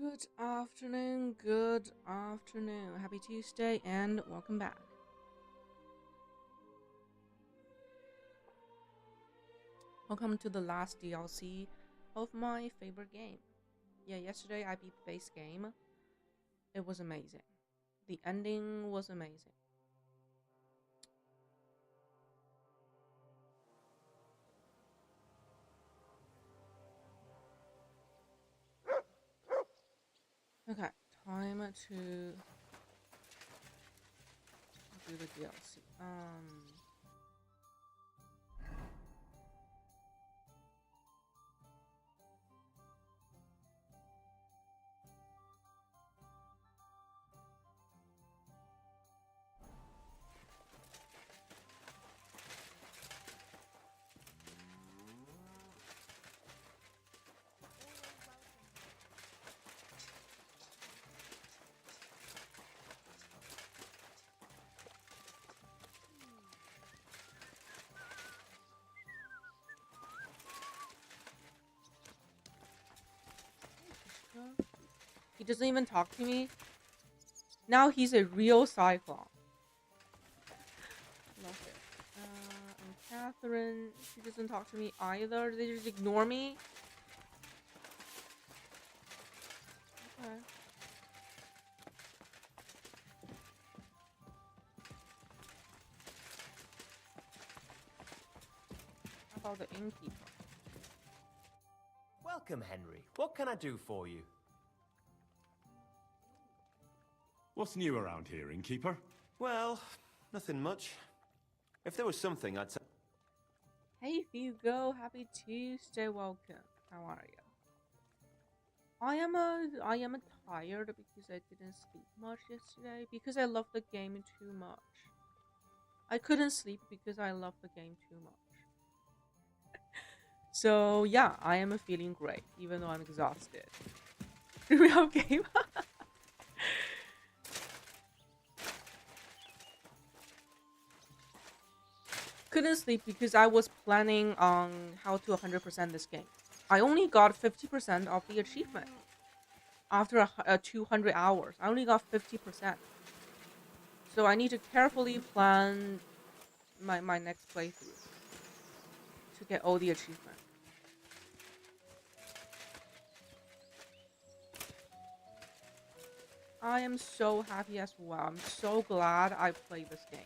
Good afternoon, good afternoon. Happy Tuesday and welcome back. Welcome to the last DLC of my favorite game. Yeah, yesterday I beat the base game. It was amazing. The ending was amazing. Okay, time to do the DLC. He doesn't even talk to me. Now he's a real cyclone. Love it. And Catherine, she doesn't talk to me either. They just ignore me. Okay. How about the innkeeper? Welcome, Henry. What can I do for you? What's new around here, innkeeper? Well, nothing much. If there was something, I'd say... Hey Hugo, happy Tuesday, welcome. How are you? I am tired because I didn't sleep much yesterday because I love the game too much. I couldn't sleep because I love the game too much. So yeah, I am feeling great even though I'm exhausted. Do we have game? Couldn't sleep because I was planning on how to 100% this game. I only got 50% of the achievement. After 200 hours, I only got 50%. So I need to carefully plan my next playthrough to get all the achievements. I am so happy as well. I'm so glad I played this game.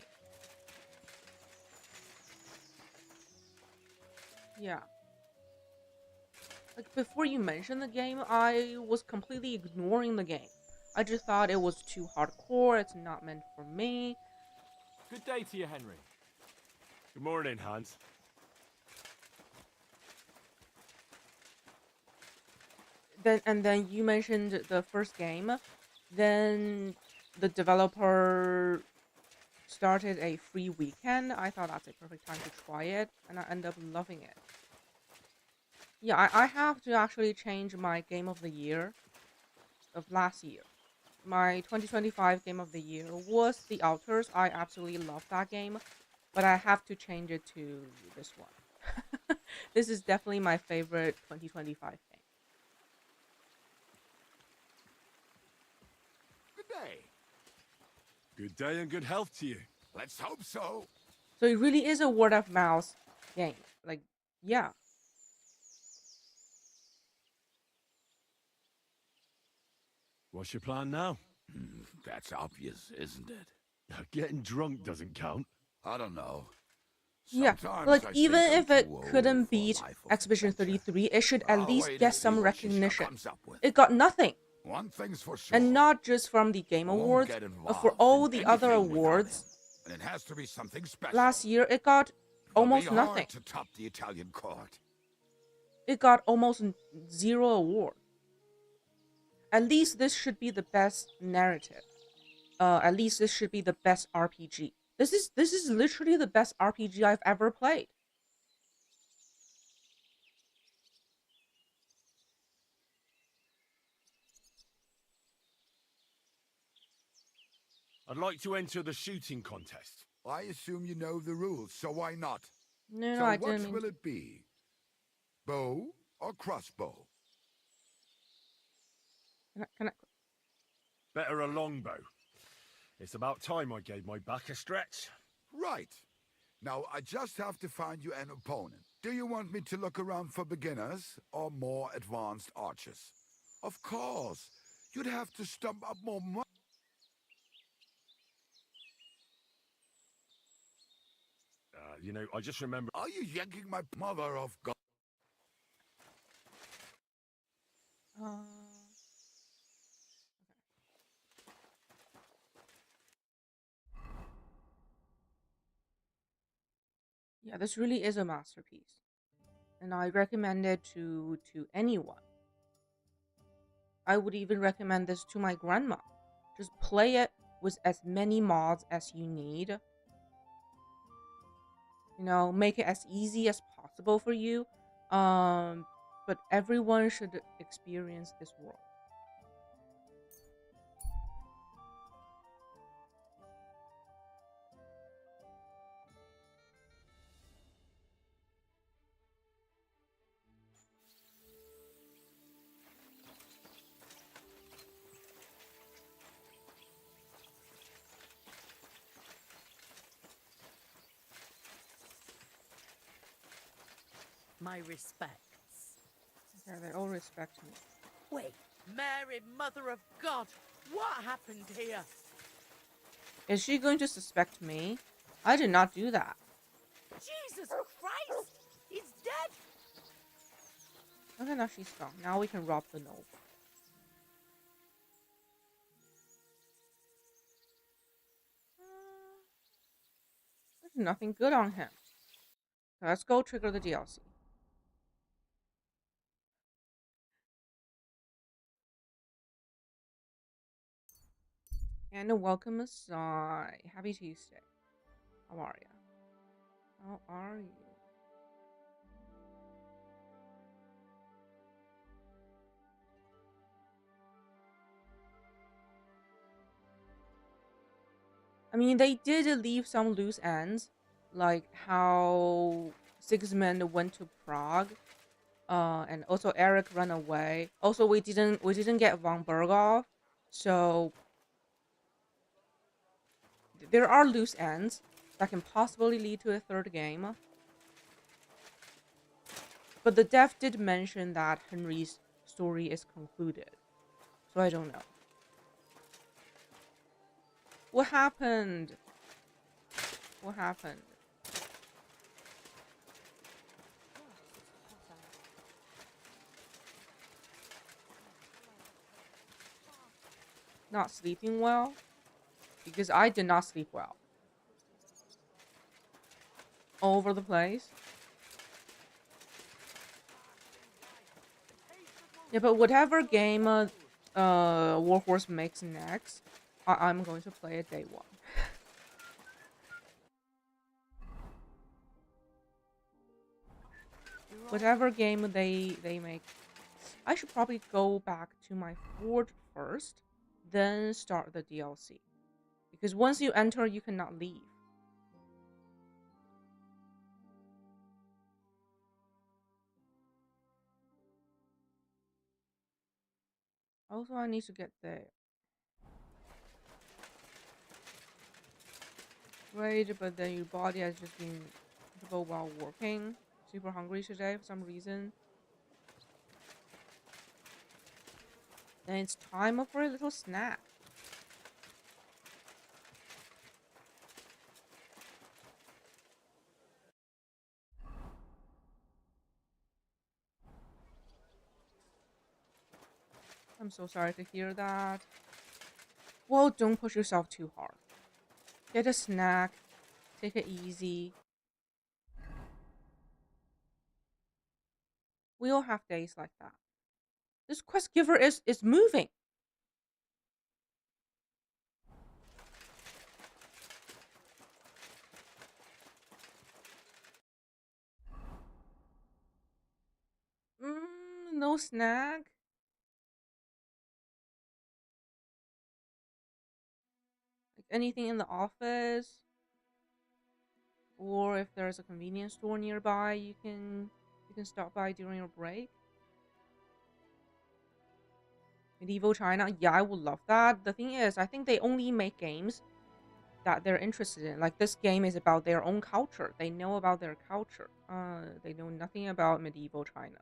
Yeah. Like, before you mentioned the game, I was completely ignoring the game. I just thought it was too hardcore, it's not meant for me. Good day to you, Henry. Good morning, Hans. Then you mentioned the first game. Then the developer started a free weekend. I thought that's a perfect time to try it, and I ended up loving it. Yeah, I have to actually change my game of the year of last year. My 2025 game of the year was The Outers. I absolutely love that game, but I have to change it to this one. This is definitely my favorite 2025 game. Good day. Good day and good health to you. Let's hope so. So it really is a word of mouth game. Like, yeah. What's your plan now? That's obvious, isn't it? Getting drunk doesn't count. I don't know. Yeah, Sometimes like I even think I'm if it too old couldn't for beat life of Exhibition adventure. 33, it should at I'll least wait get and see some what she recognition. comes up with. It got nothing. One thing's for sure. And not just from the Game I won't Awards, get but for involved all in the other anything without awards. him. And it has to be something special. Last year, it got almost It'll be nothing. hard to top the Italian court. It got almost zero awards. At least this should be the best narrative. At least this should be the best RPG. This is literally the best RPG I've ever played. I'd like to enter the shooting contest. I assume you know the rules, so why not? No, So I what didn't mean will to. it be? Bow or crossbow? Can I? Better a longbow. It's about time I gave my back a stretch. Right. Now, I just have to find you an opponent. Do you want me to look around for beginners or more advanced archers? Of course. You'd have to stump up more money. You know, I just remember... Are you yanking my mother of God? Uh, yeah, this really is a masterpiece, and I recommend it to anyone. I would even recommend this to my grandma. Just play it with as many mods as you need. You know, make it as easy as possible for you. But everyone should experience this world. My respects. Okay, they all respect me. Wait, Mary, Mother of God, what happened here? Is she going to suspect me? I did not do that. Jesus Christ! He's dead! Okay, now she's gone. Now we can rob the noble. There's nothing good on him. So let's go trigger the DLC. And welcome aside. Happy Tuesday. How are you? How are you? I mean, they did leave some loose ends, like how Sigismund went to Prague, and also Eric ran away. Also, we didn't get von Berghoff, so there are loose ends that can possibly lead to a third game. But the dev did mention that Henry's story is concluded, so I don't know. What happened? What happened? Not sleeping well? Because I did not sleep well. All over the place. Yeah, but whatever game Warhorse makes next, I'm going to play it day one. Whatever game they make, I should probably go back to my forge first, then start the DLC. Because once you enter, you cannot leave. Also, I need to get the raid, but then your body has just been difficult while working. Super hungry today for some reason. Then it's time for a little snack. I'm so sorry to hear that. Well, don't push yourself too hard. Get a snack. Take it easy. We all have days like that. This quest giver is moving. No snack. Like anything in the office, or if there's a convenience store nearby, you can stop by during your break. Medieval China. Yeah, I would love that. The thing is, I think they only make games that they're interested in. Like this game is about their own culture. They know about their culture. They know nothing about medieval China.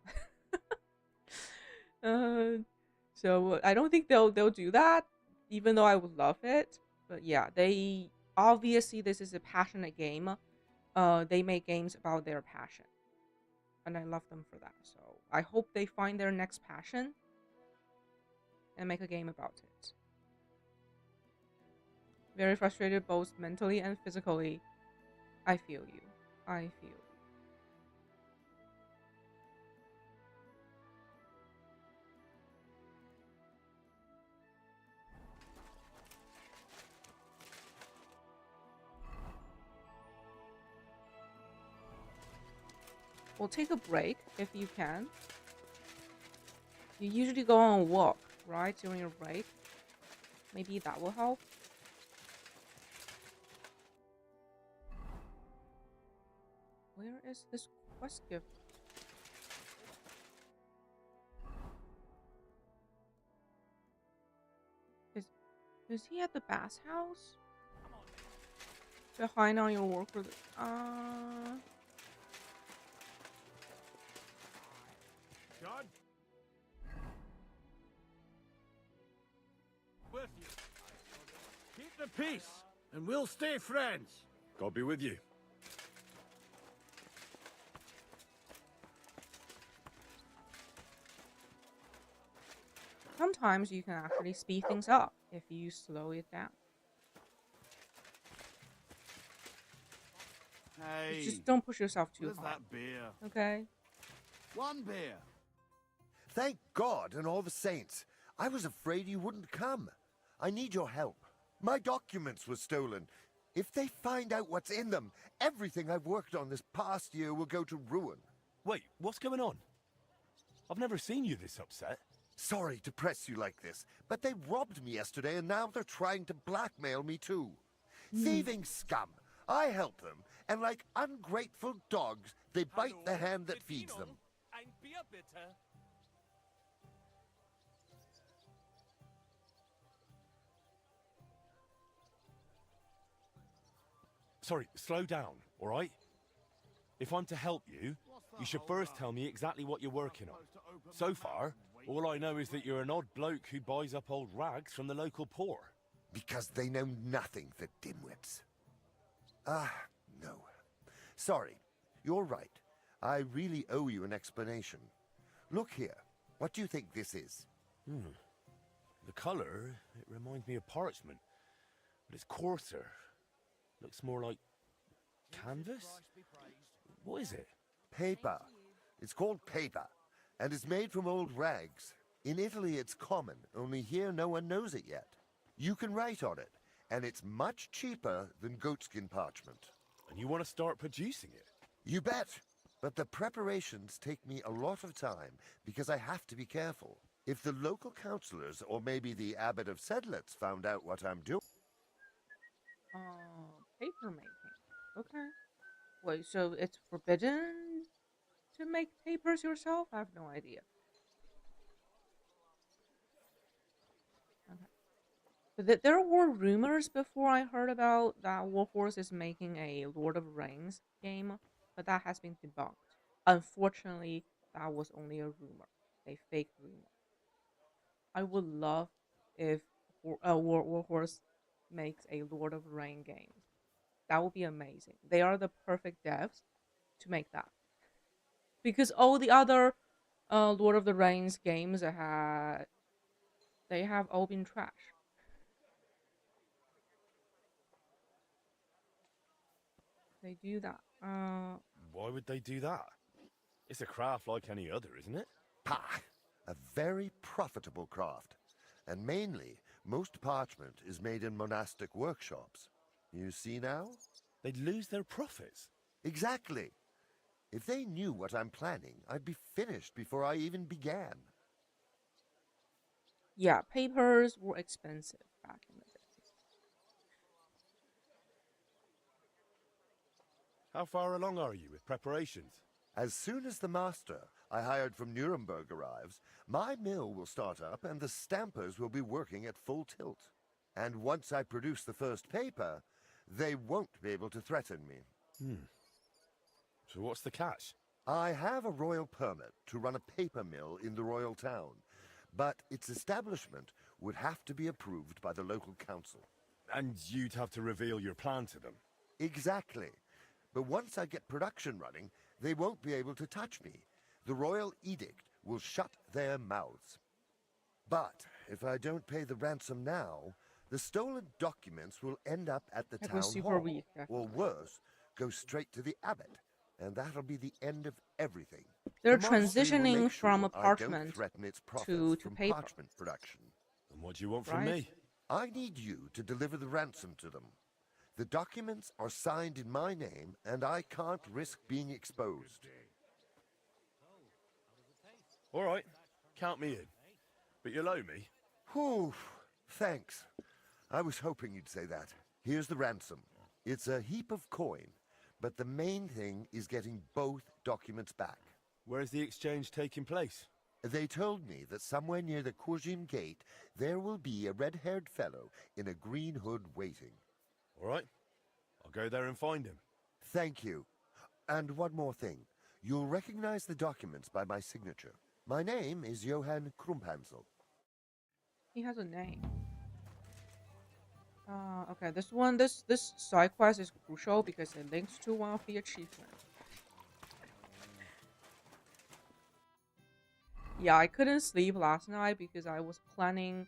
So I don't think they'll do that, even though I would love it. But yeah, they obviously this is a passionate game. They make games about their passion, and I love them for that. So I hope they find their next passion and make a game about it. Very frustrated both mentally and physically. I feel you. I feel you. We'll take a break if you can. You usually go on a walk, right, during your break. Maybe that will help. Where is this quest gift? Is he at the bass house? Behind on your work for the John? With you. Keep the peace, and we'll stay friends. God be with you. sometimes you can actually speed things up if you slow it down. Hey, Just don't push yourself too where's hard. that beer? Okay? One beer. Thank God and all the saints. I was afraid you wouldn't come. I need your help. My documents were stolen. If they find out what's in them, everything I've worked on this past year will go to ruin. Wait, what's going on? I've never seen you this upset. Sorry to press you like this, but they robbed me yesterday and now they're trying to blackmail me too. Thieving scum. I help them, and like ungrateful dogs, they bite the hand that feeds them. Sorry, slow down, all right? If I'm to help you, you should first tell me exactly what you're working on. So far, all I know is that you're an odd bloke who buys up old rags from the local poor. Because they know nothing, the dimwits. No. Sorry, you're right. I really owe you an explanation. Look here. What do you think this is? The colour, it reminds me of parchment, but it's coarser. Looks more like canvas? What is it? Paper. It's called paper, and it's made from old rags. In Italy it's common, only here no one knows it yet. You can write on it, and it's much cheaper than goatskin parchment. And you want to start producing it? You bet! But the preparations take me a lot of time, because I have to be careful. If the local councillors, or maybe the abbot of Sedlitz, found out what I'm doing... Paper making. Okay. Wait, so it's forbidden to make papers yourself? I have no idea. Okay. But there were rumors before I heard about that Warhorse is making a Lord of the Rings game, but that has been debunked. Unfortunately, that was only a rumor, a fake rumor. I would love if Warhorse makes a Lord of the Rings game. That would be amazing. They are the perfect devs to make that. Because all the other Lord of the Rings games they have all been trash. They do that. Why would they do that? It's a craft like any other, isn't it? Pah! A very profitable craft. And mainly, most parchment is made in monastic workshops. You see now? They'd lose their profits. Exactly. If they knew what I'm planning, I'd be finished before I even began. Yeah, papers were expensive back in the day. How far along are you with preparations? As soon as the master, I hired from Nuremberg arrives, my mill will start up and the stampers will be working at full tilt. And once I produce the first paper, they won't be able to threaten me. So what's the catch? I have a royal permit to run a paper mill in the royal town, but its establishment would have to be approved by the local council. And you'd have to reveal your plan to them. Exactly. But once I get production running, they won't be able to touch me. The royal edict will shut their mouths. But if I don't pay the ransom now, the stolen documents will end up at the That town was super hall. weak, Or worse, go straight to the abbot. And that'll be the end of everything. They're The monastery will transitioning make from sure I don't parchment threaten its profits to from paper. parchment production. And what do you want from Right. me? I need you to deliver the ransom to them. The documents are signed in my name, and I can't risk being exposed. All right, count me in. But you'll owe me. Whew, thanks. I was hoping you'd say that. Here's the ransom. It's a heap of coin, but the main thing is getting both documents back. Where's the exchange taking place? They told me that somewhere near the Courgim Gate, there will be a red-haired fellow in a green hood waiting. All right, I'll go there and find him. Thank you. And one more thing. You'll recognize the documents by my signature. My name is Johann Krumphansel. He has a name. Okay, this side quest is crucial because it links to one of the achievements. Yeah, I couldn't sleep last night because I was planning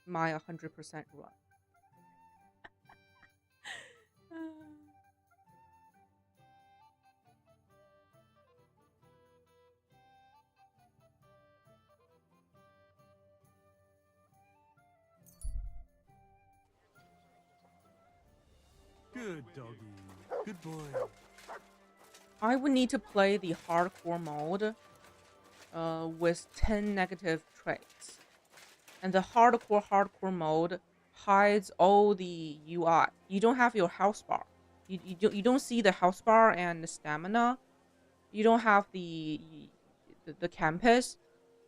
my 100% run. Good doggy. Good boy. I would need to play the hardcore mode with 10 negative traits. And the hardcore mode hides all the UI. You don't have your health bar. You don't see the health bar and the stamina. You don't have the campus.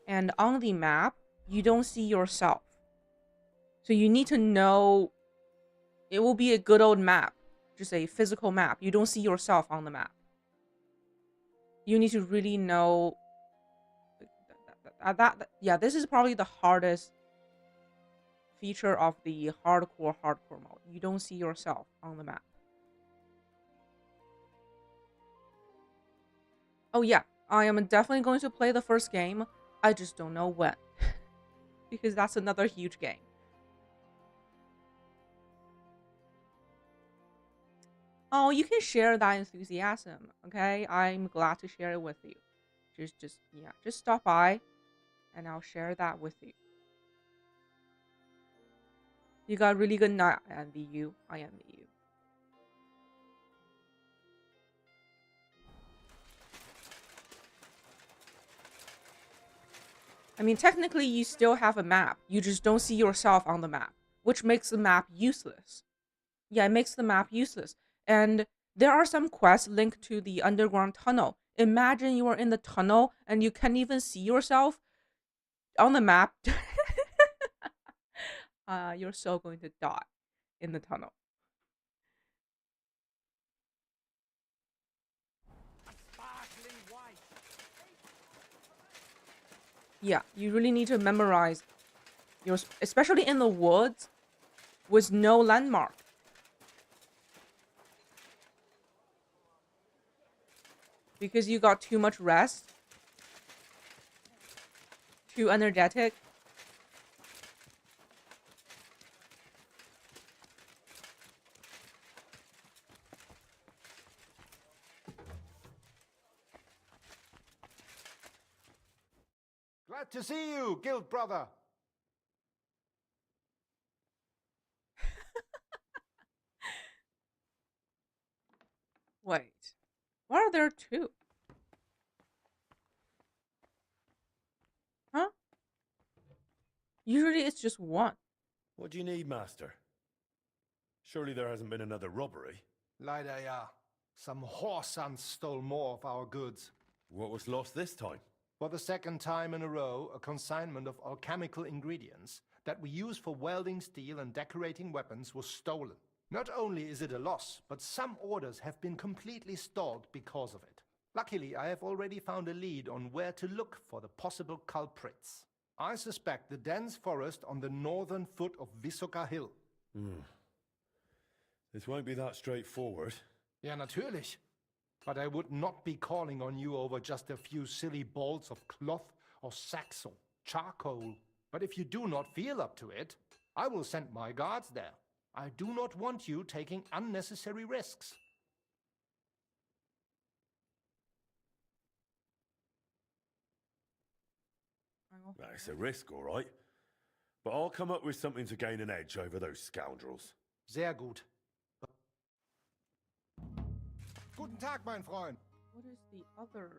And on the map, you don't see yourself. So you need to know it will be a good old map. Just a physical map. You don't see yourself on the map. You need to really know yeah, this is probably the hardest feature of the hardcore mode. You don't see yourself on the map. Oh yeah, I am definitely going to play the first game. I just don't know when. Because that's another huge game. Oh, you can share that enthusiasm, okay? I'm glad to share it with you. Just stop by and I'll share that with you. You got really good night. I envy you. I envy you. I mean, technically, you still have a map. You just don't see yourself on the map, which makes the map useless. Yeah, it makes the map useless. And there are some quests linked to the underground tunnel. Imagine you are in the tunnel and you can't even see yourself on the map. You're so going to die in the tunnel. Yeah, you really need to memorize especially in the woods with no landmark. Because you got too much rest. Too energetic. Glad to see you, guild brother. Wait. Why are there two? Huh? Usually it's just one. What do you need, Master? Surely there hasn't been another robbery? Leider ja. Some whoreson stole more of our goods. What was lost this time? For the second time in a row, a consignment of alchemical ingredients that we use for welding steel and decorating weapons was stolen. Not only is it a loss, but some orders have been completely stalled because of it. Luckily, I have already found a lead on where to look for the possible culprits. I suspect the dense forest on the northern foot of Visoka Hill. This won't be that straightforward. Ja, natürlich. But I would not be calling on you over just a few silly balls of cloth or sacks or charcoal. But if you do not feel up to it, I will send my guards there. I do not want you taking unnecessary risks. It's a risk, all right. But I'll come up with something to gain an edge over those scoundrels. Sehr gut. Guten Tag, mein Freund. What is the other?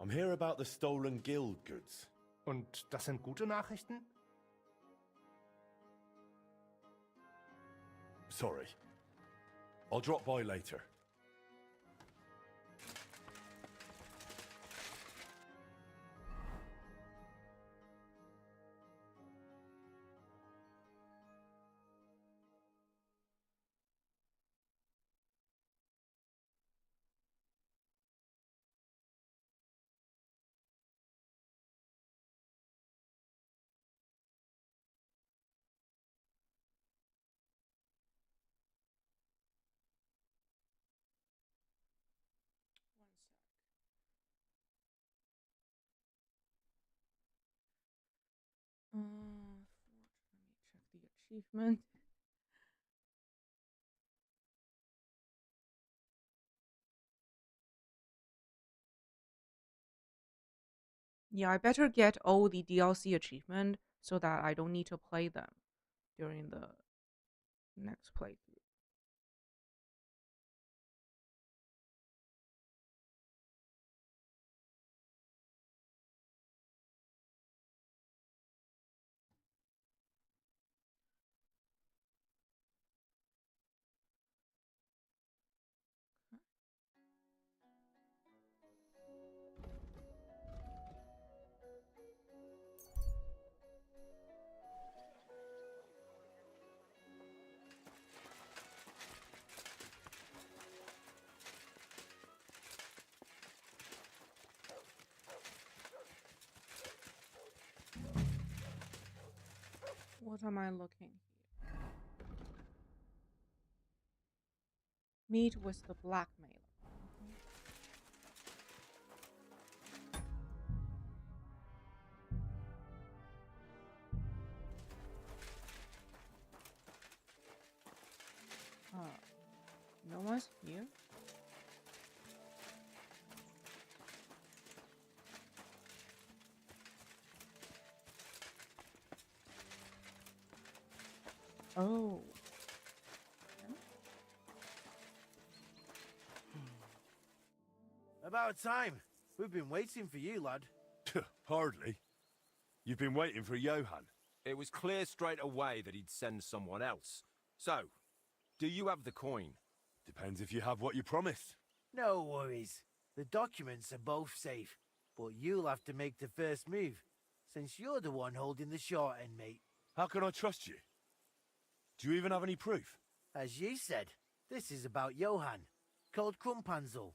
I'm here about the stolen guild goods. Und das sind gute Nachrichten? Sorry. I'll drop by later. One sec. Let me check the achievement. Yeah, I better get all the DLC achievement so that I don't need to play them during the next playthrough. What am I looking here? Meet with the blackmailer. No one's here? Oh. About time. We've been waiting for you, lad. Hardly. You've been waiting for Johann. It was clear straight away that he'd send someone else. So, do you have the coin? Depends if you have what you promised. No worries. The documents are both safe, but you'll have to make the first move, since you're the one holding the short end, mate. How can I trust you? Do you even have any proof? As you said, this is about Johann, called Krumpanzel.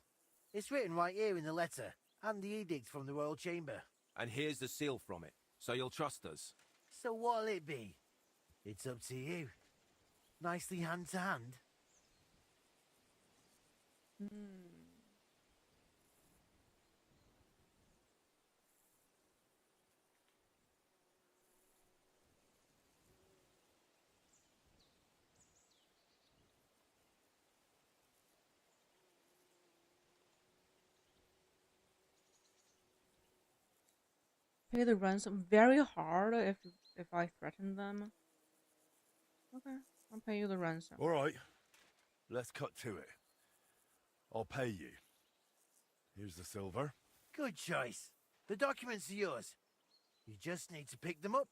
It's written right here in the letter, and the edict from the Royal Chamber. And here's the seal from it, so you'll trust us. So what'll it be? It's up to you. Nicely hand to hand. Pay the ransom very hard if I threaten them. Okay, I'll pay you the ransom. All right. Let's cut to it. I'll pay you. Here's the silver. Good choice. The documents are yours. You just need to pick them up.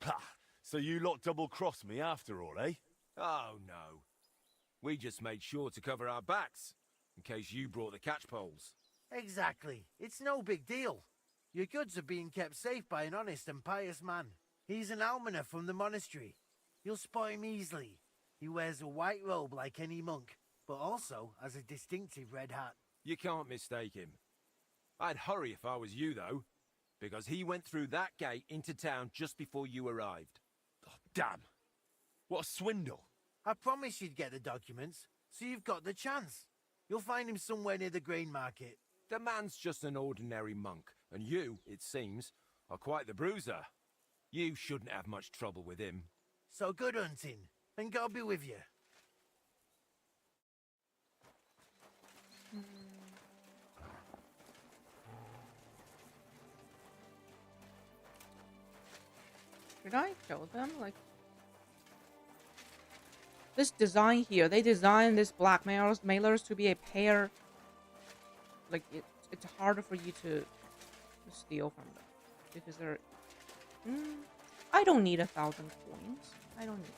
Ha! So you lot double-crossed me after all, eh? Oh, no. We just made sure to cover our backs, in case you brought the catch poles. Exactly. It's no big deal. Your goods are being kept safe by an honest and pious man. He's an almoner from the monastery. You'll spot him easily. He wears a white robe like any monk, but also has a distinctive red hat. You can't mistake him. I'd hurry if I was you, though, because he went through that gate into town just before you arrived. Oh, damn. What a swindle. I promised you'd get the documents, so you've got the chance. You'll find him somewhere near the grain market. The man's just an ordinary monk, and you, it seems, are quite the bruiser. You shouldn't have much trouble with him. So good hunting, and God be with you. Should I show them? Like, this design here, they designed this blackmailers to be a pair. Like, it's harder for you to steal from them because they're. I don't need 1,000 coins. I don't need it.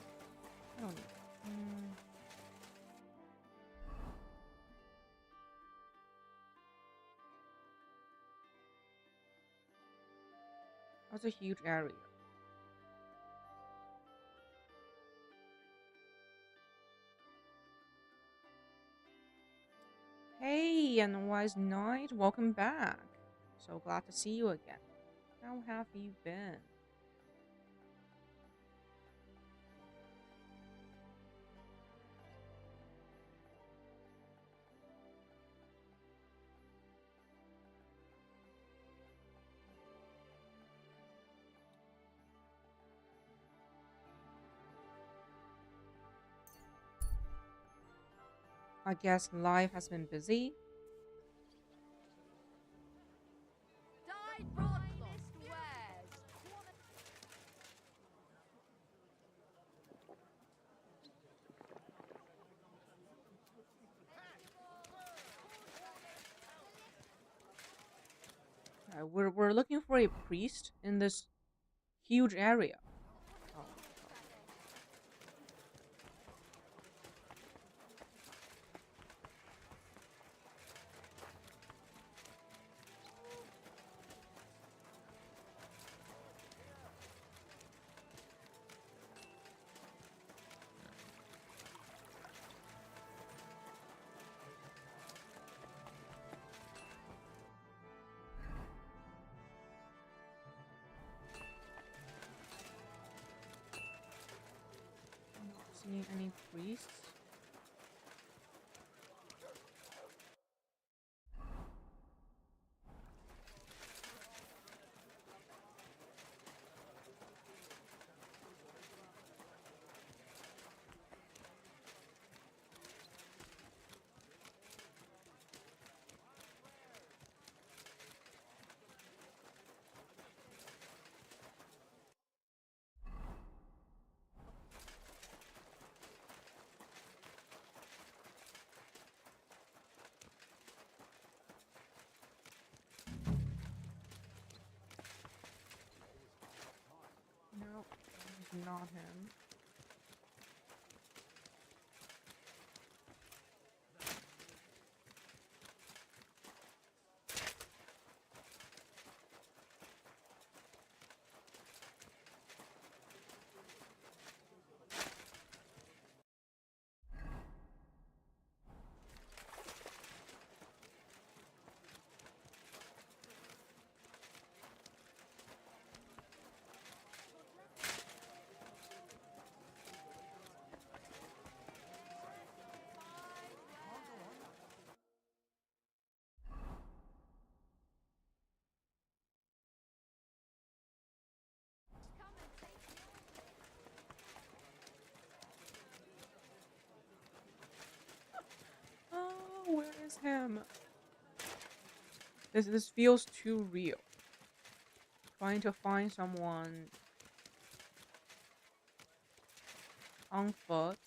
I don't need it. That's a huge area. Hey, and Wise Knight, welcome back. So glad to see you again. How have you been? I guess life has been busy. We're looking for a priest in this huge area. Oh. Seeing any priests? No, it's not him. Oh, where is him? This feels too real. Trying to find someone on foot.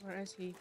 Where is he?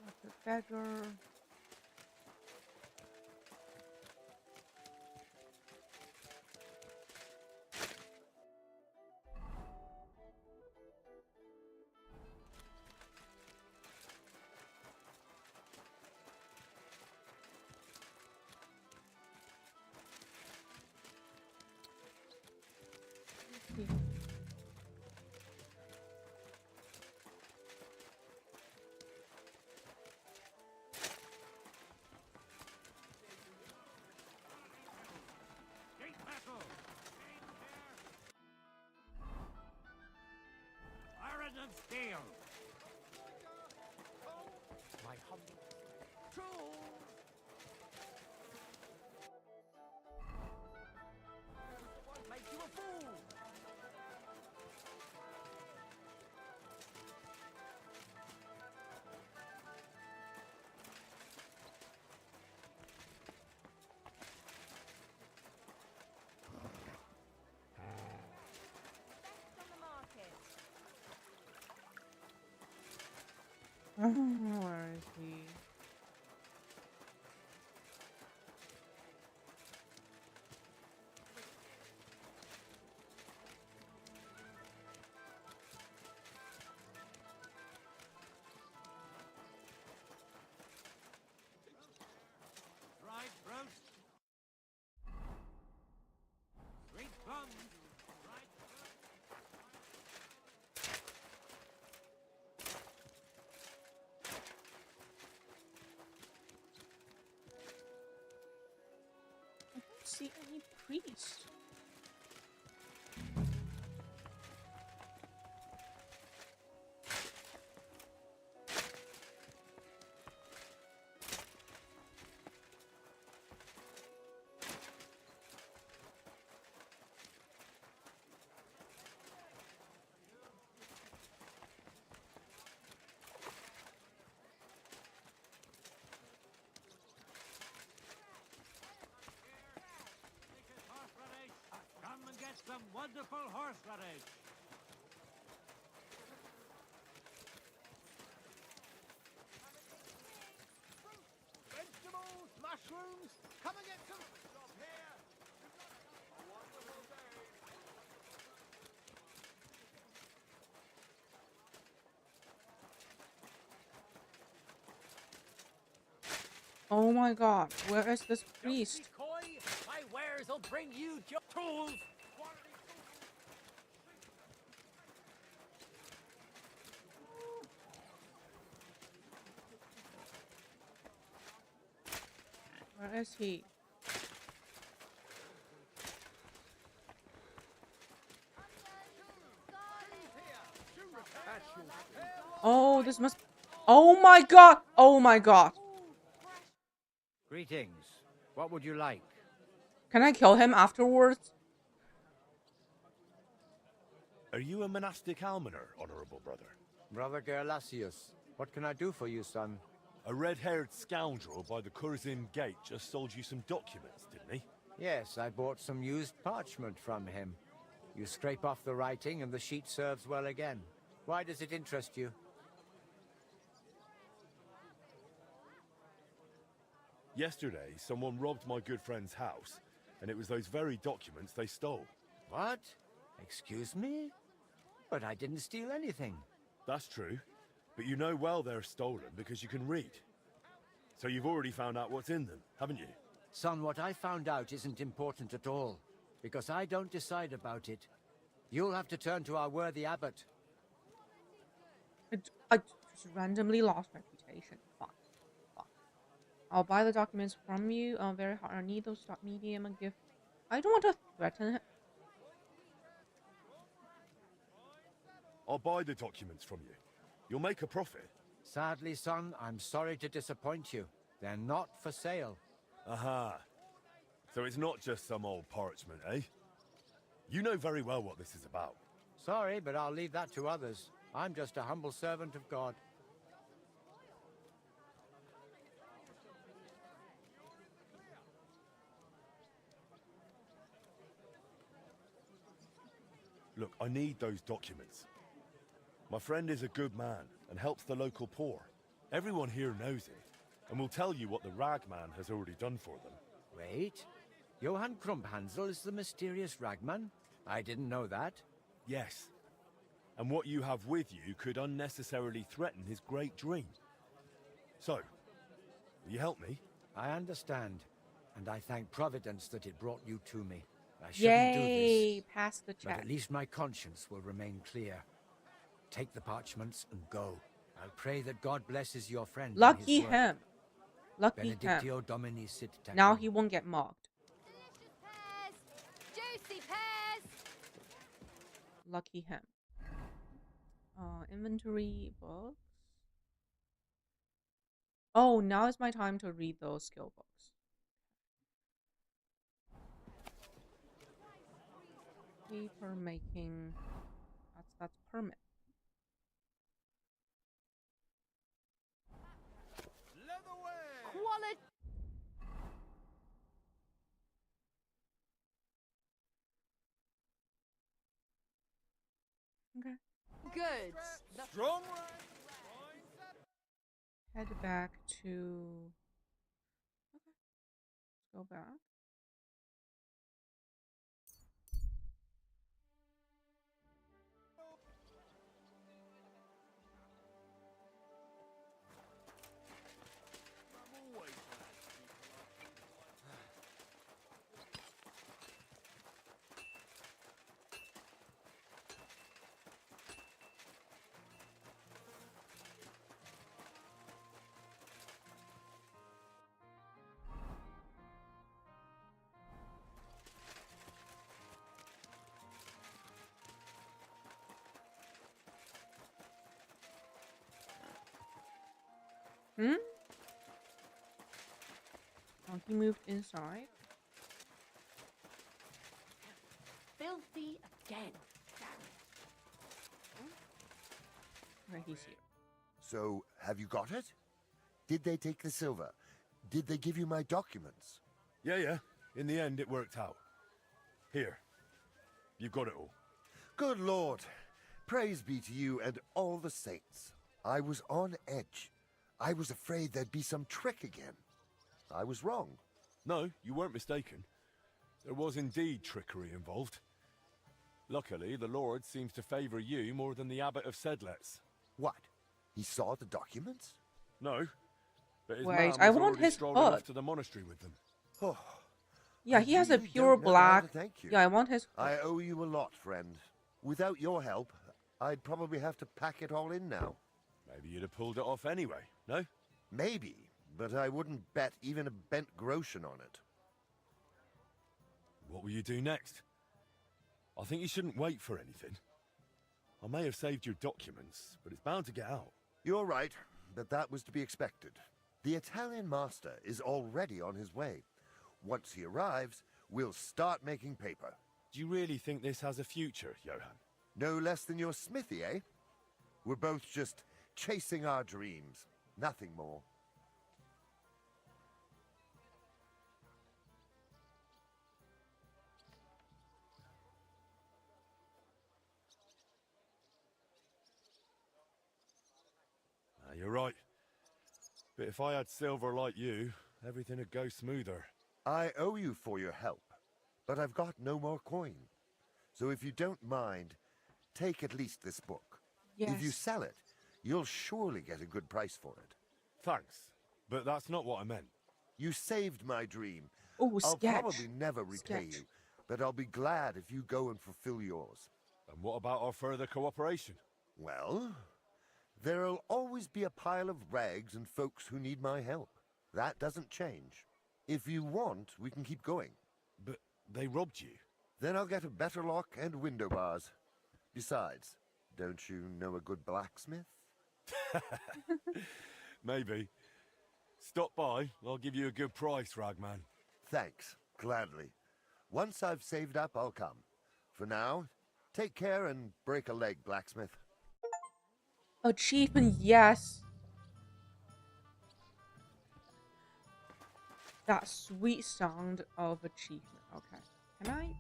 That's a beggar. Iron and steel. My humble tools. Won't make you a fool. Where is he? Right, Bruce. Sweet plums. Right, I don't see any priest. horseradish. Come and get some wonderful horseradish. Vegetables, mushrooms. Come and get some. Stop here. A wonderful day. Oh my god, where is this priest? Coy, my wares will bring you tools. Where is he? Oh, this must... Oh my god! Oh my god! Greetings. What would you like? Can I kill him afterwards? Are you a monastic almoner, honorable brother? Brother Gerlasius, what can I do for you, son? A red-haired scoundrel by the Curzim Gate just sold you some documents, didn't he? Yes, I bought some used parchment from him. You scrape off the writing and the sheet serves well again. Why does it interest you? Yesterday, someone robbed my good friend's house, and it was those very documents they stole. What? Excuse me? But I didn't steal anything. That's true, but you know well they're stolen because you can read. So you've already found out what's in them, haven't you? Son, what I found out isn't important at all, because I don't decide about it. You'll have to turn to our worthy abbot. I just randomly lost reputation. Fuck. Fuck. I'll buy the documents from you. Very hard. I need those stock medium and gift. I don't want to threaten him. I'll buy the documents from you. You'll make a profit. Sadly, son, I'm sorry to disappoint you. They're not for sale. Aha. So it's not just some old parchment, eh? You know very well what this is about. Sorry, but I'll leave that to others. I'm just a humble servant of God. Look, I need those documents. My friend is a good man and helps the local poor. Everyone here knows it, and will tell you what the ragman has already done for them. Wait. Johann Krumphansel is the mysterious ragman? I didn't know that. Yes. And what you have with you could unnecessarily threaten his great dream. So, will you help me? I understand, and I thank Providence that it brought you to me. I shouldn't Yay! do this, Pass the but check. at least my conscience will remain clear. Take the parchments and go. I'll pray that God blesses your friend. Lucky in his work. him. Lucky him. Benedictio Domini sit tecum. Now he won't get mocked. Juicy pears! Lucky him. Inventory books. Oh, now is my time to read those skill books. Paper making. That's permit. Quality. Okay. Good. Strong. Head back to. Okay. Let's go back. Hmm? Oh, he moved inside. Filthy again. Right, he's here. So, have you got it? Did they take the silver? Did they give you my documents? Yeah. In the end, it worked out. Here. You've got it all. Good Lord. Praise be to you and all the saints. I was on edge. I was afraid there'd be some trick again. I was wrong. No, you weren't mistaken. There was indeed trickery involved. Luckily, the Lord seems to favor you more than the Abbot of Sedlitz. What? He saw the documents? No, but his Wait, man I was want already his strolling off hood. to the monastery with them. Oh, Yeah, I he has a really pure don't know how to black. thank you. Yeah, I want his. I owe you a lot, friend. Without your help, I'd probably have to pack it all in now. Maybe you'd have pulled it off anyway, no? Maybe, but I wouldn't bet even a bent groschen on it. What will you do next? I think you shouldn't wait for anything. I may have saved your documents, but it's bound to get out. You're right, but that was to be expected. The Italian master is already on his way. Once he arrives, we'll start making paper. Do you really think this has a future, Johann? No less than your smithy, eh? We're both just chasing our dreams. Nothing more. You're right. But if I had silver like you, everything would go smoother. I owe you for your help, but I've got no more coin. So if you don't mind, take at least this book. Yes. If you sell it, you'll surely get a good price for it. Thanks, but that's not what I meant. You saved my dream. Oh, I'll sketch. probably never repay you, but I'll be glad if you go and fulfill yours. And what about our further cooperation? Well, there'll always be a pile of rags and folks who need my help. That doesn't change. If you want, we can keep going. But they robbed you. Then I'll get a better lock and window bars. Besides, don't you know a good blacksmith? Maybe. Stop by, I'll give you a good price, Ragman. Thanks, gladly. Once I've saved up, I'll come. For now, take care and break a leg, blacksmith. Achievement, yes. That sweet sound of achievement. Okay. Can I?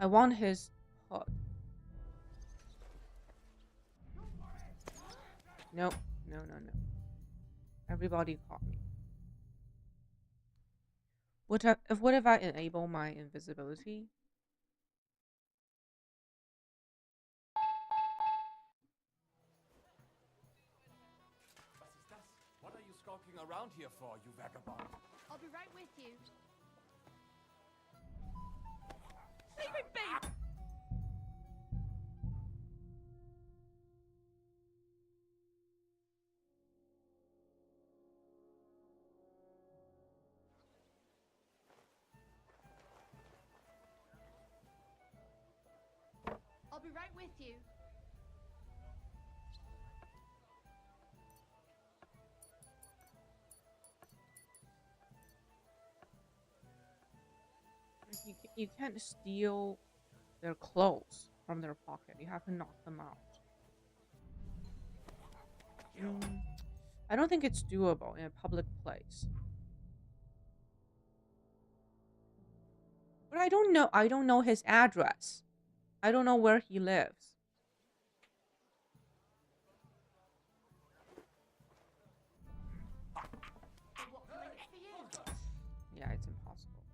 I want his hood. Nope. No. Everybody caught me. What if I enable my invisibility? What are you skulking around here for, you vagabond? I'll be right with you. Leave it be! I'll be right with you. You can't steal their clothes from their pocket. You have to knock them out. I don't think it's doable in a public place. But I don't know. I don't know his address. I don't know where he lives. Yeah, it's impossible.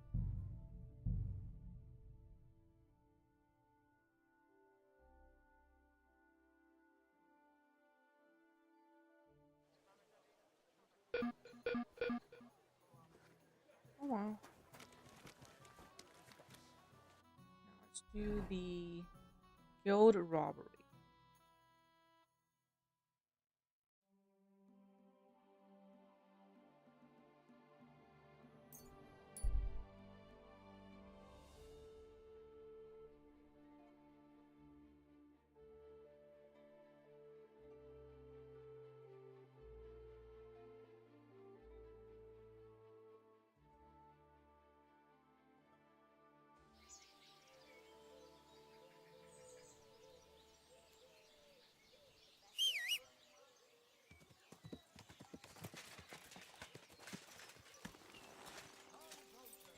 Oh well. Now let's do the guild robbery.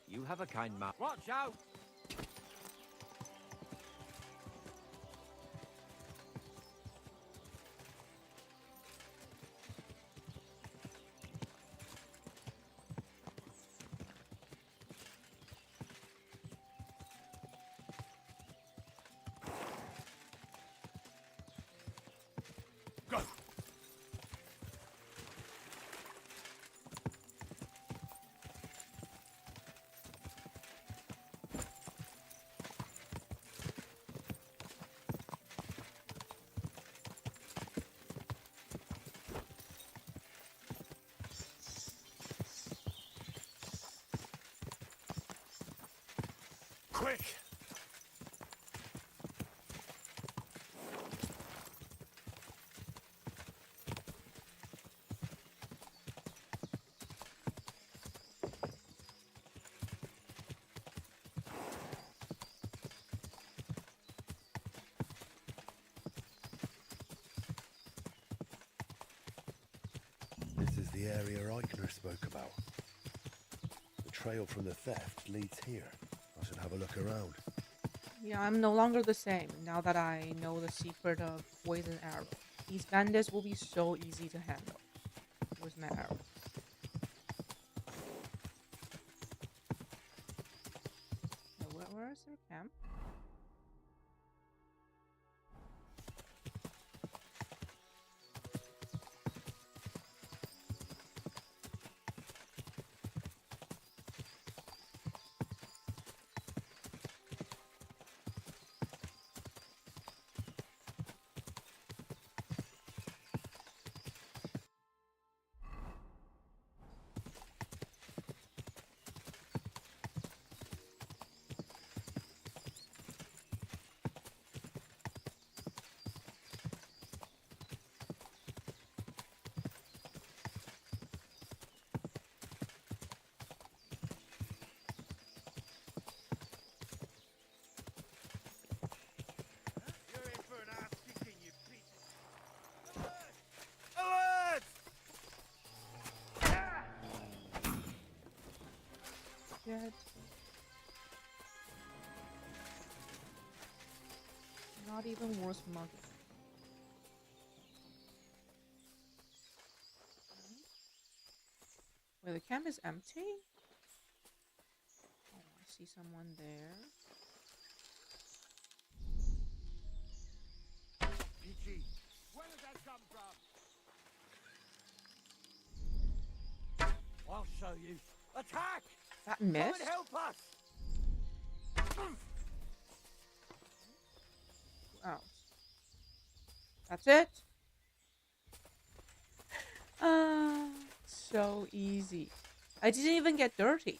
You have a kind man. Watch out! Go! Quick! This is the area Eichner spoke about. The trail from the theft leads here. I should have a look around. Yeah, I'm no longer the same now that I know the secret of poison arrow. These bandits will be so easy to handle. Where's my arrow? Where is their camp? yet. Not even worth mugging. Wait, the camp is empty? Oh, I see someone there. PG, where did that come from? I'll show you. Attack! That Come missed? and help us! Who else? That's it? So easy. I didn't even get dirty.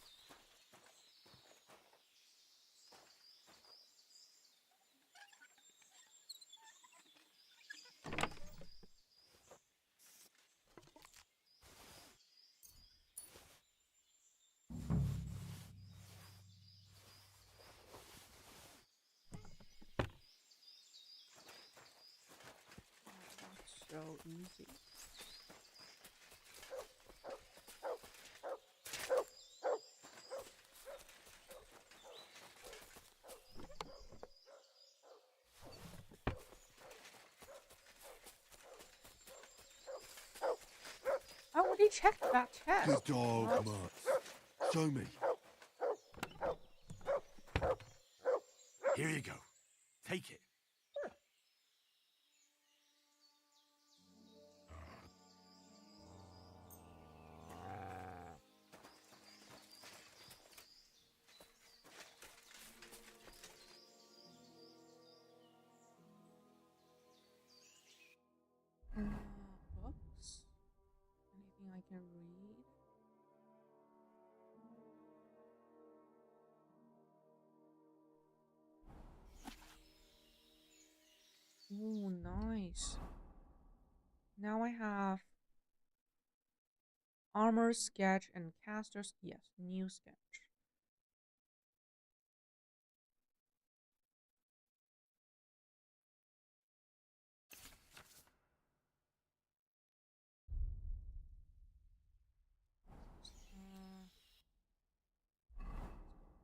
So easy. I already checked that test. Good dog, Mutz. Show me. Here you go. Take it. Books? Anything I can read? Ooh, nice. Now I have armor sketch and casters. Yes, new sketch.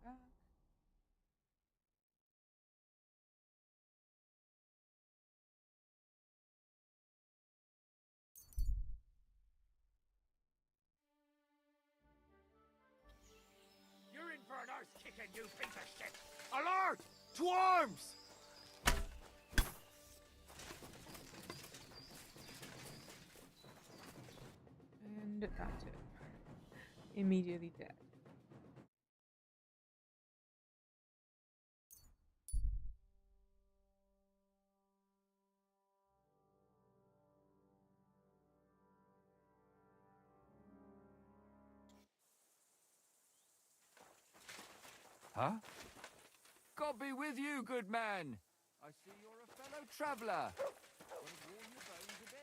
Back. You're in for an arse kicking, you piece of shit! Alert! To arms! And that's it. Immediately dead. Huh? God be with you, good man. I see you're a fellow traveller. Want to warm your bones a bit?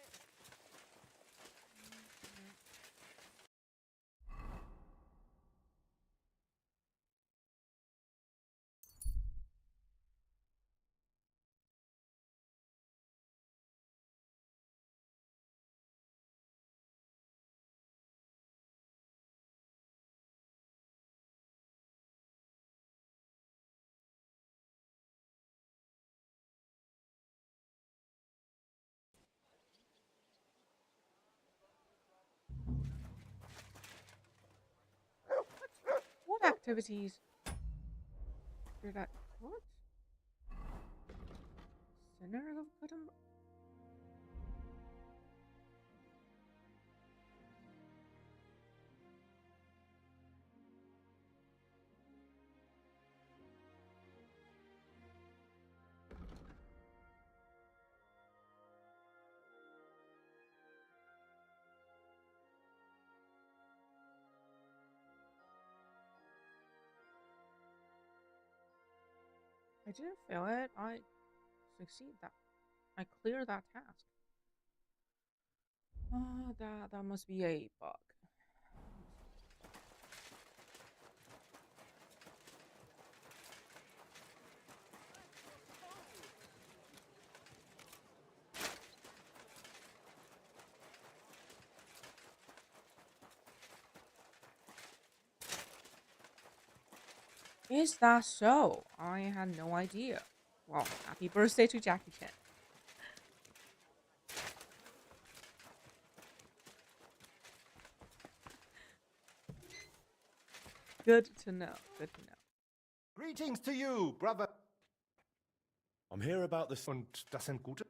What activities did I... What? Center of Gutenberg? I didn't fail it. I succeed that. I clear that task. That must be a bug. Is that so? I had no idea. Well, happy birthday to Jackie Chan. Good to know. Good to know. Greetings to you, brother. I'm here about the... Und das sind gute?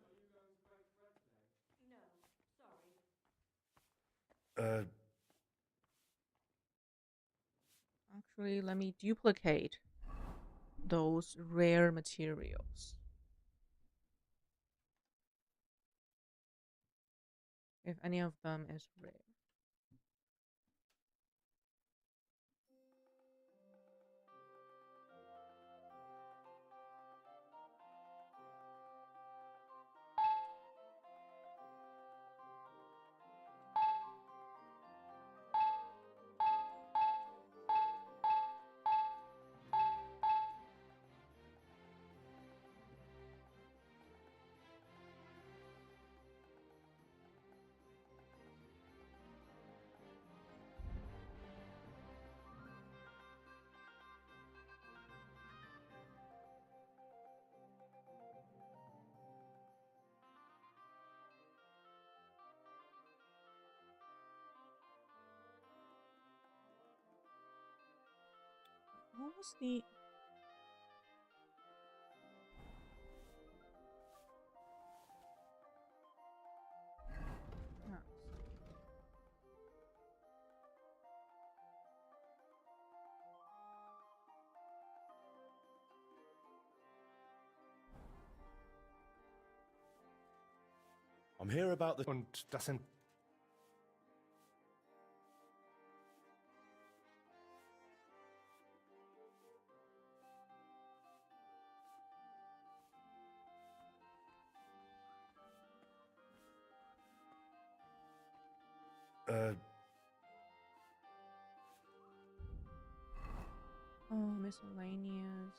Actually, let me duplicate those rare materials. If any of them is rare. What was the... Oh. I'm here about the... Und das sind... Oh, miscellaneous.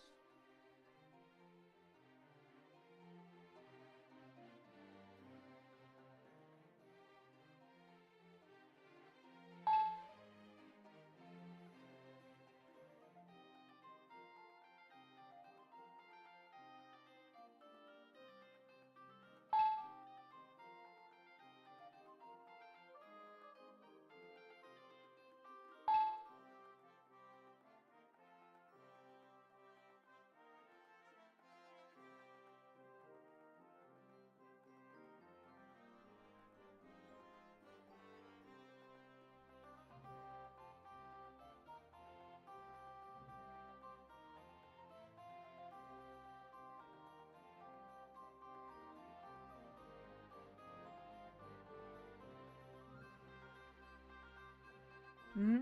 Hmm?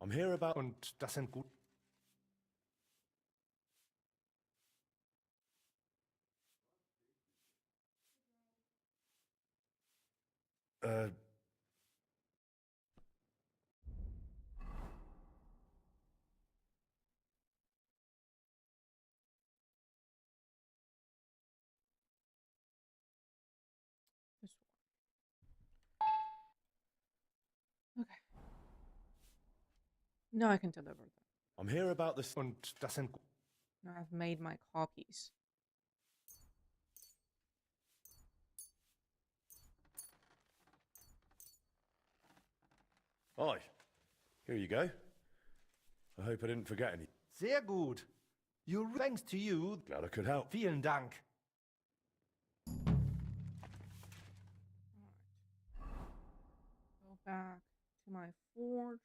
I'm here about... Und das sind gut... This one. Okay. Now I can deliver them. I'm here about the... Und das sind... Now I've made my copies. Hi. Here you go. I hope I didn't forget any. Sehr gut. Thanks to you. Glad I could help. Vielen Dank. Go back to my forge.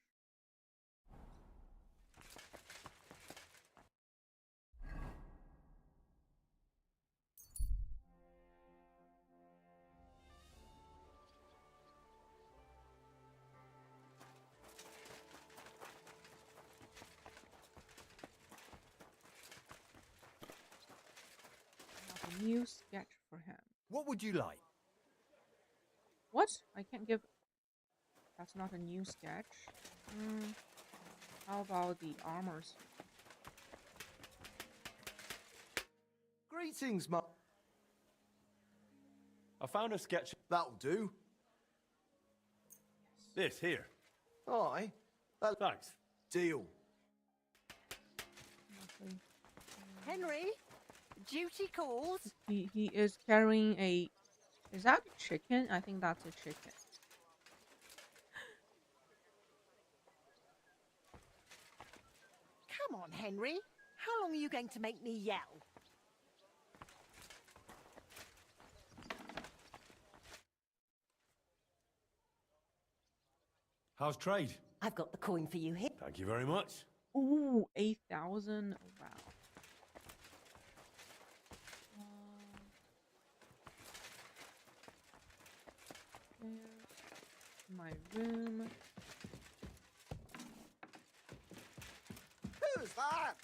A new sketch for him. What would you like? What? I can't give... That's not a new sketch. How about the armors? Greetings, ma... I found a sketch. That'll do. This, here. Aye. Thanks. Deal. Henry, duty calls. He is carrying a. Is that a chicken? I think that's a chicken. Come on, Henry. How long are you going to make me yell? How's trade? I've got the coin for you here. Thank you very much. Ooh, 8,000. Wow. There's my room. Who's that?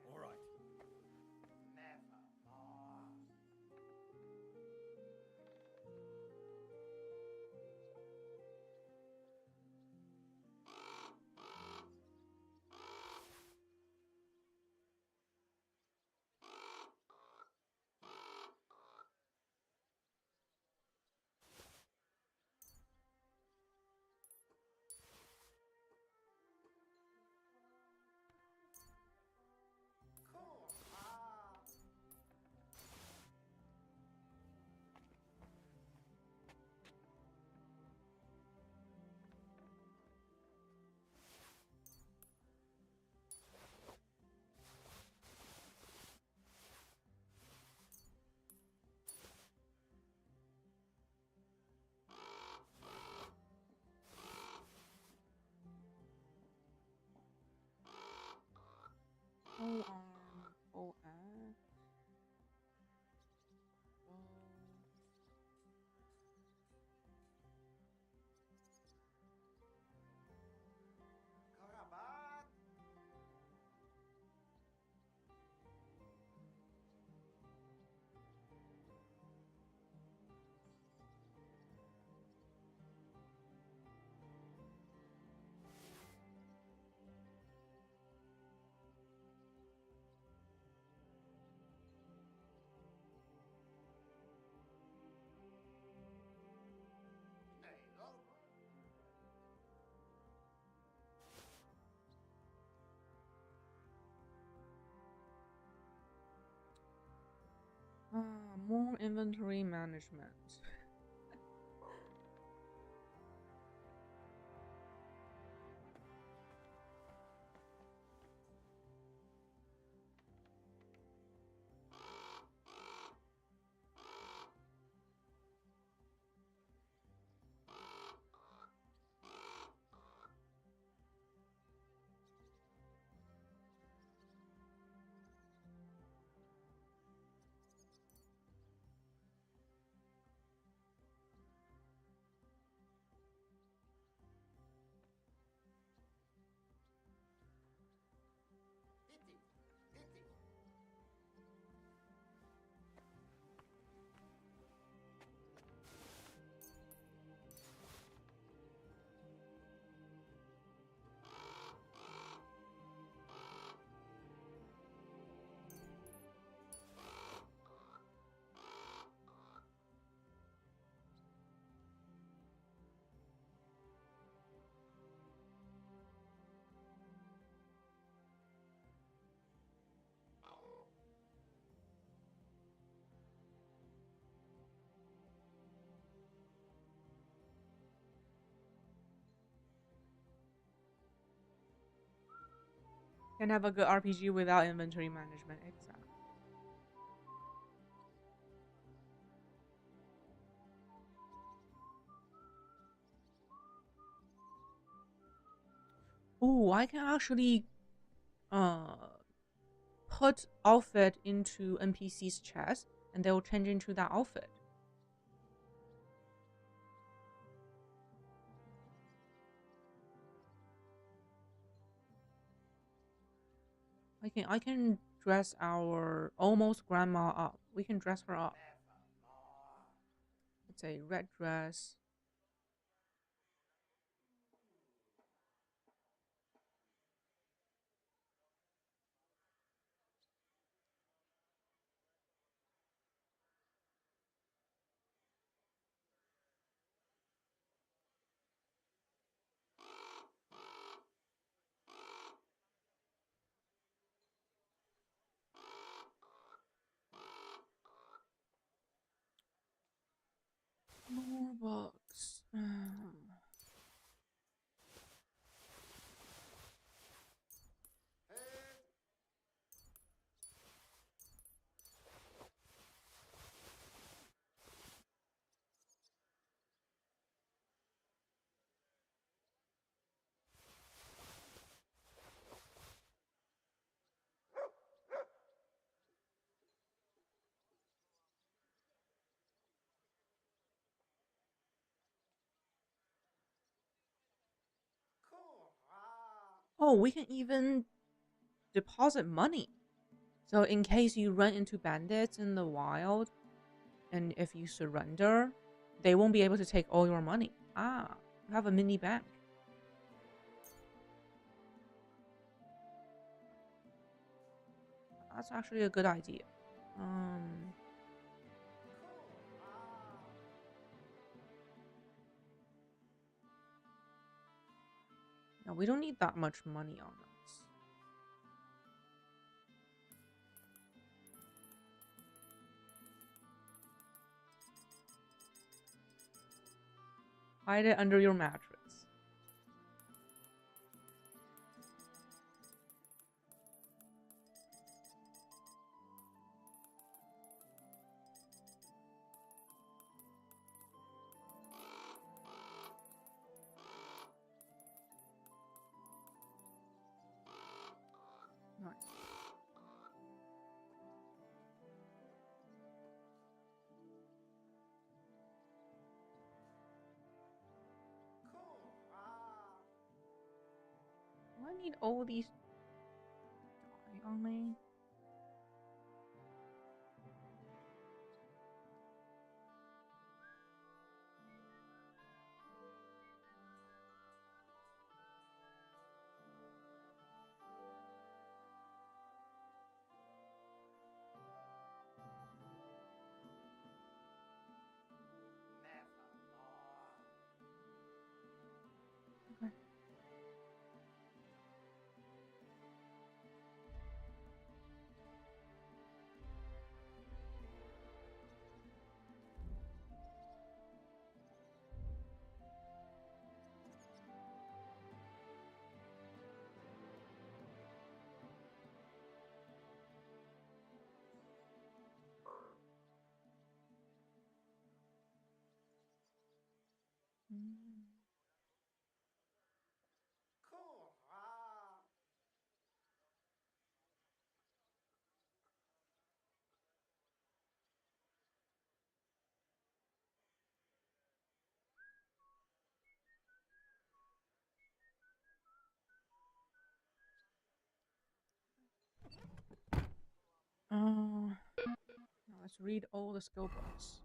All right. Full arm, full axe. More inventory management. Can have a good RPG without inventory management. Exactly. Oh, I can actually put outfit into NPC's chest and they will change into that outfit. I can dress our almost grandma up. We can dress her up. It's a red dress. More books. Oh, we can even deposit money. So in case you run into bandits in the wild, and if you surrender, they won't be able to take all your money. Ah, you have a mini bank. That's actually a good idea. No, we don't need that much money on us. Hide it under your mattress. Nice. Do I need all these dye on me? Okay. Now let's read all the skill books.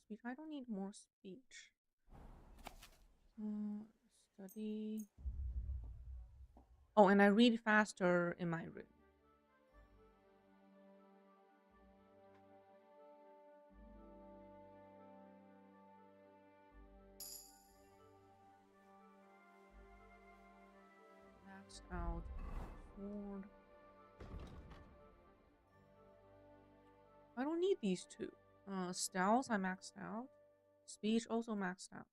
Speech. I don't need more speech. Study. Oh, and I read faster in my room. Maxed out sword. I don't need these two. Stealth, I maxed out. Speech also maxed out.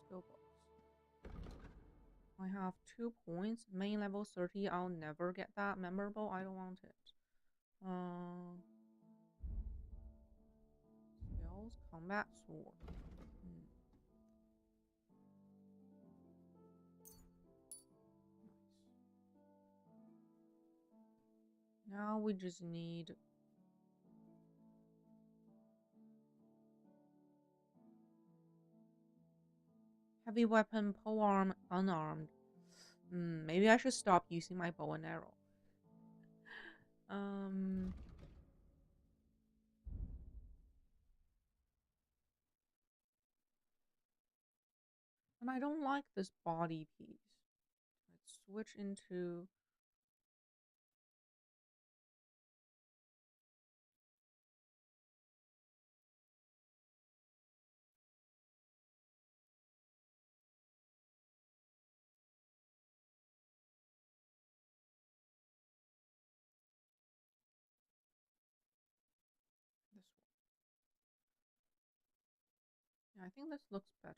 Skill books. I have 2 points. Main level 30. I'll never get that memorable. I don't want it. Skills, combat sword. Now we just need heavy weapon, polearm, unarmed. Maybe I should stop using my bow and arrow. And I don't like this body piece. Let's switch into this one. Yeah, I think this looks better.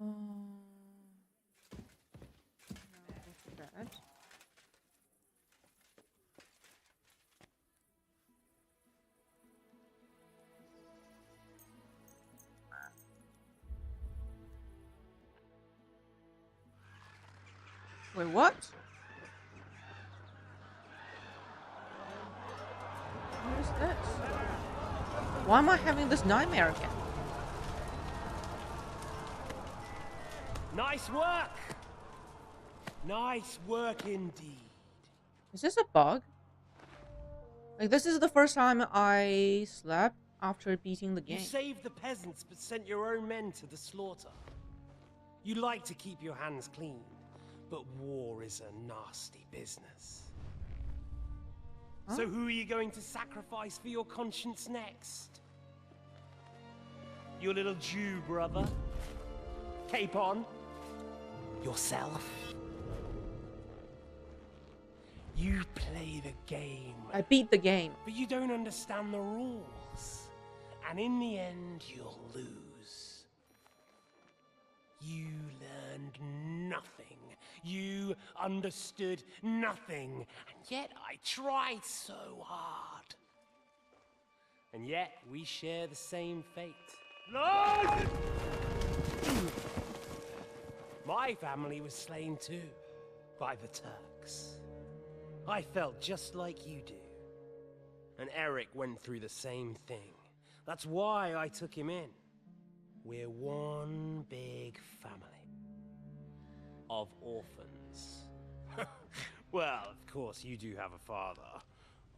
Now go to bed. Wait, what? What is this? Why am I having this nightmare again? Nice work! Nice work indeed. Is this a bug? Like, this is the first time I slept after beating the game. You saved the peasants but sent your own men to the slaughter. You like to keep your hands clean, but war is a nasty business. Huh? So who are you going to sacrifice for your conscience next? Your little Jew brother? Cape on? Yourself? You play the game. I beat the game. But you don't understand the rules. And in the end, you'll lose. You learned nothing. You understood nothing. And yet I tried so hard. And yet we share the same fate. Lord! My family was slain too, by the Turks. I felt just like you do. And Eric went through the same thing. That's why I took him in. We're one big family. Of orphans. Well, of course, you do have a father.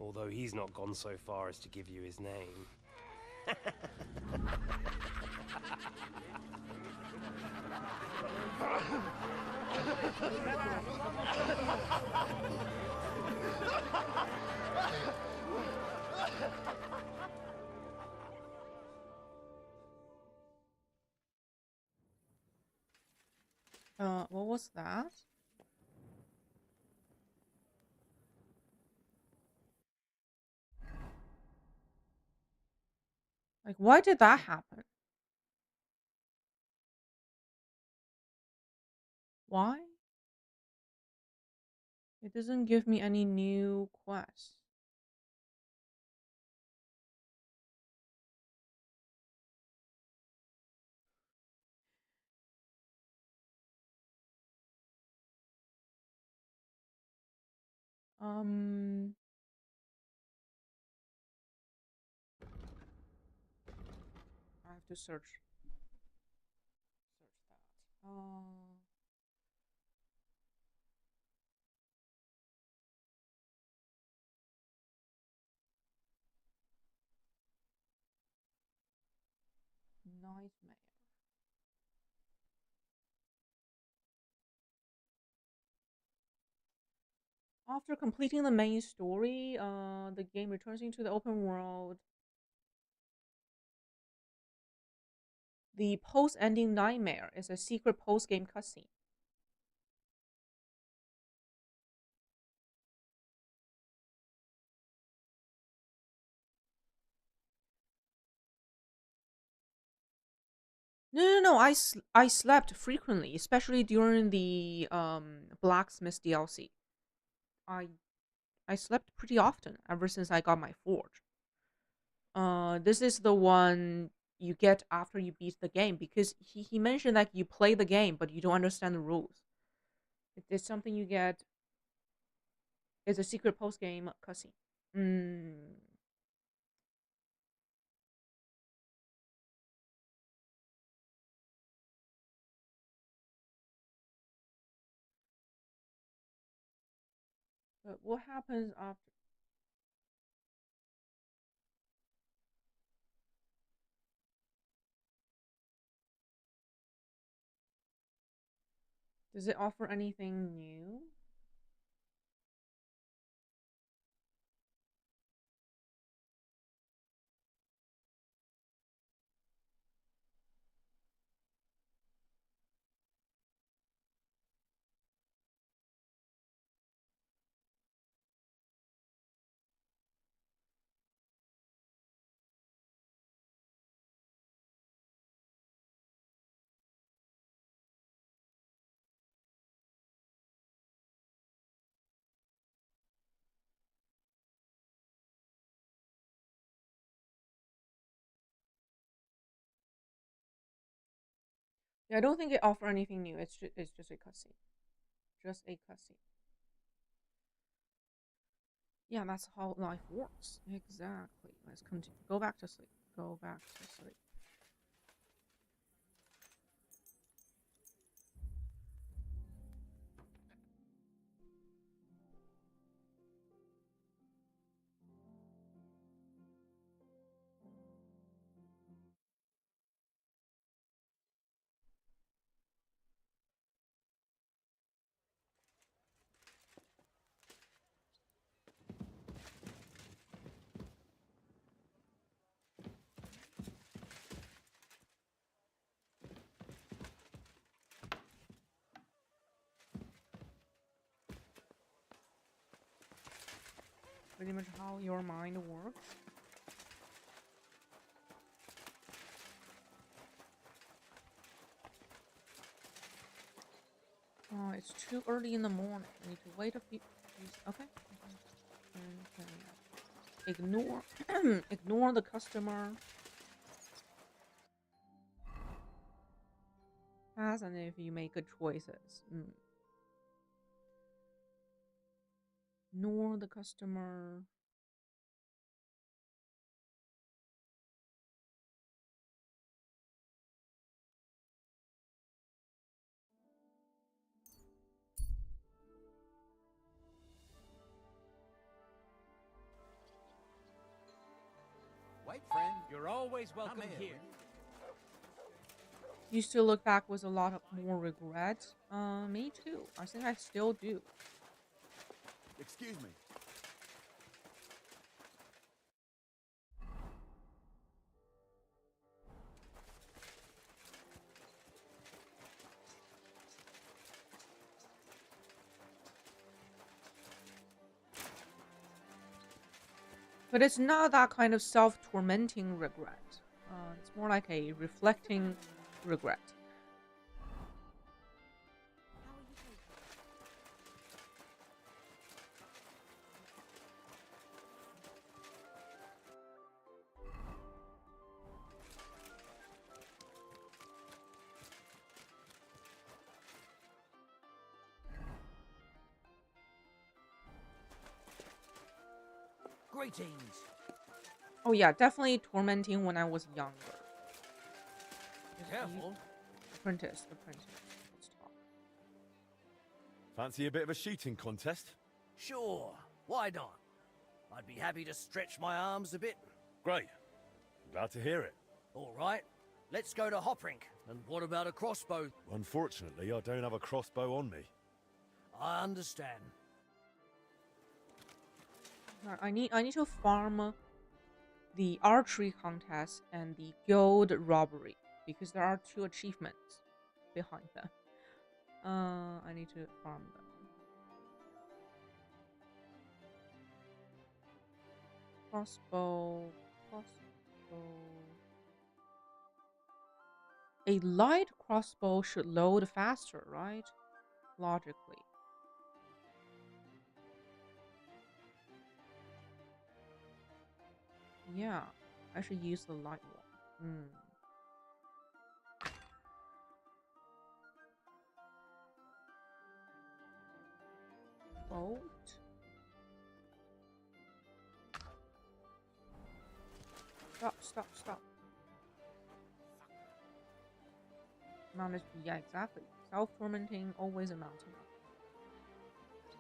Although he's not gone so far as to give you his name. What was that? Like, why did that happen? Why? It doesn't give me any new quests. I have to search that. Nightmare. After completing the main story, the game returns into the open world. The post-ending nightmare is a secret post-game cutscene. No. I slept frequently, especially during the Blacksmith DLC. I I slept pretty often ever since I got my forge. This is the one you get after you beat the game because he mentioned that you play the game but you don't understand the rules. It's something you get. It's a secret post game cutscene. Mm. But what happens after? Does it offer anything new? Yeah, I don't think it offers anything new. It's just a cutscene. Just a cutscene. Yeah, that's how life works. Exactly. Let's continue. Go back to sleep. Go back to sleep. Pretty much how your mind works. Oh, it's too early in the morning. I need to wait a few. Okay. Ignore, ignore the customer. As and if you make good choices. Ignore the customer. Wait, friend. You're always welcome here. Used to look back with a lot of more regret. Me too. I think I still do. Excuse me. But it's not that kind of self-tormenting regret. It's more like a reflecting regret. Greetings. Oh yeah, definitely tormenting when I was younger. Careful. Apprentice. Let's talk. Fancy a bit of a shooting contest? Sure, why not? I'd be happy to stretch my arms a bit. Great. Glad to hear it. All right, let's go to Hoprink. And what about a crossbow? Unfortunately, I don't have a crossbow on me. I understand. I need to farm the archery contest and the gold robbery because there are 2 achievements behind them. I need to farm them. Crossbow. A light crossbow should load faster, right? Logically. Yeah, I should use the light one. Bolt. Stop. Mounted, yeah, exactly. Self-fermenting, always a mountain.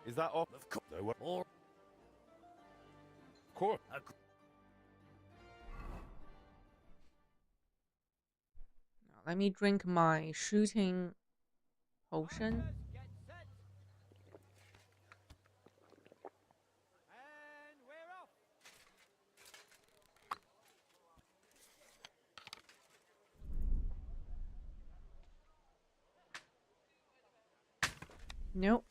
Is that off? Of course. Now, let me drink my shooting potion. Nope.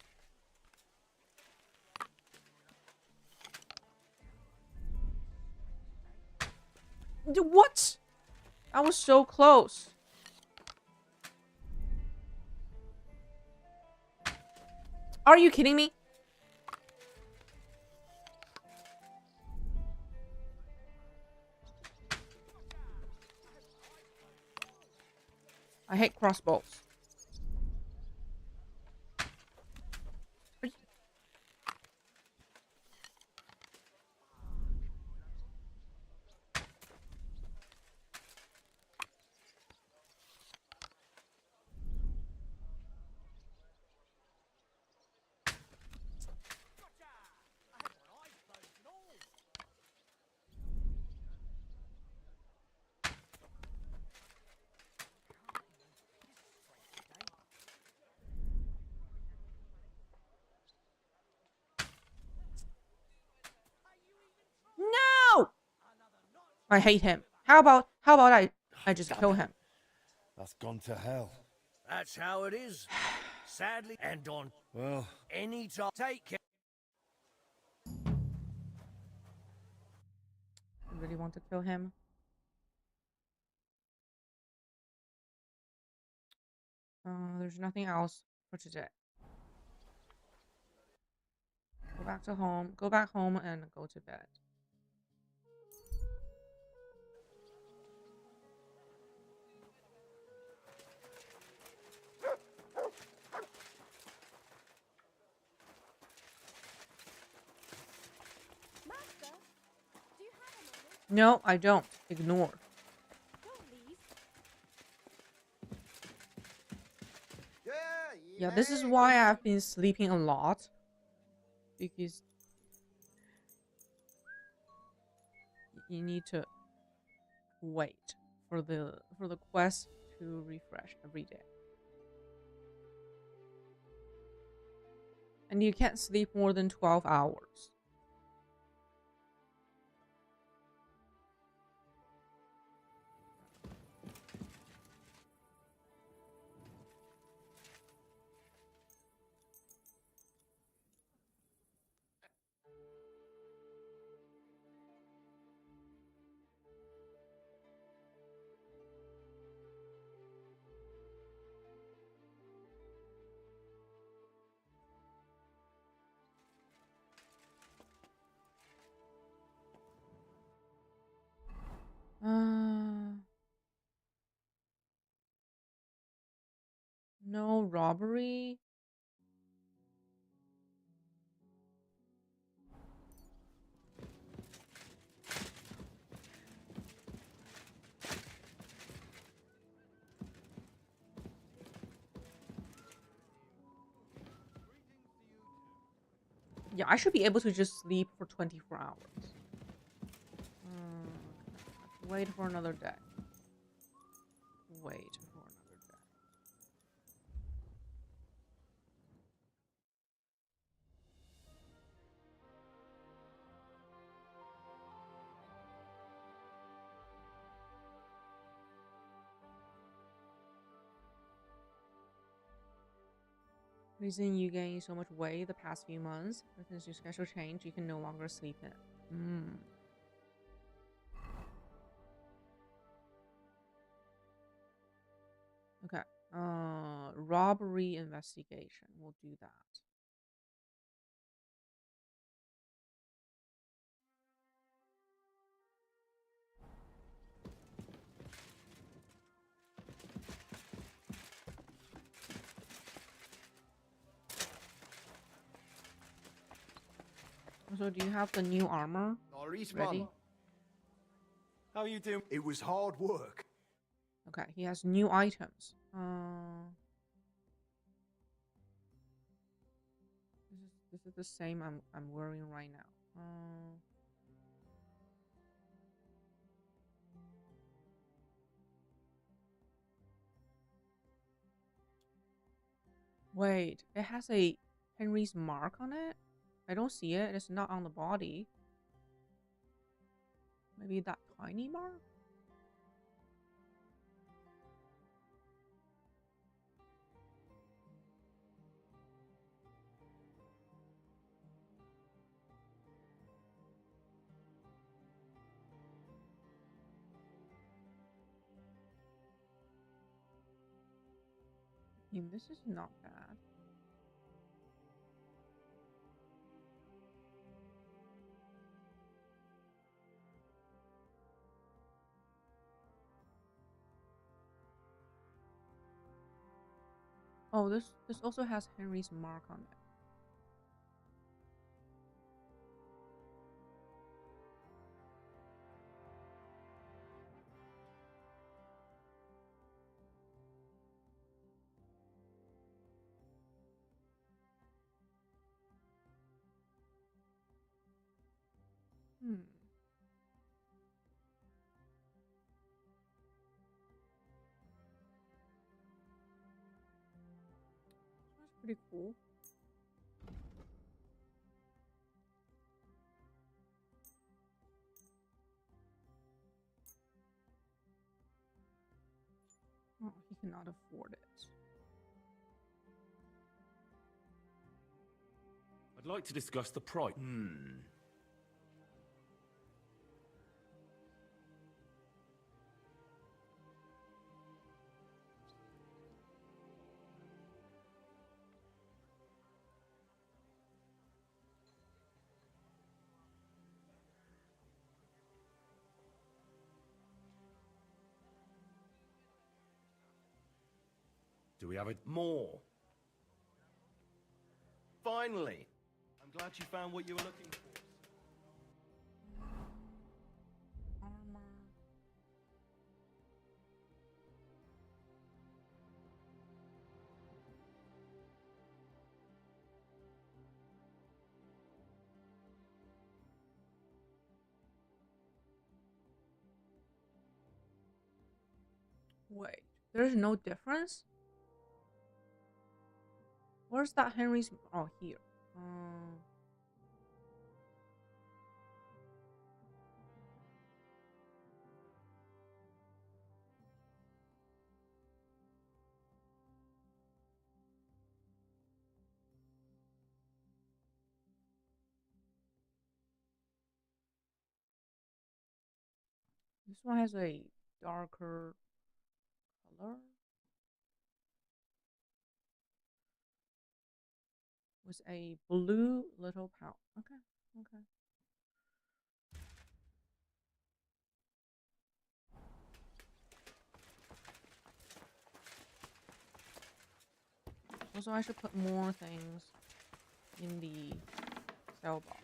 What? I was so close. Are you kidding me? I hate crossbows. No! I hate him. How about I just kill him? That's gone to hell. That's how it is. Sadly, and on Well, any time. Take care. I really want to kill him. There's nothing else for today. Go back home and go to bed. Master, do you have a moment? No, I don't. Ignore. Don't leave. Yeah, this is why I've been sleeping a lot. Because you need to wait for the quest to refresh every day. And you can't sleep more than 12 hours. No robbery. Yeah, I should be able to just sleep for 24 hours. Wait for another day. Wait for another day. Reason you gained so much weight the past few months. Since your schedule changed, you can no longer sleep in. Okay. Robbery investigation. We'll do that. So, do you have the new armor ready? How you doing? It was hard work. Okay, he has new items. This is the same I'm wearing right now. Wait, it has a Henry's mark on it? I don't see it. It's not on the body. Maybe that tiny mark? I mean, this is not bad. Oh, this also has Henry's mark on it. That's pretty cool. Oh, he cannot afford it. I'd like to discuss the price. Do we have it? More. Finally. I'm glad you found what you were looking for. Armor. Wait, there's no difference? Where's that Henry's? Oh, here. This one has a darker color with a blue little pouch. Okay, okay. Also, I should put more things in the cell box.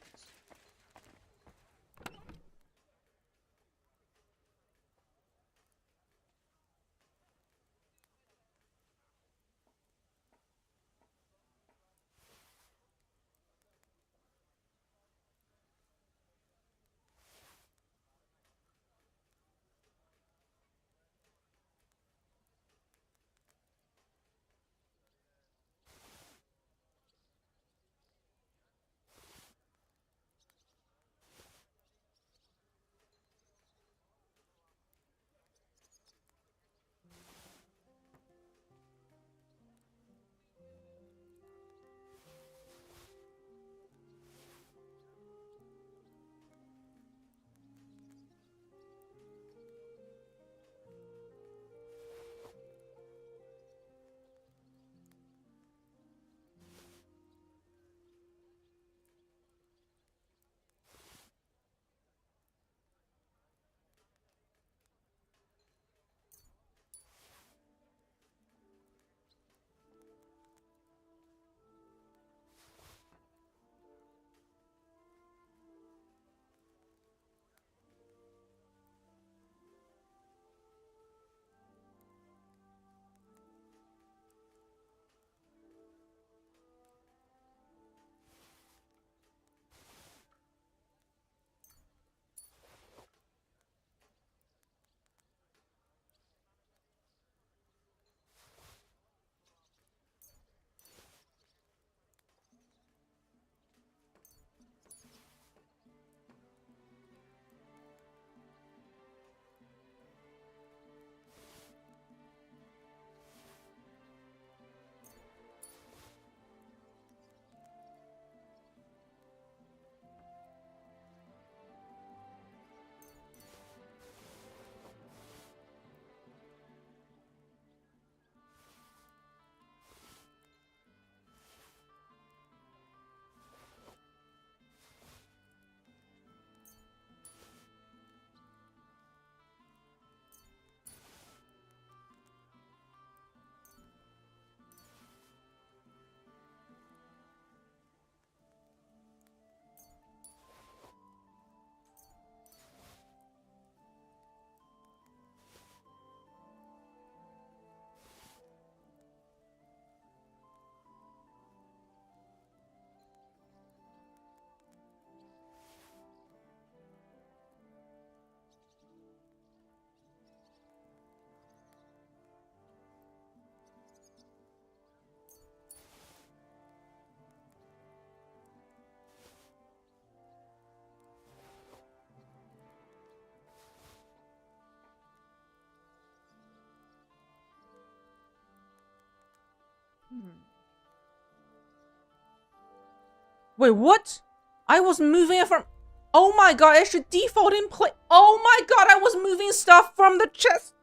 Wait, what? I was moving it from... Oh my god, it should default in place. Oh my god, I was moving stuff from the chest.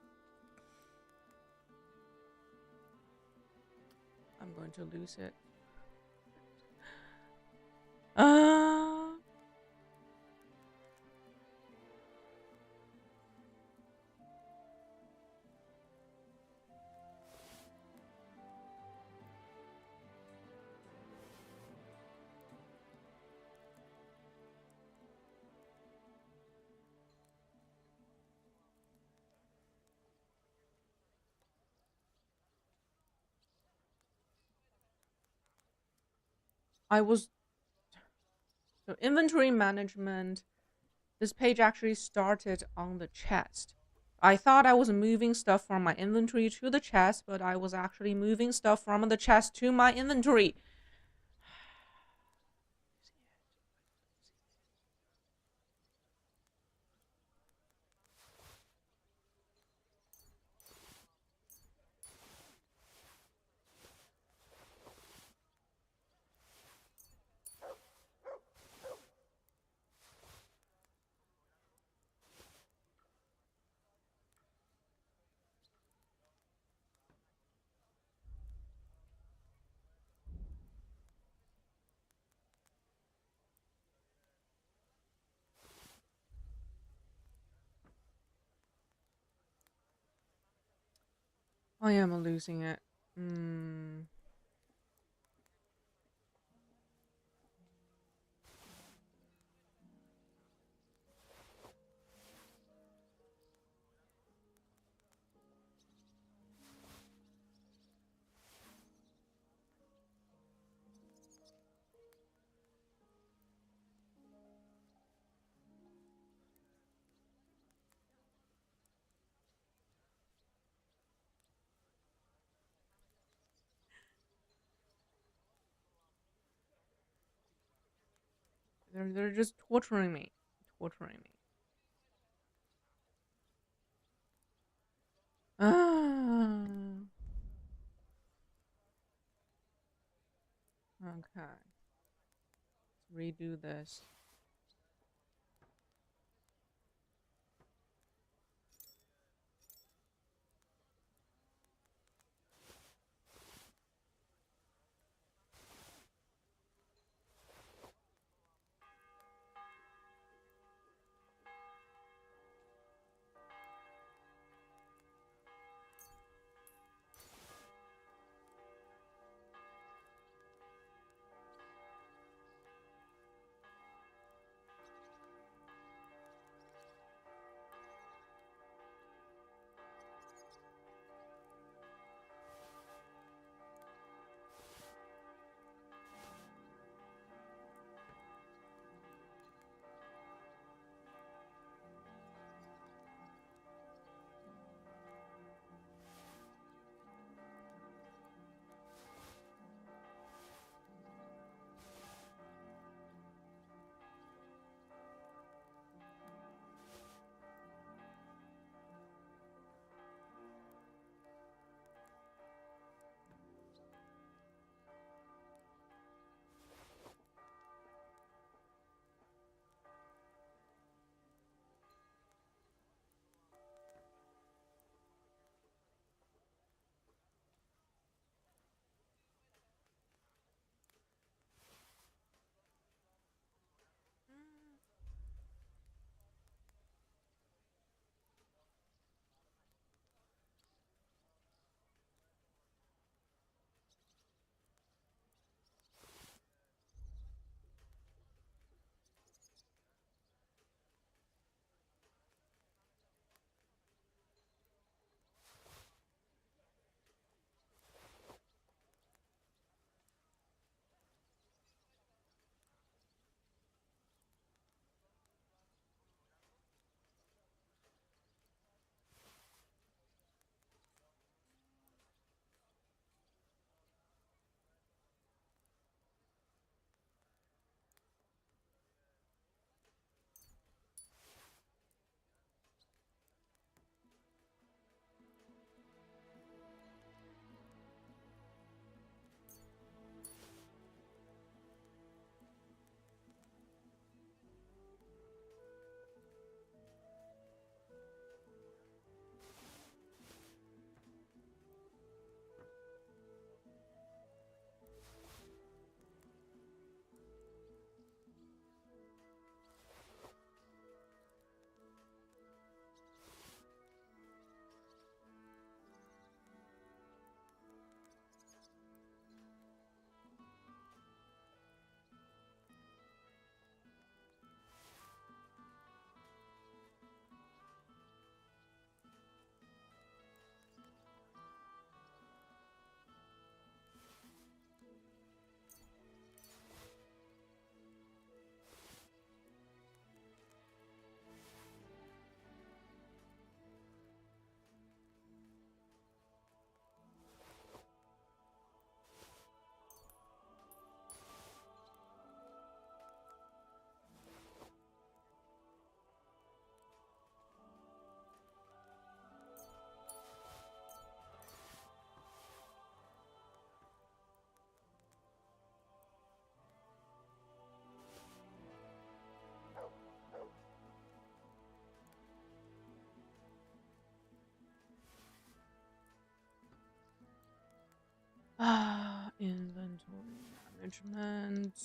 I'm going to lose it. So inventory management. This page actually started on the chest. I thought I was moving stuff from my inventory to the chest, but I was actually moving stuff from the chest to my inventory. I am losing it. They're just torturing me. Torturing me. Okay. Let's redo this. Inventory management.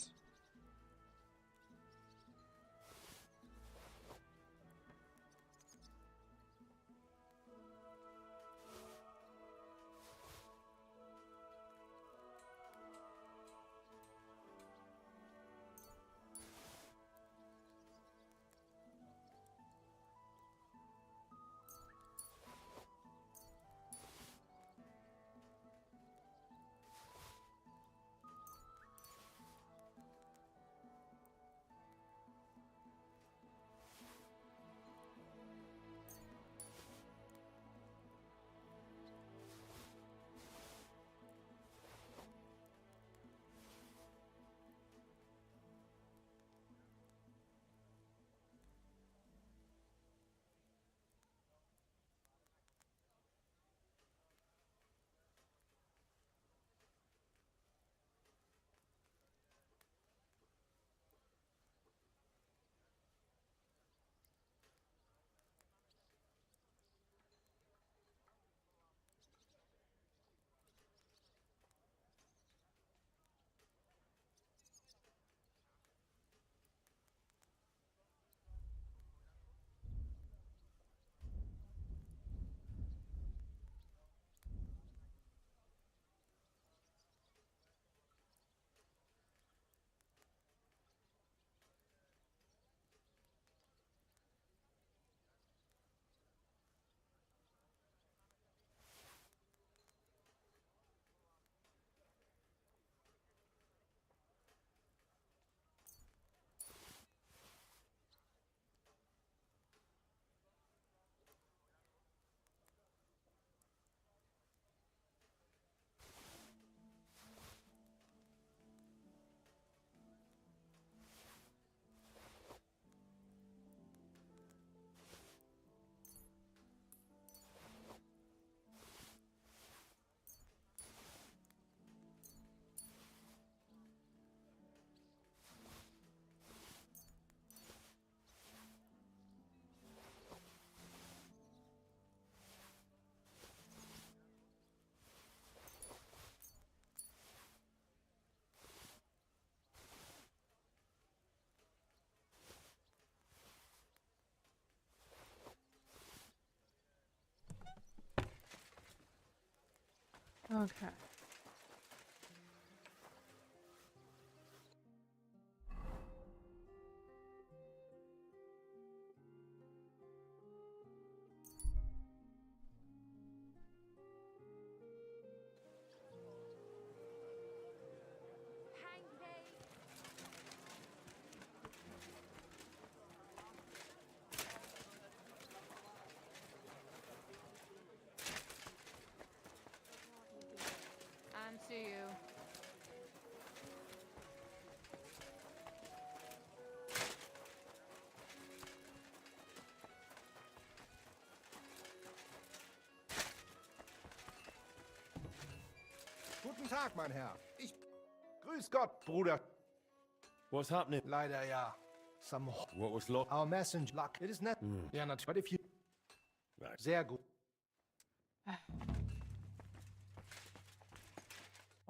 Okay. And to you. Guten Tag, mein Herr. Ich... Grüß Gott, Bruder. What's happening? Leider ja. Some... What was lost? Our messenger luck. It is not... Yeah, not... But if you... Right. Sehr gut.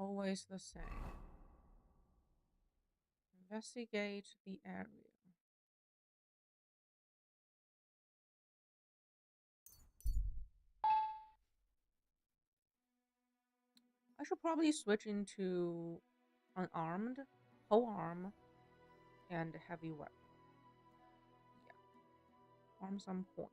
Always the same. Investigate the area. I should probably switch into unarmed, whole arm, and heavy weapon. Yeah. Farm some points.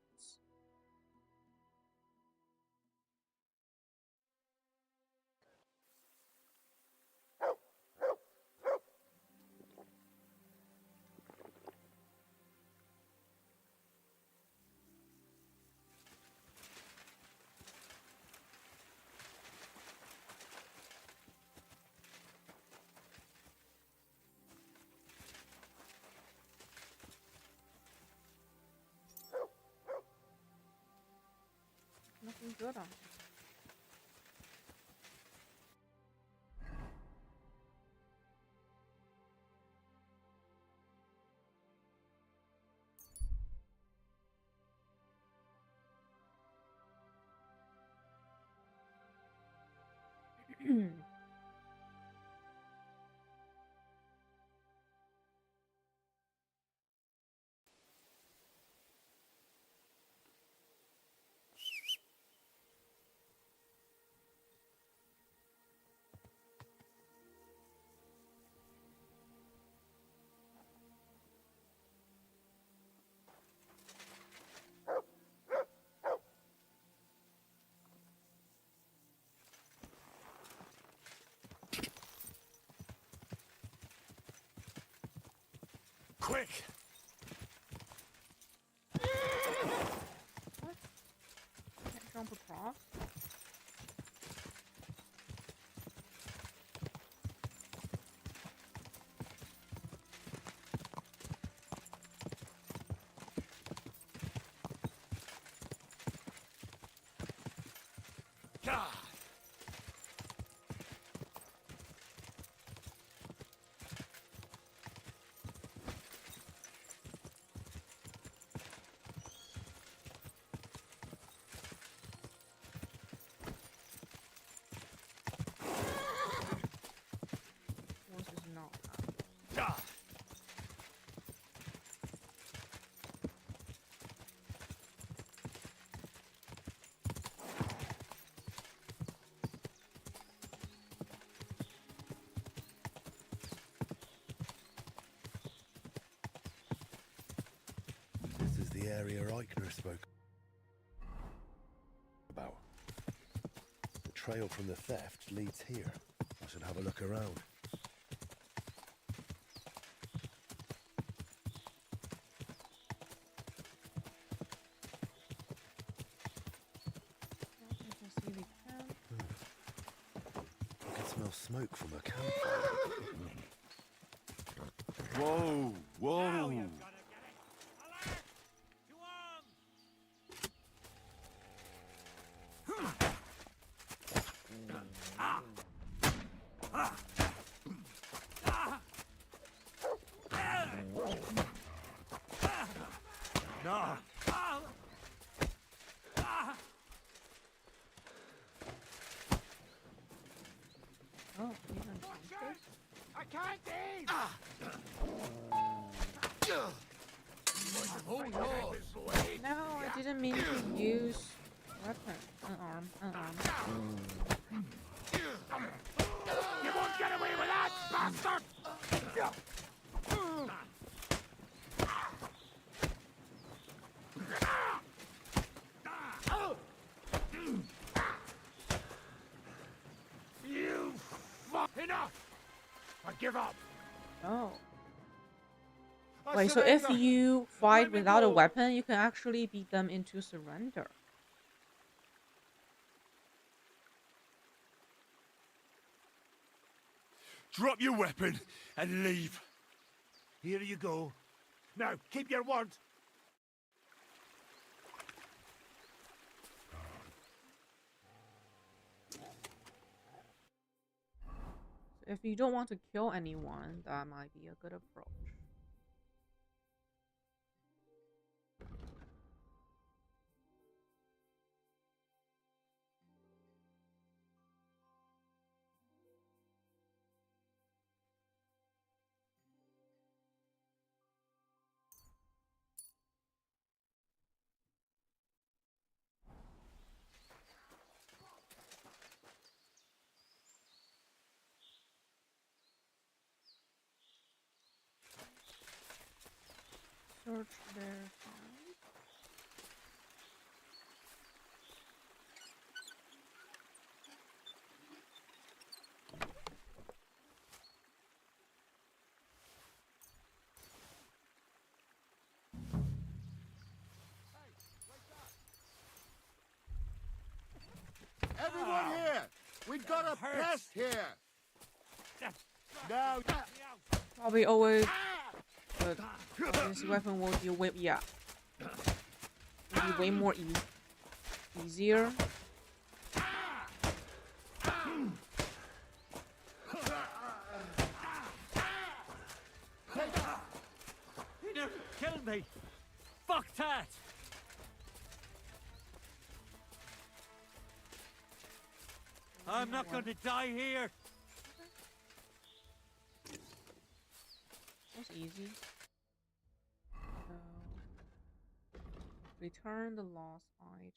Nothing good on it. Quick! What? Can't jump across? God! Horse is not happy. God! This is the area Eichner spoke about. The trail from the theft leads here. I should have a look around. You can see the camp. I can smell smoke from a campfire. Whoa! Whoa! No! Oh, he's unconscious. I can't eat! No, I didn't mean to use weapon. Unarmed. You won't get away with that, bastard! You fuck! Enough! I give up. Oh. I Wait, so if surrender. you fight Let me without a go. weapon, you can actually beat them into surrender. Drop your weapon and leave. Here you go. Now, keep your word. So if you don't want to kill anyone, that might be a good approach. Search their sound. Everyone here! We've got a pest here! Now, Probably always. But this weapon will be way, yeah. Will be way more easier. he nearly killed me! Fuck that! I'm not going to die here! That's easy. So, return the lost item.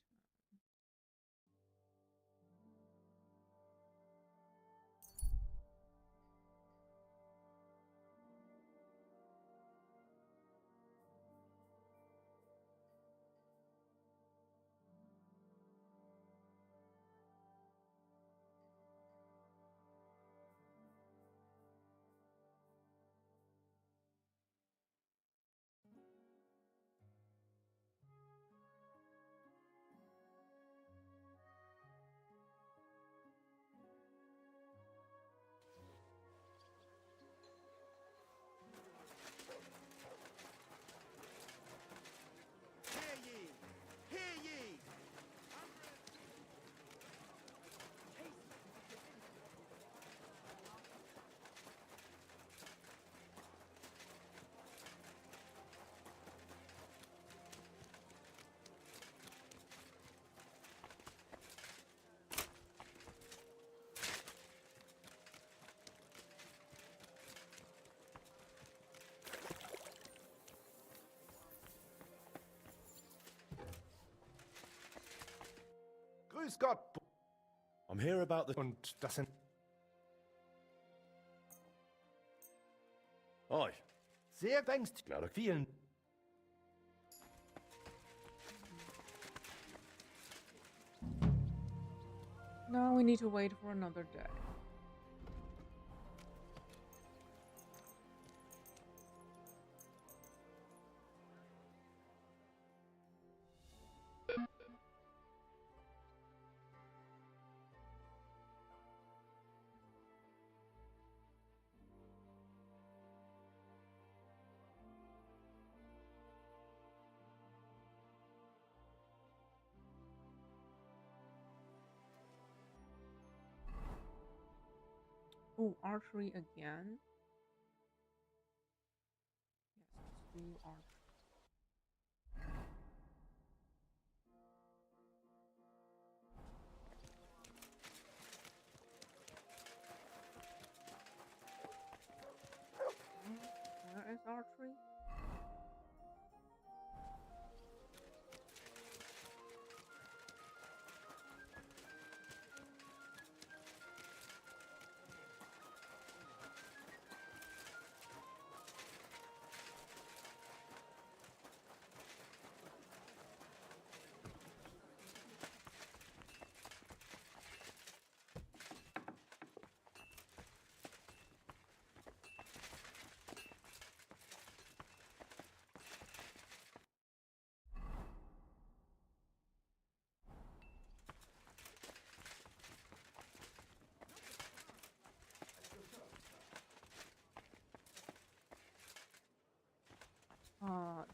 Grüß Gott. I'm here about the... Und das sind... Oi. Sehr denkst... Vielen... Now we need to wait for another day. Oh, archery again. Yes, let's do archery. Where is archery?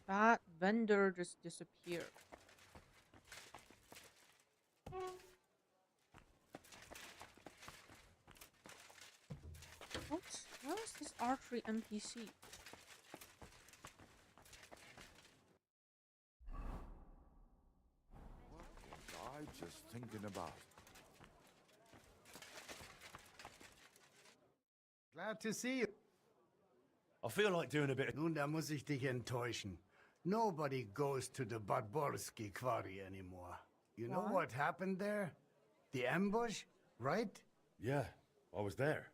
That vendor just disappeared. What? Where is this archery NPC? What was I just thinking about? Glad to see you. I feel like doing a bit of... Nun, da muss ich dich enttäuschen. Nobody goes to the Barborski quarry anymore. You know what happened there? The ambush, right? Yeah, I was there.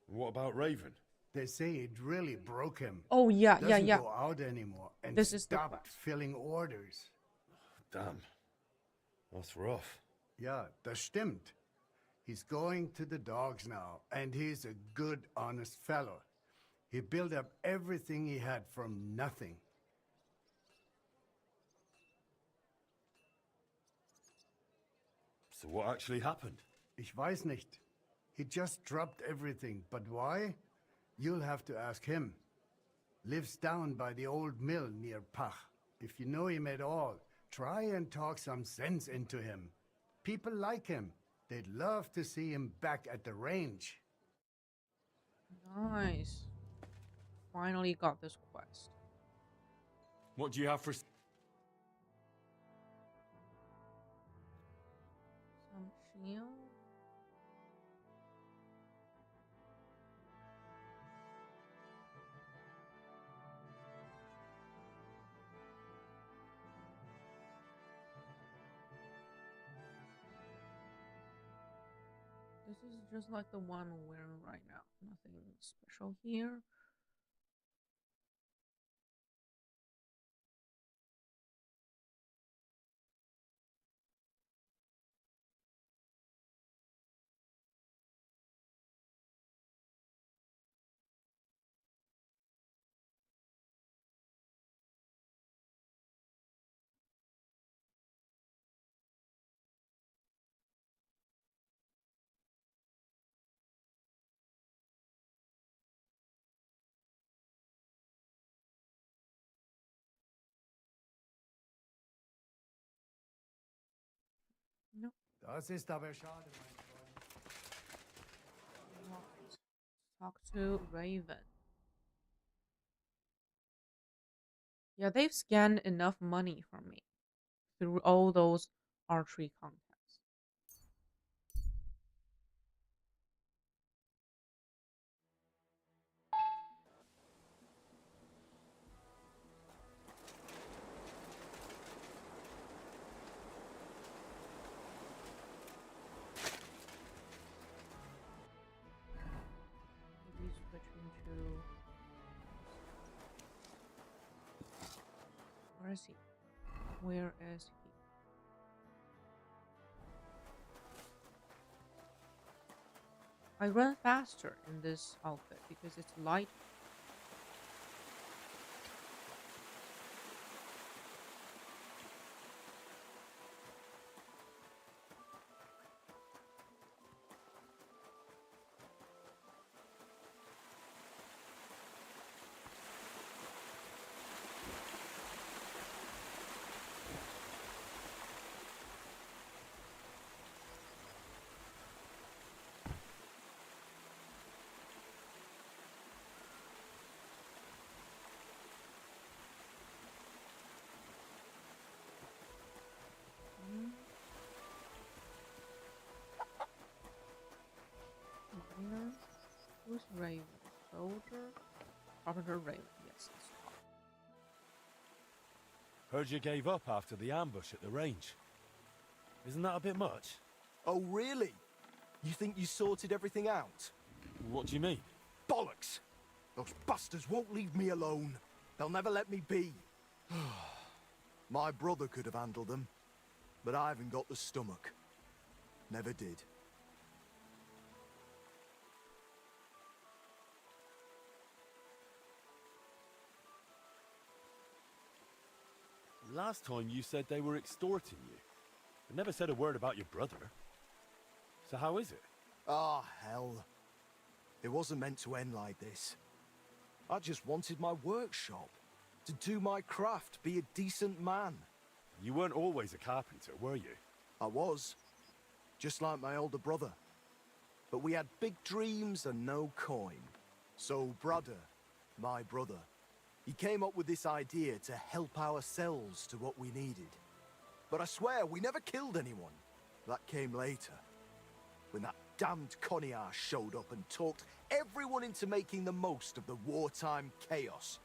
What about Raven? They say it really broke him. Oh, yeah, Doesn't go out anymore and This is the stopped filling orders. Damn. That's rough. Ja, das stimmt. He's going to the dogs now, and he's a good, honest fellow. He built up everything he had from nothing. So what actually happened? Ich weiß nicht. He just dropped everything, but why? You'll have to ask him. Lives down by the old mill near Pach. If you know him at all, try and talk some sense into him. People like him. They'd love to see him back at the range. Nice. Finally got this quest. What do you have for... Some shield. This is just like the one I'm wearing right now. Nothing special here. No. Das ist aber schade, mein Freund. Talk to Raven. Yeah, they've scanned enough money from me through all those archery contests. is he? Where is he? I run faster in this outfit because it's light. Miner? Who's Raven? Soldier? Carpenter Raven. Yes, it's Carpenter. Heard you gave up after the ambush at the range. Isn't that a bit much? Oh, really? You think you sorted everything out? What do you mean? Bollocks! Those bastards won't leave me alone. They'll never let me be. My brother could have handled them, but I haven't got the stomach. Never did. Last time you said they were extorting you, but never said a word about your brother. So how is it? Ah, hell. It wasn't meant to end like this. I just wanted my workshop, to do my craft, be a decent man. You weren't always a carpenter, were you? I was, just like my older brother. But we had big dreams and no coin. So brother, my brother, he came up with this idea to help ourselves to what we needed. But I swear, we never killed anyone. That came later, when that damned Coniar showed up and talked everyone into making the most of the wartime chaos.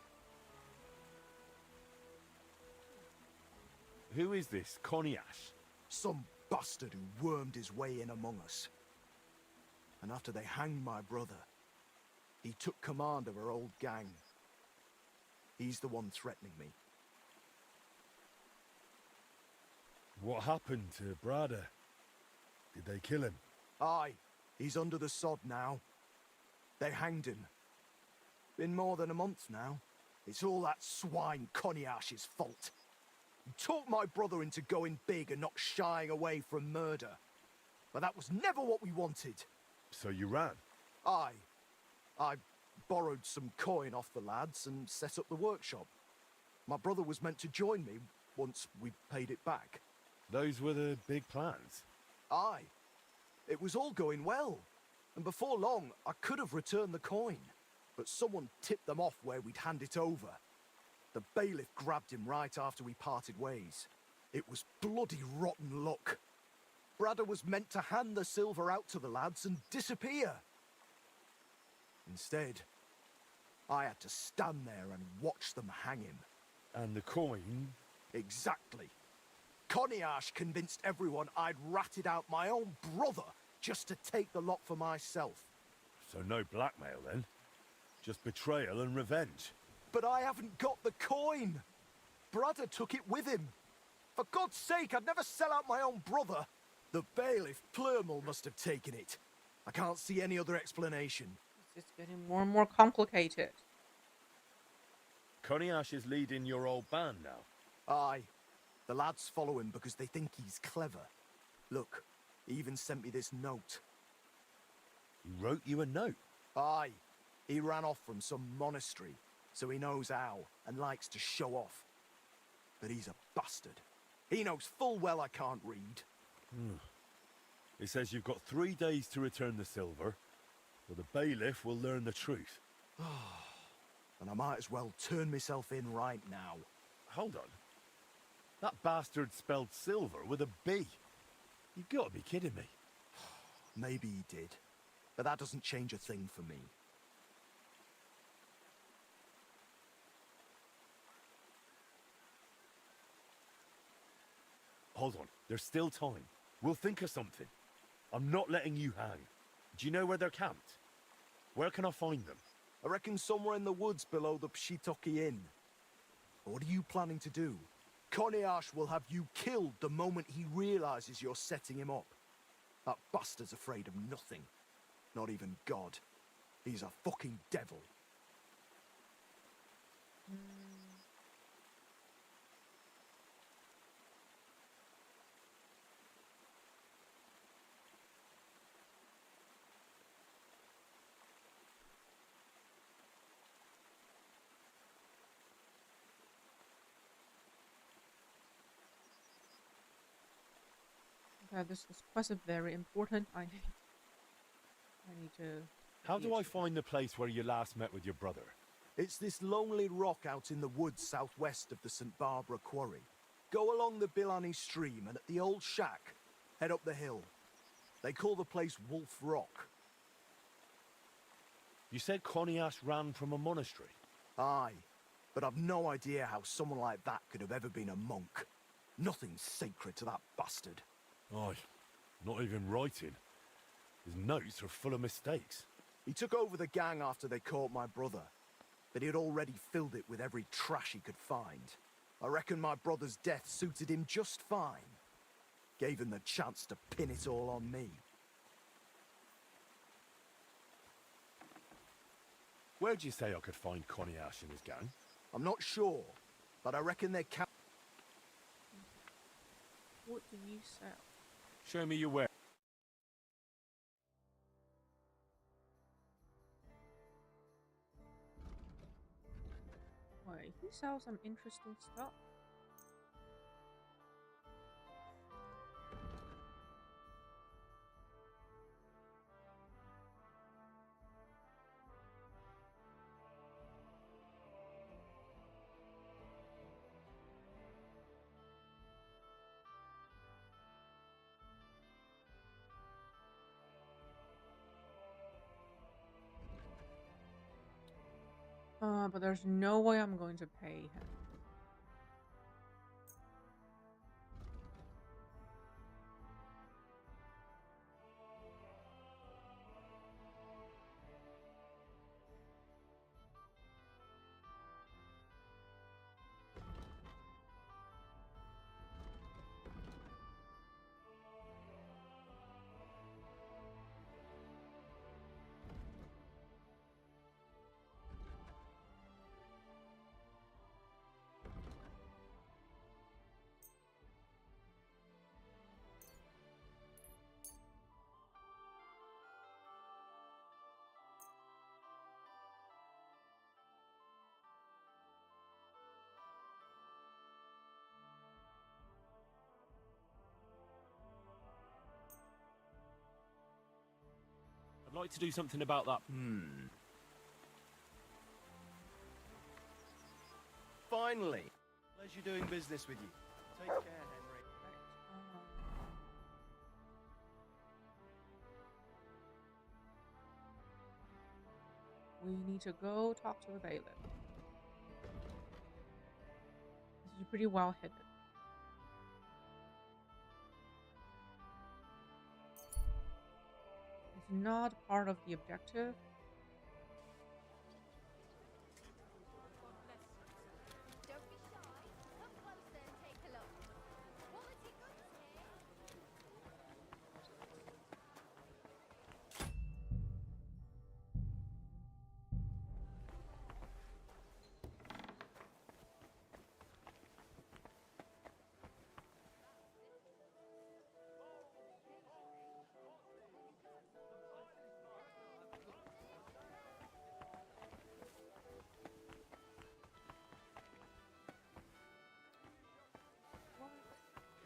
Who is this Coniash? Some bastard who wormed his way in among us. And after they hanged my brother, he took command of our old gang. He's the one threatening me. What happened to Brada? Did they kill him? Aye, he's under the sod now. They hanged him. Been more than a month now. It's all that swine Coniash's fault. He talked my brother into going big and not shying away from murder. But that was never what we wanted. So you ran? Aye. I borrowed some coin off the lads and set up the workshop. My brother was meant to join me once we paid it back. Those were the big plans? Aye. It was all going well. And before long, I could have returned the coin. But someone tipped them off where we'd hand it over. The bailiff grabbed him right after we parted ways. It was bloody rotten luck. Brada was meant to hand the silver out to the lads and disappear. Instead, I had to stand there and watch them hang him. And the coin? Exactly. Coniash convinced everyone I'd ratted out my own brother just to take the lot for myself. So no blackmail then? Just betrayal and revenge? But I haven't got the coin. Brada took it with him. For God's sake, I'd never sell out my own brother. The bailiff Plurmal must have taken it. I can't see any other explanation. It's getting more and more complicated. Coniash is leading your old band now? Aye. The lads follow him because they think he's clever. Look, he even sent me this note. He wrote you a note? Aye. He ran off from some monastery, so he knows how and likes to show off. But he's a bastard. He knows full well I can't read. It says you've got 3 days to return the silver, or the bailiff will learn the truth. And I might as well turn myself in right now. Hold on. That bastard spelled silver with a B. You've got to be kidding me. Maybe he did, but that doesn't change a thing for me. Hold on, there's still time. We'll think of something. I'm not letting you hang. Do you know where they're camped? Where can I find them? I reckon somewhere in the woods below the Pshitoki Inn. What are you planning to do? Corniash will have you killed the moment he realizes you're setting him up. That bastard's afraid of nothing. Not even God. He's a fucking devil. Okay, this quest is very important. I need to. How do I find the place where you last met with your brother? It's this lonely rock out in the woods southwest of the St. Barbara quarry. Go along the Billani stream and at the old shack, head up the hill. They call the place Wolf Rock. You said Corniash ran from a monastery? Aye, but I've no idea how someone like that could have ever been a monk. Nothing's sacred to that bastard. Oh, not even writing. His notes are full of mistakes. He took over the gang after they caught my brother, but he had already filled it with every trash he could find. I reckon my brother's death suited him just fine. Gave him the chance to pin it all on me. Where'd you say I could find Corniash and his gang? I'm not sure, but I reckon they're What do you sell? Show me your where. Wait, he sells some interesting stuff. But there's no way I'm going to pay him. I'd like to do something about that. Finally. Pleasure doing business with you. Take care, Henry. We need to go talk to the bailiff. This is pretty well hidden. It's not part of the objective. Don't be shy. Come closer and take a look. Quality goods here.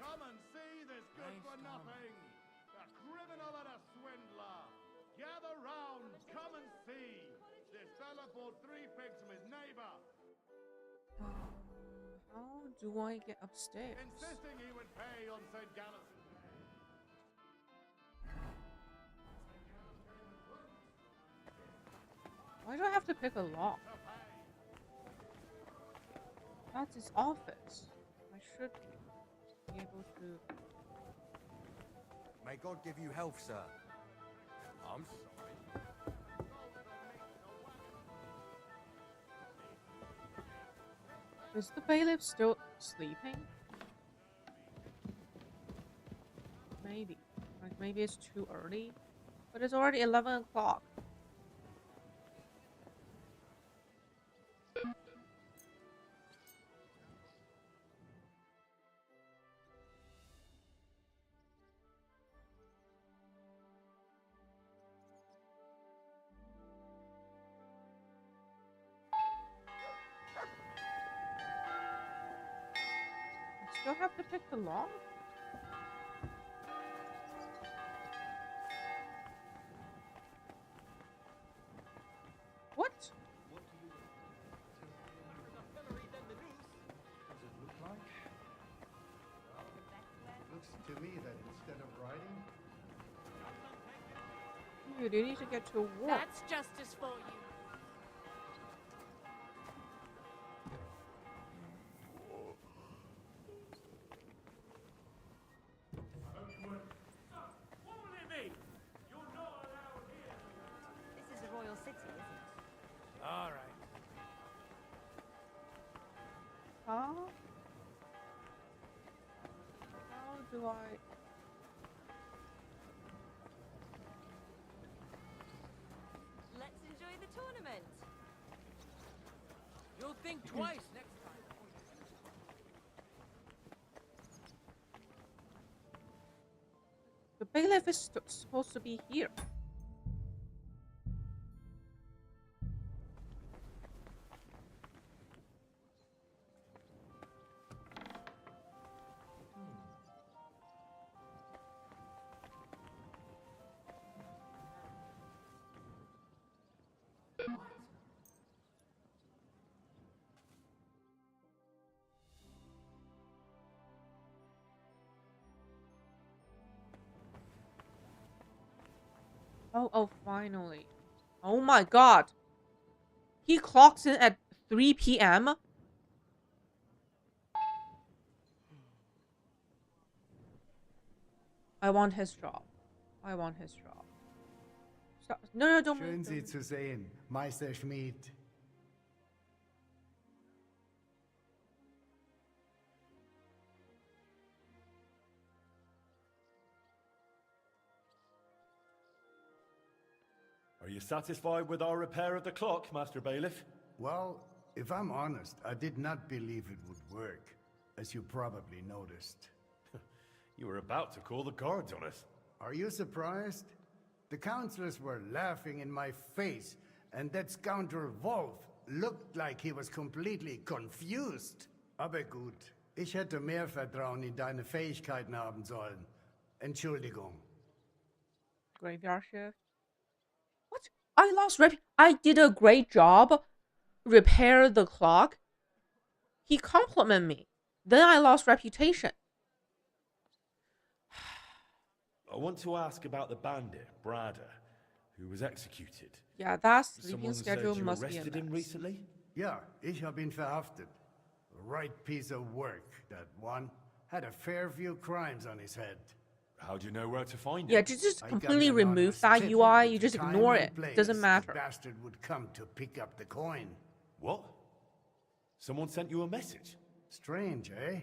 Come and see this good for nothing. A criminal and a swindler. Gather round, come and see. This fella bought 3 pigs from his neighbor, How do I get upstairs? insisting he would pay on St. Gallows. Why do I have to pick a lock? That's his office. I should be able to. May God give you health, sir. I'm sorry. Is the bailiff still sleeping? Maybe. Like, maybe it's too early. But it's already 11 o'clock. I still have to pick the lock? What? Looks to me that instead of riding, Dude, you need to get to work. That's justice for you. This is a royal city, isn't it? All right. Huh? How do I... Let's enjoy the tournament. You'll think twice next time. The bailiff is supposed to be here. Oh, finally. Oh my god. He clocks in at 3 p.m.? I want his job. I want his job. Stop. No, don't schön move. Sie zu sehen, Meister Schmied. Are you satisfied with our repair of the clock, Master Bailiff? Well, if I'm honest, I did not believe it would work, as you probably noticed. You were about to call the guards on us. Are you surprised? The councillors were laughing in my face, and that scoundrel Wolf looked like he was completely confused. Aber gut, ich hätte mehr Vertrauen in deine Fähigkeiten haben sollen. Entschuldigung. Graveyard shift. What? I lost I did a great job. Repair the clock. He complimented me. Then I lost reputation. I want to ask about the bandit, Brada, who was executed. Yeah, that sleeping Someone schedule said you must be a arrested him mess. recently? Ja, ich hab ihn verhaftet. Right piece of work, that one. Had a fair few crimes on his head. How do you know where to find him? Yeah, just I got completely an remove anonymous that tip UI. with You the just time ignore and it. place Doesn't the matter. bastard would come to pick up the coin. What? Someone sent you a message? Strange, eh?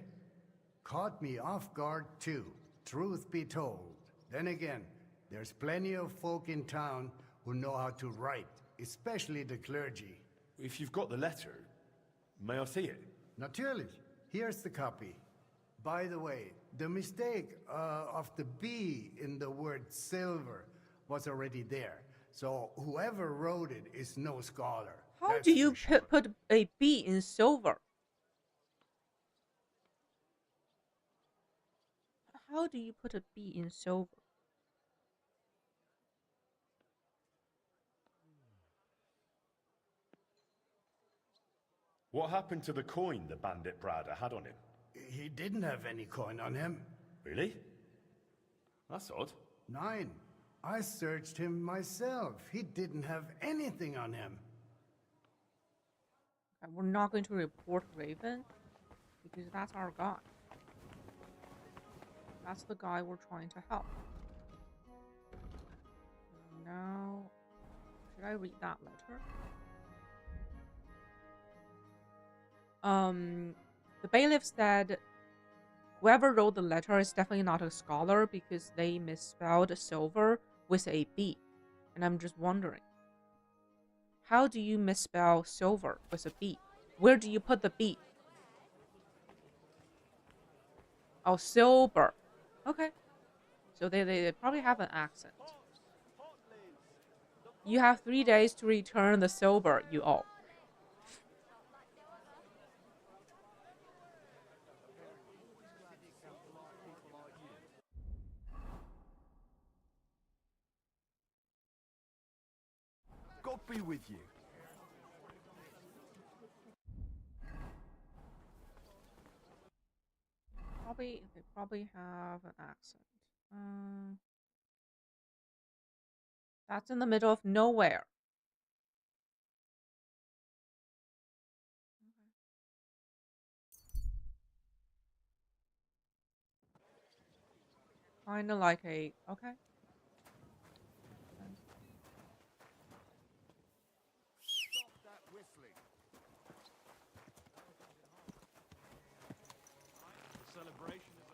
Caught me off guard too, truth be told. Then again, there's plenty of folk in town who know how to write, especially the clergy. If you've got the letter, may I see it? Natürlich. Here's the copy. By the way, the mistake of the B in the word silver was already there. So whoever wrote it is no scholar. How That's do you for sure. put a B in silver? How do you put a B in silver? What happened to the coin the bandit Brada had on him? He didn't have any coin on him. Really? That's odd. Nein. I searched him myself. He didn't have anything on him. We're not going to report Raven because that's our guy. That's the guy we're trying to help. Now, should I read that letter? The bailiff said whoever wrote the letter is definitely not a scholar because they misspelled silver with a B. And I'm just wondering, how do you misspell silver with a B? Where do you put the B? Oh, silver. Okay. So they probably have an accent. You have 3 days to return the silver you owe. God be with you. They probably have an accent. That's in the middle of nowhere. Kind of like a okay. Stop that whistling. The celebration is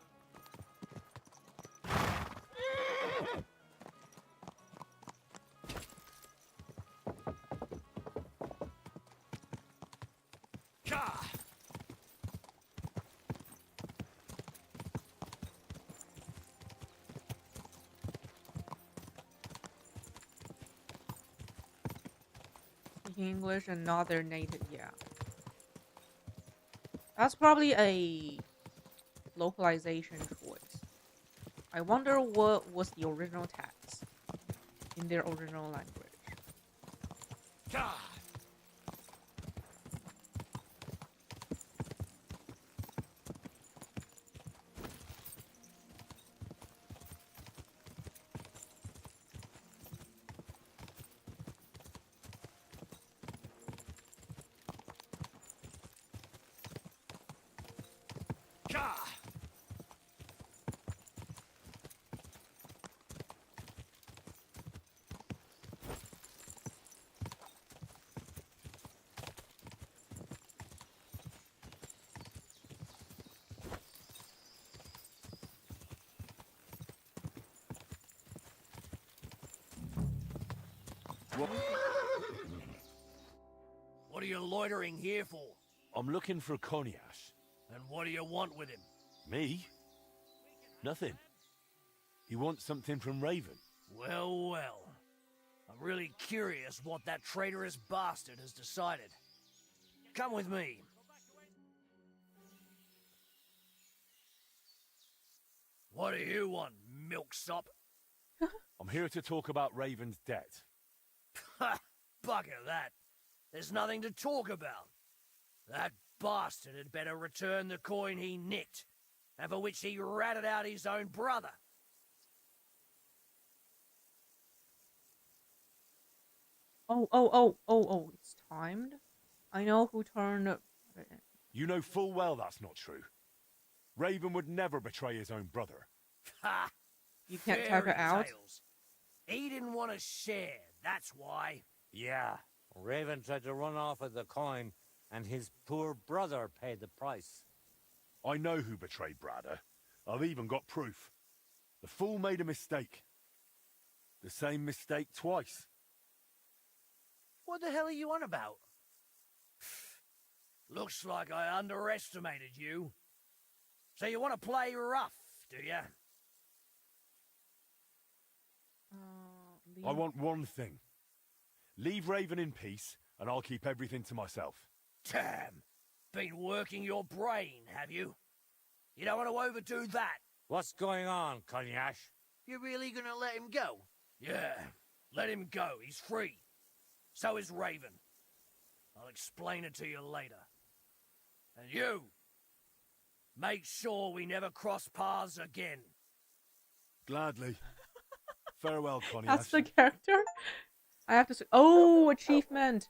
Speaking English and not their native, yeah. That's probably a localization choice. I wonder what was the original text in their original language. What are you loitering here for? I'm looking for Cognash. And what do you want with him? Me? Nothing. He wants something from Raven. Well, well. I'm really curious what that traitorous bastard has decided. Come with me. What do you want, milksop? I'm here to talk about Raven's debt. Ha! Bugger that. There's nothing to talk about. That bastard had better return the coin he nicked, and for which he ratted out his own brother. Oh, it's timed. I know who turned. You know full well that's not true. Raven would never betray his own brother. Ha! You can't type it out. Tales. He didn't want to share, that's why. Yeah, Raven tried to run off with the coin, and his poor brother paid the price. I know who betrayed Brada. I've even got proof. The fool made a mistake. The same mistake twice. What the hell are you on about? Looks like I underestimated you. So you want to play rough, do you? I want one thing. Leave Raven in peace, and I'll keep everything to myself. Damn! Been working your brain, have you? You don't want to overdo that. What's going on, Cognash? You're really gonna let him go? Yeah, let him go. He's free. So is Raven. I'll explain it to you later. And you, make sure we never cross paths again. Gladly. Farewell, Cognash. That's the character? I have to say. Oh, achievement!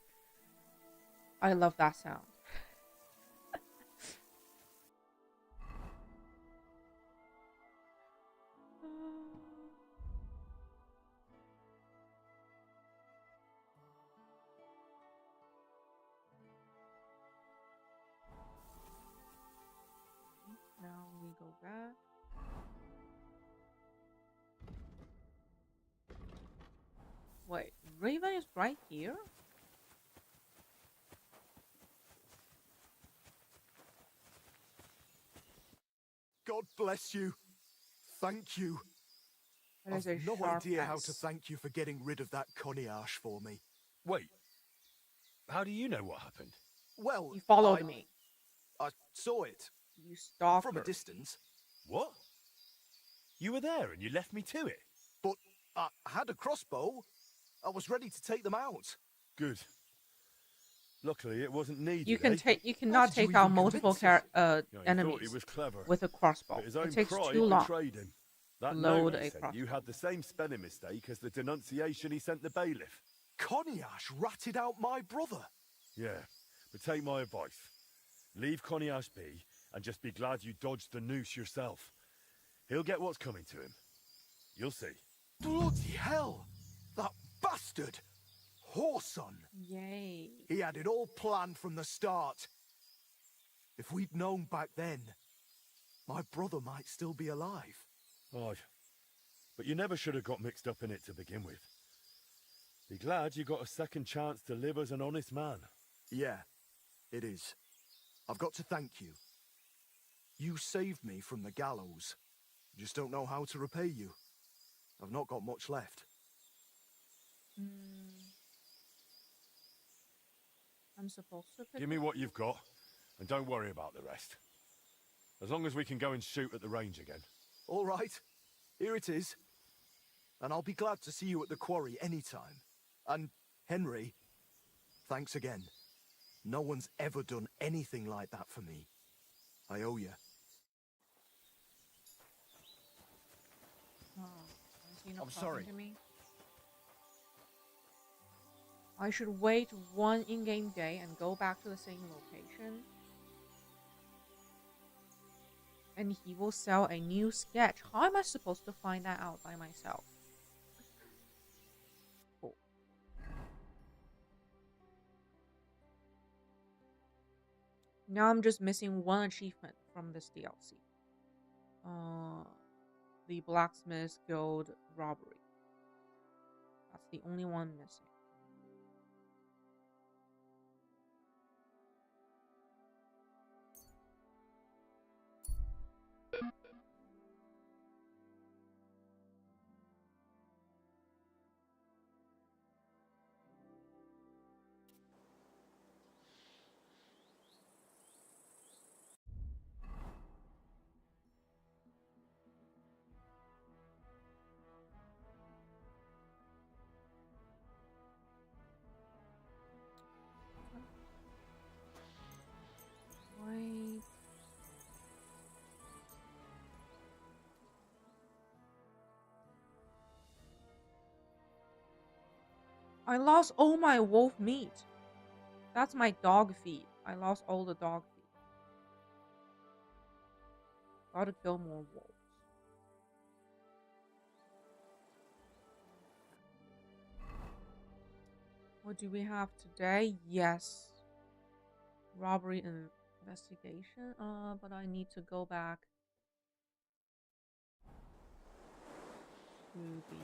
I love that sound. go back. Wait, Raven is right here? God bless you. Thank you. That is I've a no sharp idea how to S. thank you for getting rid of that Coniash for me. Wait. How do you know what happened? Well, You followed me. I saw it. You stalker. From a distance. What? You were there and you left me to it? But I had a crossbow. I was ready to take them out. Good. Luckily, it wasn't needed. You can eh? take. You cannot take out multiple enemies Thought he was clever, with a crossbow. but his own It takes pride too long. betrayed him. That Load note he a sent crossbow. you had the same spelling mistake as the denunciation he sent the bailiff. Coniash ratted out my brother. Yeah, but take my advice. Leave Coniash be and just be glad you dodged the noose yourself. He'll get what's coming to him. You'll see. Bloody hell! That bastard! Whoreson! Yay. He had it all planned from the start. If we'd known back then, my brother might still be alive. Aye. But you never should have got mixed up in it to begin with. Be glad you got a second chance to live as an honest man. Yeah, it is. I've got to thank you. You saved me from the gallows. Just don't know how to repay you. I've not got much left. I'm supposed to pick Give me what you've got, and don't worry about the rest. As long as we can go and shoot at the range again. All right, here it is. And I'll be glad to see you at the quarry anytime. And, Henry, thanks again. No one's ever done anything like that for me. I owe you. Oh, is he not I'm talking sorry. to me? I should wait one in-game day and go back to the same location. And he will sell a new sketch. How am I supposed to find that out by myself? Cool. Now I'm just missing one achievement from this DLC. The Blacksmith Guild robbery. That's the only one missing. Wait. I lost all my wolf meat. That's my dog feed. I lost all the dog feed. Gotta kill more wolves. What do we have today? Yes. Robbery and investigation. But I need to go back to the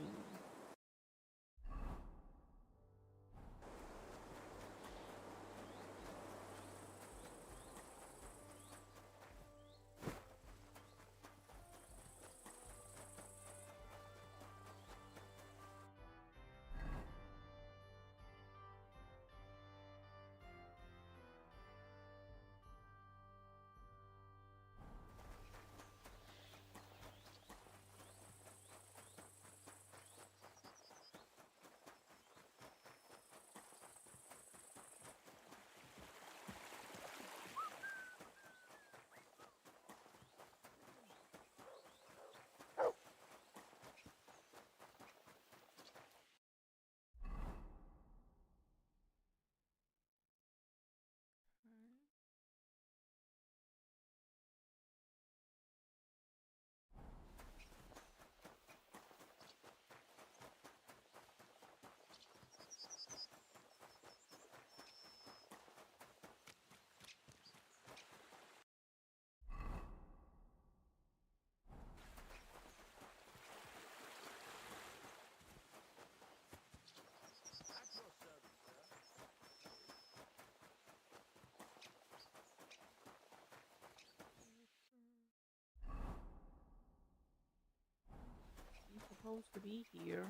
supposed to be here.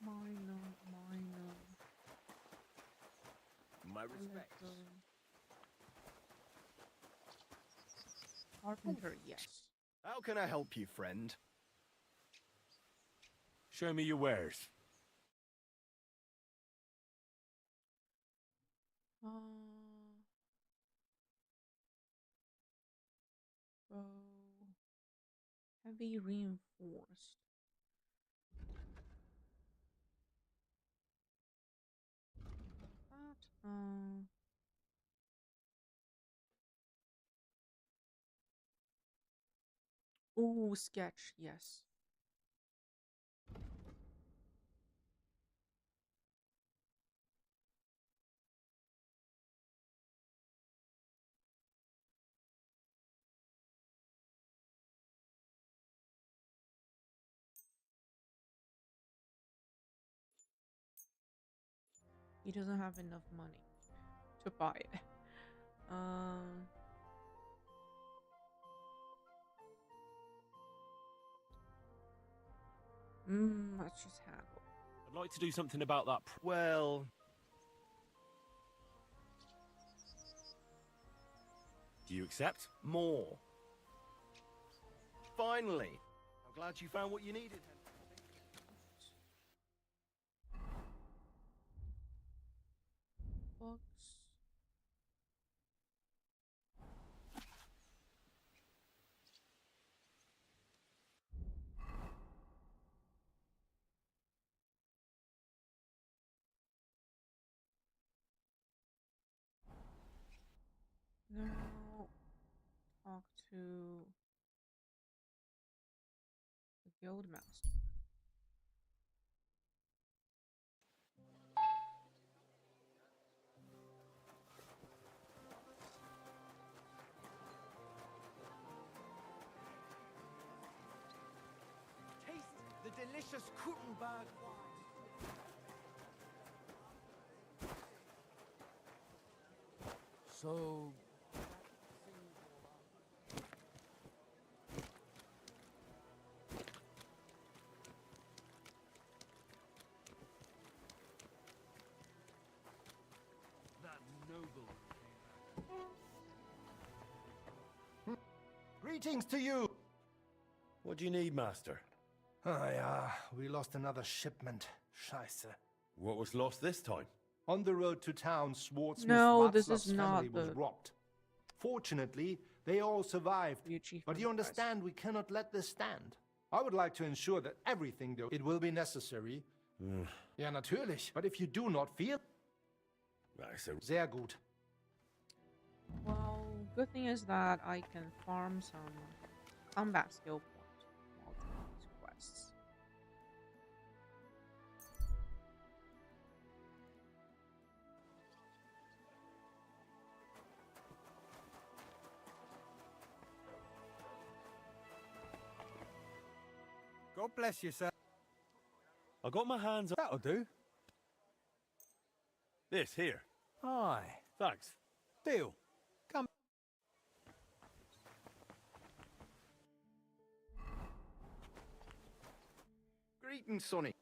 Minor. My respects. Carpenter, yes. How can I help you, friend? Show me your wares. Bow. Heavy reinforced. That. Ooh, sketch, yes. He doesn't have enough money to buy it. Let's just haggle. I'd like to do something about that. Well... Do you accept? More. Finally! I'm glad you found what you needed. Books. Now, talk to the guild master. Taste the delicious Krutenberg wine. So... That noble. Greetings to you! What do you need, Master? We lost another shipment. Scheiße. What was lost this time? On the road to town, Swartzman's No, this Václav's is not family was the- robbed. Fortunately, they all survived. But you understand, we cannot let this stand. I would like to ensure that everything, though, it will be necessary. Ja, natürlich. But if you do not feel... Sehr gut. Well, good thing is that I can farm some combat skill points while doing these quests. God bless you, sir. I got my hands on... That'll do. This, here. Aye. Thanks. Deal. Come. Greetings, Sonny.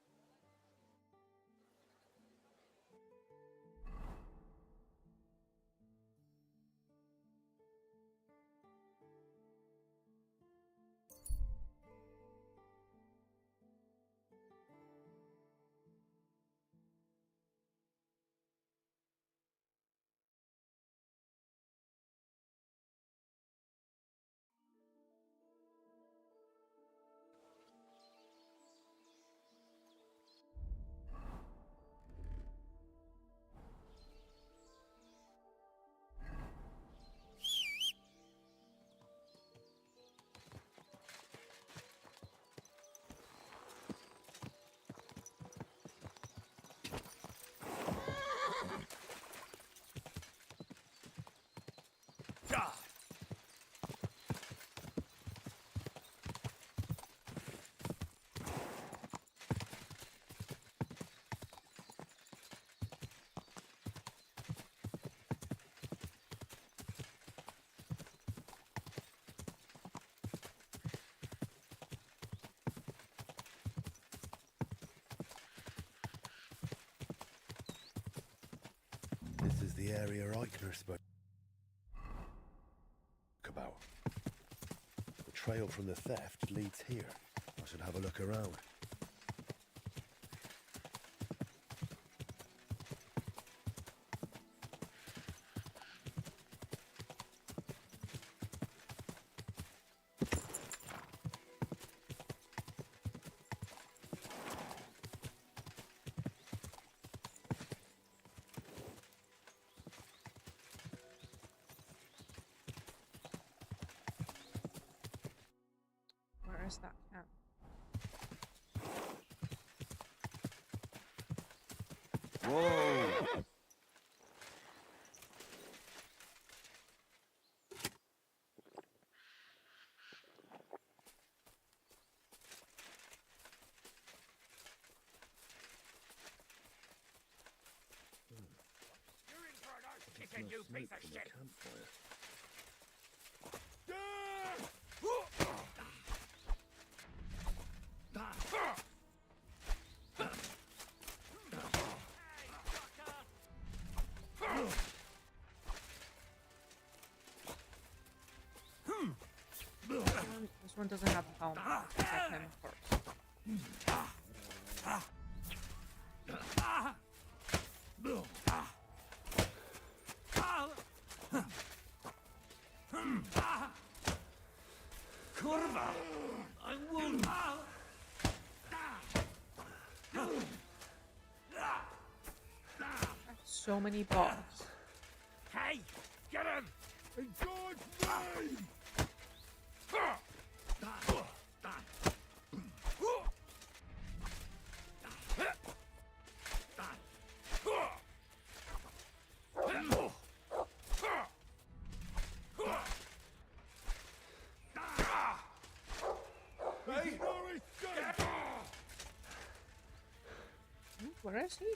the area Eichner spoke about. The trail from the theft leads here. I should have a look around. Where is that camp? Whoa! You're in for a nice kicking, you piece of shit! This one doesn't have a helmet. Get him first. Kurva! I'm wounded! So many bugs. Hey! Get him! In God's name! Where is he?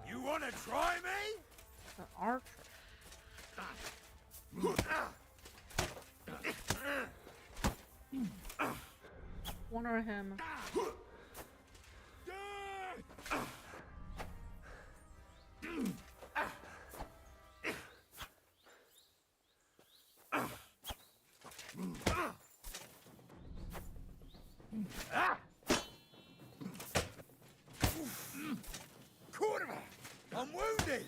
You wanna try me? The archer. Corner him. Quarterback! I'm wounded!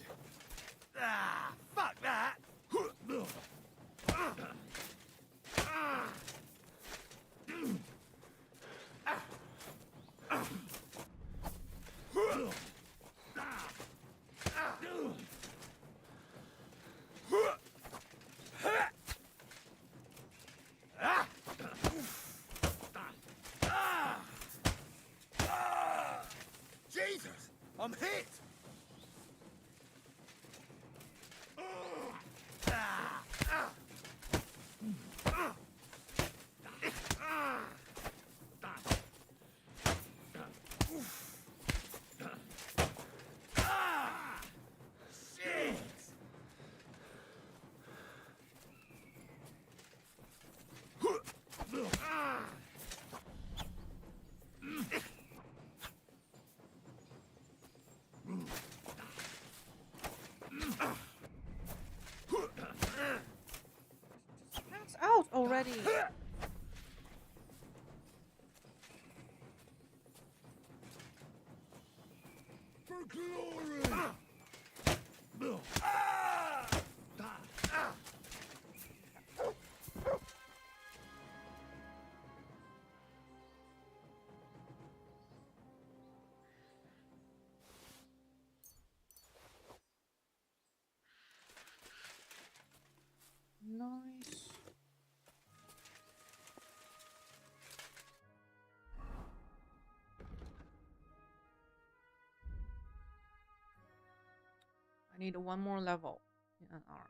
Ah, fuck that! Jesus! I'm hit! That's out already. For glory! Nice. I need one more level in an arm.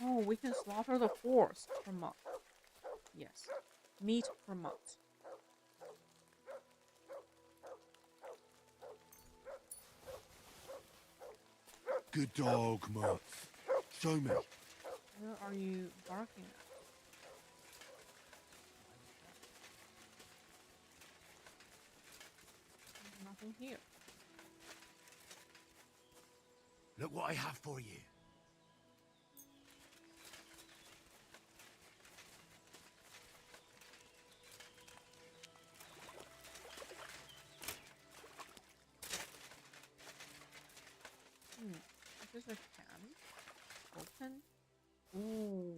Oh, we can slaughter the horse for month. Yes. Meat for month. Good dog, Mutt. Show me. Where are you barking at? There's nothing here. Look what I have for you. Is this a can? Open? Ooh,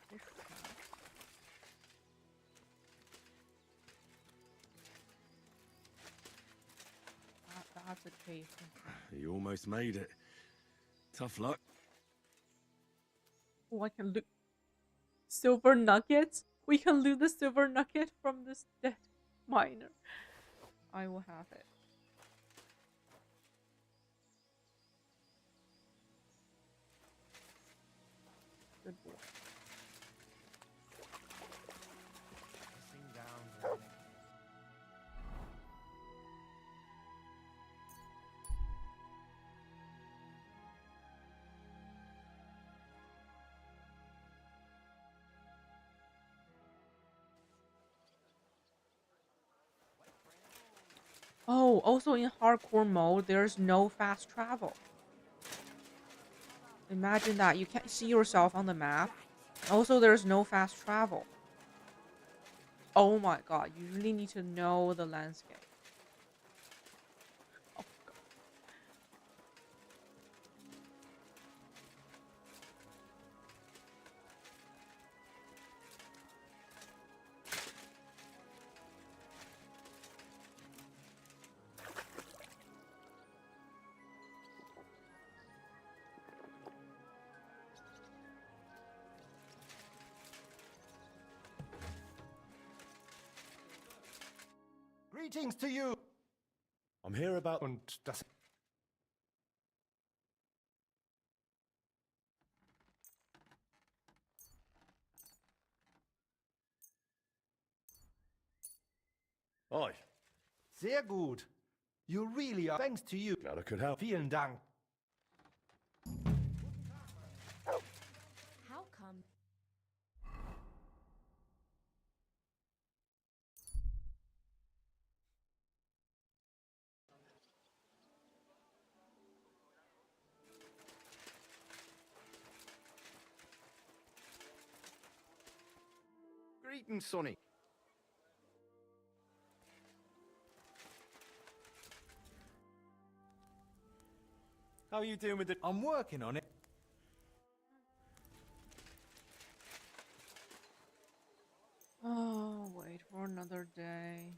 fish trap. That's a cave. You almost made it. Tough luck. Oh, I can loot silver nuggets. We can loot the silver nugget from this dead miner. I will have it. Good boy. Oh, also in hardcore mode, there's no fast travel. Imagine that. You can't see yourself on the map. Also, there's no fast travel. Oh my god, you really need to know the landscape. Oh god. Greetings to you. I'm here about... Und das... Oi. Sehr gut. You really are. Thanks to you. Glad I could help. Vielen Dank. How come? Greetings, Sonny. How are you doing with it? I'm working on it. Oh, wait for another day.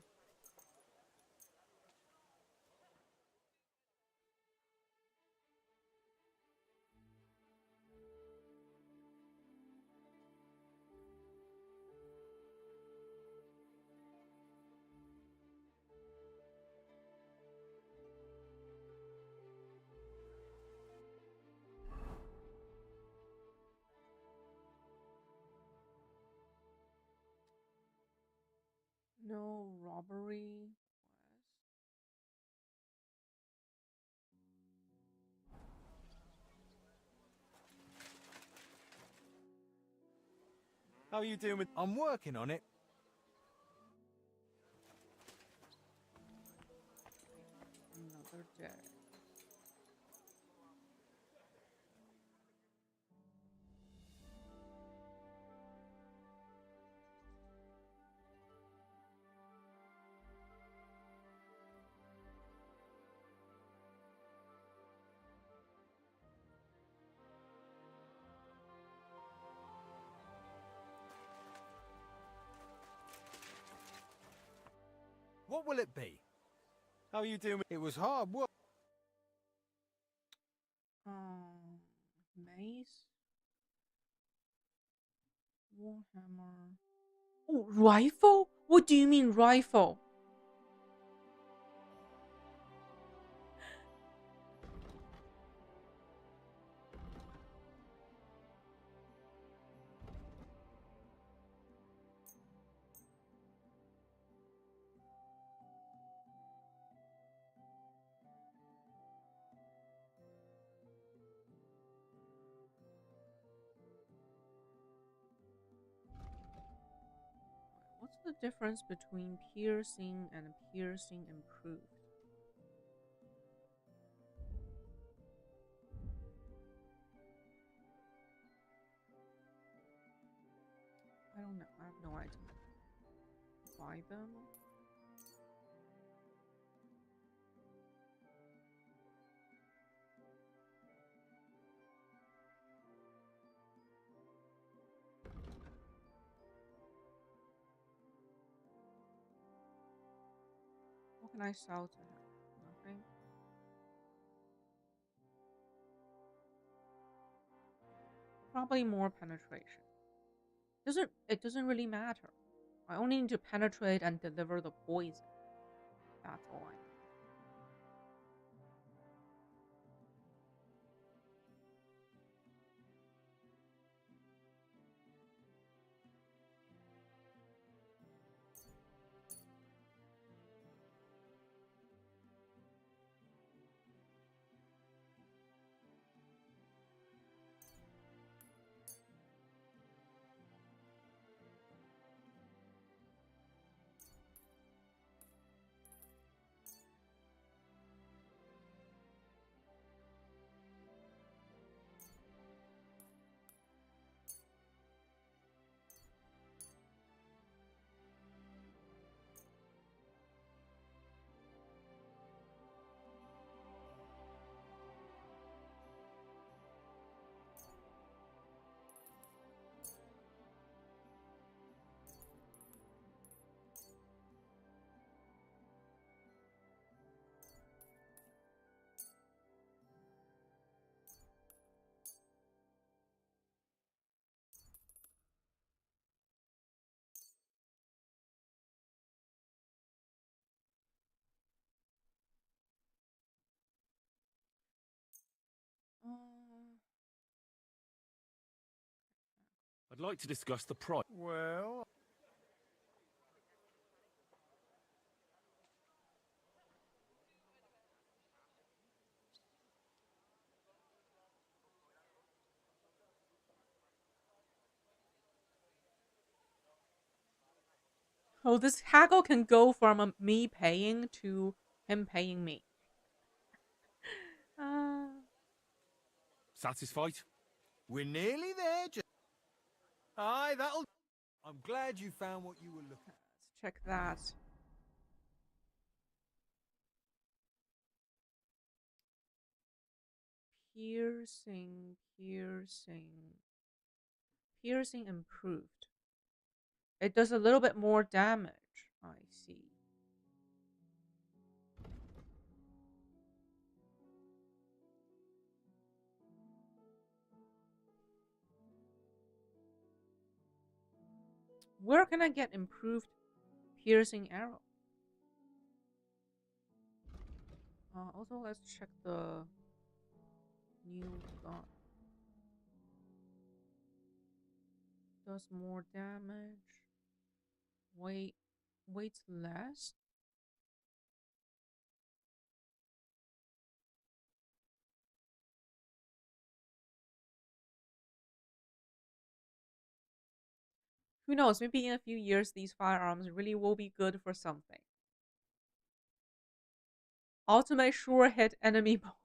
No robbery. How are you doing with... I'm working on it. Another day. What will it be? How are you doing with... It was hard work. Mace. Warhammer. Oh, rifle? What do you mean rifle? What's the difference between piercing and piercing improved? I don't know. I have no idea. Buy them? What can I sell to him? Nothing. Probably more penetration. It doesn't really matter. I only need to penetrate and deliver the poison. That's all I need. I'd like to discuss the price. Well... Oh, this haggle can go from me paying to him paying me. Satisfied? We're nearly there, Aye, that'll... I'm glad you found what you were looking for. Let's check that. Piercing improved. It does a little bit more damage. I see. Where can I get improved piercing arrow? Also, let's check the new gun. Does more damage. Wait. weights less. Who knows? Maybe in a few years, these firearms really will be good for something. Ultimate sure hit enemy bullet.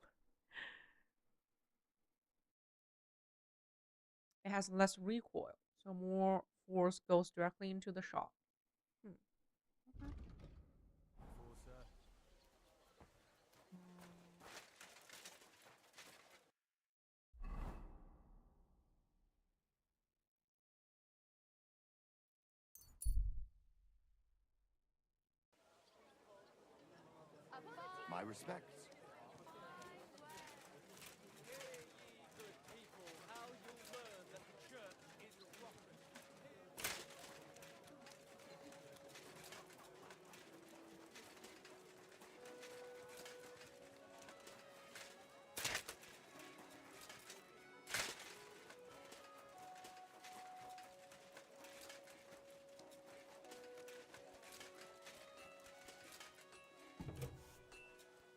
It has less recoil, so more force goes directly into the shot. Okay. My respects.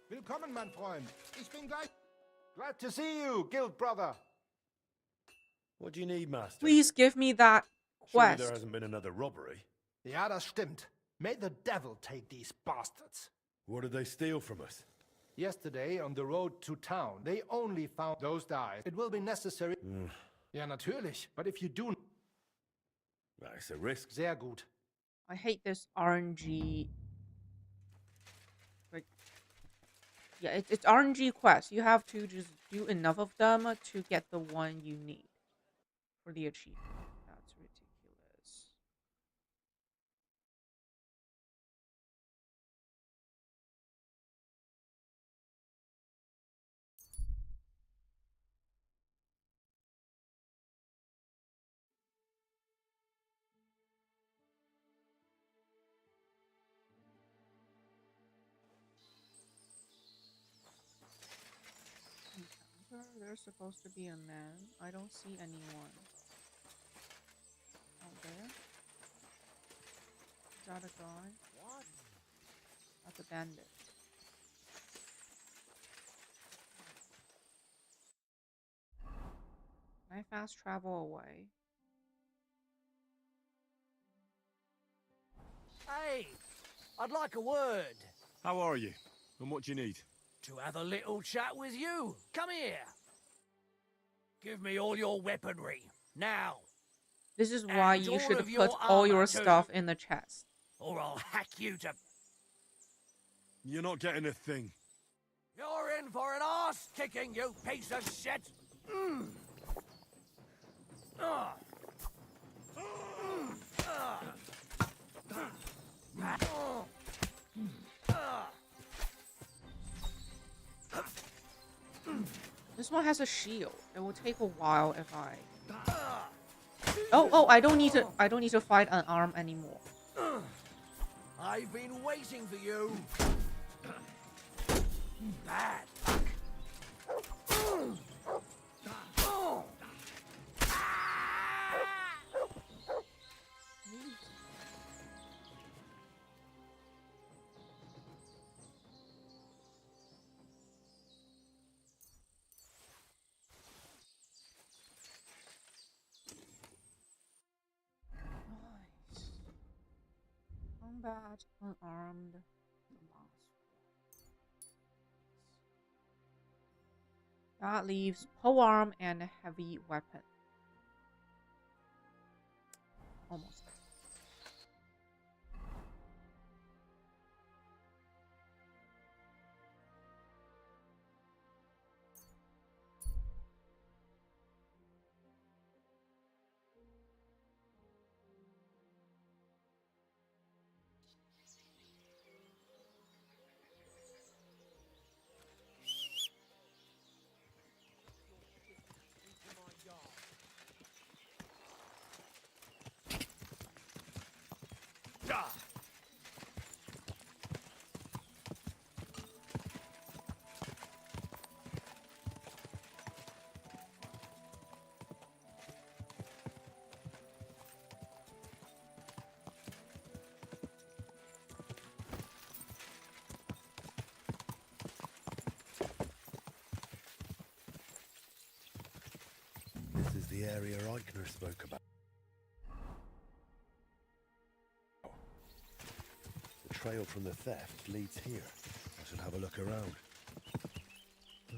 Willkommen, mein Freund. Ich bin gleich. Glad to see you, guild brother. What do you need, master? Please give me that Surely quest. there hasn't been another robbery. Ja, das stimmt. May the devil take these bastards. What did they steal from us? Yesterday, on the road to town, they only found those dice. It will be necessary. Ja, natürlich. But if you do... That's a risk. Sehr gut. I hate this RNG. Like, yeah, it's RNG quests. You have to just do enough of them to get the one you need for the achievement. That's ridiculous. There's supposed to be a man. I don't see anyone. Out there? Is that a guy? What? That's a bandit. Can I fast travel away? Hey, I'd like a word. How are you? And what do you need? To have a little chat with you. Come here. Give me all your weaponry, now. This is why And you all should of put your all your armor, too. stuff in the chest. Or I'll hack you to... You're not getting a thing. You're in for an arse-kicking, you piece of shit! Mm. Ah. Mm. Ah. Ah. Ah. This one has a shield. It will take a while if I... Oh, I don't need to fight an arm anymore. I've been waiting for you. Bad luck. Nice. Combat unarmed. The last one. That leaves polearm and heavy weapon. Almost. the area Eichner spoke about. The trail from the theft leads here. I should have a look around. I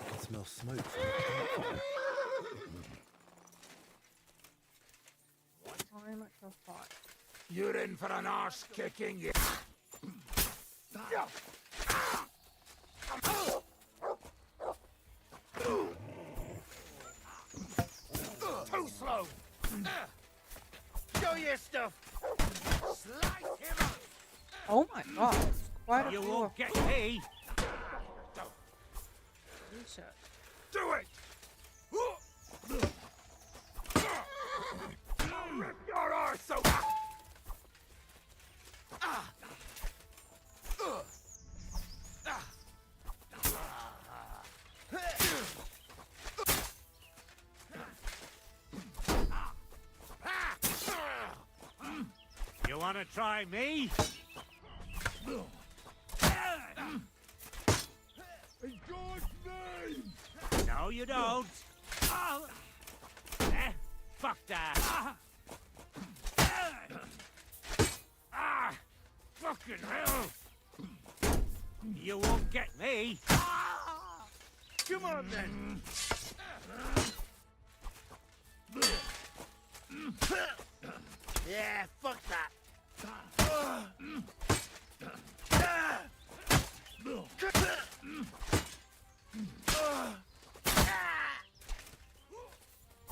can smell smoke from the campfire. Time to fight. You're in for an arse kicking, you. Too slow. Show your stuff. Slice him up. Oh my god, quite a You few won't of get me. research. Do it! I'll rip your arse out! You want to try me? In God's name! No, you don't. Fuck that. Fucking hell. You won't get me. Come on, then. Yeah, fuck that.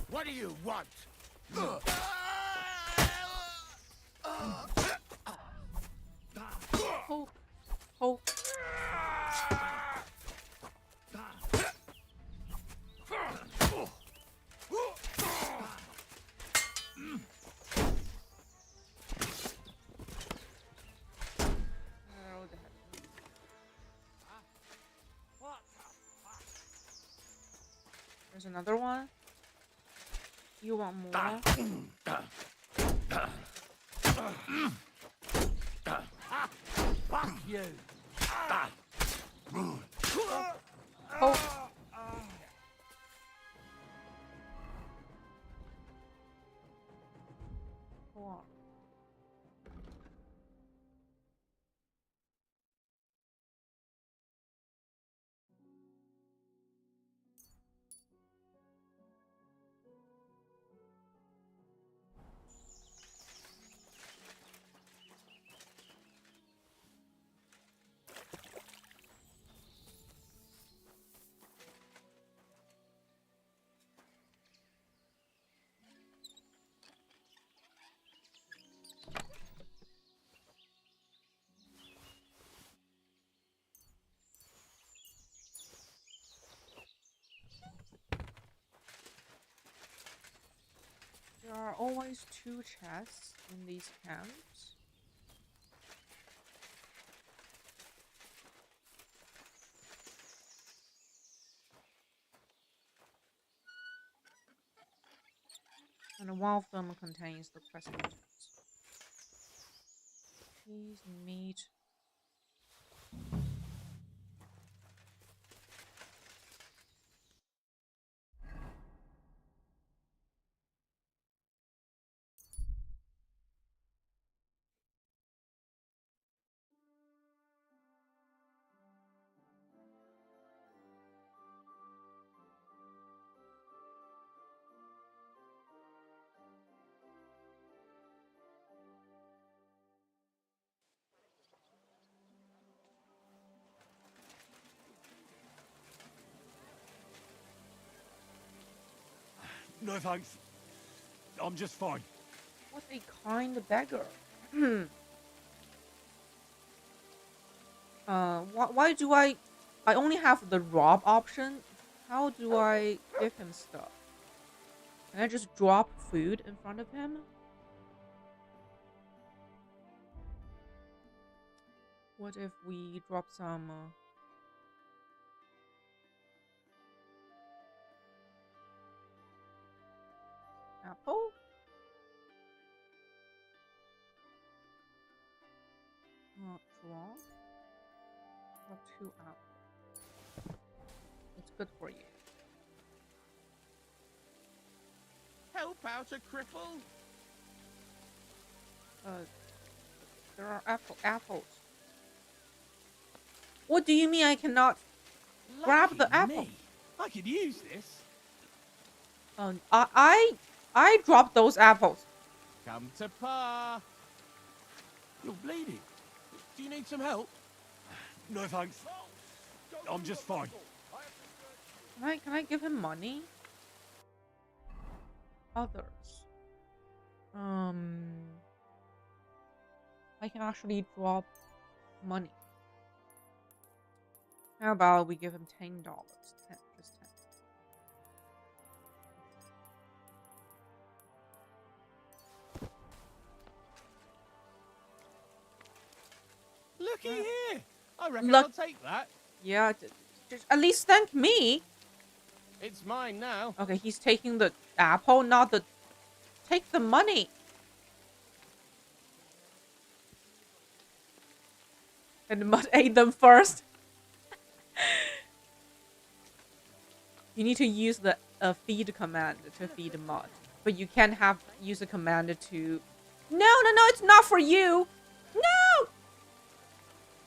What do you want? Hope. Hope. There's another one. You want more? Fuck you. Oh. Go on. There are always two chests in these camps. And one of them contains the quest items. Please meet. No thanks. I'm just fine. What a kind beggar. Why do I only have the rob option? How do I give him stuff? Can I just drop food in front of him? What if we drop some apple? Draw. Drop 2 apples. It's good for you. help out a cripple? There are apples. What do you mean I cannot grab the apple? I could use this. I dropped those apples. Come to Pa. You're bleeding. Do you need some help? No thanks. I'm just fine. Can I give him money? Others. I can actually drop money. How about we give him $10? Just 10. Looky here. I reckon Look. I'll take that. Yeah, just at least thank me. It's mine now. Okay, he's taking the apple, not the... Take the money. And Mud ate them first. You need to use the feed command to feed Mud. But you can use a command to... No, it's not for you. No!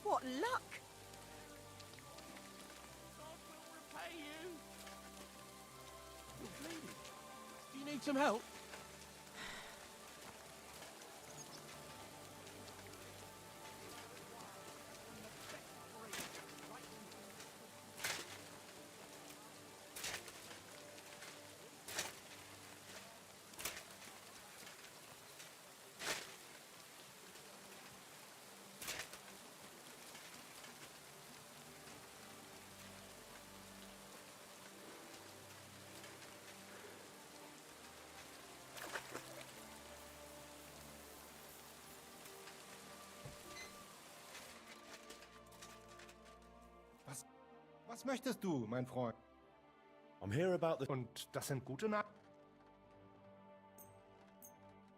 What luck! You're bleeding. Do you need some help? Was möchtest du, mein Freund? I'm here about the... Und das sind gute Nachrichten.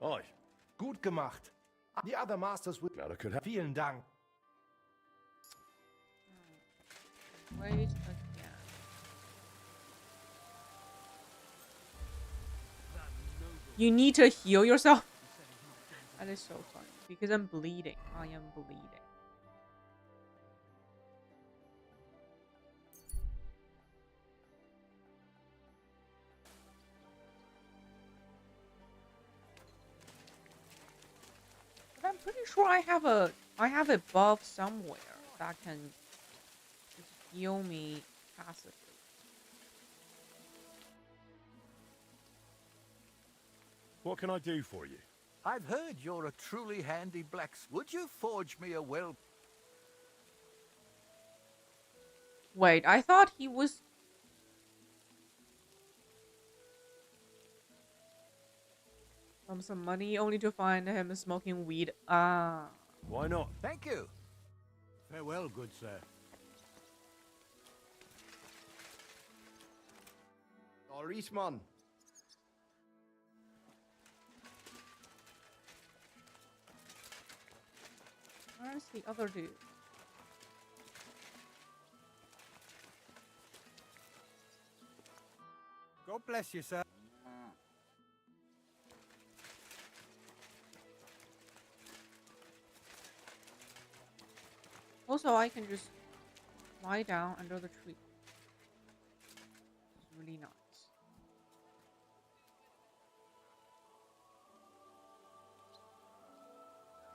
Aye. Gut gemacht. The other masters will... Glad I could help. Vielen Dank. Wait again. You need to heal yourself. That is so funny. Because I'm bleeding. I am bleeding. But I'm pretty sure I have a buff somewhere that can just heal me passively. What can I do for you? I've heard you're a truly handy blacksmith. Would you forge me a well... Wait, I thought he was... some money only to find him smoking weed. Ah. Why not? Thank you. Farewell, good sir. Risman. Where's the other dude? God bless you, sir. Also, I can just lie down under the tree. It's really nice.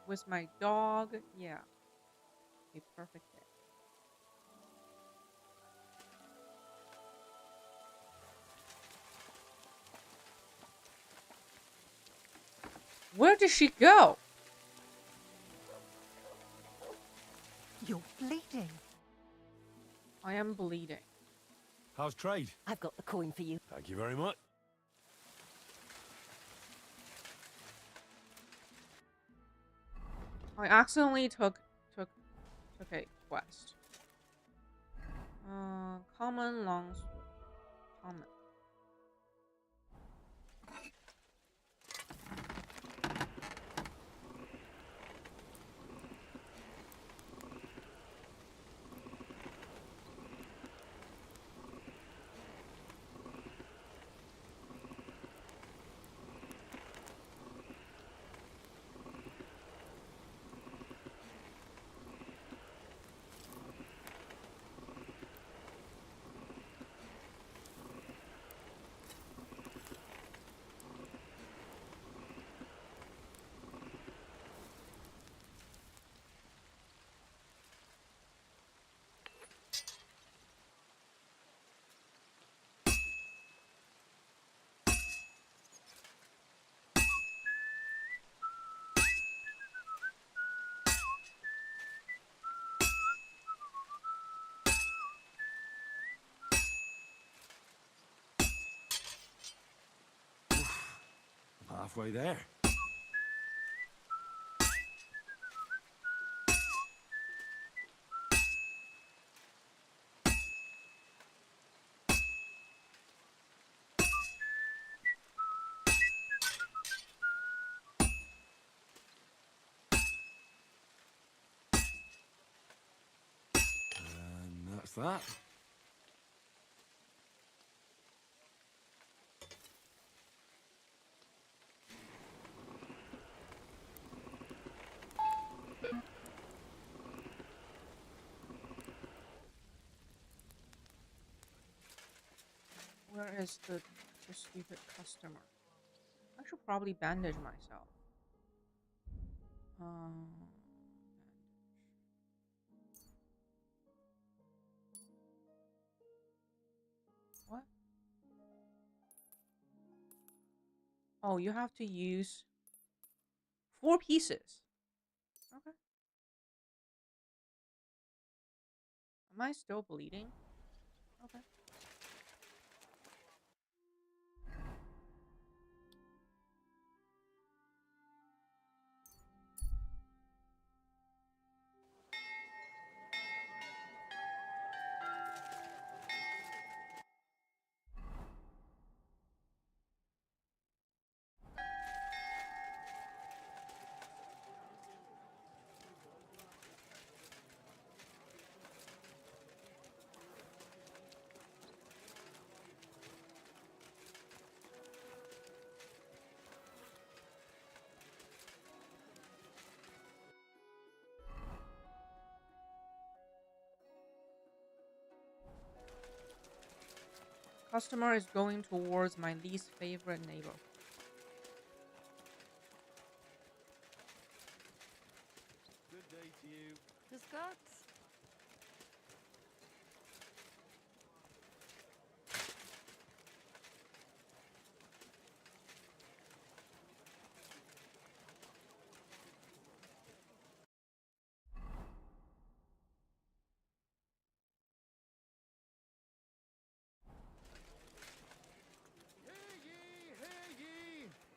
With my dog, yeah. A perfect day. Where did she go? You're bleeding. I am bleeding. How's trade? I've got the coin for you. Thank you very much. I accidentally took a quest. Common longsword. Common. Halfway there. And that's that. Where is the stupid customer? I should probably bandage myself. What? Oh, you have to use 4 pieces. Okay. Am I still bleeding? Okay. Customer is going towards my least favorite neighborhood. Good day to you. Grüß Gott.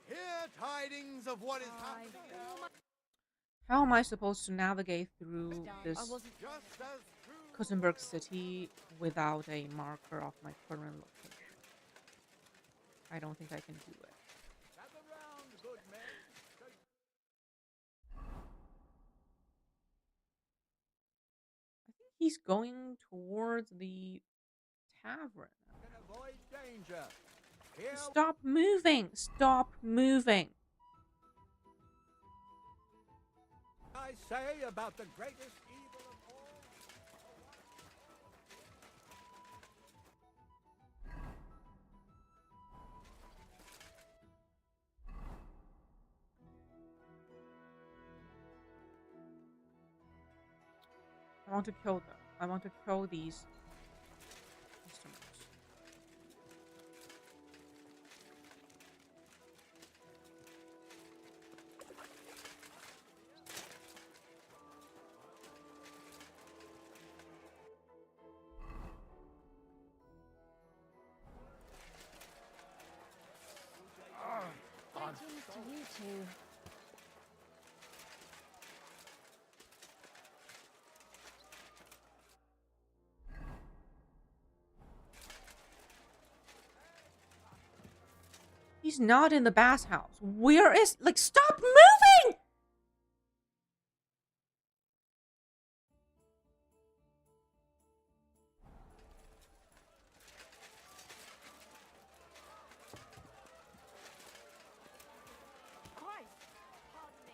Hear tidings of what is happening. How am I supposed to navigate through this Kusenberg city without a marker of my current location? I don't think I can do it. I think he's going towards the tavern. Avoid danger. Stop moving! Stop moving! I say about the greatest evil of all. I want to kill them. I want to kill these customers. Greetings to you two. He's not in the bathhouse. Where is... Like, stop moving! Christ! Pardon me.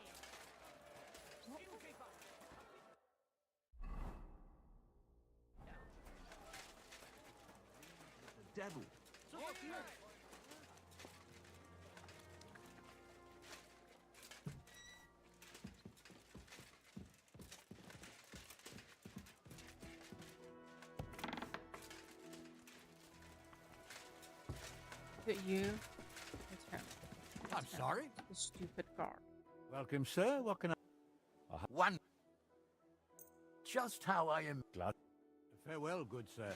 The devil. Is it you? It's him. I'm sorry? The stupid guard. Welcome, sir. What can I... One. Just how I am glad. Farewell, good sir.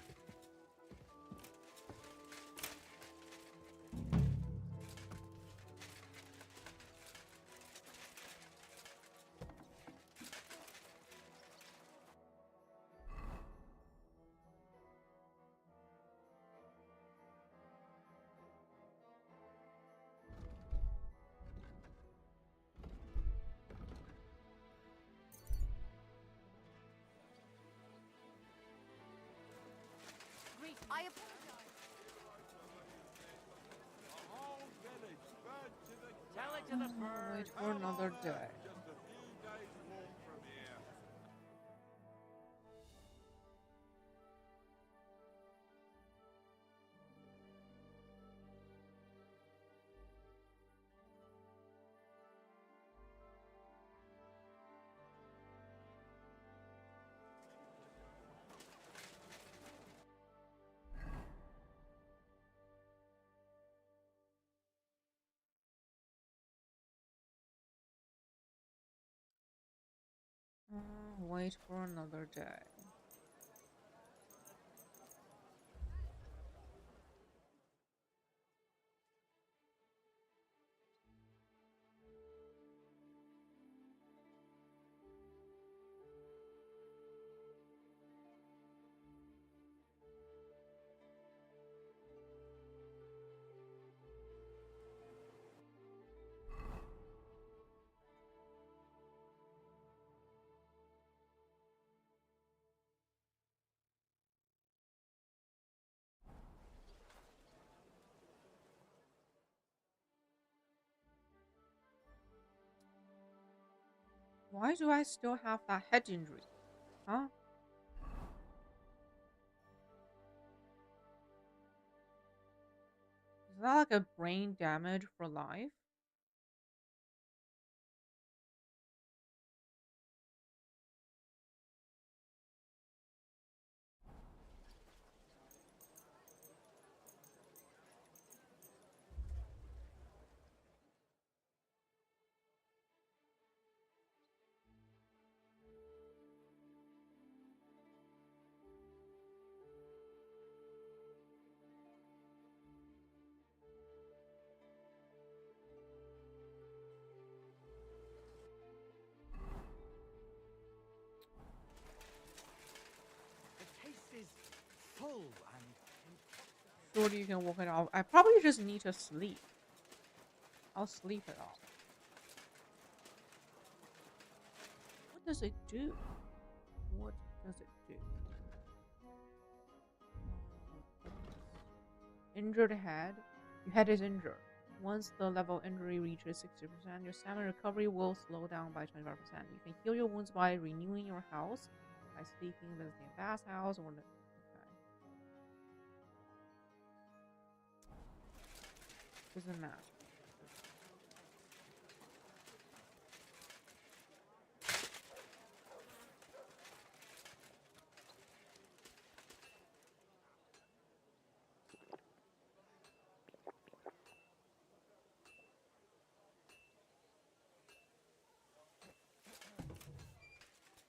Tell it to the bird. Wait for another day. Wait for another day. Why do I still have that head injury? Huh? Is that like a brain damage for life? Is full and Surely you can walk it off. I probably just need to sleep. I'll sleep it off. What does it do? What does it do? Injured head. Your head is injured. Once the level of injury reaches 60%, your stamina recovery will slow down by 25%. You can heal your wounds by renewing your health, by sleeping, visiting a bathhouse, or... Doesn't matter.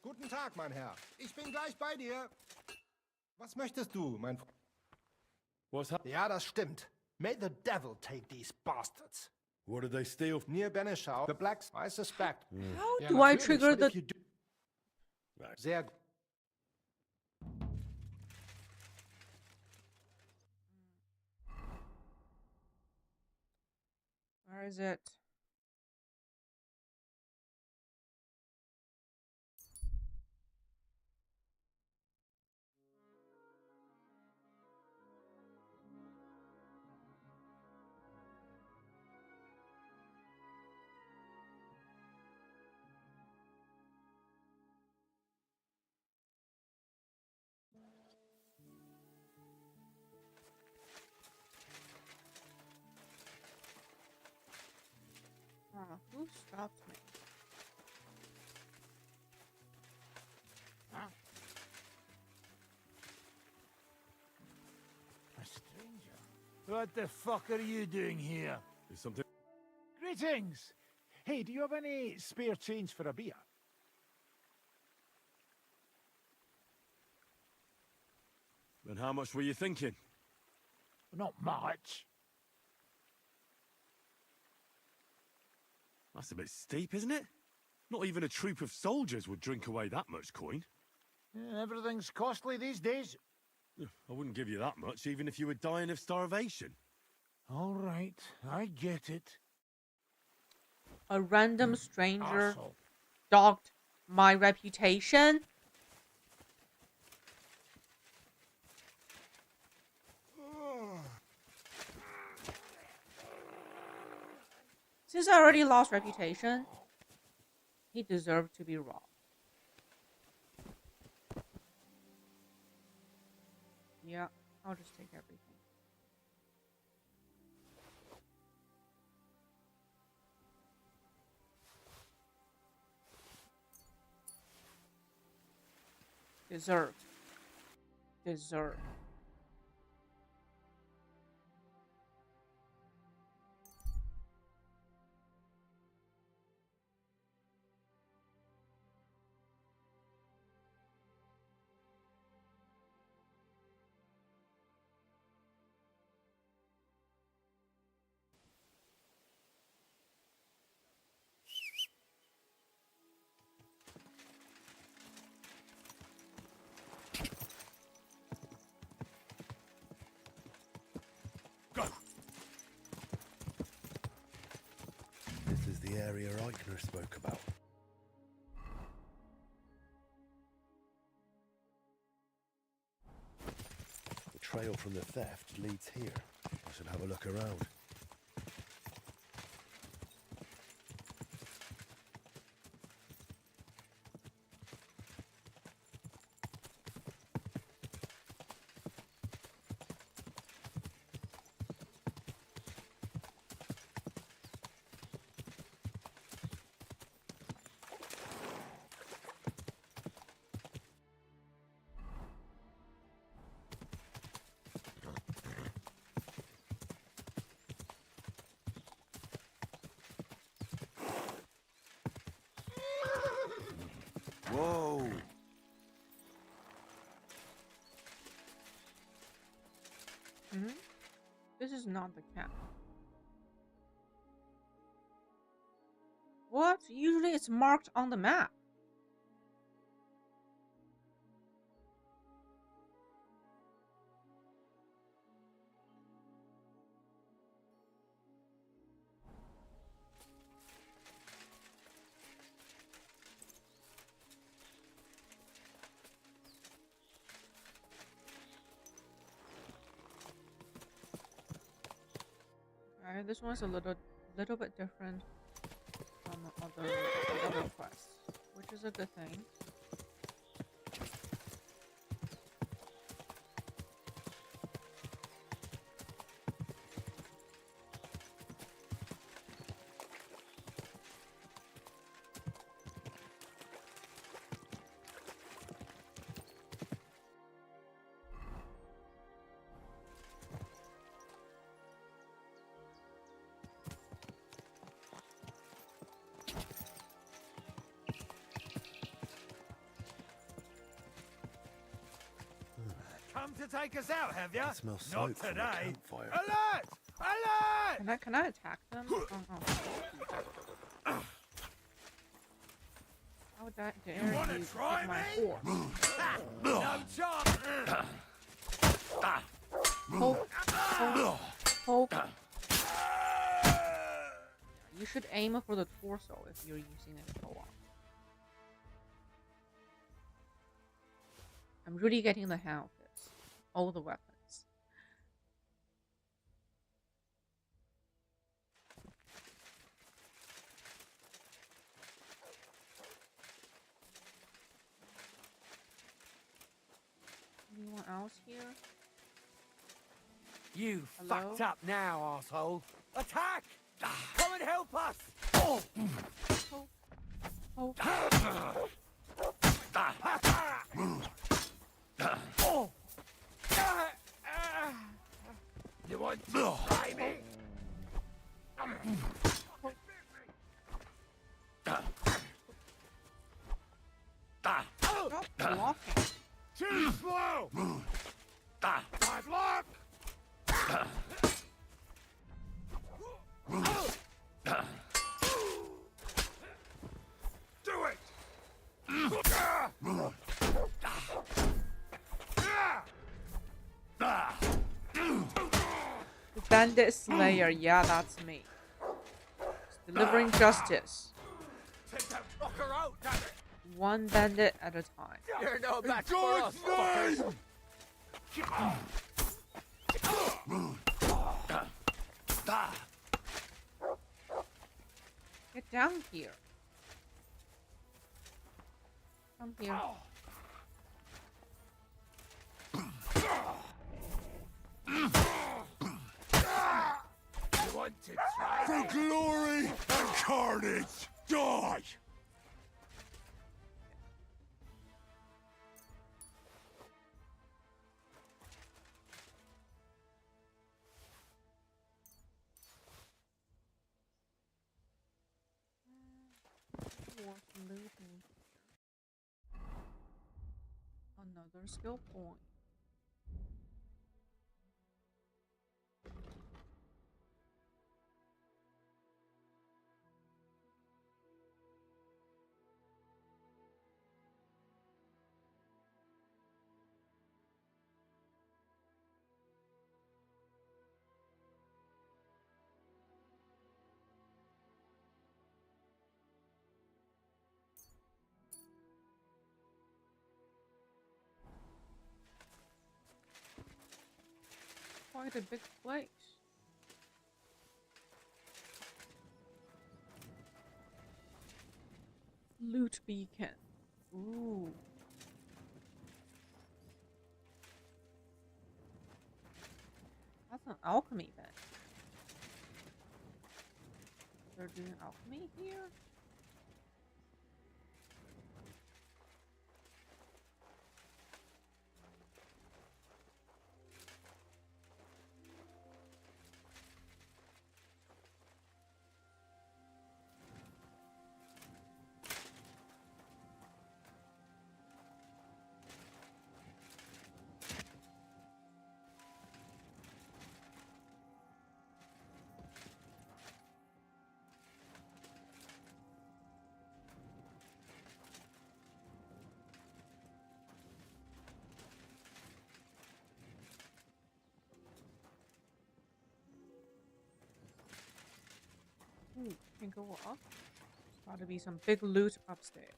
Guten Tag, mein Herr. Ich bin gleich bei dir. Was möchtest du, mein Freund? What's happening? Ja, das stimmt. May the devil take these bastards. What did they steal? Near Benishau, the blacks, I suspect. How Ja, do I natürlich, trigger but the... if you do... Sehr gut. Where is it? Who stopped me? A stranger. What the fuck are you doing here? Is something... Greetings! Hey, do you have any spare change for a beer? And how much were you thinking? Not much. That's a bit steep, isn't it? Not even a troop of soldiers would drink away that much coin. Yeah, everything's costly these days. I wouldn't give you that much, even if you were dying of starvation. All right, I get it. A random stranger Arsehole. dogged my reputation. Since I already lost reputation, he deserved to be robbed. Yeah, I'll just take everything. Deserved. Deserved. This is the area Eichner spoke about. The trail from the theft leads here. I should have a look around. Whoa! This is not the camp. What? Usually it's marked on the map. Okay, this one's a little bit different from the other quests, which is a good thing. Come to take us out, have ya? It smells Not smoke from a today. campfire. Alert! Alert! Can I attack them? Oh. How dare you wanna take try my me? horse? No chance! Poke. You should aim for the torso if you're using a co-op. I'm really getting the hang of this. All the weapons. Anyone else here? You Hello? fucked up now, asshole. Attack! Come and help us! Oh. You want to try me? Stop blocking. Too slow! My block! Do it! The Bandit Slayer, yeah, that's me. Just delivering justice. Take that fucker out, damn it! One bandit at a time. You're no match for us, fuckers! Get down here. Come here. You want to try? For glory and carnage, die! Looting. Another skill point. Quite a big place. Loot beacon. Ooh. That's an alchemy then. They're doing alchemy here? Ooh, can go up. There's got to be some big loot upstairs.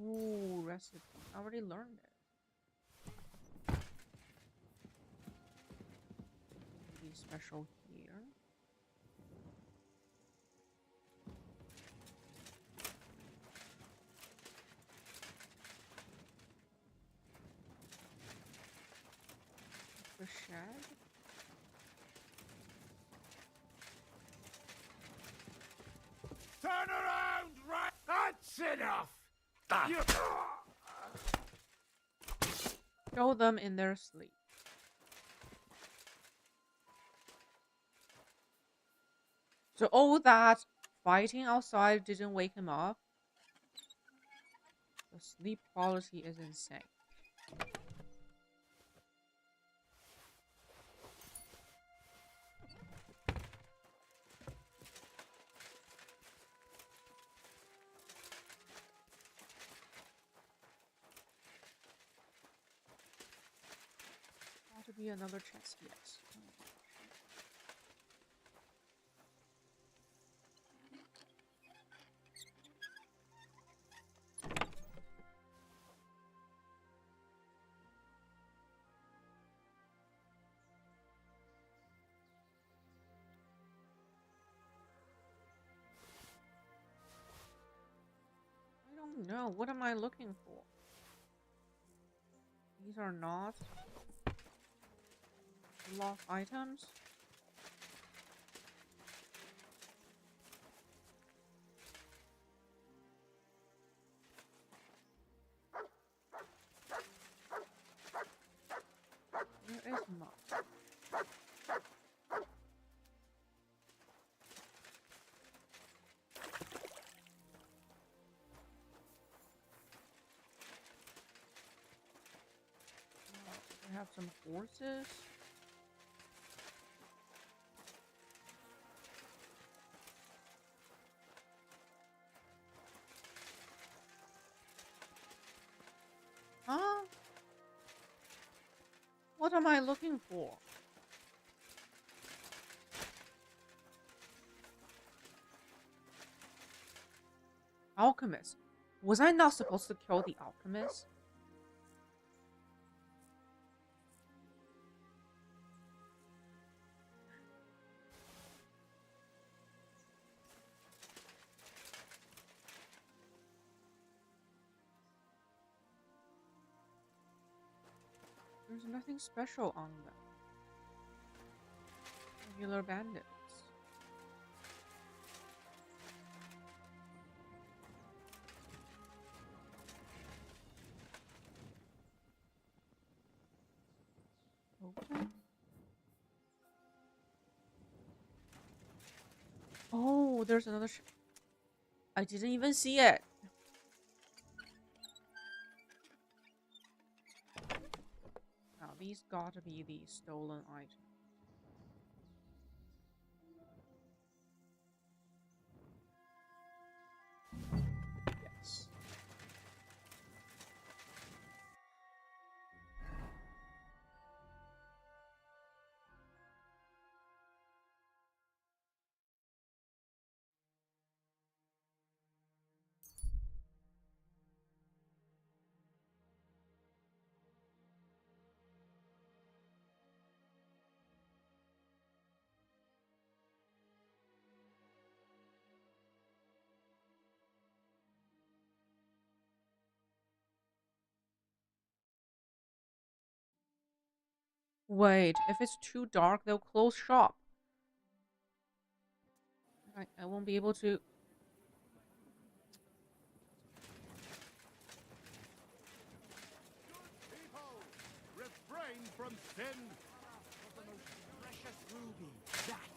Ooh, recipe. I already learned it. Maybe special here. The shed. Turn around, right? That's enough! Show them in their sleep. So all that fighting outside didn't wake him up. The sleep quality is insane. Got to be another chest, yes. I don't know. What am I looking for? These are not lost items. Where is Mutt? I have some horses. What am I looking for? Alchemist. Was I not supposed to kill the alchemist? There's nothing special on them. Regular bandits. Okay. Oh, there's another I didn't even see it. Now, these gotta be the stolen items. Yes. Wait, if it's too dark, they'll close shop. I won't be able to. Refrain from sin. The most precious ruby. That.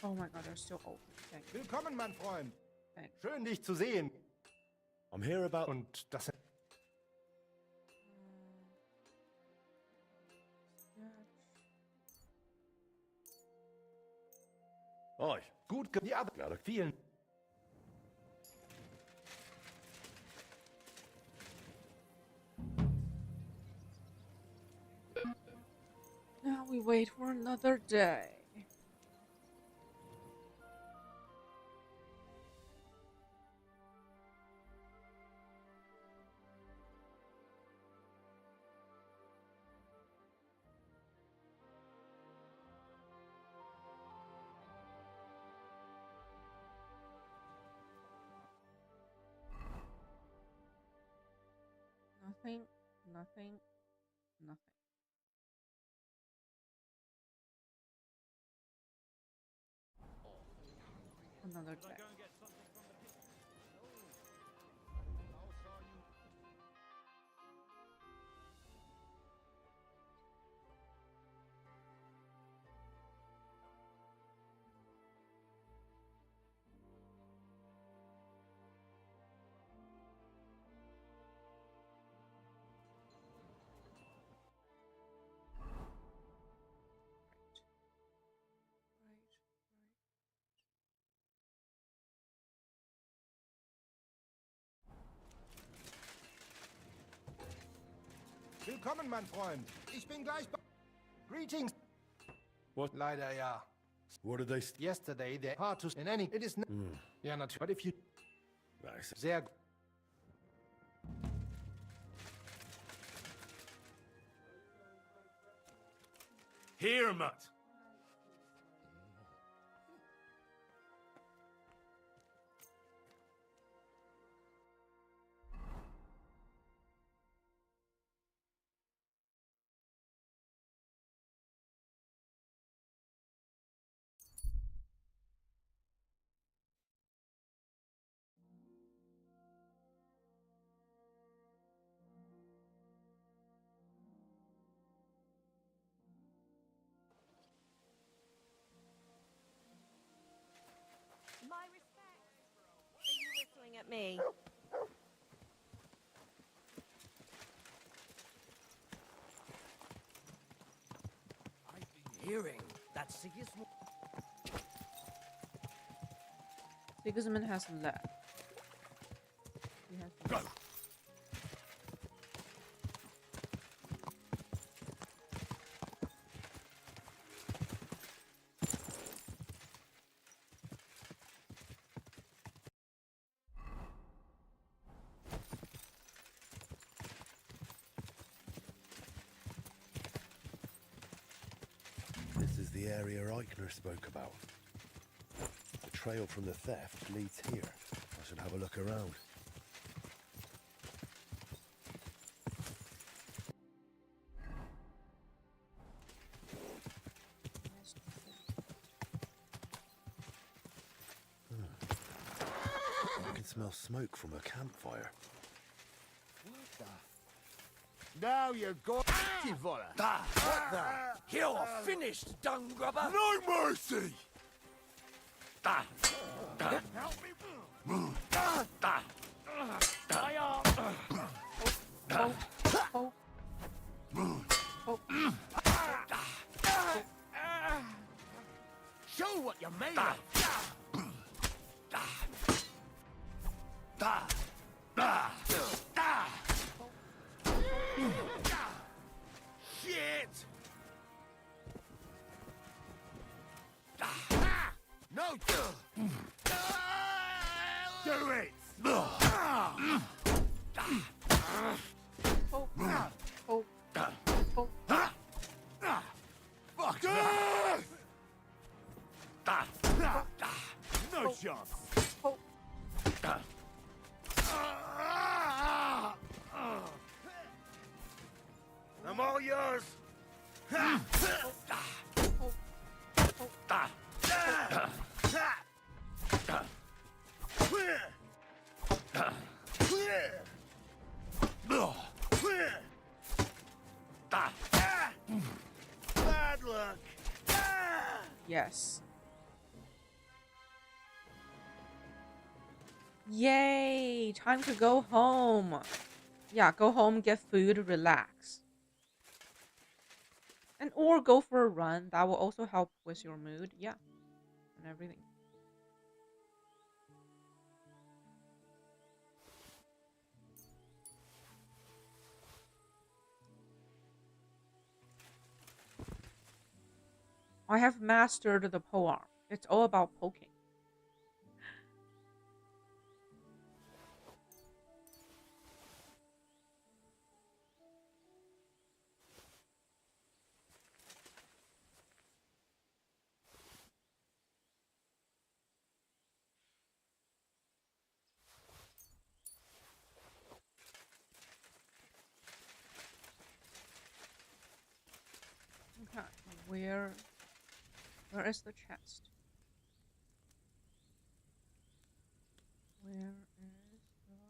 Oh my god, they're still open. Thank you. Willkommen, mein Freund. Thanks. Schön, dich zu sehen. I'm here about... Und das... Oi. Gut, die Arbeit. Vielen... Now we wait for another day. Nothing, nothing, nothing. Another day. Willkommen, mein Freund. Ich bin gleich bei... Greetings. What? Leider, ja. What did they... Yesterday, they hard to... In any... It is... Ja, natürlich. But if you... Nice. Sehr... Here, Mutt. My respect. Are you whistling at me? hearing that Sigismund... Sigismund has left. He has Go! left. This is the area Eichner spoke about. The trail from the theft leads here. I should have a look around. I can smell smoke from a campfire. Now you got What the? You're finished, dung grubber! No mercy! Help me! Show what you're made of! Shit! No! Do it! Fuck that! No chance! I'm all yours! Bad luck! Yes. Yay! Time to go home. Yeah, go home, get food, relax. And or go for a run. That will also help with your mood. Yeah. And everything. I have mastered the polearm. It's all about poking. Okay, where is the chest? Where is the chest?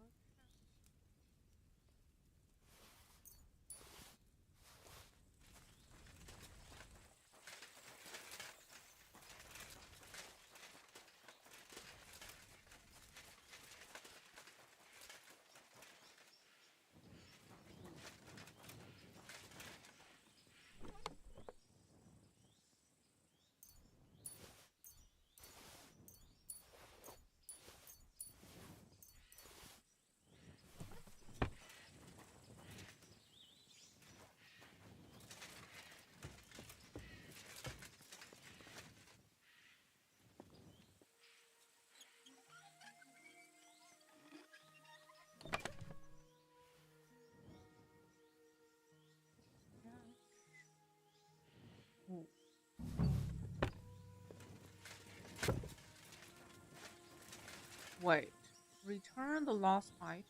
Ooh. Wait. Return the lost item.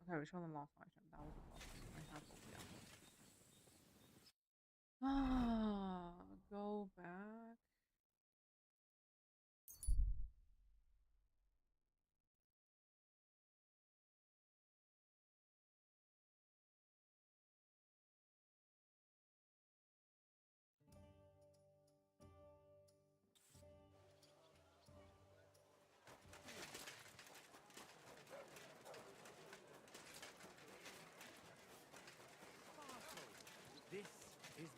Okay, return the lost item. That was the problem. I have to, yeah. Ah, go back.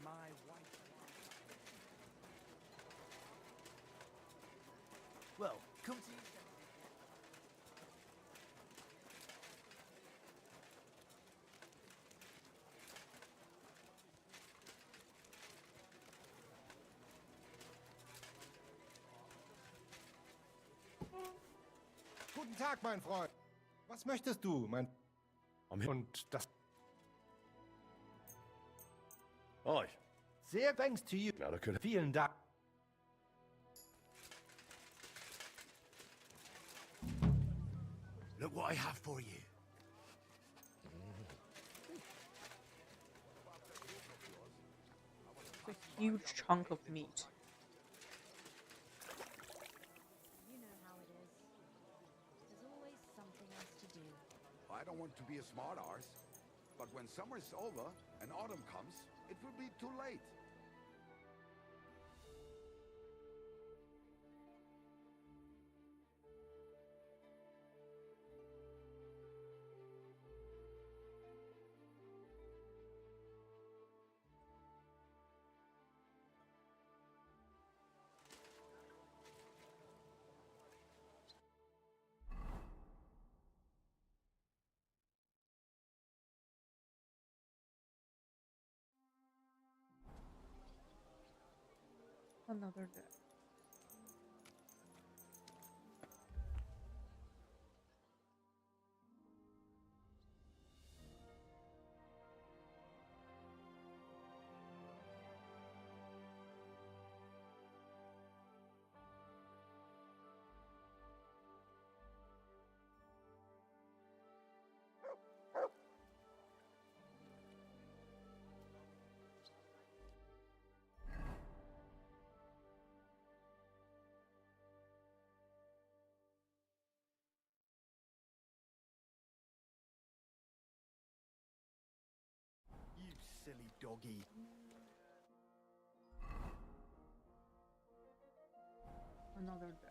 My wife. Well, come to you. Guten Tag, mein Freund. Was möchtest du, mein... Und das... Aye. Sehr thanks to you. Vielen Dank. Look what I have for you. It's a huge chunk of meat. You know how it is. There's always something else to do. I don't want to be a smart arse, but when summer is over and autumn comes, it will be too late. Another day. You silly doggy. Another day. Another day.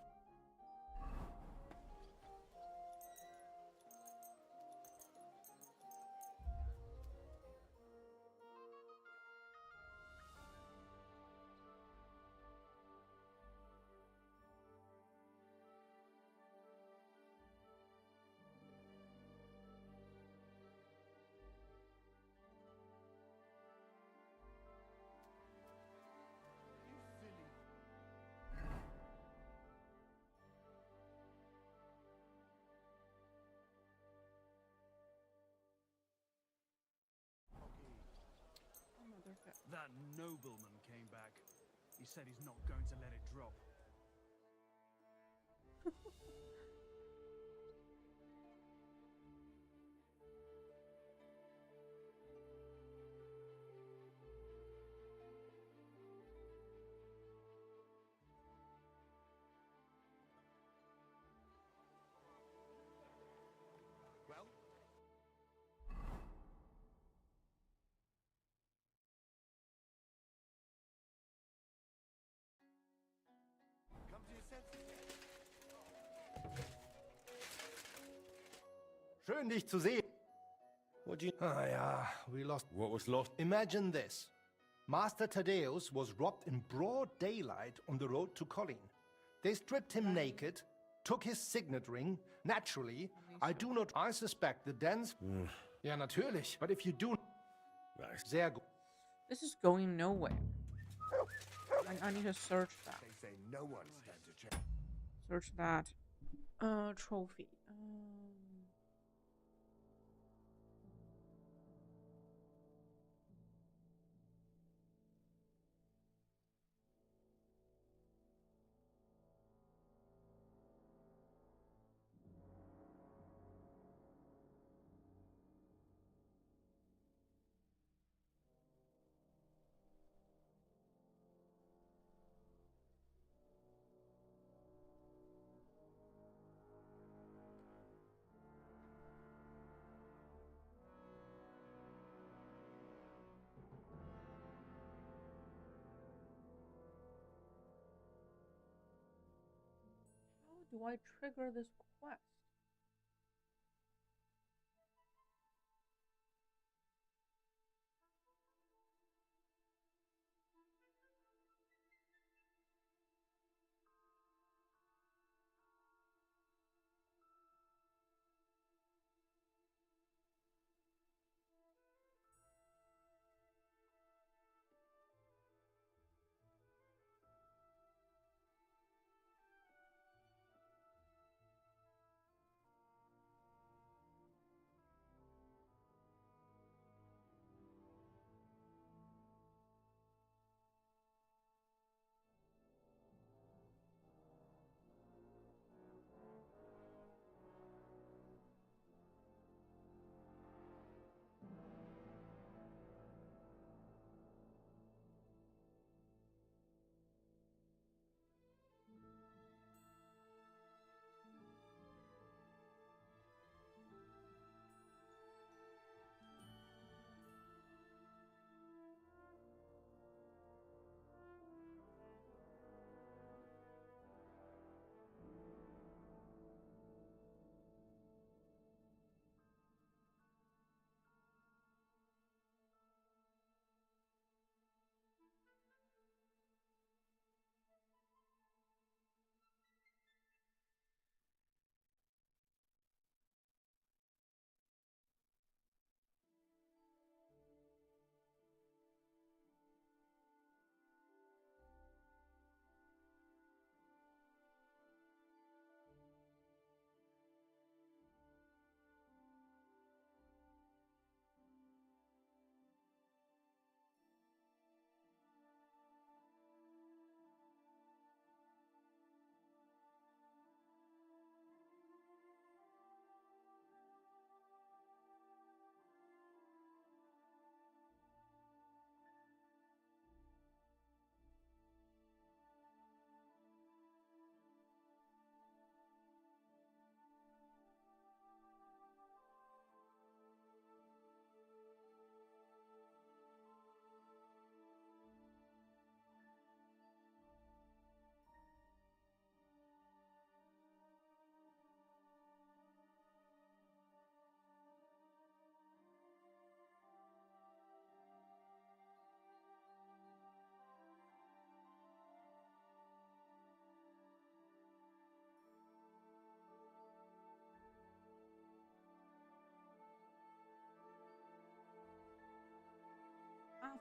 That nobleman came back. He said he's not going to let it drop. Well, come to your senses. Schön, dich zu sehen. What do you... Ah, ja, we lost... What was lost? Imagine this. Master Thaddeus was robbed in broad daylight on the road to Colleen. They stripped him naked, took his signet ring. Naturally, I do not... I suspect the dance... Ja, natürlich. But if you do... Sehr gut. This is going nowhere. I need to search that. They say no one stands a chance. Search that. Trophy. How do I trigger this quest?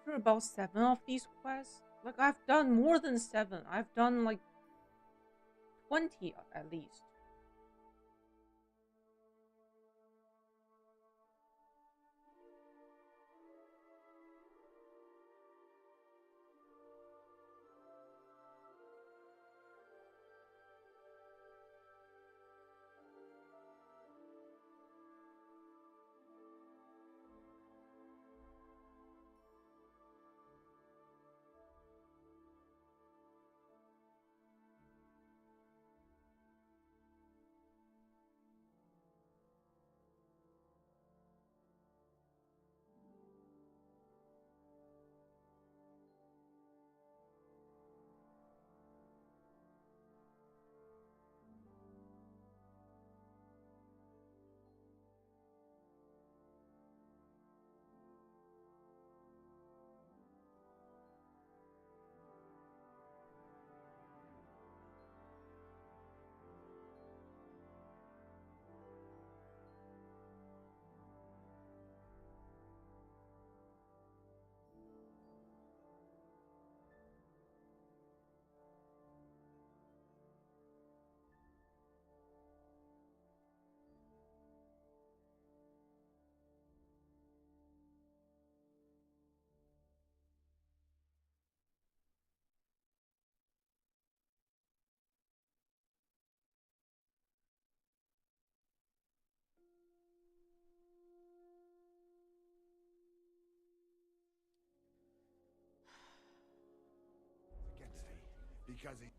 after about 7 of these quests, like I've done more than 7. I've done like 20 at least. Because he...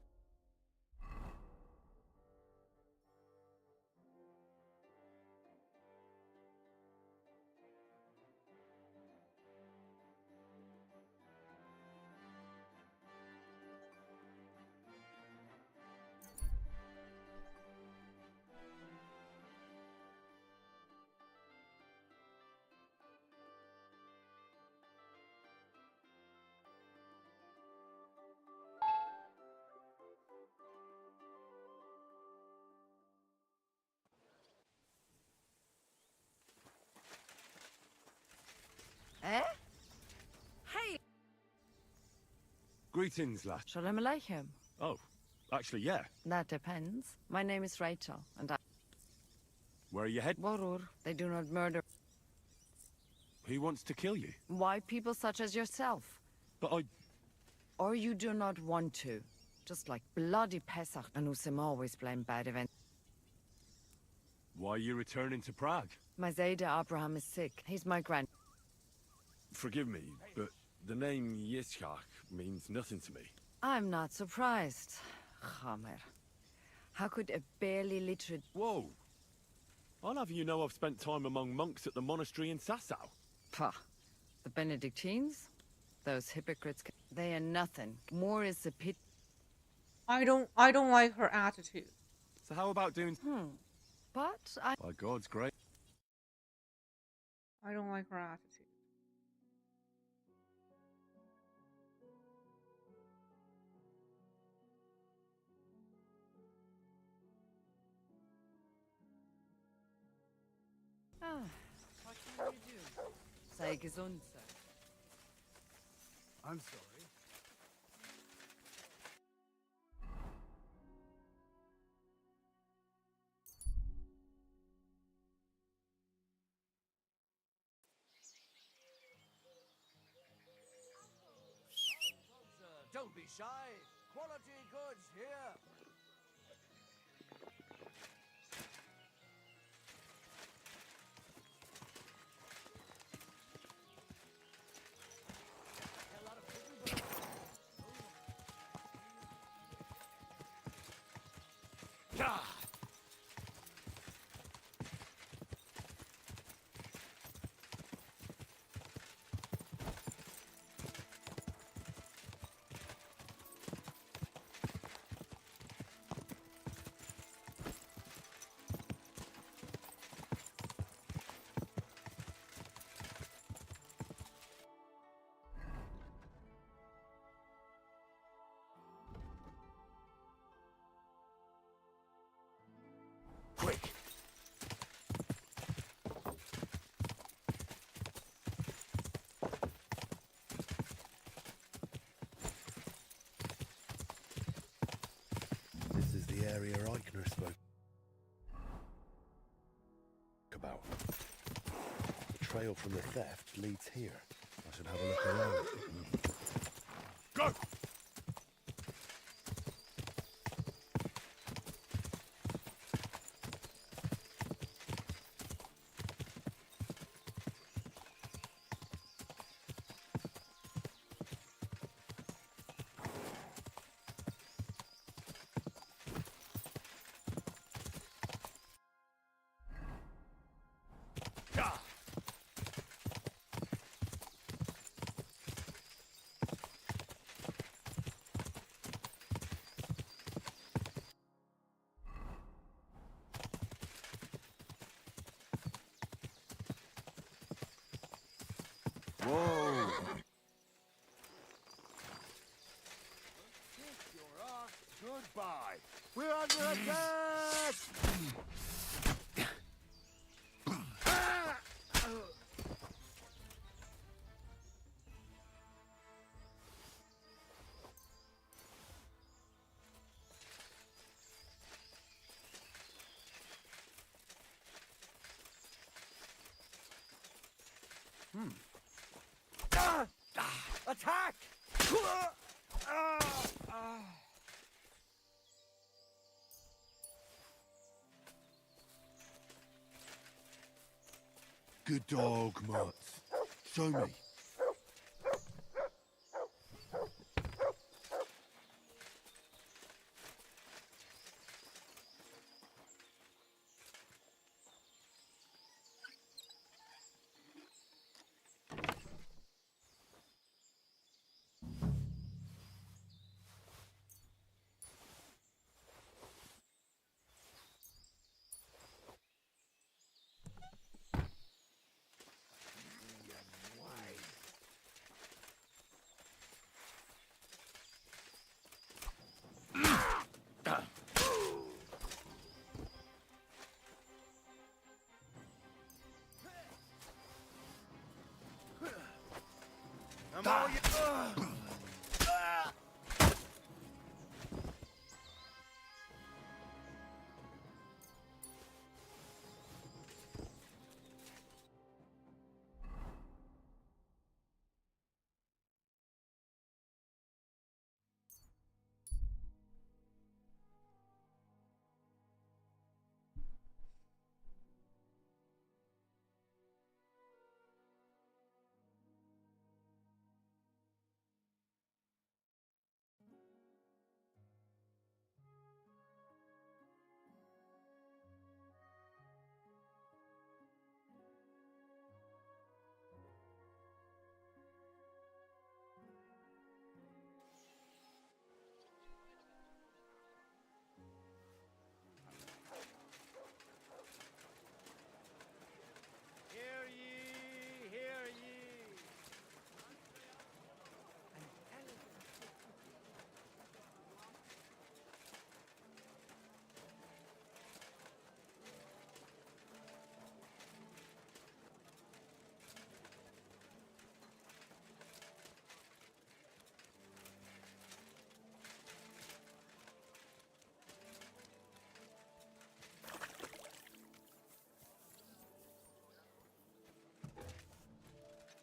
Eh? Hey! Greetings, lad. Shalom Aleichem. Oh, actually, yeah. That depends. My name is Rachel, and I... Where are you heading? Borur. They do not murder. Who wants to kill you? Why people such as yourself? But I... Or you do not want to. Just like bloody Pesach, and Usim always blame bad events. Why are you returning to Prague? My Zayda Abraham is sick. He's my grand... Forgive me, but the name Yitzhak means nothing to me. I'm not surprised. Chamer. How could a barely literate... Whoa! I'll have you know I've spent time among monks at the monastery in Sassau. Pah. The Benedictines? Those hypocrites... They are nothing. More is the pit... I don't like her attitude. So how about doing... But I... By God's grace. I don't like her attitude. What can you do? Sei gesund, sir. I'm sorry. Don't be shy. Quality goods here. Eichner spoke about. The trail from the theft leads here. I should have a look around. Go! Whoa! Goodbye. We're under attack! Attack! Good dog, Mutt. Show me. I'm all you... Hear ye, hear ye.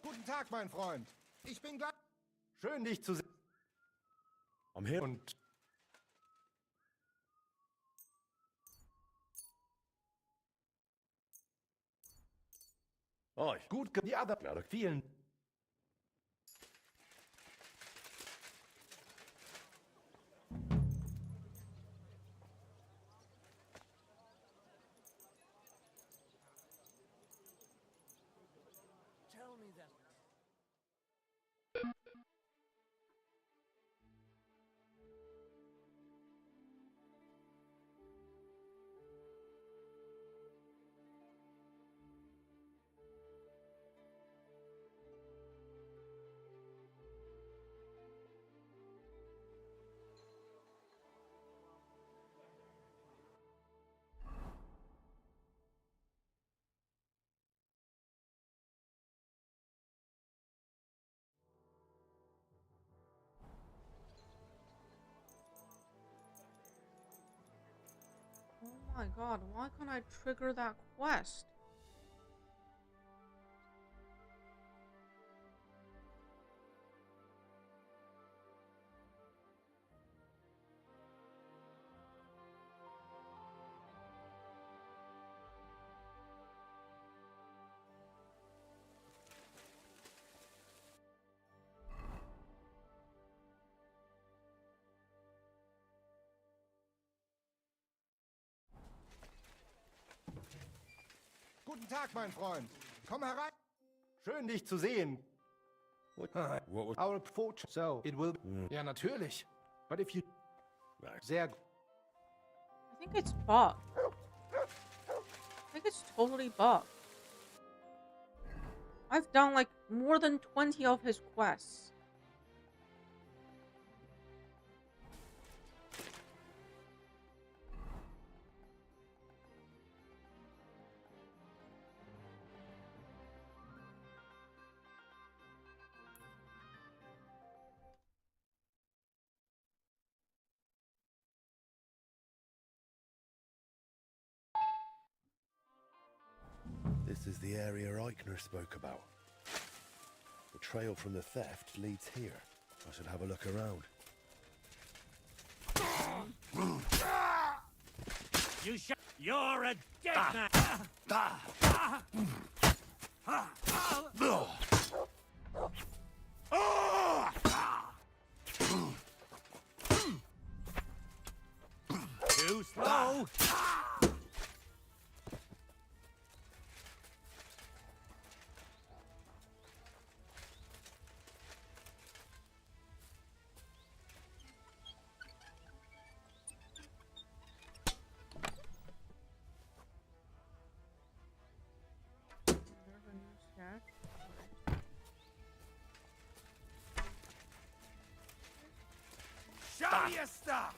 Guten Tag, mein Freund. Ich bin gleich... Schön, dich zu sehen. I'm here. Und Aye. gut, die other. Vielen. Tell me that. my god, why can't I trigger that quest? Guten Tag, mein Freund. Komm herein. Schön, dich zu sehen. What was... Our fortune. So, it will... Ja, natürlich. But if you... Sehr... I think it's bugged. I think it's totally bugged. I've done like more than 20 of his quests. This is the area Eichner spoke about. The trail from the theft leads here. I should have a look around. You're a dead man! Too slow! There's a new stat. Show your stuff!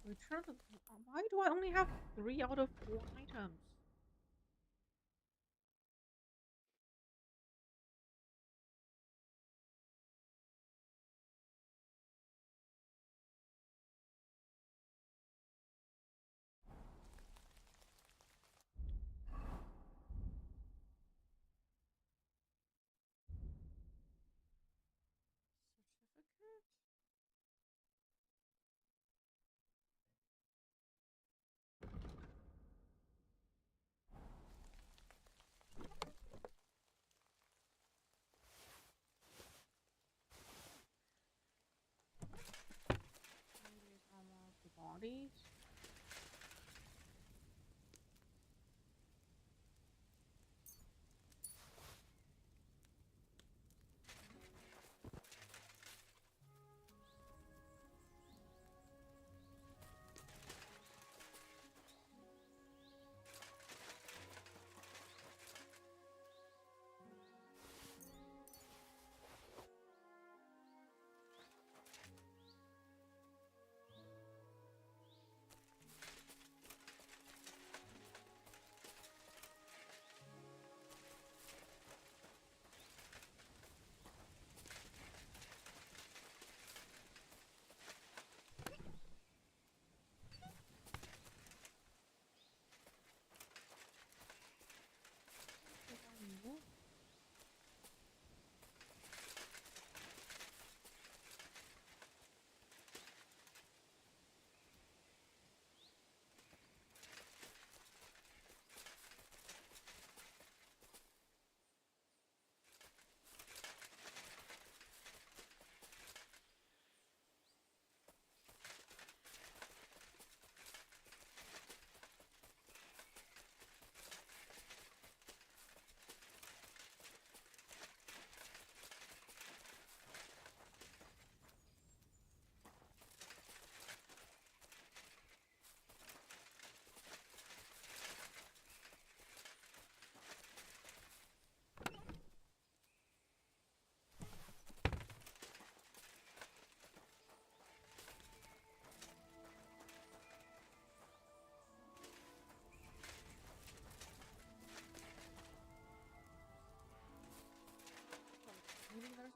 Return to... Why do I only have 3 out of 4 items? Certificate? Maybe almost the bodies.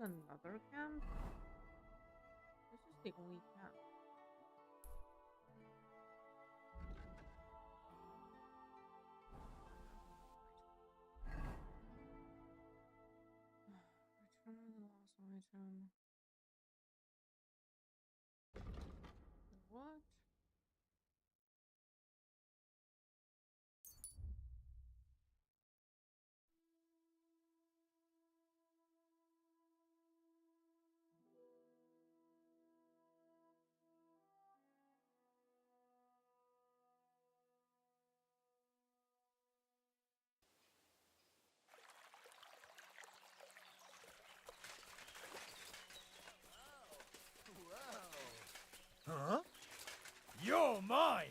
another camp? This is the only camp. Return the lost item. What? Huh? You're mine!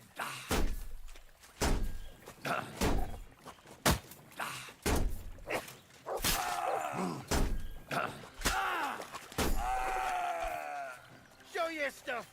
Show your stuff!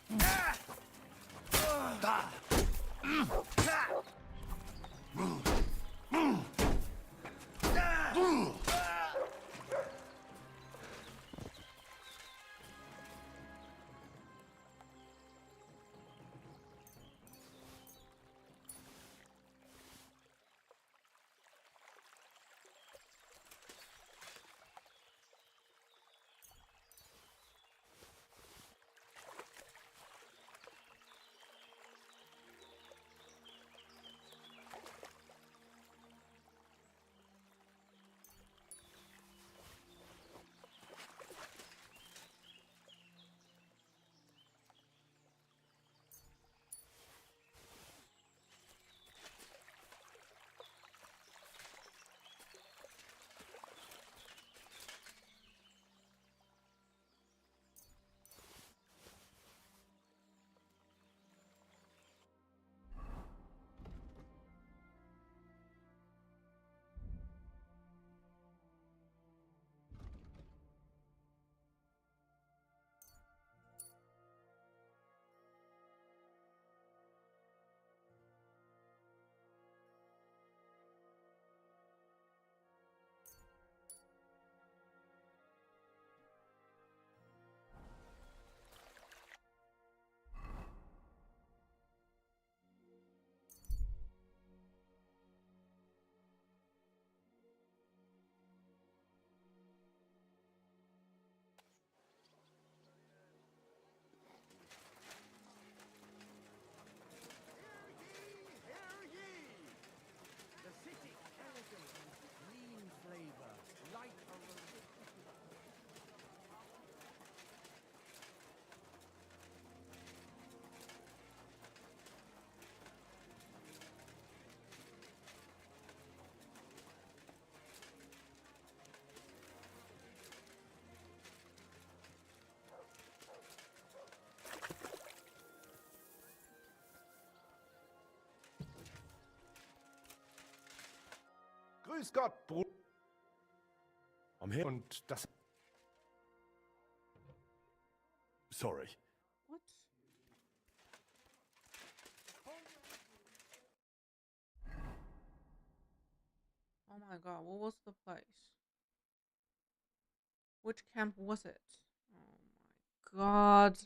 Grüß Gott, Bruder. I'm here. Und das... Sorry. What? Oh my god, what was the place? Which camp was it? Oh my god.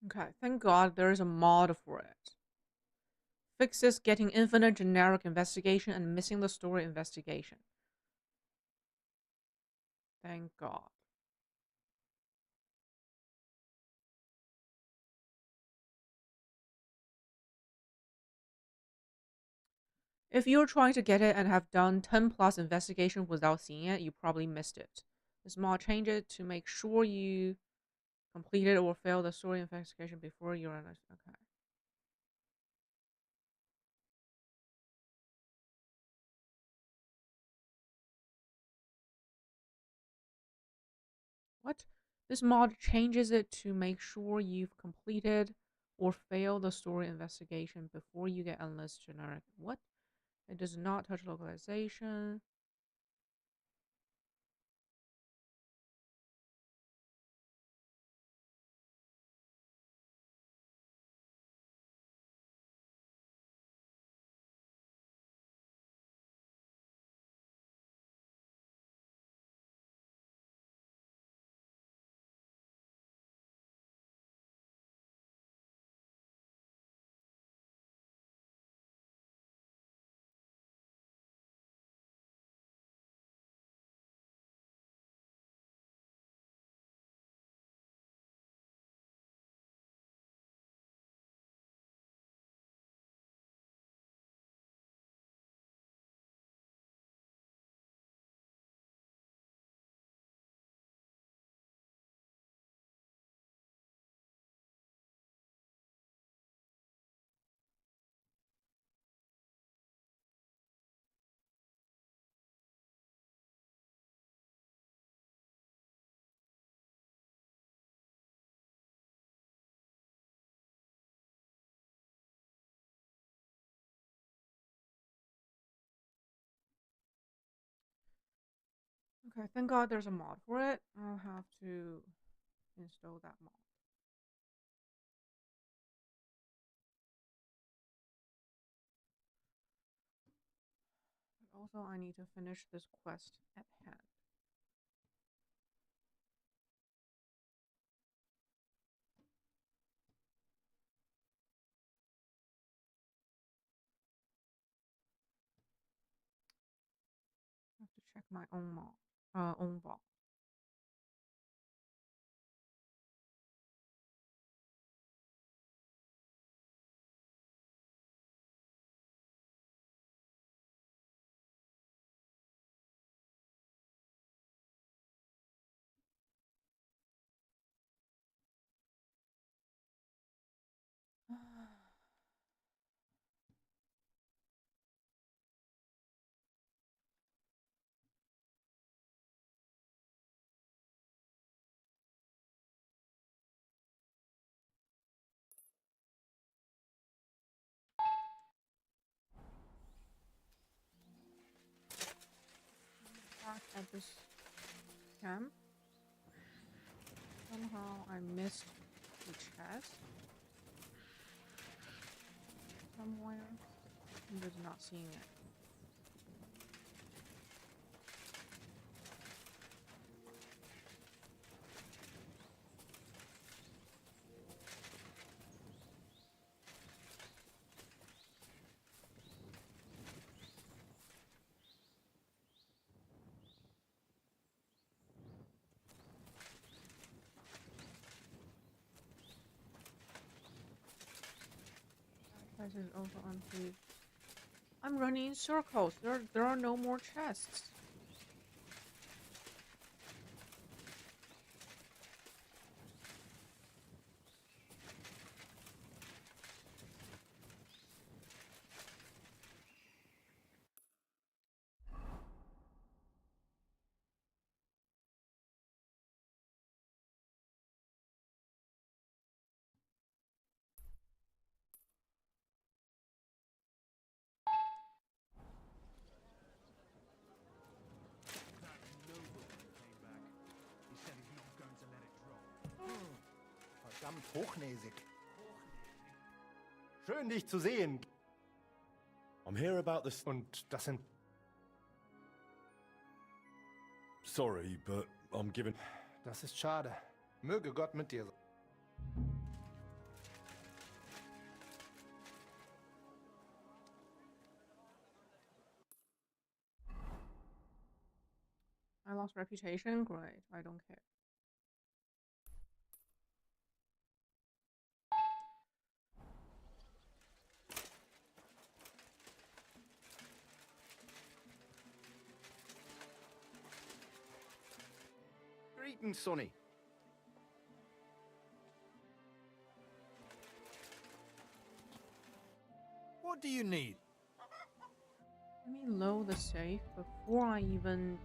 Okay, thank god there is a mod for it. Fixes getting infinite generic investigation and missing the story investigation. Thank god. If you're trying to get it and have done 10 plus investigation without seeing it, you probably missed it. This mod change it to make sure you completed or failed the story investigation before you're on. Okay. What? This mod changes it to make sure you've completed or failed the story investigation before you get endless generic. What? It does not touch localization. Okay, thank God there's a mod for it. I'll have to install that mod. But also, I need to finish this quest at hand. I have to check my own own vault. Back at this camp. Somehow I missed the chest somewhere. I'm just not seeing it. That chest is also empty. I'm running in circles. There are no more chests. He said he's not going to let it drop. Verdammt hochnäsig. Schön, dich zu sehen. I'm here about this. Und das sind... Sorry, but I'm giving... Das ist schade. Möge Gott mit dir sein. I lost reputation? Great. I don't care. and sunny. What do you need? Let me load the safe before I even...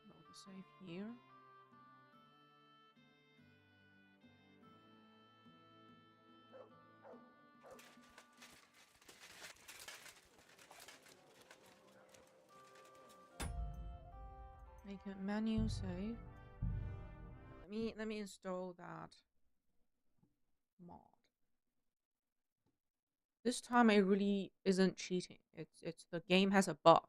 Load the safe here. Make a menu save. Let me install that mod. This time it really isn't cheating. It's the game has a bug.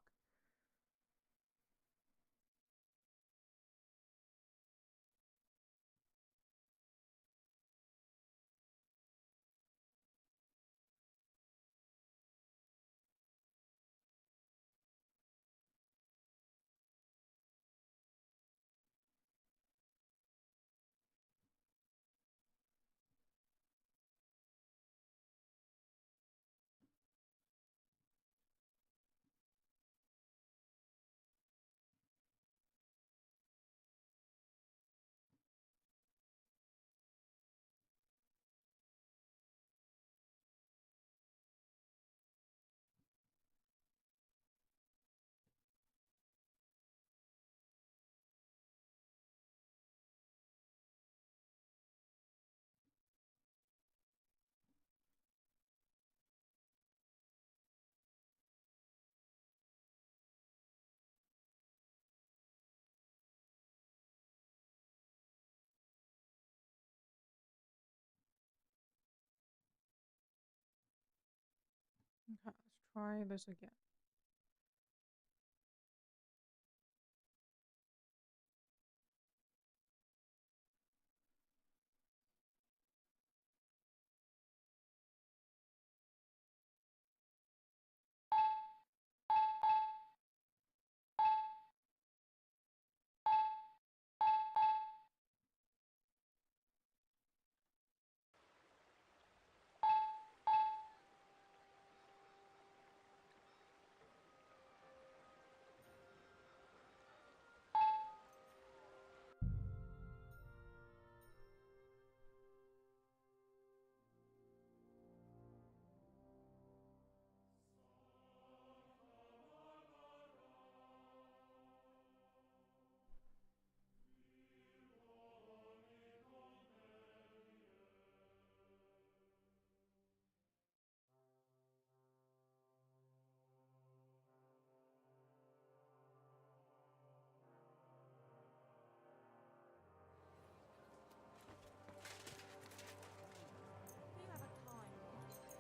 Okay, let's try this again.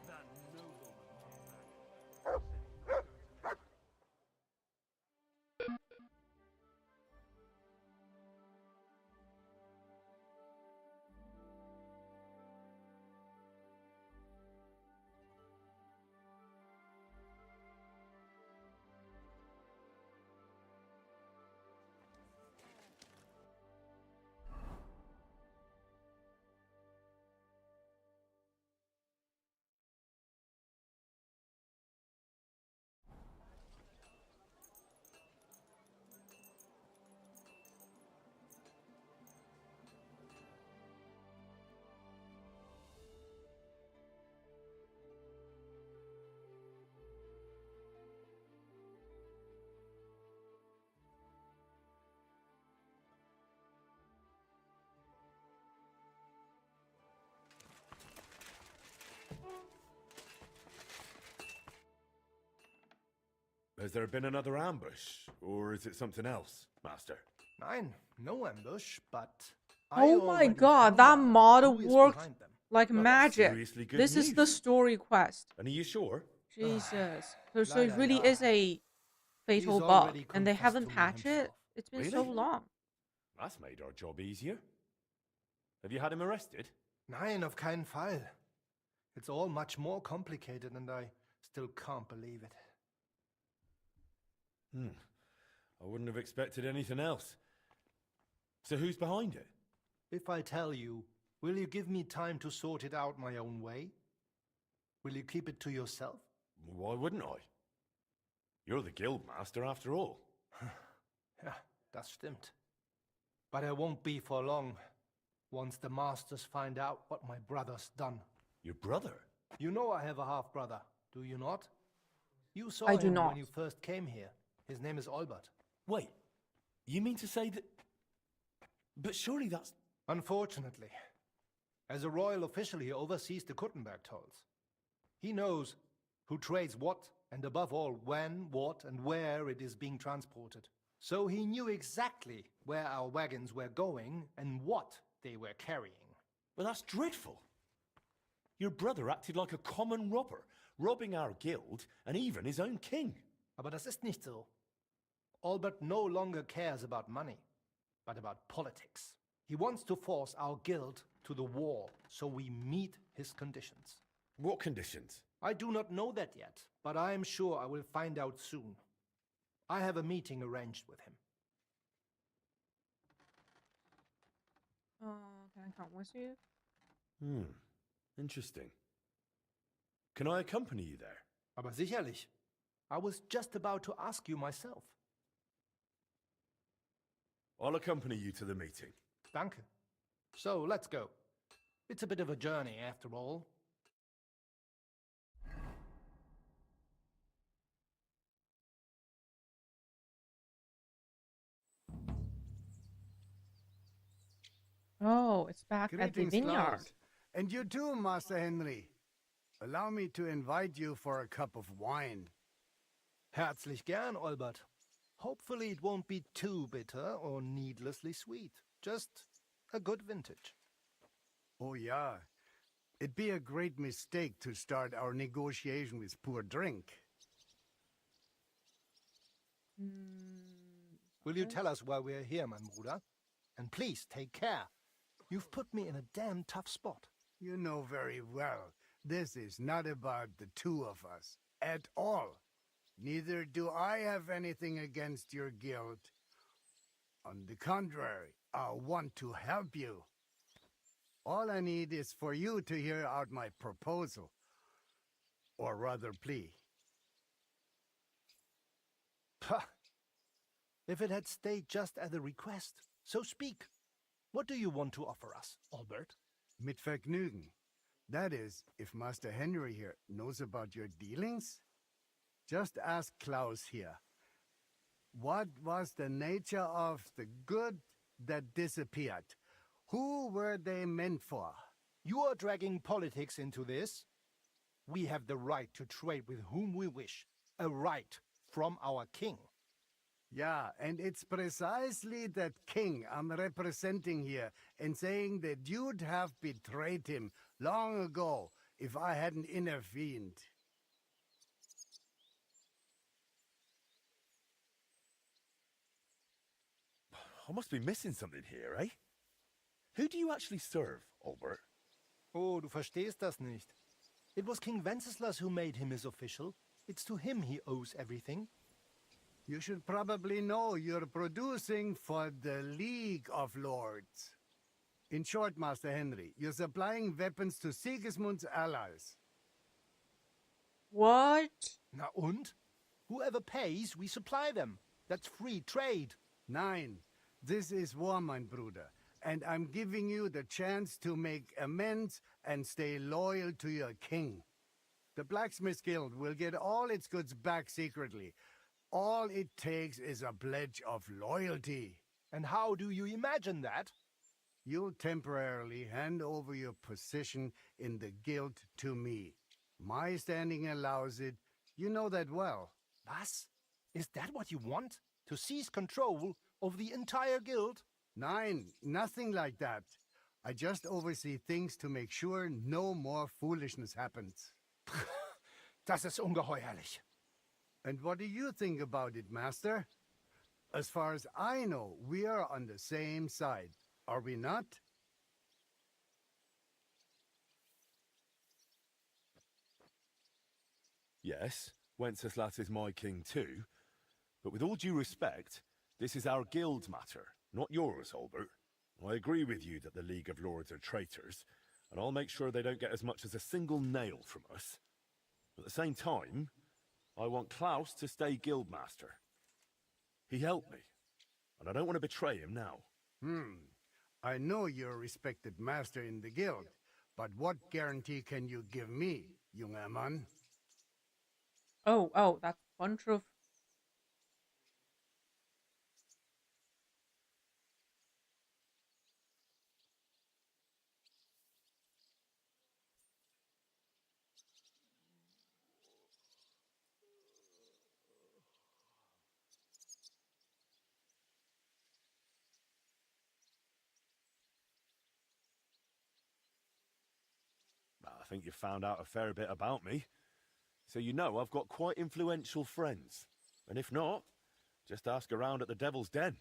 That nobleman came back. Has there been another ambush, or is it something else, Master? Nein, no ambush, but Oh my god, that mod worked like magic. seriously good This is the news. story quest. And are you sure? Jesus. So it really is a fatal bug, and they haven't patched it. It's been so Really? long. That's made our job easier. Have you had him arrested? Nein, auf keinen Fall. It's all much more complicated, and I still can't believe it. I wouldn't have expected anything else. So who's behind it? If I tell you, will you give me time to sort it out my own way? Will you keep it to yourself? Why wouldn't I? You're the guild master after all. Ja, das stimmt. But it won't be for long, once the masters find out what my brother's done. Your brother? You know I have a half-brother, do you not? You saw I do him not. when you first came here. His name is Albert. Wait, you mean to say that... But surely that's... Unfortunately. As a royal official, he oversees the Kuttenberg tolls. He knows who trades what, and above all, when, what, and where it is being transported. So he knew exactly where our wagons were going and what they were carrying. But that's dreadful. Your brother acted like a common robber, robbing our guild and even his own king. Aber das ist nicht so. Albert no longer cares about money, but about politics. He wants to force our guild to the war, so we meet his conditions. What conditions? I do not know that yet, but I am sure I will find out soon. I have a meeting arranged with him. Can I come with you? Interesting. Can I accompany you there? Aber sicherlich. I was just about to ask you myself. I'll accompany you to the meeting. Danke. So, let's go. It's a bit of a journey, after all. Oh, it's back at the Greetings, vineyard. Klaus. And you too, Master Henry. Allow me to invite you for a cup of wine. Herzlich gern, Albert. Hopefully it won't be too bitter or needlessly sweet. Just a good vintage. Oh, yeah. It'd be a great mistake to start our negotiation with poor drink. Will you tell us why we're here, mein Bruder? And please take care. You've put me in a damn tough spot. You know very well, this is not about the two of us. At all. Neither do I have anything against your guild. On the contrary, I want to help you. All I need is for you to hear out my proposal. Or rather, plea. Pah! If it had stayed just as a request, so speak. What do you want to offer us, Albert? Mit Vergnügen. That is, if Master Henry here knows about your dealings? Just ask Klaus here. What was the nature of the good that disappeared? Who were they meant for? You are dragging politics into this? We have the right to trade with whom we wish. A right from our king. Yeah, and it's precisely that king I'm representing here and saying that you'd have betrayed him long ago if I hadn't intervened. I must be missing something here, eh? Who do you actually serve, Albert? Oh, du verstehst das nicht. It was King Wenceslas who made him his official. It's to him he owes everything. You should probably know you're producing for the League of Lords. In short, Master Henry, you're supplying weapons to Sigismund's allies. What? Na und? Whoever pays, we supply them. That's free trade. Nein, this is war, mein Bruder. And I'm giving you the chance to make amends and stay loyal to your king. The Blacksmith's Guild will get all its goods back secretly. All it takes is a pledge of loyalty. And how do you imagine that? You'll temporarily hand over your position in the guild to me. My standing allows it. You know that well. Was? Is that what you want? To seize control of the entire guild? Nein, nothing like that. I just oversee things to make sure no more foolishness happens. Das ist ungeheuerlich. And what do you think about it, Master? As far as I know, we are on the same side. Are we not? Yes, Wenceslas is my king too. But with all due respect, this is our guild's matter, not yours, Albert. I agree with you that the League of Lords are traitors, and I'll make sure they don't get as much as a single nail from us. At the same time, I want Klaus to stay guildmaster. He helped me, and I don't want to betray him now. I know you're a respected master in the guild, but what guarantee can you give me, junger Mann? Oh, that's a bunch of... I think you've found out a fair bit about me. So you know I've got quite influential friends. And if not, just ask around at the Devil's Den.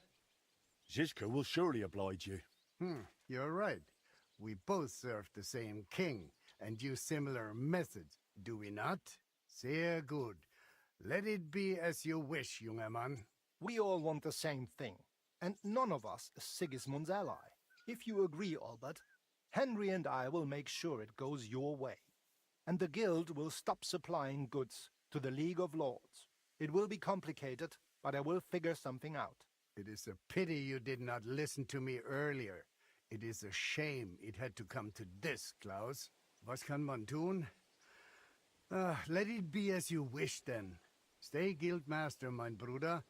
Zizka will surely oblige you. You're right. We both serve the same king and use similar methods, do we not? Sehr good. Let it be as you wish, junger Mann. We all want the same thing, and none of us is Sigismund's ally. If you agree, Albert, Henry and I will make sure it goes your way. And the guild will stop supplying goods to the League of Lords. It will be complicated, but I will figure something out. It is a pity you did not listen to me earlier. It is a shame it had to come to this, Klaus. Was kann man tun? Let it be as you wish, then. Stay guildmaster, mein Bruder.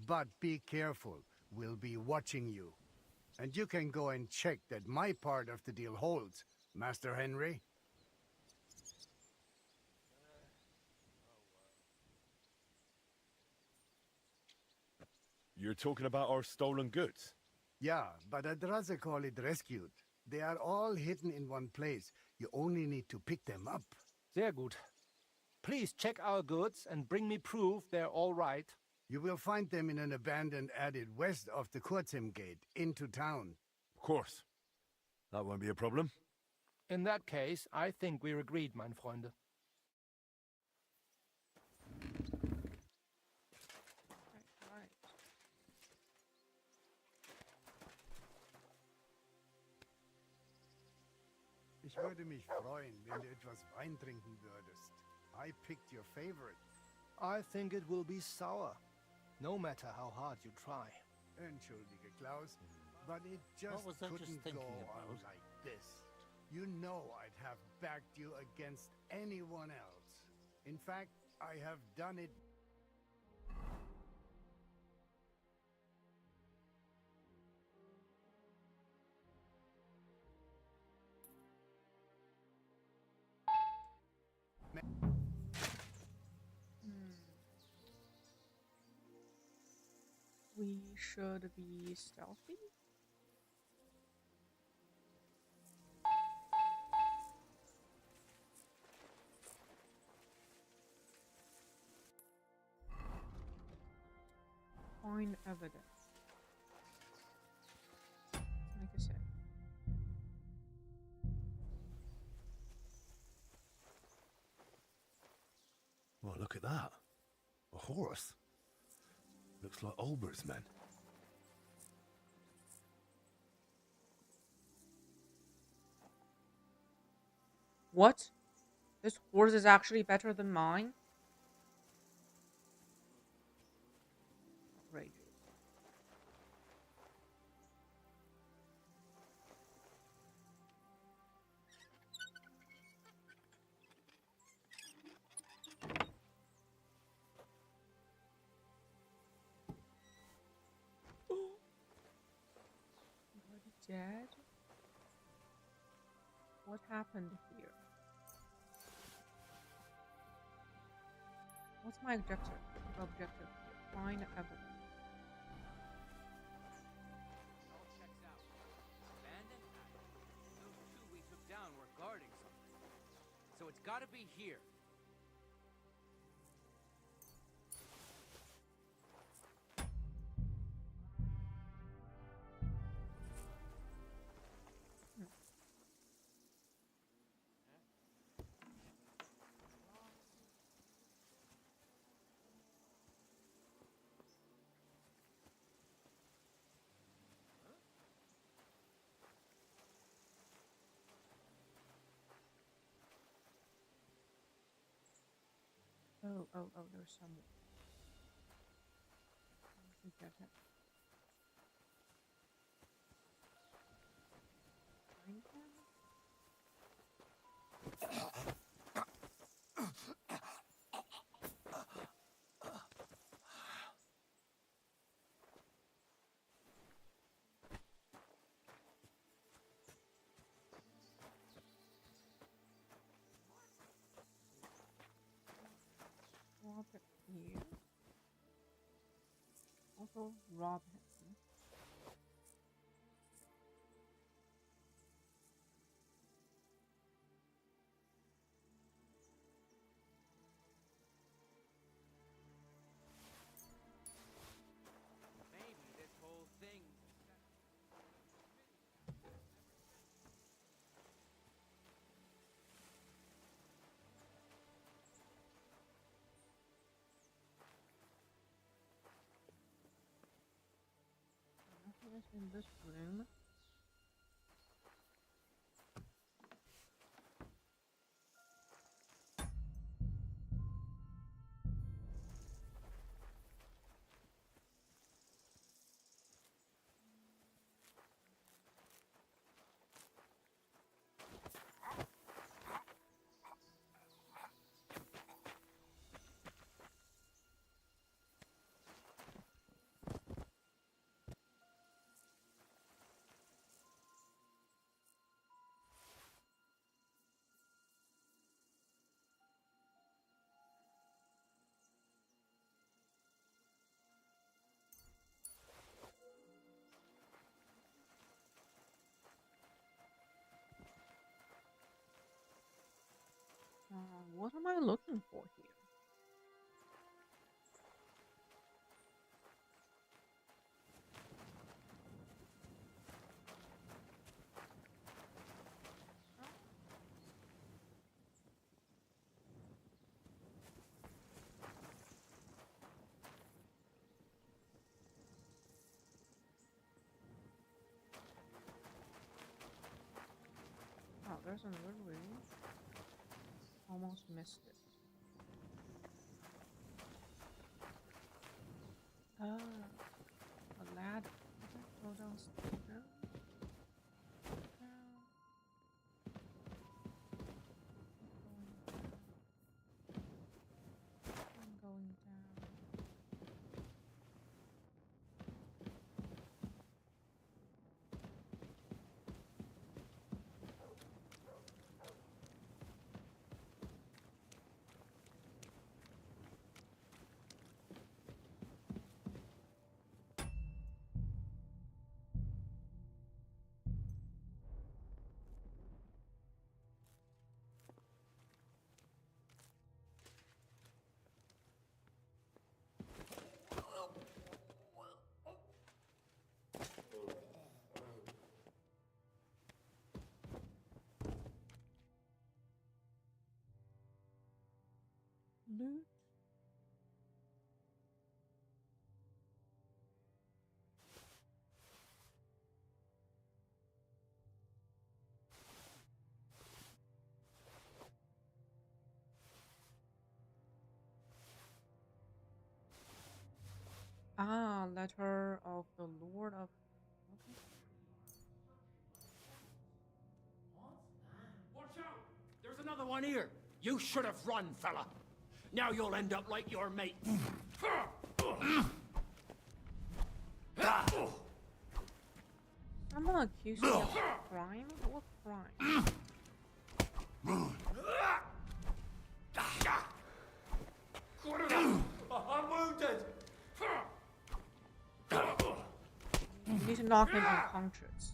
But be careful. We'll be watching you. And you can go and check that my part of the deal holds, Master Henry. You're talking about our stolen goods? Yeah, but I'd rather call it rescued. They are all hidden in one place. You only need to pick them up. Sehr gut. Please check our goods and bring me proof they're all right. You will find them in an abandoned attic west of the Kurzem Gate, into town. Of course. That won't be a problem. In that case, I think we're agreed, mein Freunde. Right. Ich würde mich freuen, wenn du etwas Wein trinken würdest. I picked your favorite. I think it will be sour, no matter how hard you try. Entschuldige, Klaus, but it just What was I couldn't just thinking go on about? like this. You know I'd have backed you against anyone else. In fact, I have done it. We should be stealthy. Find evidence. Let's make a save. Well, look at that. A horse. Looks like Olbert's men. What? This horse is actually better than mine? Outrageous. Already dead? What happened here? What's my objective? Find evidence. All checks out. Abandoned? Those two we took down were guarding something. So it's gotta be here. Oh, there's some. I should get it. Find him? Rob it here. Also rob him. Maybe this whole thing. Nothing is in this room. What am I looking for here? Oh, there's another room. Almost missed it. Ah, a ladder. Okay, go downstairs. Down. I'm going down. Loot. Ah, letter of the Lord of. Okay. Watch out! There's another one here. You should have run, fella. Now you'll end up like your mate. Someone accused me of crime? What crime? I'm wounded. You need to knock him unconscious.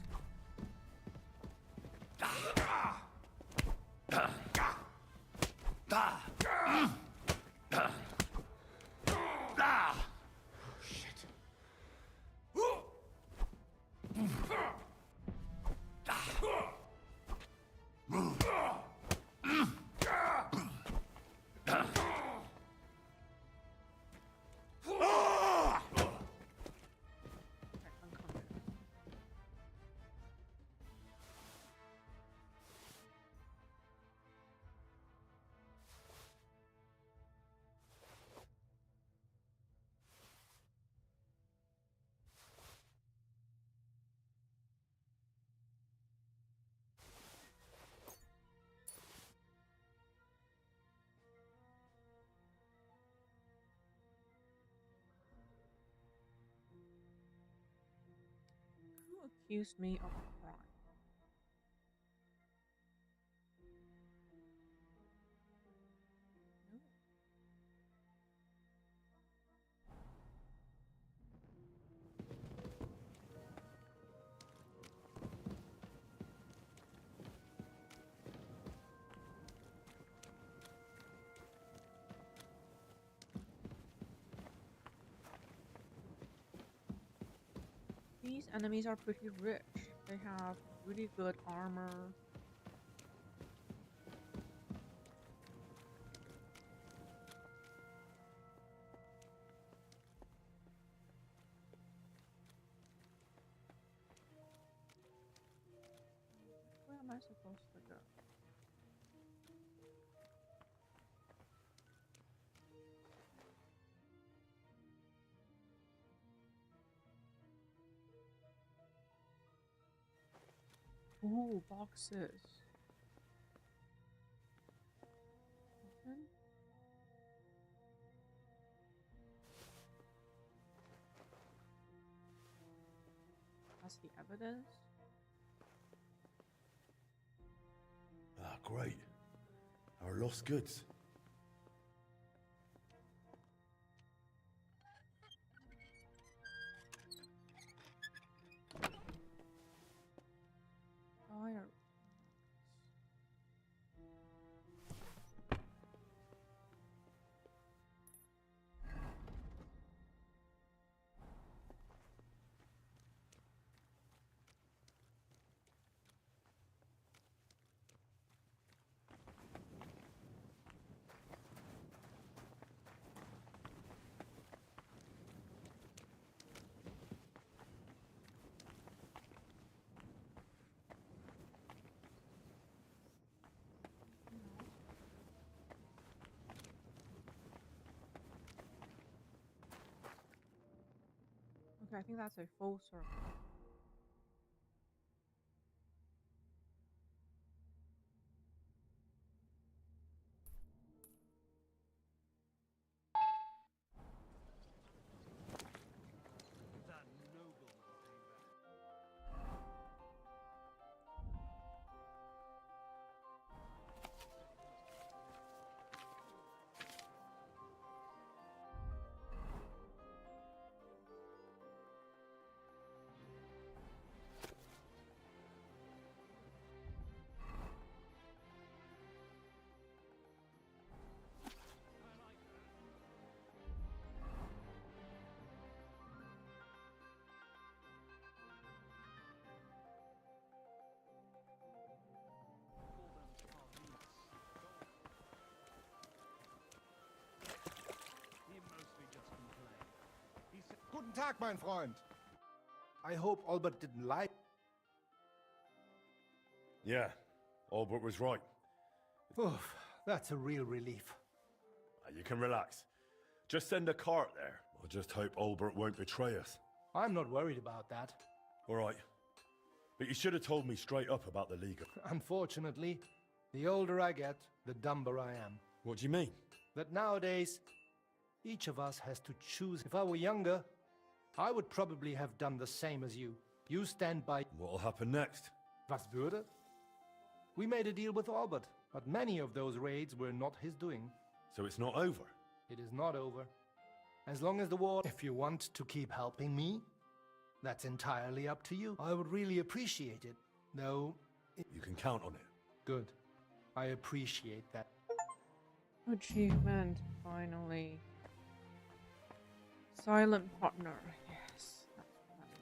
accused me of a crime. No. These enemies are pretty rich. They have really good armor. Where am I supposed to go? Ooh, boxes. Open. That's the evidence. Ah, great. Our lost goods. Fire. Okay, I think that's a full circle. That nobleman came back. He mostly just complained. He said, Guten Tag, mein Freund. I hope Albert didn't lie. Yeah, Albert was right. Oof, that's a real relief. You can relax. Just send a cart there. I'll just hope Albert won't betray us. I'm not worried about that. All right. But you should have told me straight up about the League. Unfortunately, the older I get, the dumber I am. What do you mean? That nowadays, each of us has to choose. If I were younger, I would probably have done the same as you. You stand by... What'll happen next? Was würde? We made a deal with Albert, but many of those raids were not his doing. So it's not over? It is not over. As long as the war... If you want to keep helping me, that's entirely up to you. I would really appreciate it, though... You can count on it. Good. I appreciate that. Achievement, finally. Silent partner, yes. That's what I need.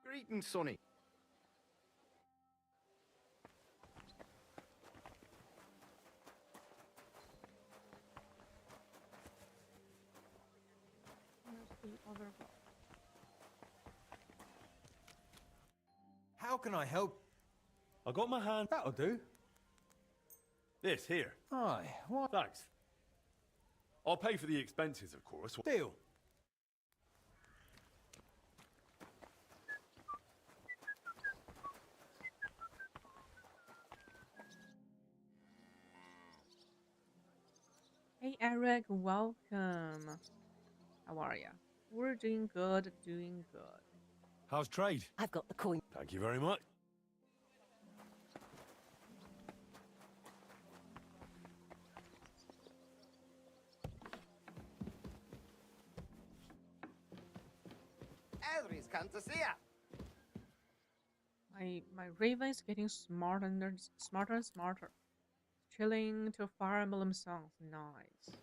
Greetings, Sonny. Where's the other guy? How can I help? I got my hand... That'll do. This, here. Aye, what? Thanks. I'll pay for the expenses, of course. Deal. Hey Eric, welcome. How are ya? We're doing good, doing good. How's trade? I've got the coin. Thank you very much. Elry's come to see ya. My raven is getting smarter and smarter. Chilling to Fire Emblem songs. Nice.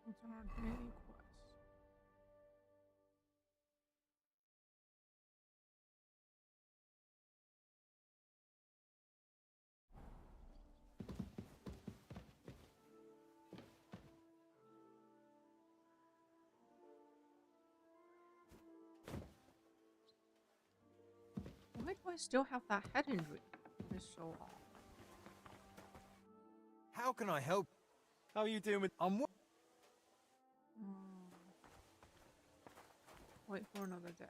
What's our daily quest? Why do I still have that head injury? It's so off. How can I help? How are you doing with... Wait for another day.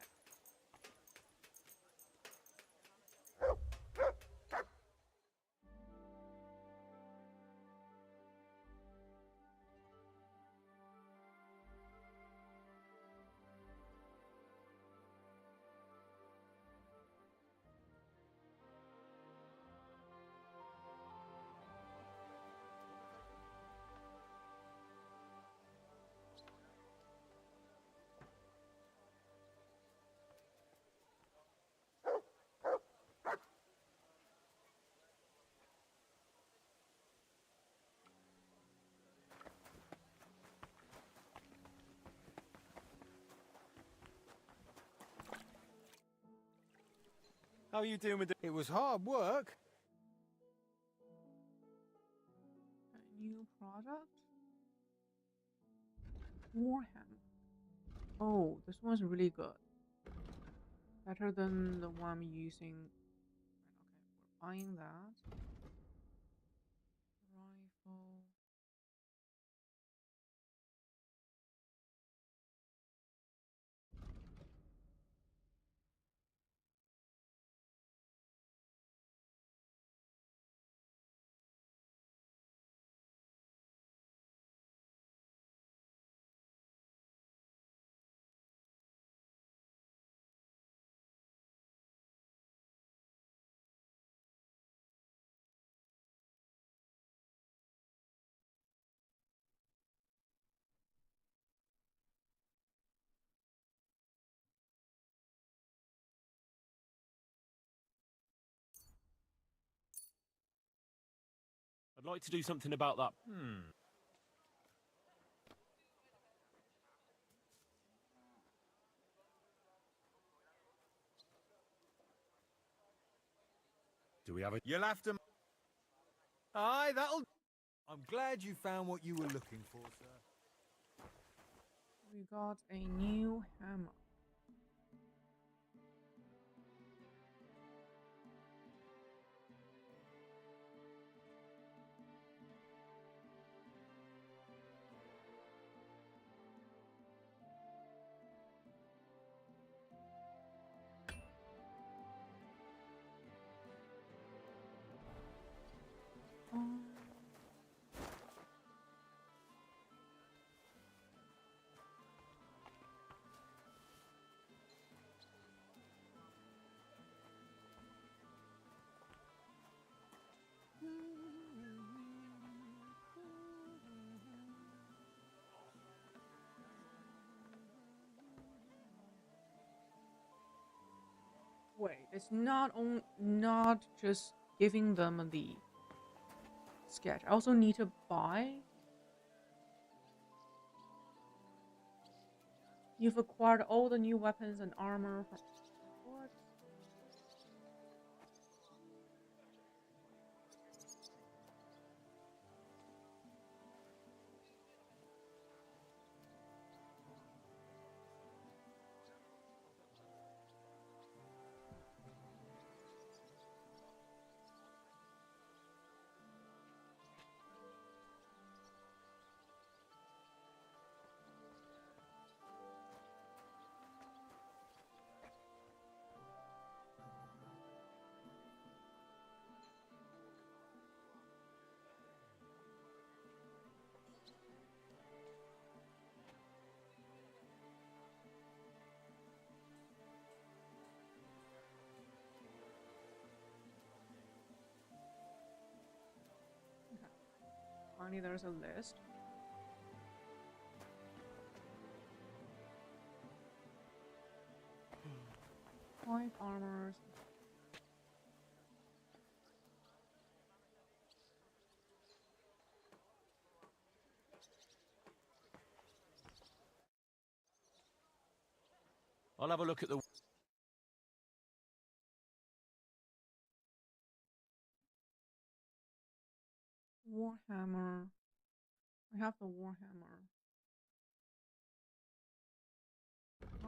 How are you doing with... It was hard work. A new product? Warhammer. Oh, this one's really good. Better than the one I'm using. Okay, we're buying that. Rifle. I'd like to do something about that. Do we have a... You'll have to... Aye, that'll... I'm glad you found what you were looking for, sir. We got a new hammer. it's not just giving them the sketch. I also need to buy. You've acquired all the new weapons and armor from what? Finally, there's a list. Five armors. I'll have a look at the... Warhammer. I have the Warhammer.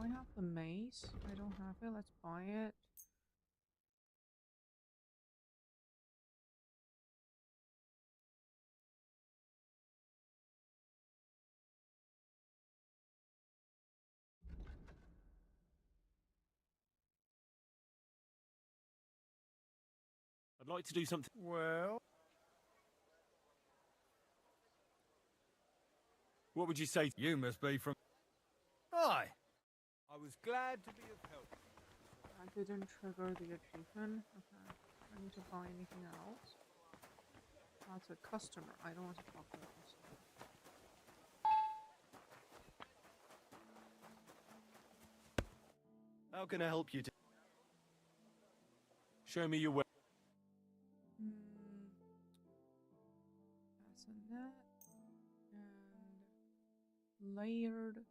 I have the mace. I don't have it. Let's buy it. I'd like to do something... Well... What would you say? You must be from... Aye. I was glad to be of help. I didn't trigger the achievement. Okay. I need to buy anything else. That's a customer. I don't want to talk to a customer. How can I help you? Show me your way. That's a net. And layered. What?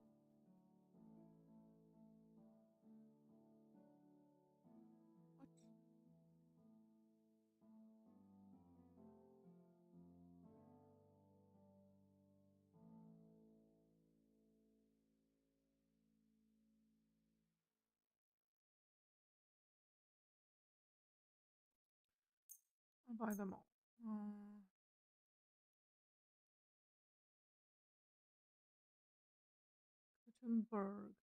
I'll buy them all. Gutenberg.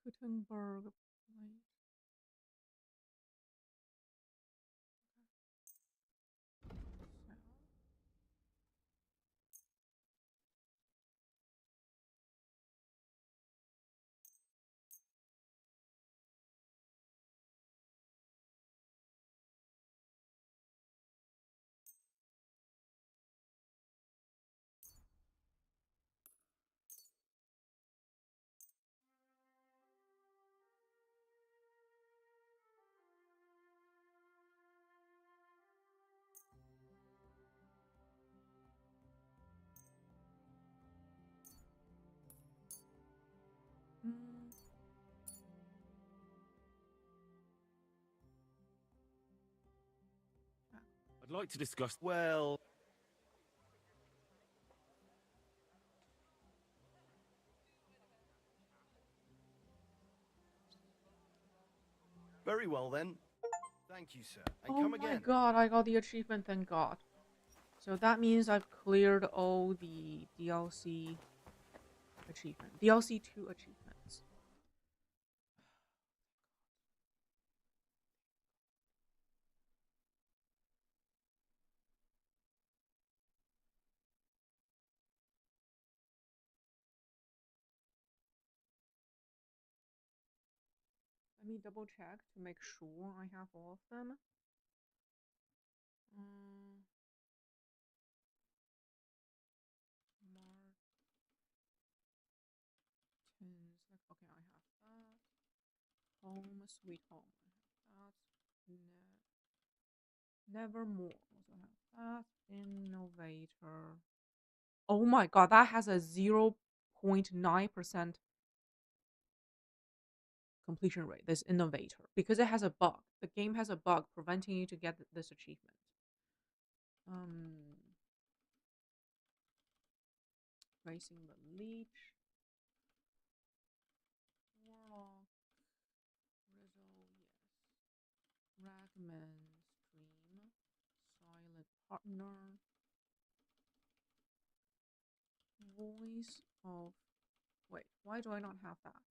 Gutenberg plate. I'd like to discuss... Well... Very well then. Thank you, sir. And Oh come my again. god, I got the achievement, thank god. So that means I've cleared all the DLC achievement. DLC 2 achievements. Let me double check to make sure I have all of them. Martins, like, okay, I have that. Home, sweet home, I have that. Nevermore, also have that. Innovator. Oh my god, that has a 0.9% completion rate, this innovator, because it has a bug. The game has a bug preventing you to get this achievement. Racing the Leech. Warlock. Rizzle, yes. Ragman Stream. Silent Partner. Voice of... Wait, why do I not have that?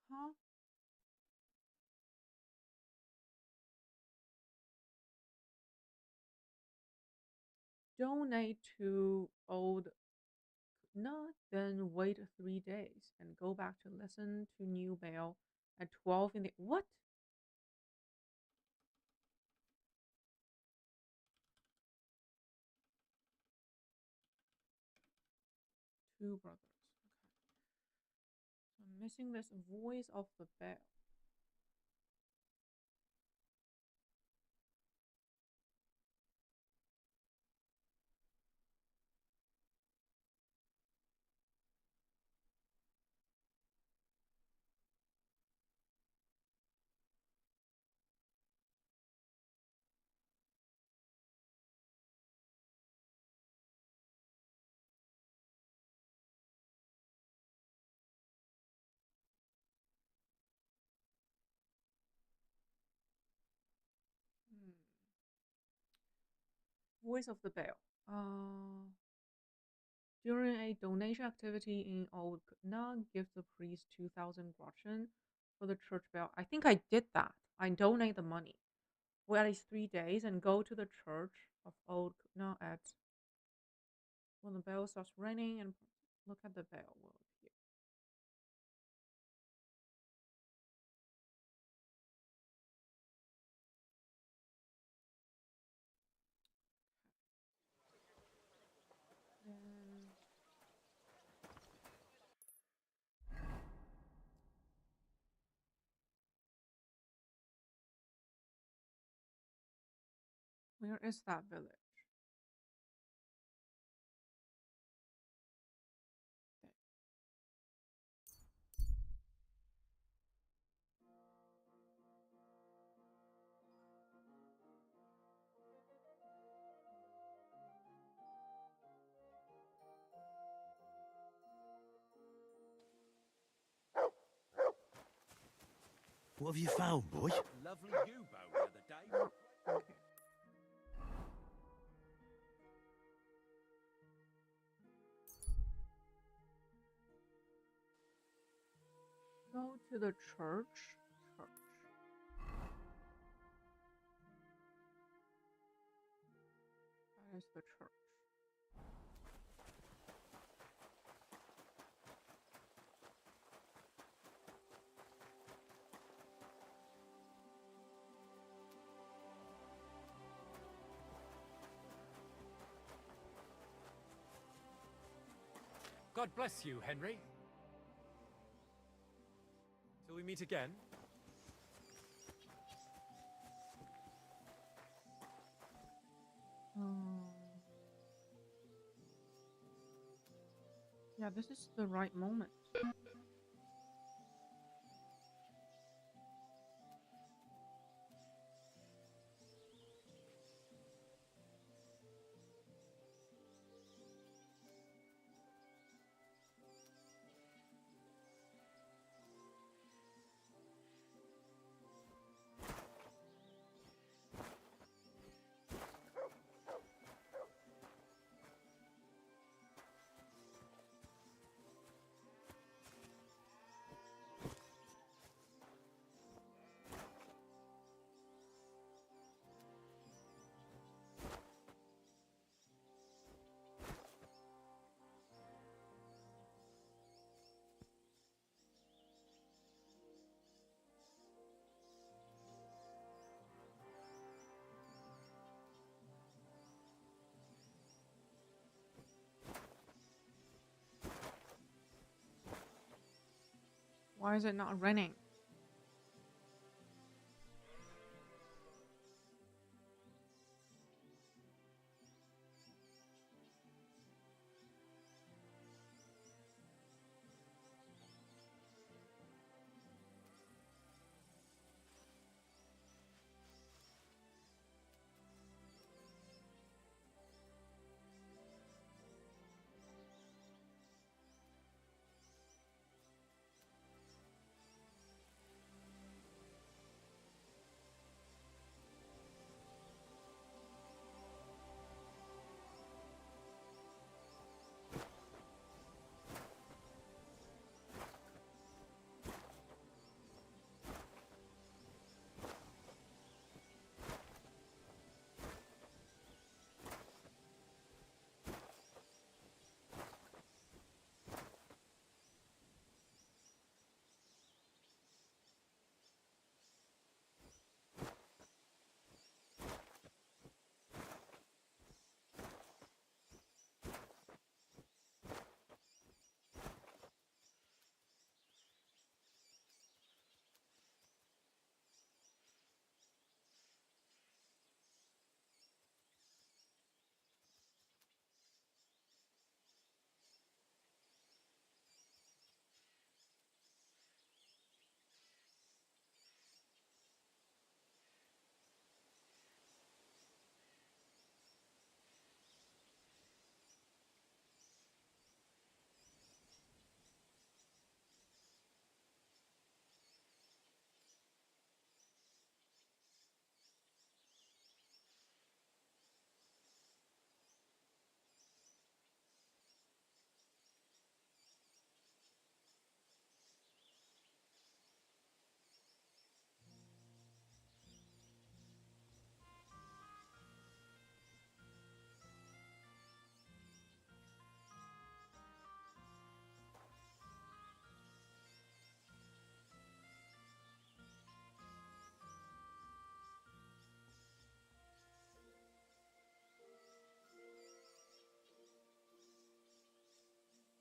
Huh? Donate to old... No, then wait 3 days and go back to listen to New Bell at 12 in the... What? Two brothers. Okay. So I'm missing this voice of the bell. Voice of the bell. During a donation activity in Old Kutna, give the priest 2,000 groschen for the church bell. I think I did that. I donate the money. Wait at least 3 days and go to the church of Old Kutna at when the bell starts ringing and look at the bell will appear. Then where is that village? What have you found, boy? Lovely U-boat the other day. Okay. Go to the church. That is the church. God bless you, Henry. Till we meet again. Yeah, this is the right moment. Why is it not running?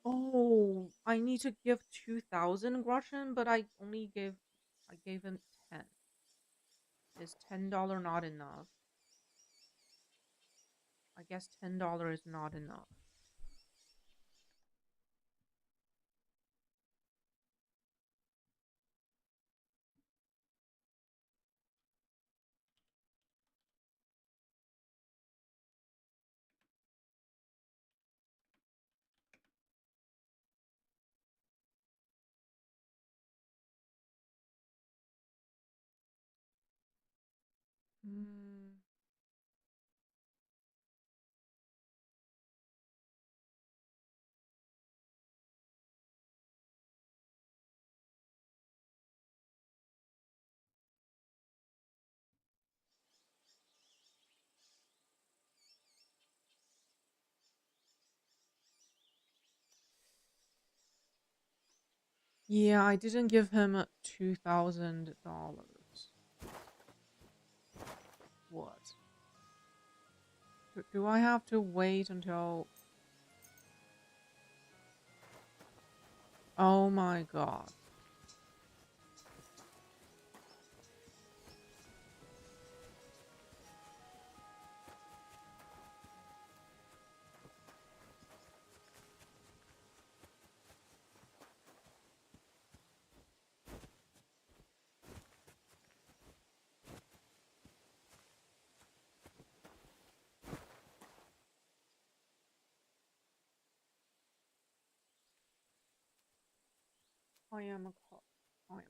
Oh, I need to give 2,000 groschen, but I gave him 10. Is $10 not enough? I guess $10 is not enough. Hmm. Yeah, I didn't give him $2,000. What? Do I have to wait until... Oh my god. I am a cook. I am.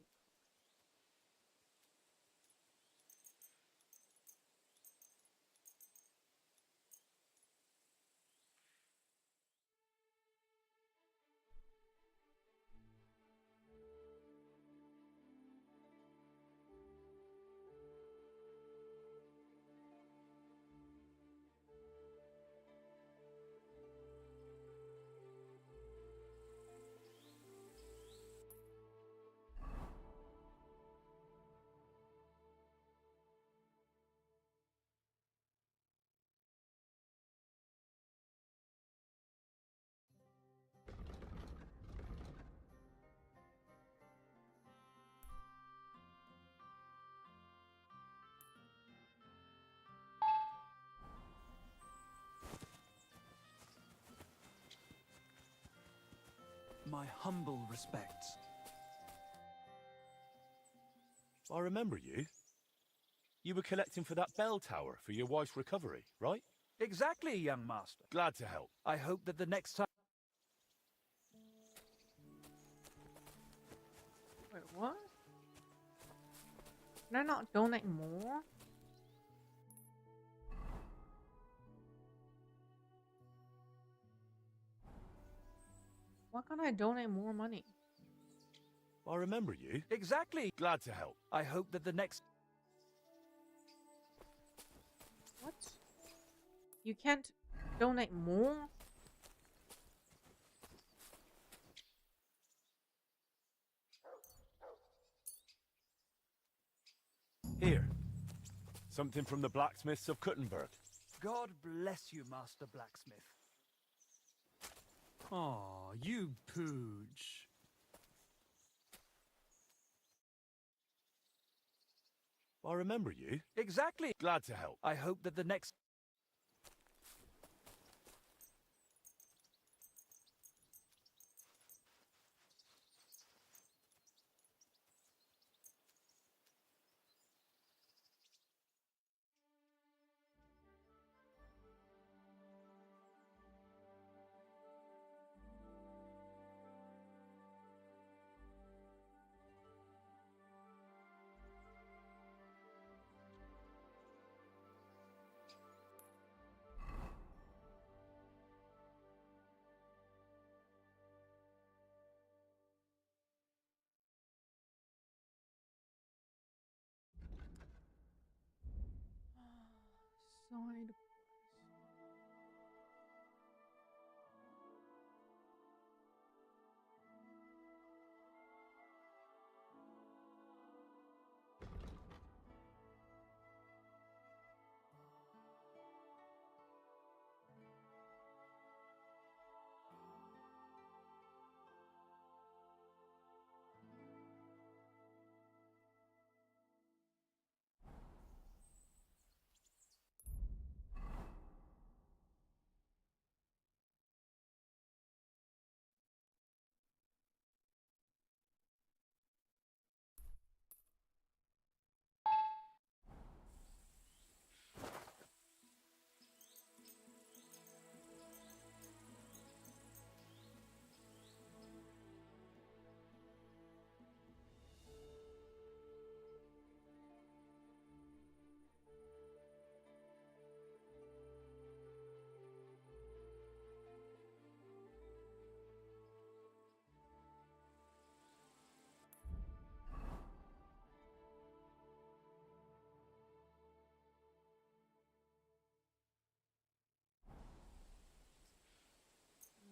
my humble respects. I remember you. You were collecting for that bell tower for your wife's recovery, right? Exactly, young master. Glad to help. I hope that the next time... Wait, what? Can I not donate more? Why can't I donate more money? I remember you. Exactly. Glad to help. I hope that the next... What? You can't donate more? Here. Something from the blacksmiths of Kuttenberg. God bless you, Master Blacksmith. Aw, you pooch. I remember you. Exactly. Glad to help. I hope that the next... Side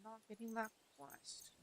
not getting that quest.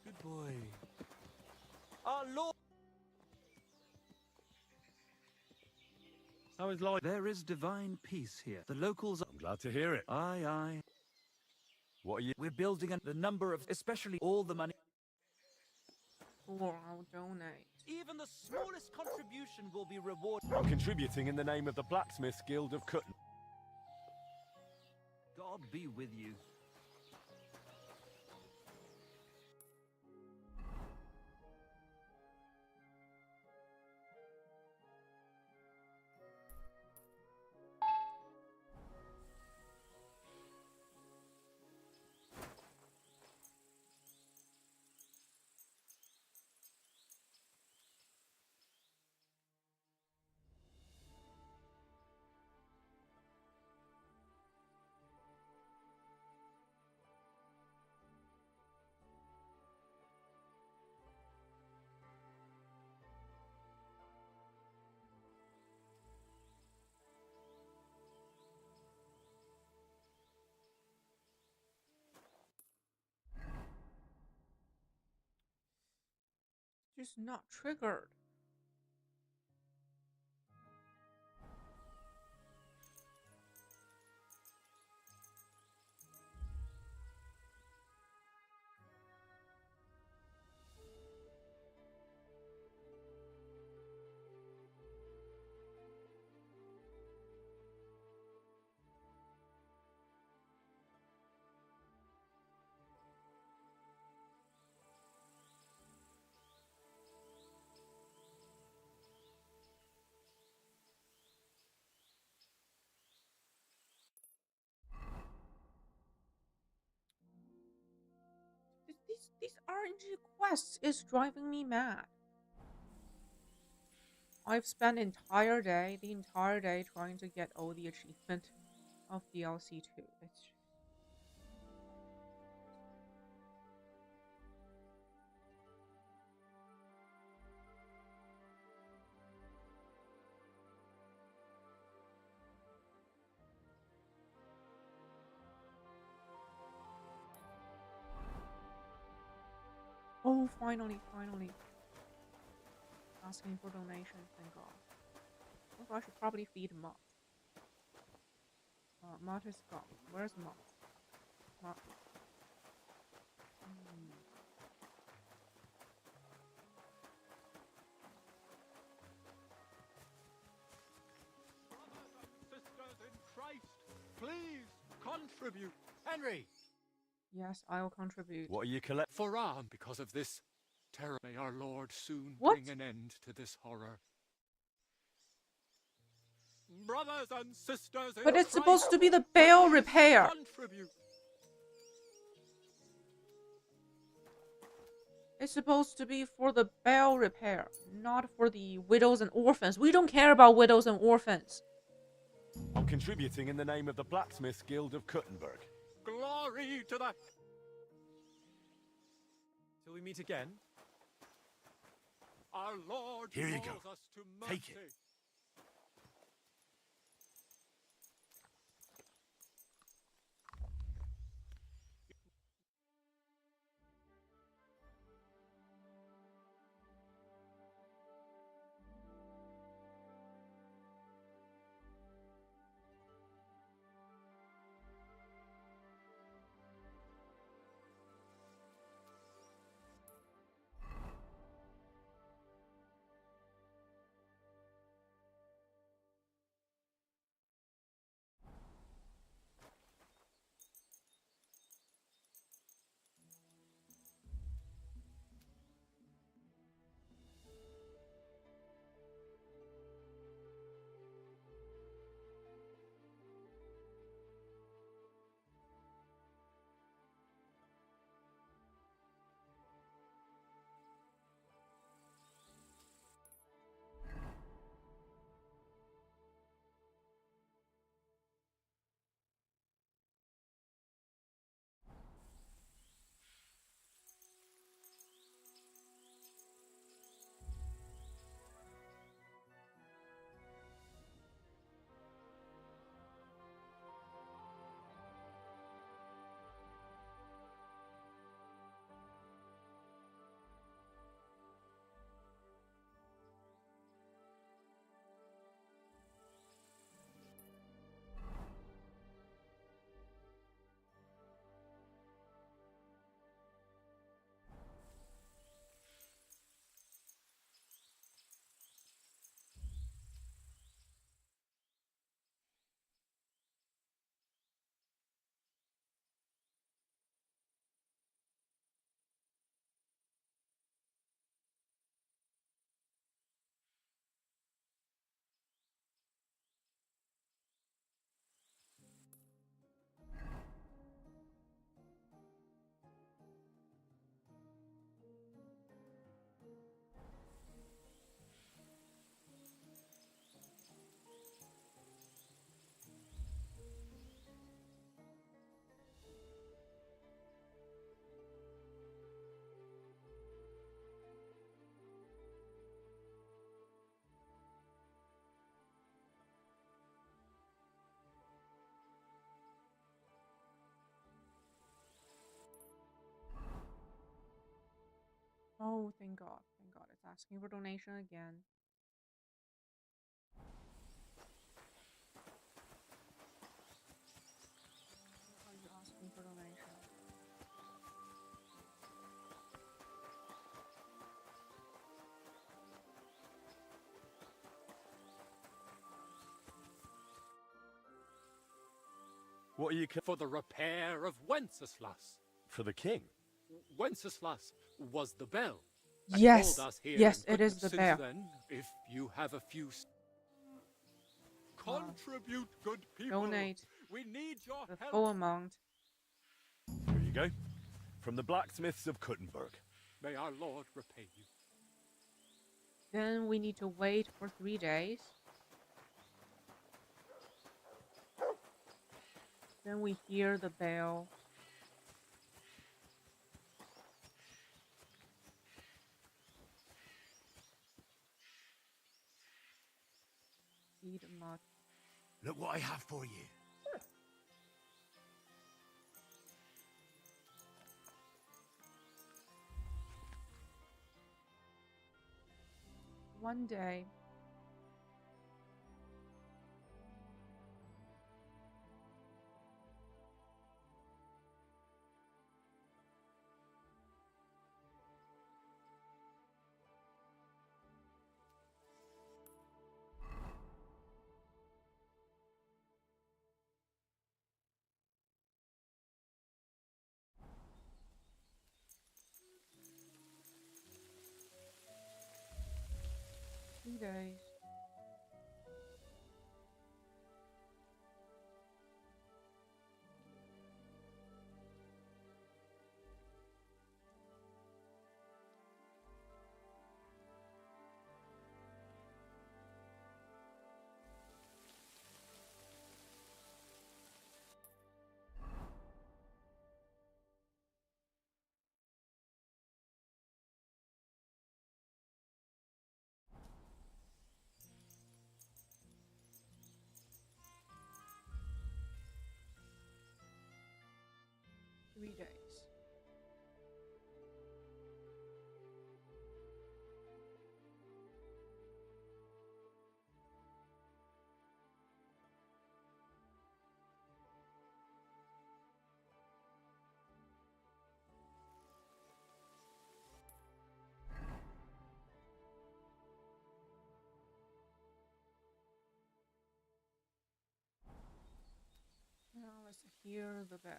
Good boy. Our Lord... How is life? There is divine peace here. The locals... I'm glad to hear it. Aye, aye. What are you... We're building the number of... Especially all the money... Or I'll donate. Even the smallest contribution will be rewarded. I'm contributing in the name of the Blacksmiths Guild of Kutten. God be with you. Just not triggered. These RNG quests is driving me mad. I've spent the entire day trying to get all the achievement of DLC 2. It's oh, finally. Asking for donations, thank God. Also, I should probably feed Mutt. Mutt is gone. Where's Mutt? Mutt. Sisters in Christ, please contribute. Henry! Yes, I'll contribute. What are you collecting? For because of this terror, may our Lord soon What? bring an end to this horror. Brothers and sisters in But it's Christ, supposed to be the bell repair. contribute. It's supposed to be for the bell repair, not for the widows and orphans. We don't care about widows and orphans. I'm contributing in the name of the Blacksmiths Guild of Kuttenberg. Glory to the... Till we meet again. Our Lord Here you calls go. us to mercy. Take it. Oh, thank God. Thank God. Asking for donation again. Why are you asking for donation? What are you for the repair of Wenceslas? For the king? Wenceslas was the bell. that Yes, called us here yes, in it is the Since bell. then, if you have a few contribute, good people. Donate We need your the help. full amount. Here you go. From the blacksmiths of Kuttenberg. May our Lord repay you. Then we need to wait for 3 days. Then we hear the bell. Eat a mud. Look what I have for you. One day. Three days. Three days. Now let's hear the bell.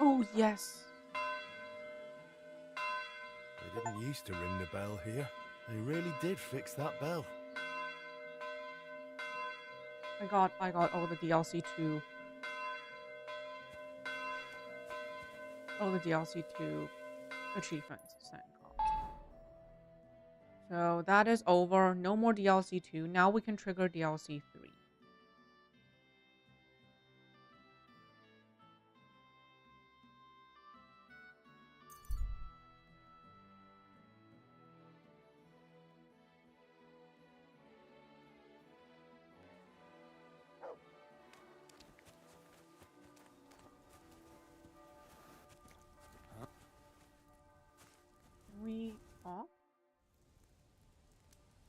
Oh, yes. They didn't used to ring the bell here. They really did fix that bell. I got all the DLC 2. All the DLC 2 achievements. So that is over. No more DLC 2. Now we can trigger DLC 3. We off?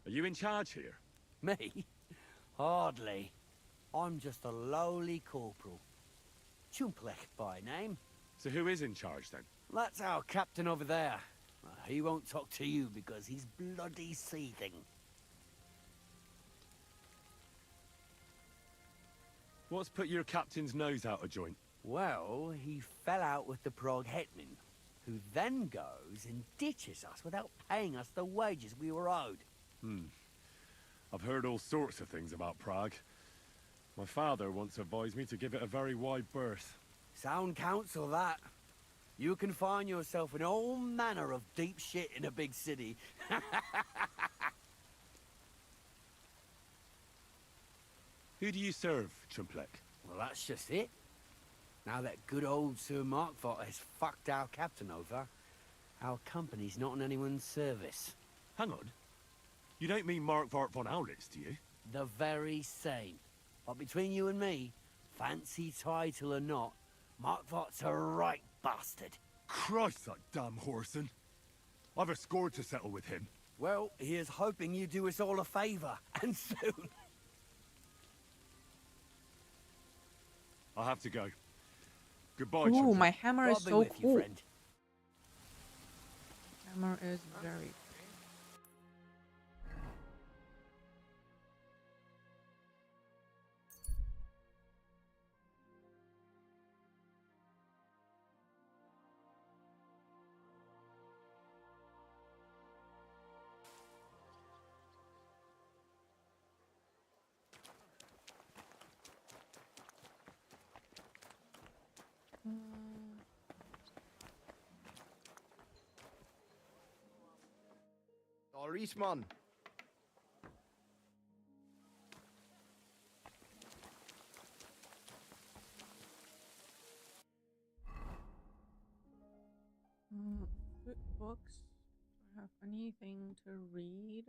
Are you in charge here? Me? Hardly. I'm just a lowly corporal. Chumplek by name. So who is in charge then? That's our captain over there. He won't talk to you because he's bloody seething. What's put your captain's nose out of joint? Well, he fell out with the Prague hetman, who then goes and ditches us without paying us the wages we were owed. I've heard all sorts of things about Prague. My father once advised me to give it a very wide berth. Sound counsel, that. You can find yourself in all manner of deep shit in a big city. Who do you serve, Chumplek? Well, that's just it. Now that good old Sir Markvot has fucked our captain over, our company's not in anyone's service. Hang on. You don't mean Markvart von Aulitz, do you? The very same. But between you and me, fancy title or not, Markvart's a right bastard. Christ, that damn whoreson. I've a score to settle with him. Well, he is hoping you do us all a favour, and soon. I'll have to go. Goodbye, Ooh, Chumplek. my hammer is so with you, cool. friend. Hammer is very Doris, man. Good books. Do I have anything to read?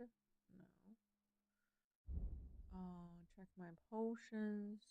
No. Check my potions.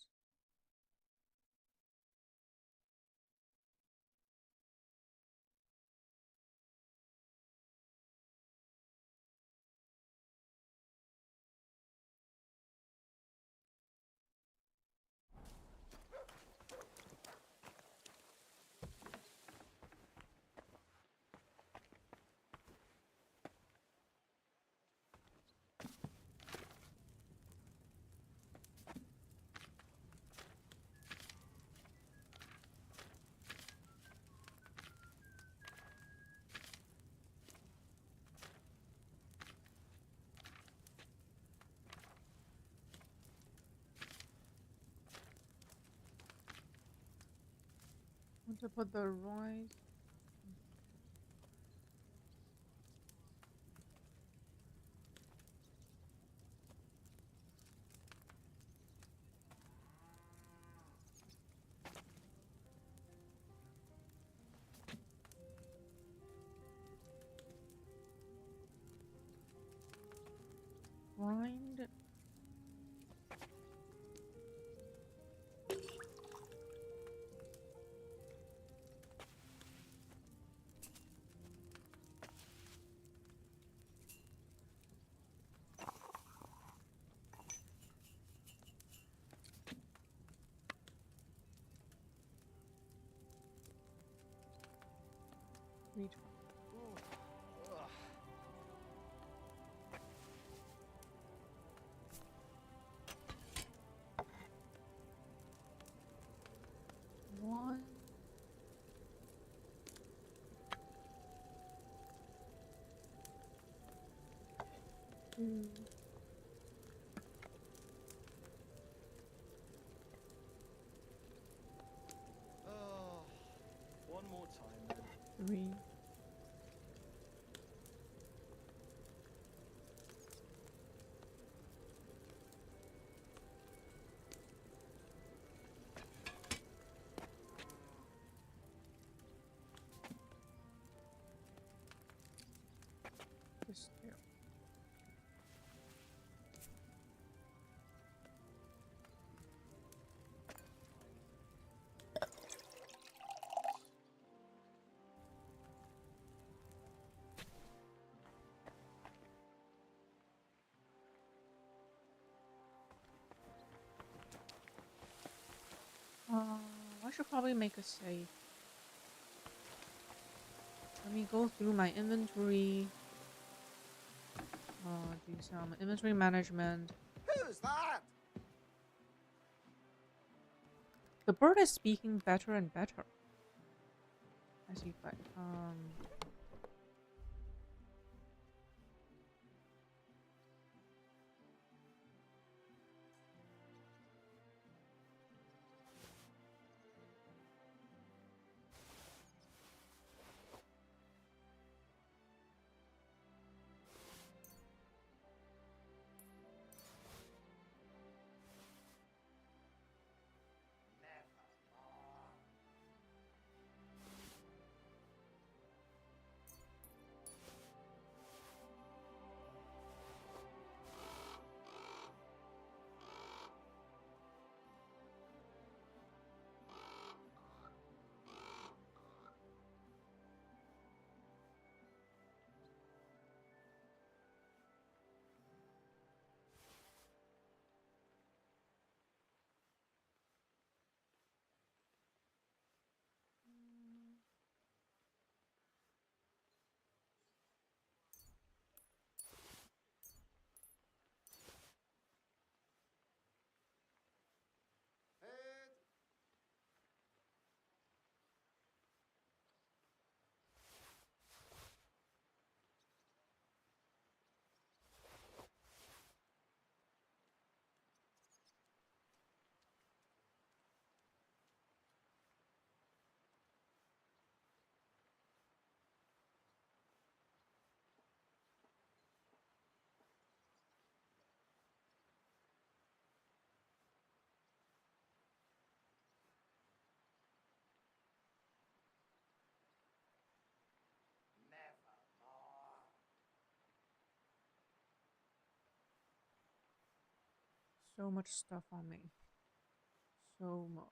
Want to put the rise. Grind. Reach. One. Two. One more time, then. 3. Just there. I should probably make a save. Let me go through my inventory. Do some inventory management. Who's that? The bird is speaking better and better. I see. But So much stuff on me. So much.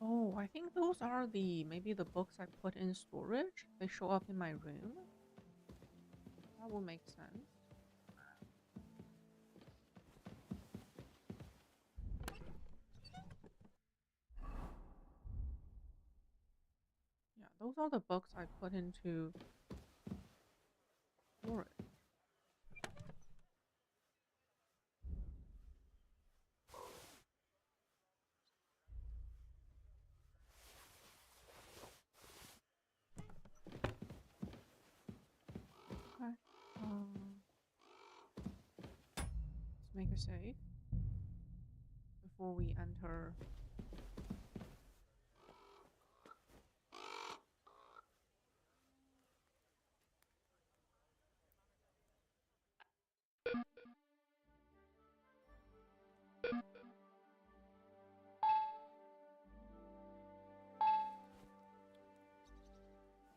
Oh, I think those are maybe the books I put in storage. They show up in my room. That would make sense. Yeah, those are the books I put into storage. Okay. Let's make a save before we enter.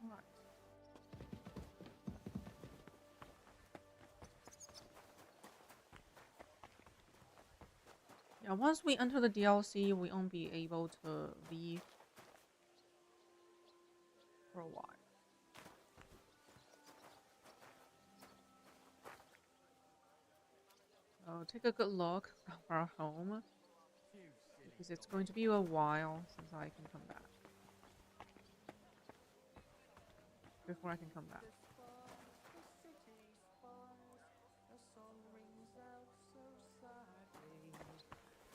All right. Yeah, once we enter the DLC, we won't be able to leave for a while. So take a good look at our home, because it's going to be a while since I can come back. Before I can come back.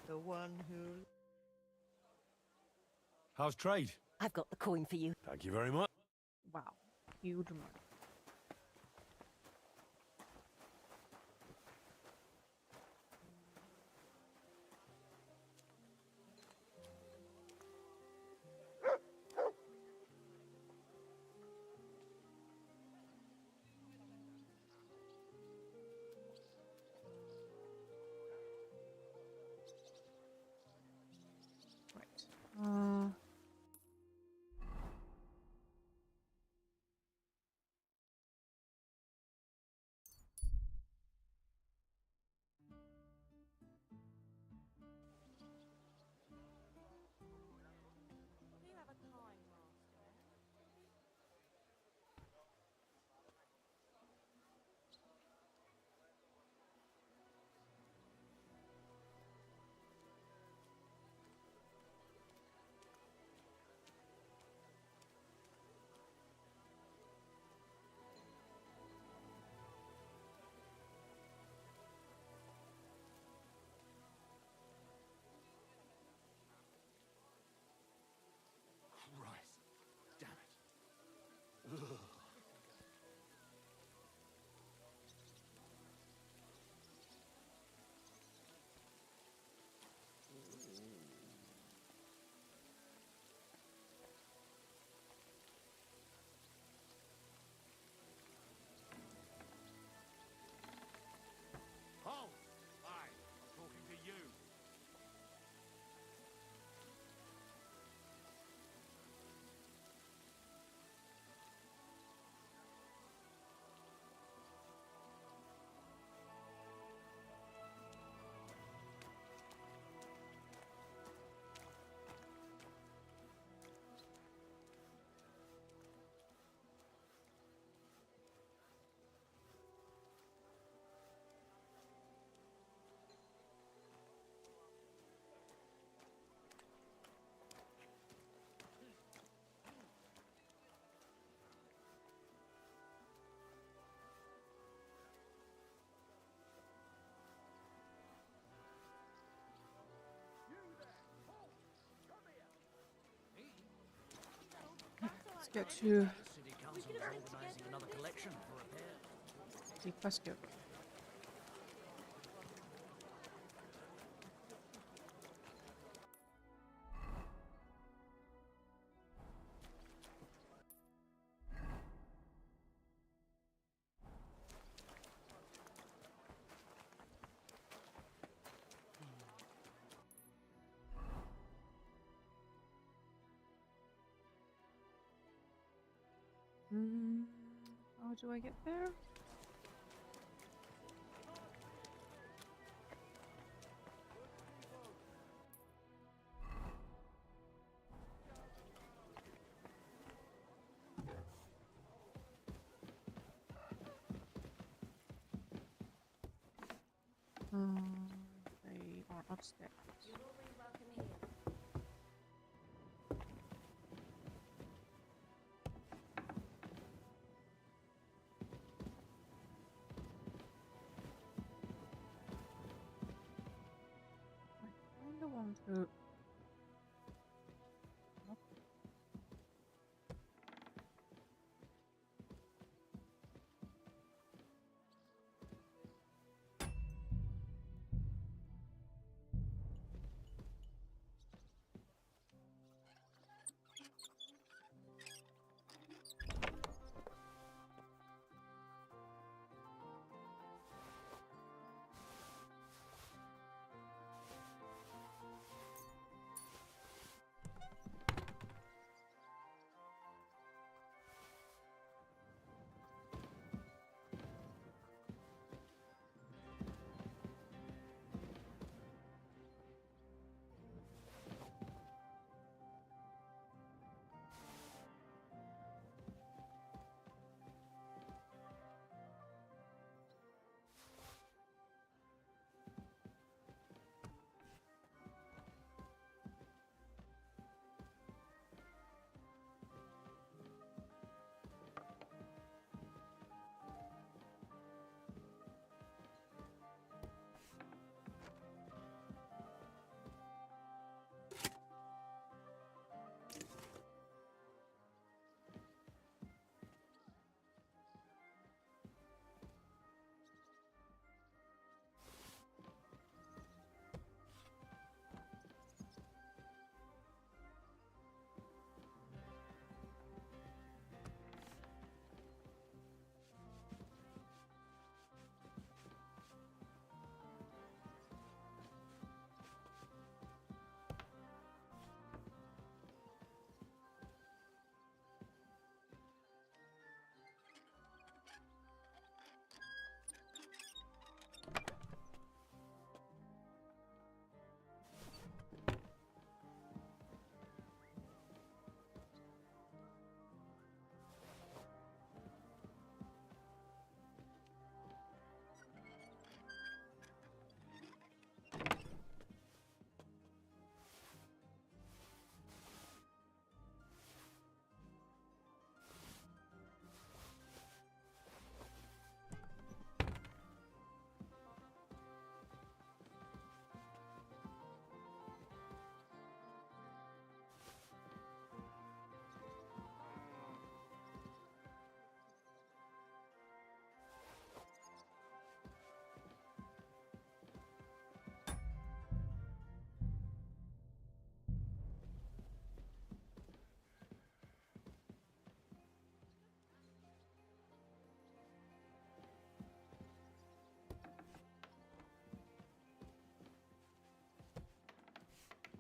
The one who... How's trade? I've got the coin for you. Thank you very much. Wow, huge money. Right. get to City Council is organizing another collection for repairs. the quest giver. How do I get there? They are upstairs. You will be welcome here. I kinda want to.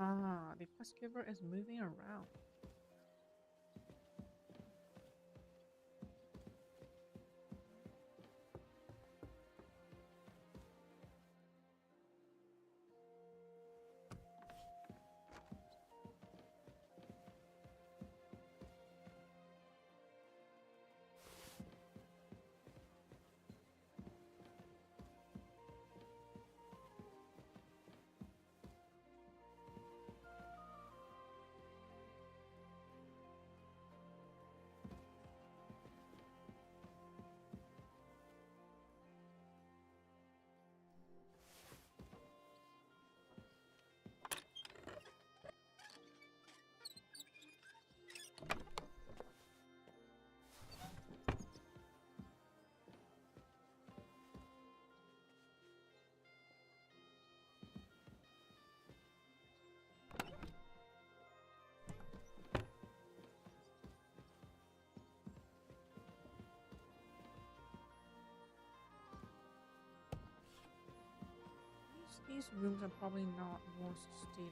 Ah, the quest giver is moving around. These rooms are probably not worth stealing.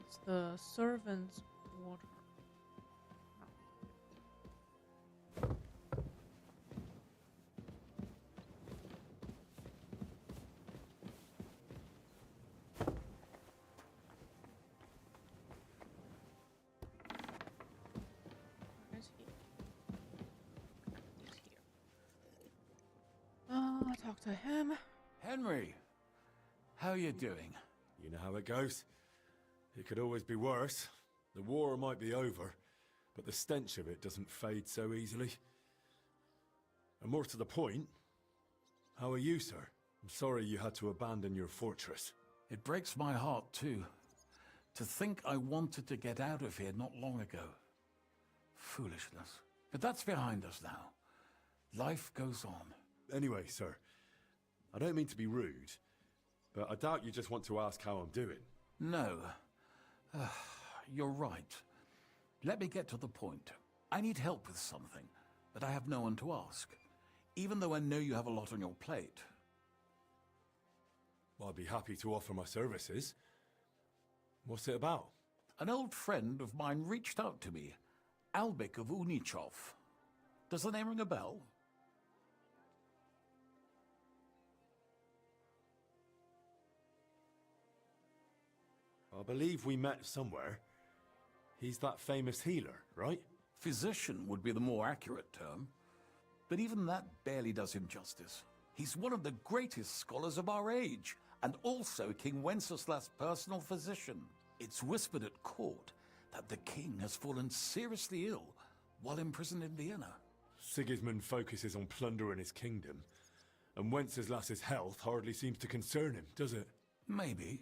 It's the servants' quarter. Talk to him. Henry, how you doing? You know how it goes. It could always be worse. The war might be over, but the stench of it doesn't fade so easily. And more to the point, how are you, sir? I'm sorry you had to abandon your fortress. It breaks my heart, too. To think I wanted to get out of here not long ago. Foolishness. But that's behind us now. Life goes on. Anyway, sir, I don't mean to be rude, but I doubt you just want to ask how I'm doing. No. You're right. Let me get to the point. I need help with something, but I have no one to ask, even though I know you have a lot on your plate. Well, I'd be happy to offer my services. What's it about? An old friend of mine reached out to me, Albik of Unichov. Does the name ring a bell? I believe we met somewhere. He's that famous healer, right? Physician would be the more accurate term. But even that barely does him justice. He's one of the greatest scholars of our age, and also King Wenceslas' personal physician. It's whispered at court that the king has fallen seriously ill while imprisoned in Vienna. Sigismund focuses on plundering his kingdom, and Wenceslas's health hardly seems to concern him, does it? Maybe.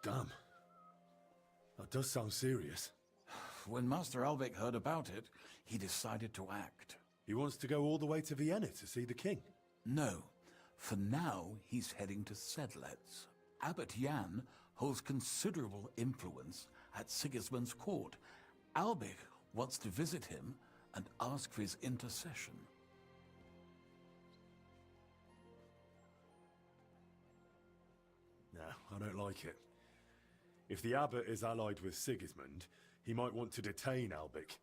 Damn. That does sound serious. When Master Albik heard about it, he decided to act. He wants to go all the way to Vienna to see the king? No. For now, he's heading to Sedlec. Abbot Jan holds considerable influence at Sigismund's court. Albik wants to visit him and ask for his intercession. No, I don't like it. If the abbot is allied with Sigismund, he might want to detain Albik,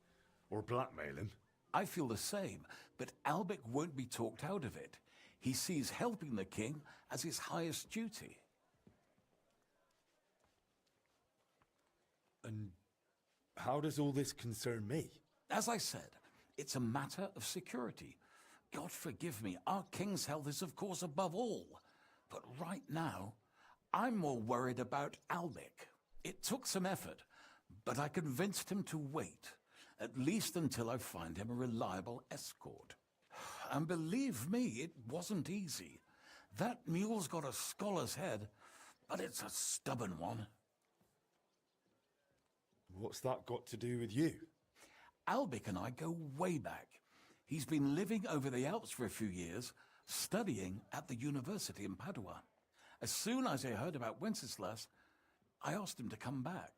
or blackmail him. I feel the same, but Albik won't be talked out of it. He sees helping the king as his highest duty. And how does all this concern me? As I said, it's a matter of security. God forgive me, our king's health is of course above all. But right now, I'm more worried about Albik. It took some effort, but I convinced him to wait, at least until I find him a reliable escort. And believe me, it wasn't easy. That mule's got a scholar's head, but it's a stubborn one. What's that got to do with you? Albik and I go way back. He's been living over the Alps for a few years, studying at the university in Padua. As soon as I heard about Wenceslas, I asked him to come back.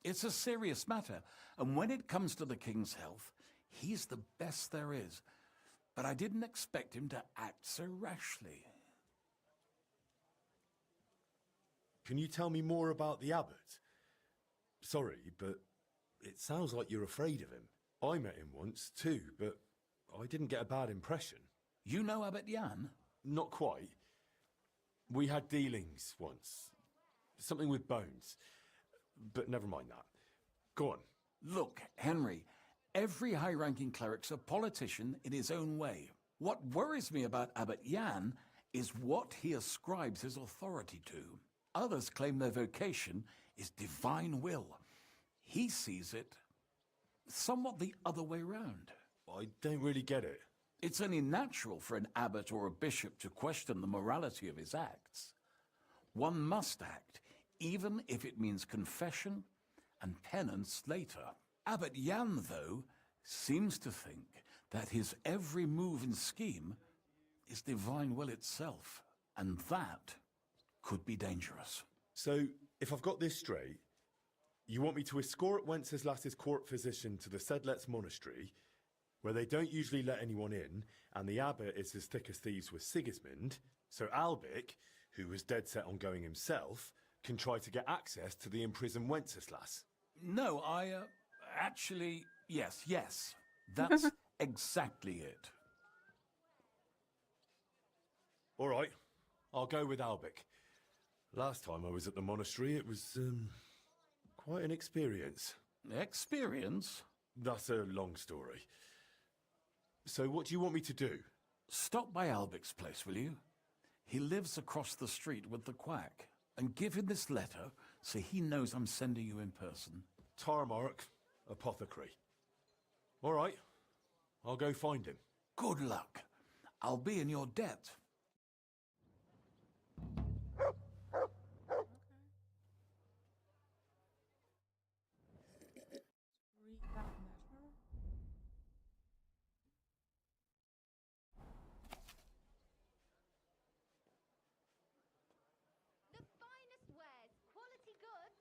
It's a serious matter, and when it comes to the king's health, he's the best there is. But I didn't expect him to act so rashly. Can you tell me more about the abbot? Sorry, but it sounds like you're afraid of him. I met him once, too, but I didn't get a bad impression. You know Abbot Jan? Not quite. We had dealings once. Something with bones. But never mind that. Go on. Look, Henry, every high-ranking cleric's a politician in his own way. What worries me about Abbot Jan is what he ascribes his authority to. Others claim their vocation is divine will. He sees it somewhat the other way round. I don't really get it. It's only natural for an abbot or a bishop to question the morality of his acts. One must act, even if it means confession and penance later. Abbot Jan, though, seems to think that his every move and scheme is divine will itself, and that could be dangerous. So, if I've got this straight, you want me to escort Wenceslas's court physician to the Sedlec monastery, where they don't usually let anyone in, and the abbot is as thick as thieves with Sigismund, so Albic, who was dead set on going himself, can try to get access to the imprisoned Wenceslas. No, actually, yes. That's exactly it. All right, I'll go with Albic. Last time I was at the monastery, it was, quite an experience. Experience? That's a long story. So what do you want me to do? Stop by Albic's place, will you? He lives across the street with the quack. And give him this letter so he knows I'm sending you in person. Tarmark, apothecary. All right, I'll go find him. Good luck. I'll be in your debt. Read that letter. The finest wares, quality goods.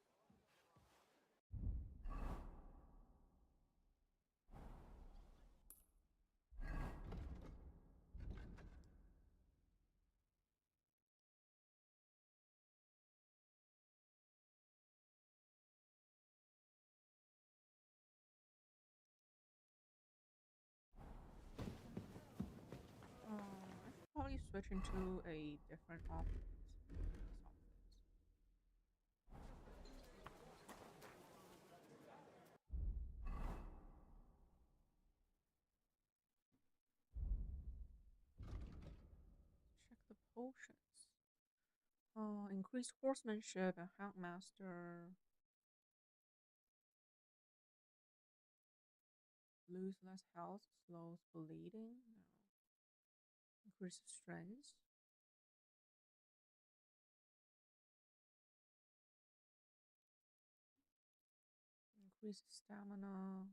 I should probably switch into a different outfit. Check the potions. Increase horsemanship and houndmaster. Lose less health, slows bleeding. No. Increase strength. Increase stamina.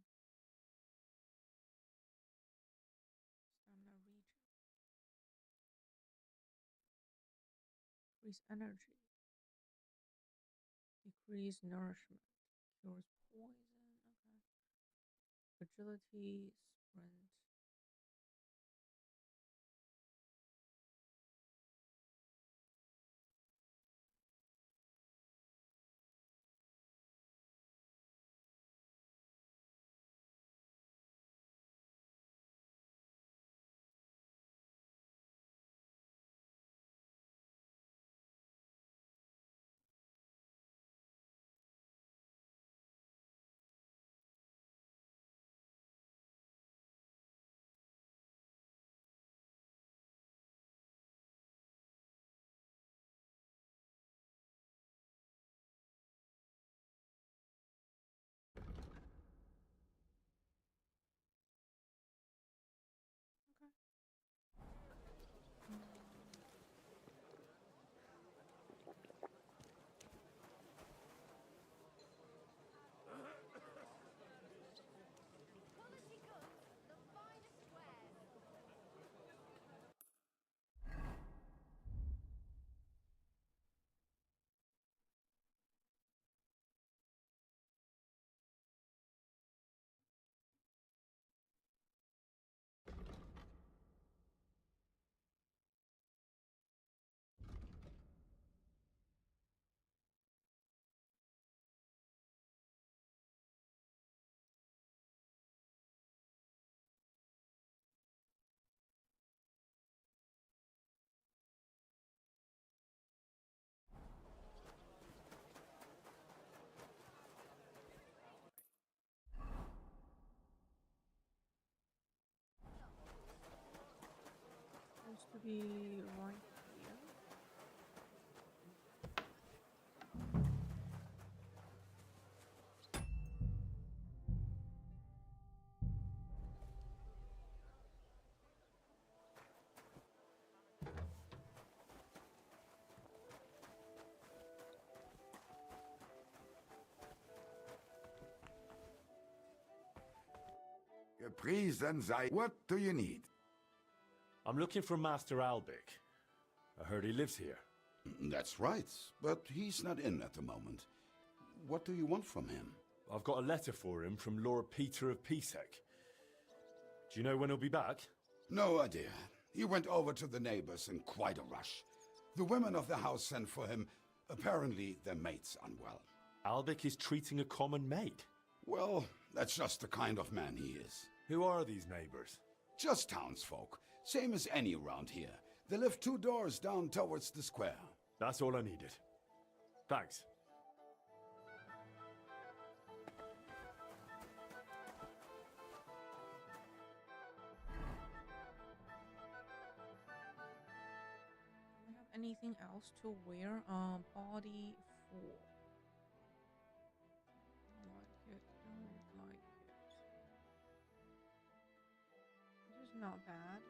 Stamina regen. Increase energy. Decrease nourishment. Cures poison. Okay. Agility, sprint. Supposed to be right here. What do you need? I'm looking for Master Albic. I heard he lives here. That's right, but he's not in at the moment. What do you want from him? I've got a letter for him from Lord Peter of Pisek. Do you know when he'll be back? No idea. He went over to the neighbors in quite a rush. The women of the house sent for him. Apparently, their mate's unwell. Albic is treating a common maid? Well, that's just the kind of man he is. Who are these neighbors? Just townsfolk. Same as any around here. They live 2 doors down towards the square. That's all I needed. Thanks. Do we have anything else to wear? Body 4. Like it, don't like it. This is not bad.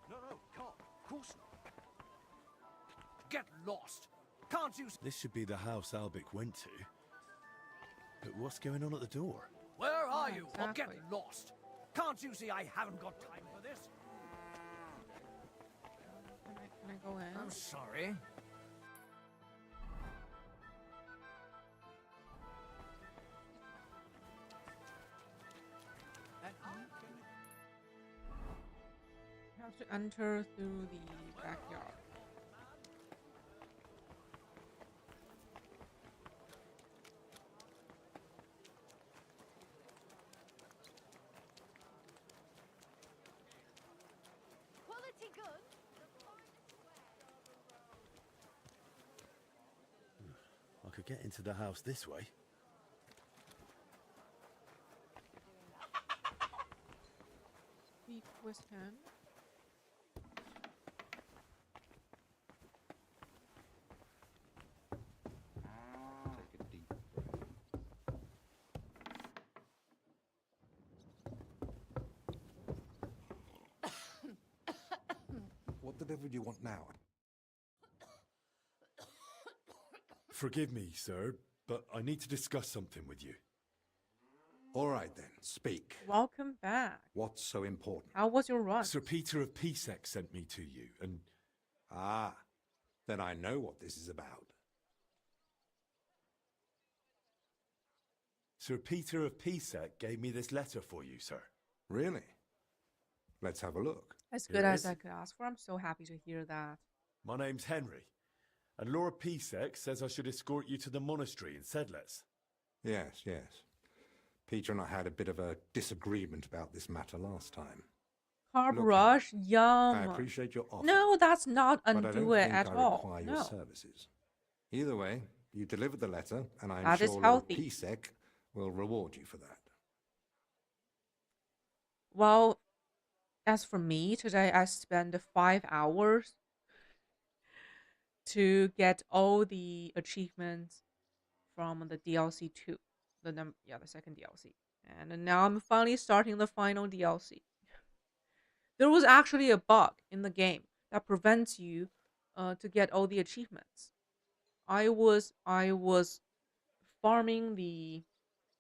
No, can't. Of course not. Get lost. Can't you? This should be the house Albic went to. But what's going on at the door? Where are you? Or Exactly. get lost. Can't you see I haven't got time for this? Can I go in? I'm sorry. You have to enter through the backyard. Quality good. I could get into the house this way. Speak with him. Take a deep breath. What the devil do you want now? Forgive me, sir, but I need to discuss something with you. All right then, speak. Welcome back. What's so important? How was your run? Sir Peter of Pisek sent me to you, and... Ah, then I know what this is about. Sir Peter of Pisek gave me this letter for you, sir. Really? Let's have a look. As Here good it as is. I could ask for. I'm so happy to hear that. My name's Henry, and Lord Pisek says I should escort you to the monastery in Sedles. Yes, yes. Peter and I had a bit of a disagreement about this matter last time. Carb Look, rush, yum. I appreciate your offer. No, that's not but I don't undo it think at I all. require No. your services. Either way, you delivered the letter, and I'm That is sure Lord healthy. Pisek will reward you for that. Well, as for me, today I spent 5 hours to get all the achievements from the DLC 2. The second DLC. And now I'm finally starting the final DLC. There was actually a bug in the game that prevents you to get all the achievements. I was farming the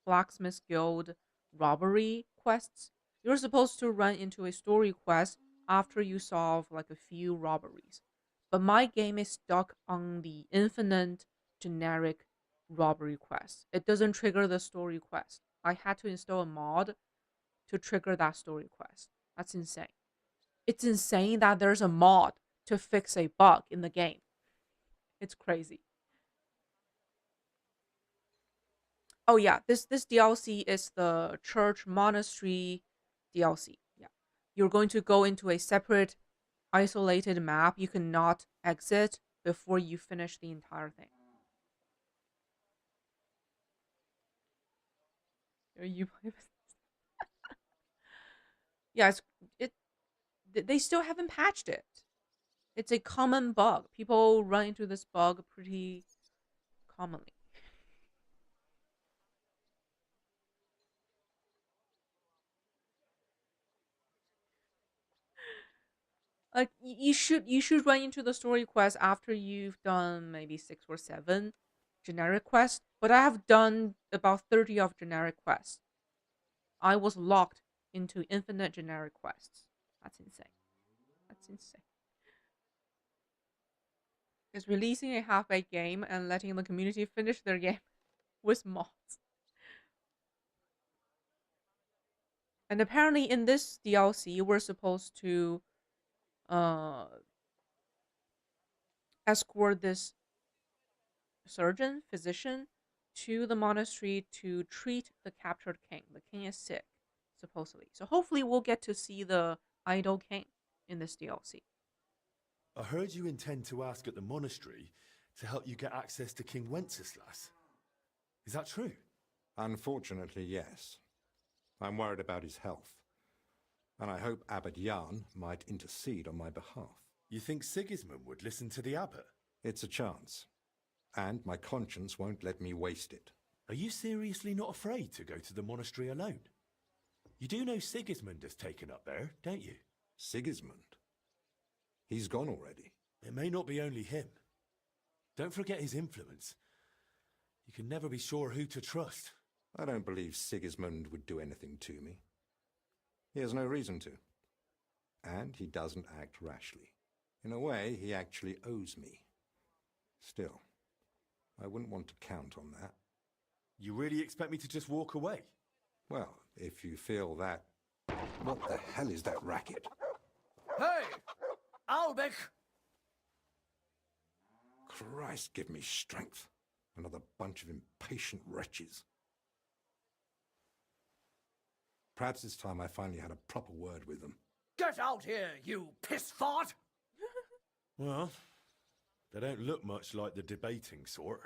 Blacksmith Guild robbery quests. You're supposed to run into a story quest after you solve like a few robberies. But my game is stuck on the infinite generic robbery quest. It doesn't trigger the story quest. I had to install a mod to trigger that story quest. That's insane. It's insane that there's a mod to fix a bug in the game. It's crazy. Oh yeah, this DLC is the church monastery DLC. Yeah. You're going to go into a separate isolated map. You cannot exit before you finish the entire thing. You play with. Yeah, they still haven't patched it. It's a common bug. People run into this bug pretty commonly. Like you should run into the story quest after you've done maybe 6 or 7 generic quests. But I have done about 30 of generic quests. I was locked into infinite generic quests. That's insane. That's insane. Is releasing a half-baked game and letting the community finish their game with mods. And apparently in this DLC, we're supposed to escort this physician, to the monastery to treat the captured king. The king is sick, supposedly. So hopefully we'll get to see the idol king in this DLC. I heard you intend to ask at the monastery to help you get access to King Wenceslas. Is that true? Unfortunately, yes. I'm worried about his health. And I hope Abbot Jan might intercede on my behalf. You think Sigismund would listen to the abbot? It's a chance. And my conscience won't let me waste it. Are you seriously not afraid to go to the monastery alone? You do know Sigismund has taken up there, don't you? Sigismund? He's gone already. It may not be only him. Don't forget his influence. You can never be sure who to trust. I don't believe Sigismund would do anything to me. He has no reason to. And he doesn't act rashly. In a way, he actually owes me. Still, I wouldn't want to count on that. You really expect me to just walk away? Well, if you feel that... What the hell is that racket? Hey! Albec! Christ, give me strength. Another bunch of impatient wretches. Perhaps it's time I finally had a proper word with them. Get out here, you piss fart! Well, they don't look much like the debating sort.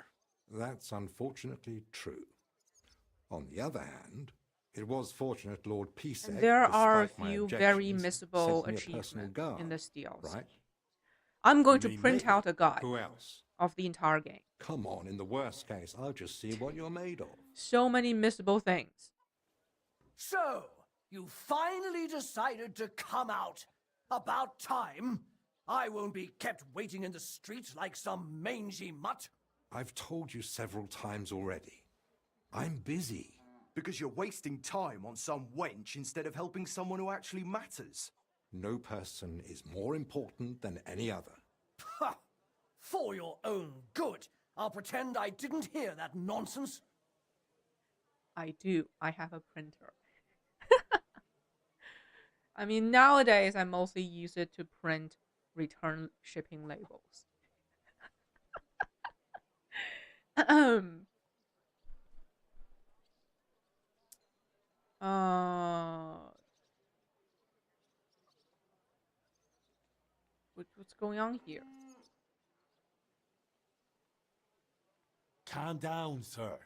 That's unfortunately true. On the other hand, it was fortunate Lord Pisek, there are a despite my few very objections, missable sent me a personal achievements guard, in this DLC. right? I'm going You to mean print me? out a guide Who else? of the entire game. Come on, in the worst case, I'll just see what you're made of. So many missable things. So, you finally decided to come out. About time. I won't be kept waiting in the street like some mangy mutt. I've told you several times already. I'm busy. Because you're wasting time on some wench instead of helping someone who actually matters. No person is more important than any other. Ha! For your own good, I'll pretend I didn't hear that nonsense. I do. I have a printer. I mean, nowadays I mostly use it to print return shipping labels. What's going on here? Calm down, sir.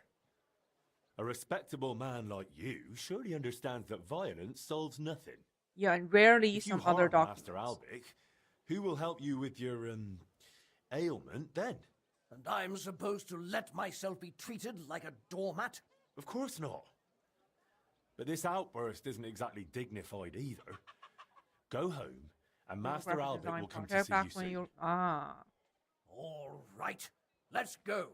A respectable man like you surely understands that violence solves nothing. Yeah, and rarely If you some harm other documents. Master Albic, who will help you with your, ailment then? And I'm supposed to let myself be treated like a doormat? Of course not. But this outburst isn't exactly dignified either. Go home, and Master Graphic Albic design will come to project see back you when soon. you're All right, let's go.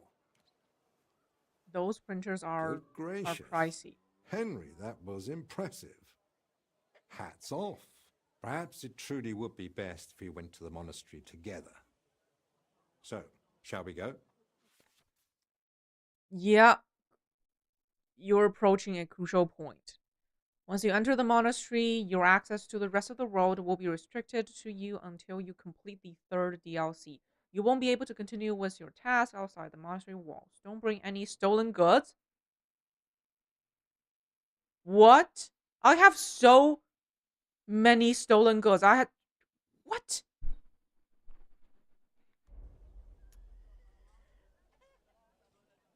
Those printers are Good gracious. pricey. Henry, that was impressive. Hats off. Perhaps it truly would be best if we went to the monastery together. So, shall we go? Yeah, you're approaching a crucial point. Once you enter the monastery, your access to the rest of the world will be restricted to you until you complete the 3rd DLC. You won't be able to continue with your task outside the monastery walls. Don't bring any stolen goods. What? I have so many stolen goods. I had... What?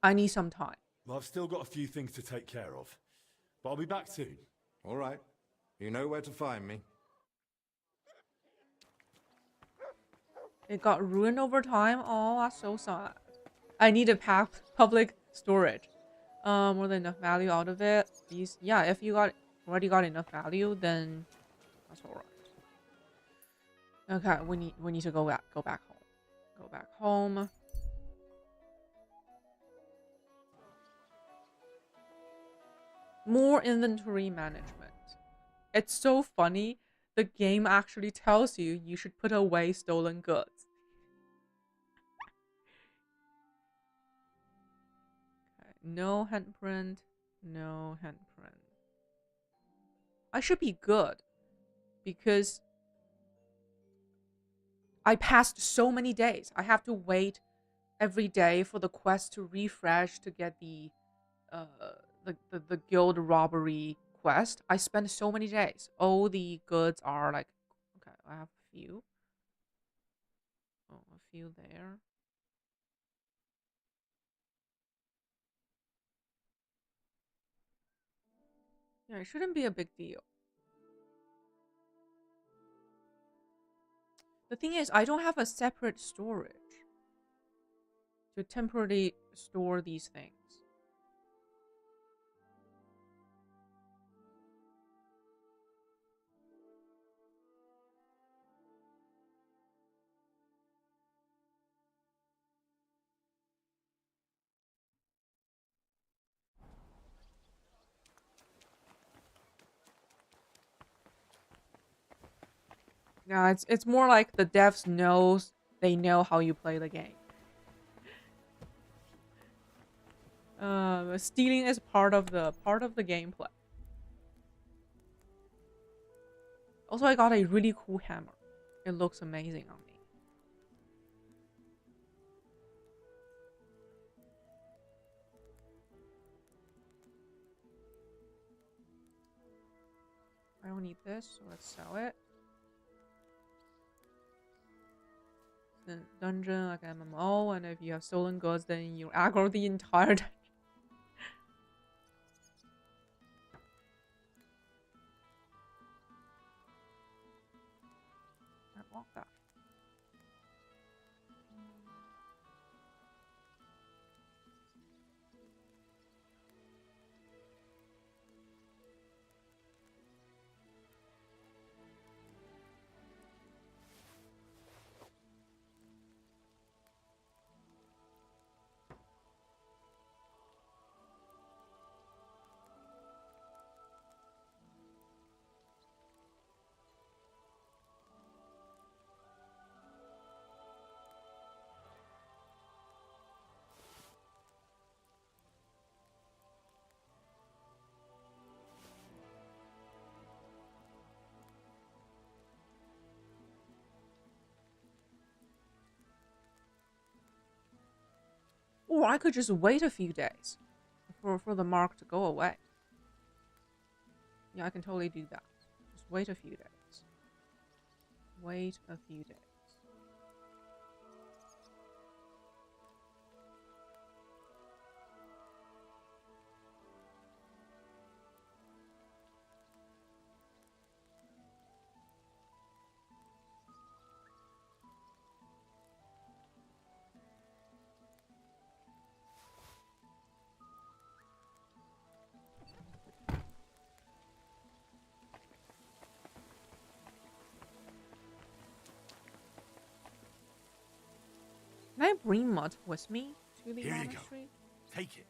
I need some time. Well, I've still got a few things to take care of. But I'll be back soon. All right. You know where to find me. It got ruined over time. Oh, that's so sad. I need a public storage. More than enough value out of it. These, yeah, if you already got enough value, then that's alright. Okay, we need to go back home. Go back home. More inventory management. It's so funny. The game actually tells you should put away stolen goods. Okay, no handprint. No handprint. I should be good because I passed so many days. I have to wait every day for the quest to refresh to get the guild robbery quest. I spent so many days. All the goods are like, okay, I have a few. Oh, a few there. Yeah, it shouldn't be a big deal. The thing is, I don't have a separate storage to temporarily store these things. Yeah, it's more like the devs they know how you play the game. Stealing is part of the gameplay. Also, I got a really cool hammer. It looks amazing on me. I don't need this, so let's sell it. The dungeon, like MMO, and if you have stolen goods, then you aggro the entire dungeon. I want that. Or I could just wait a few days for the mark to go away. Yeah, I can totally do that. Just wait a few days. Wait a few days. Can I bring mud with me to the monastery? Take it.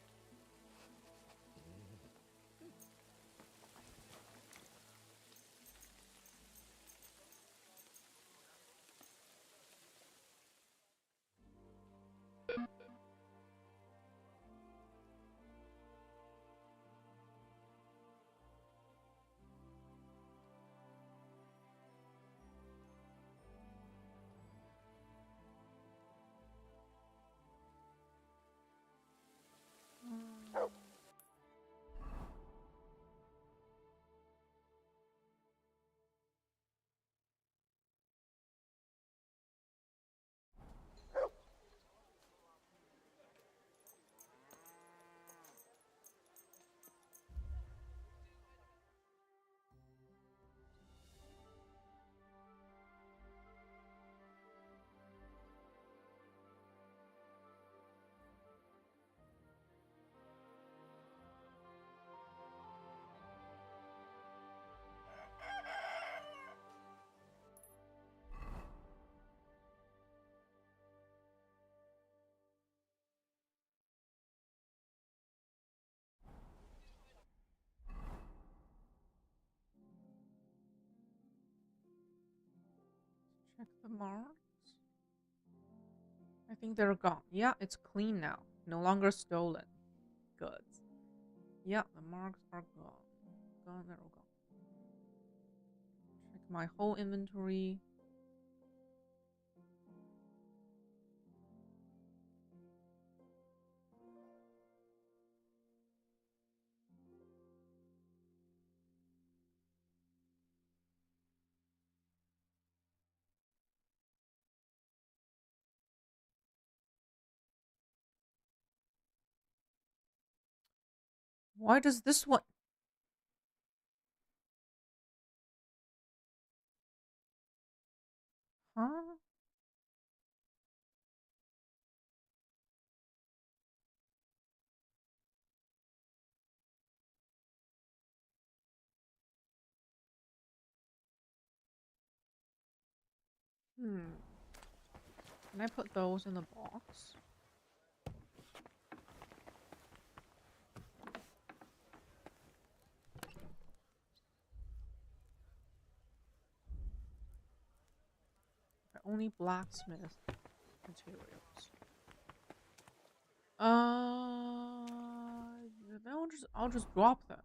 The marks? I think they're gone. Yeah, it's clean now. No longer stolen. Good. Yeah, the marks are gone. Gone, they're all gone. Check my whole inventory. Why does this one... Huh? Can I put those in the box? Only blacksmith materials. Then I'll just drop them.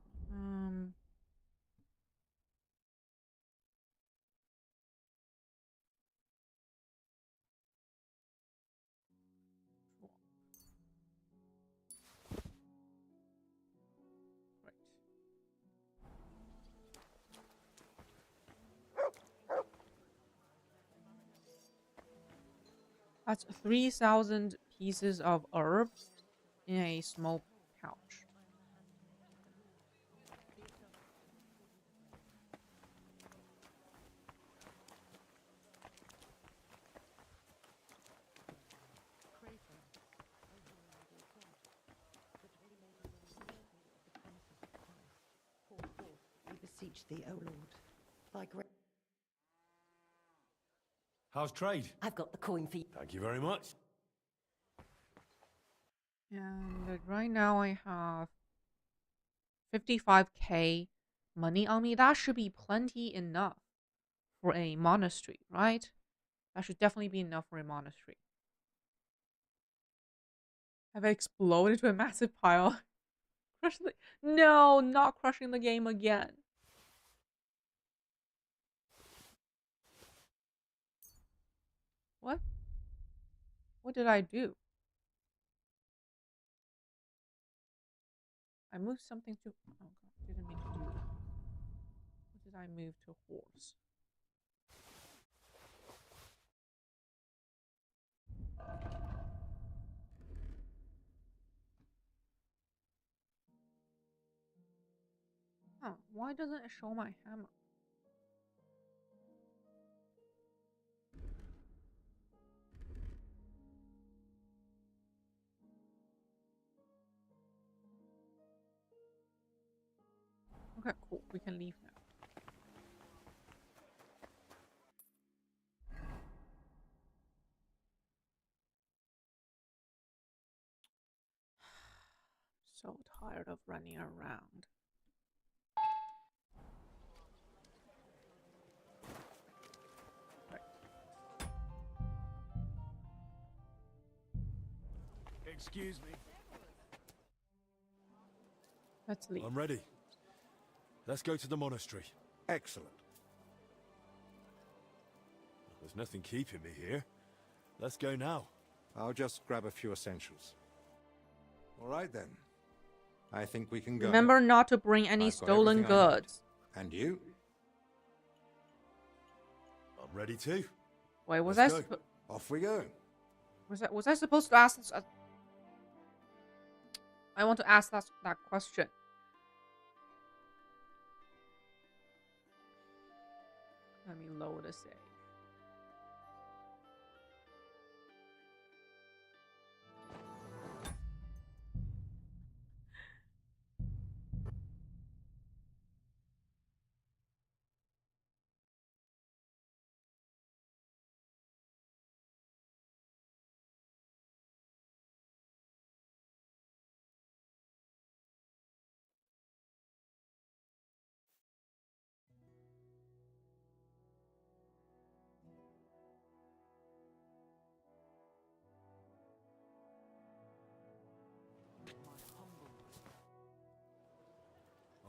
That's 3,000 pieces of herbs in a small pouch. We beseech thee, O Lord. Thy great... How's trade? I've got the coin for you. Thank you very much. And right now I have 55k money on me. That should be plenty enough for a monastery, right? That should definitely be enough for a monastery. Have I exploded to a massive pile? No, not crushing the game again. What? What did I do? I moved something to... Oh god, didn't mean to do that. What did I move to horse? Huh, why doesn't it show my hammer? Okay, cool. We can leave now. So tired of running around. Excuse me. Let's leave. I'm ready. Let's go to the monastery. Excellent. There's nothing keeping me here. Let's go now. I'll just grab a few essentials. All right then. I think we can go. Remember not to bring any stolen goods. And you? I'm ready too. Wait, was Let's I go. Off we go. Was I supposed to ask this? I want to ask that question. Let me load a save.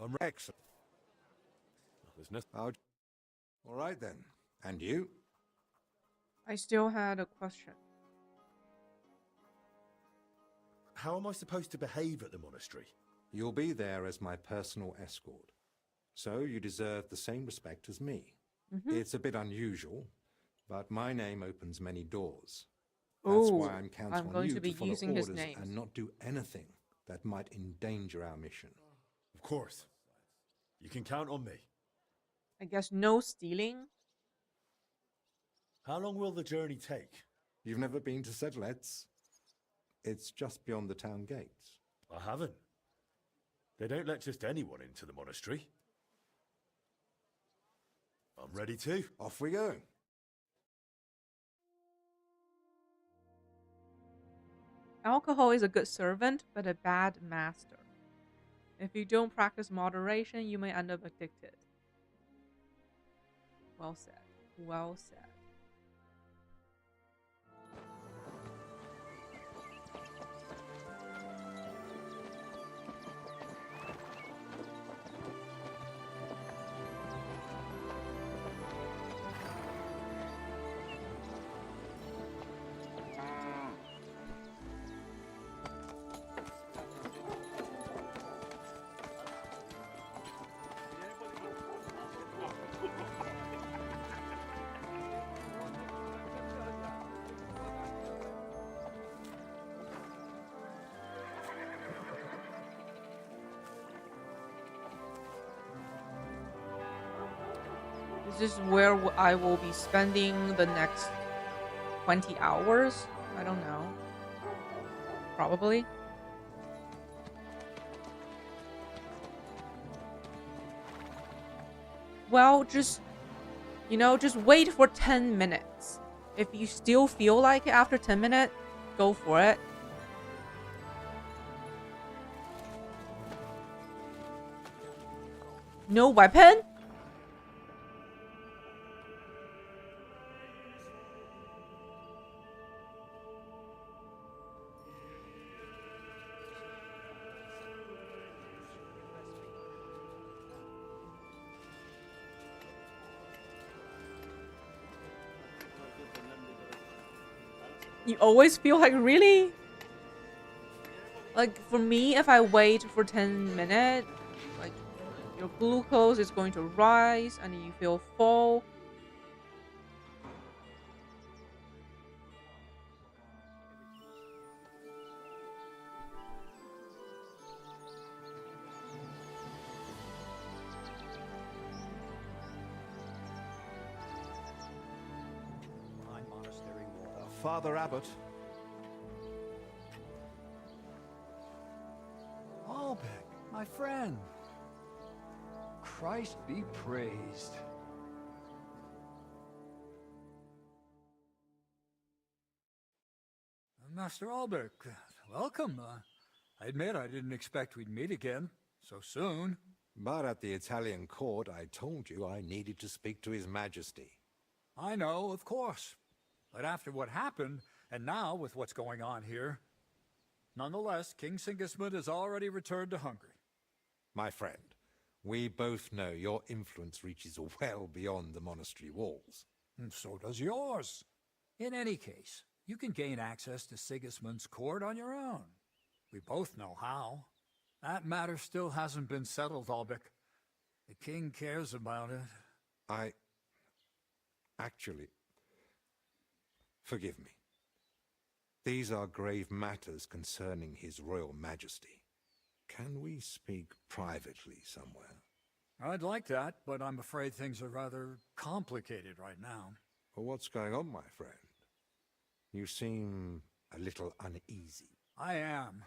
I'm excellent. There's no... All right then. And you? I still had a question. How am I supposed to behave at the monastery? You'll be there as my personal escort. So you deserve the same respect as me. It's a bit unusual, but my name opens many doors. That's why I'm counting on you to follow orders and not do anything that might endanger our mission. Of course. You can count on me. I guess no stealing. How long will the journey take? You've never been to Sedlets? It's just beyond the town gates. I haven't. They don't let just anyone into the monastery. I'm ready to. Off we go. Alcohol is a good servant, but a bad master. If you don't practice moderation, you may end up addicted. Well said. Well said. Is this where I will be spending the next 20 hours? I don't know. Probably. Well, just wait for 10 minutes. If you still feel like it after 10 minutes, go for it. No weapon? You always feel like, really? Like, for me, if I wait for 10 minutes, like, your glucose is going to rise and you feel full. Father Abbot. Albec, my friend. Christ be praised. Master Albec, welcome. I admit I didn't expect we'd meet again so soon. But at the Italian court, I told you I needed to speak to His Majesty. I know, of course. But after what happened, and now with what's going on here, nonetheless, King Sigismund has already returned to Hungary. My friend, we both know your influence reaches well beyond the monastery walls. And so does yours. In any case, you can gain access to Sigismund's court on your own. We both know how. That matter still hasn't been settled, Albec. The king cares about it. Actually, forgive me. These are grave matters concerning His Royal Majesty. Can we speak privately somewhere? I'd like that, but I'm afraid things are rather complicated right now. Well, what's going on, my friend? You seem a little uneasy. I am.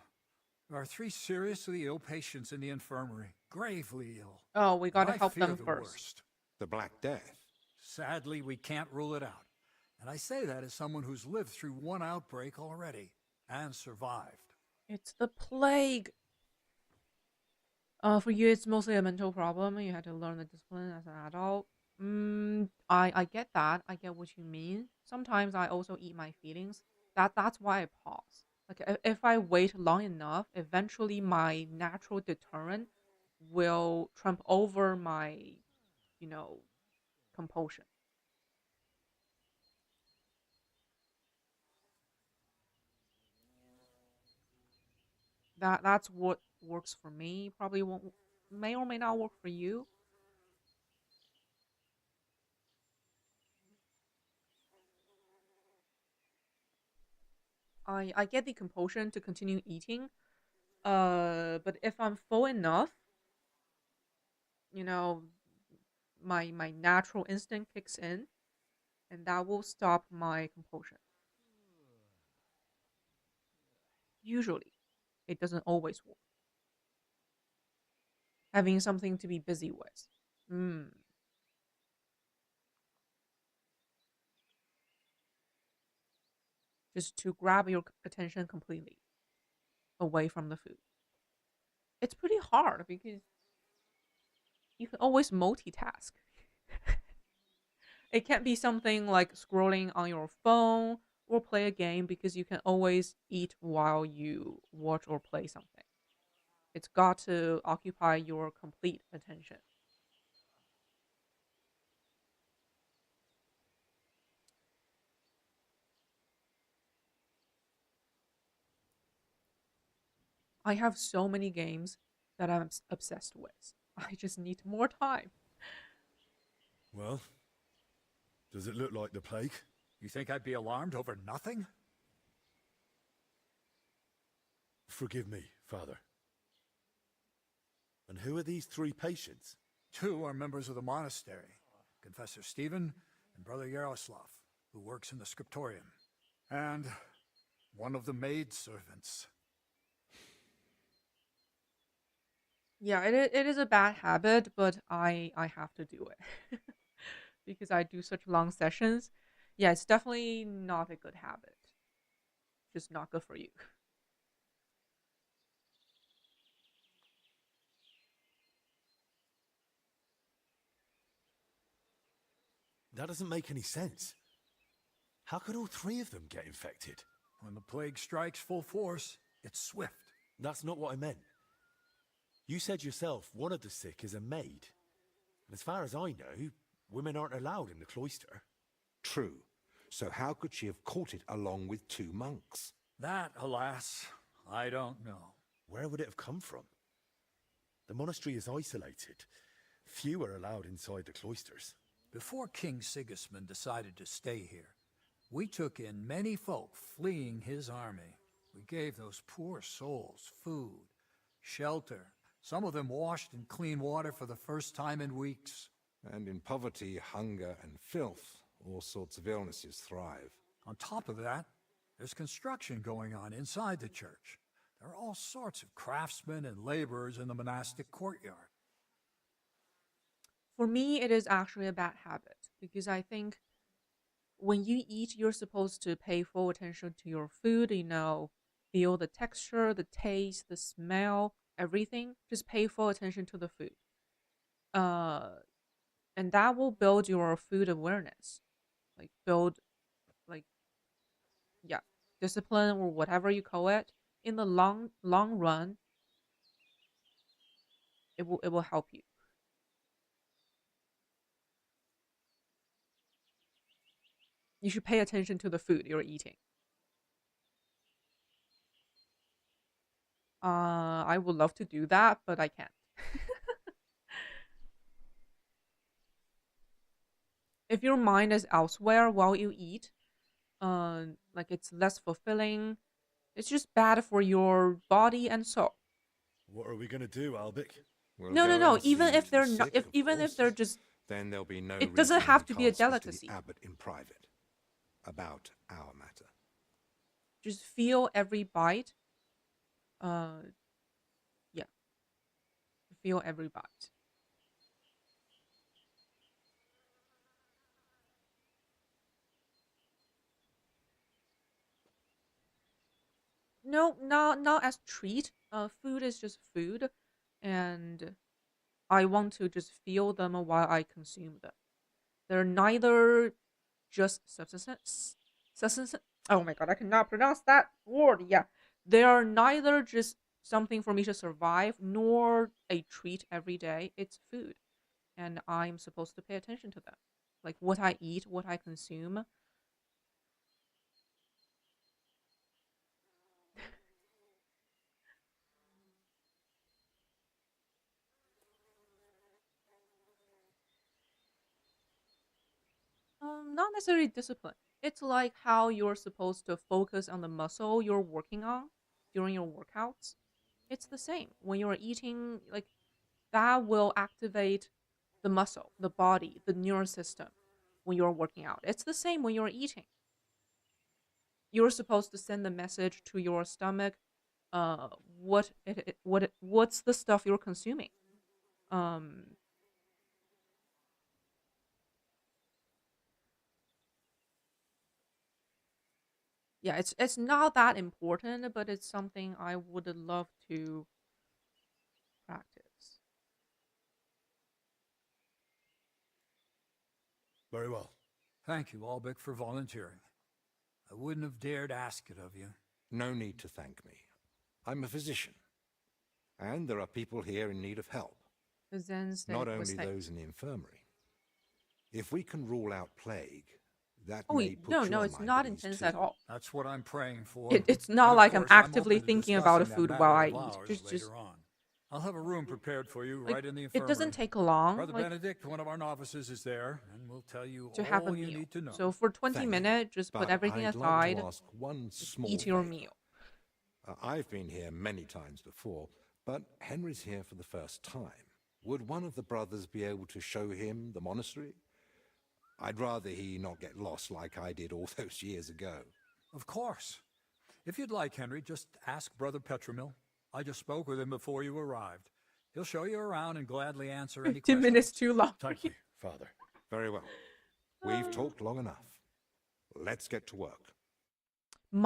There are 3 seriously ill patients in the infirmary. Gravely ill. Oh, we gotta I help fear them the first. worst. The Black Death? Sadly, we can't rule it out. And I say that as someone who's lived through one outbreak already and survived. It's the plague. For you, it's mostly a mental problem. You had to learn the discipline as an adult. I get that. I get what you mean. Sometimes I also eat my feelings. That's why I pause. Like if I wait long enough, eventually my natural deterrent will trump over my, you know, compulsion. That's what works for me. Probably won't, may or may not work for you. I get the compulsion to continue eating. But if I'm full enough, you know, my natural instinct kicks in, and that will stop my compulsion. Usually, it doesn't always work. Having something to be busy with. Mm. Just to grab your attention completely away from the food. It's pretty hard because you can always multitask. It can't be something like scrolling on your phone or play a game because you can always eat while you watch or play something. It's got to occupy your complete attention. I have so many games that I'm obsessed with. I just need more time. Well, does it look like the plague? You think I'd be alarmed over nothing? Forgive me, Father. And who are these 3 patients? 2 are members of the monastery, Confessor Stephen and Brother Yaroslav, who works in the scriptorium, and one of the maid servants. Yeah, it is a bad habit, but I have to do it because I do such long sessions. Yeah, it's definitely not a good habit. Just not good for you. That doesn't make any sense. How could all 3 of them get infected? When the plague strikes full force, it's swift. That's not what I meant. You said yourself one of the sick is a maid. And as far as I know, women aren't allowed in the cloister. True. So how could she have caught it along with 2 monks? That, alas, I don't know. Where would it have come from? The monastery is isolated. Few are allowed inside the cloisters. Before King Sigismund decided to stay here, we took in many folk fleeing his army. We gave those poor souls food, shelter. Some of them washed in clean water for the first time in weeks. And in poverty, hunger, and filth, all sorts of illnesses thrive. On top of that, there's construction going on inside the church. There are all sorts of craftsmen and laborers in the monastic courtyard. For me, it is actually a bad habit because I think when you eat, you're supposed to pay full attention to your food, feel the texture, the taste, the smell, everything. Just pay full attention to the food. And that will build your food awareness. Build, like, yeah, discipline or whatever you call it. In the long run, it will help you. You should pay attention to the food you're eating. I would love to do that, but I can't. If your mind is elsewhere while you eat, it's less fulfilling. It's just bad for your body and soul. What are we going to do, Albic? No. Even if they're not, even if they're just, then there'll be no. It doesn't have to be a delicacy. The abbot in private about our matter. Just feel every bite. Yeah. Feel every bite. No, not as treat. Food is just food, and I want to just feel them while I consume them. They're neither just substance. Oh my god, I cannot pronounce that word. Yeah, they are neither just something for me to survive, nor a treat every day. It's food, and I'm supposed to pay attention to that, like what I eat, what I consume. Not necessarily discipline. It's like how you're supposed to focus on the muscle you're working on during your workouts. It's the same when you're eating, like that will activate the muscle, the body, the nervous system when you're working out. It's the same when you're eating. You're supposed to send the message to your stomach, what's the stuff you're consuming. Um, yeah, it's not that important, but it's something I would love to practice. Very well. Thank you, Albic, for volunteering. I wouldn't have dared ask it of you. No need to thank me. I'm a physician. And there are people here in need of help. The Zen state Not was only like, those in the infirmary. If we can rule out plague, that oh, may put no, you no, on it's my not knees intense too. at all. That's what I'm praying for. It's not And of like I'm course, actively open to thinking about a discussing food that while matter I of eat. ours Just later on. I'll have a room prepared for you like, right in the it infirmary. doesn't take long. Brother Like, Benedict, one of our novices, is there, and will tell you to have a all you meal. need to know. So for 20 minutes, just put But everything I'd aside, like to ask one just small eat your favor. meal. I've been here many times before, but Henry's here for the first time. Would one of the brothers be able to show him the monastery? I'd rather he not get lost like I did all those years ago. Of course. If you'd like, Henry, just ask Brother Petramil. I just spoke with him before you arrived. He'll show you around and gladly answer any 15 questions. minutes too long. Thank you, Father. Very well. We've talked long enough. Let's get to work.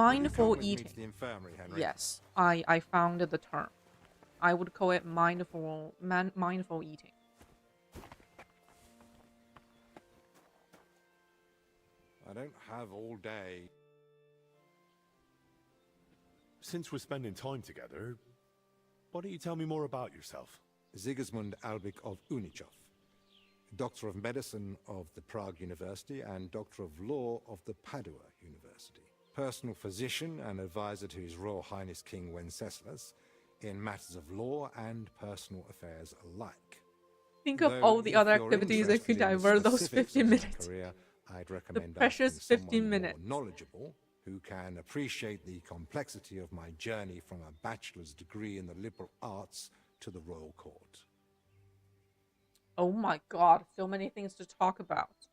Will you come Mindful with me eating. to the infirmary, Henry? Yes, I found the term. I would call it mindful eating. I don't have all day. Since we're spending time together, why don't you tell me more about yourself? Sigismund Albik of Unichov, Doctor of Medicine of the Prague University and Doctor of Law of the Padua University. Personal physician and advisor to His Royal Highness King Wenceslas in matters of law and personal affairs alike. Think of Though all the if other you're activities that could interested in the divert those specifics 15 of my minutes. career, I'd The recommend precious asking 15 someone minutes. more knowledgeable who can appreciate the complexity of my journey from a bachelor's degree in the liberal arts to the royal court. Oh my god, so many things to talk about.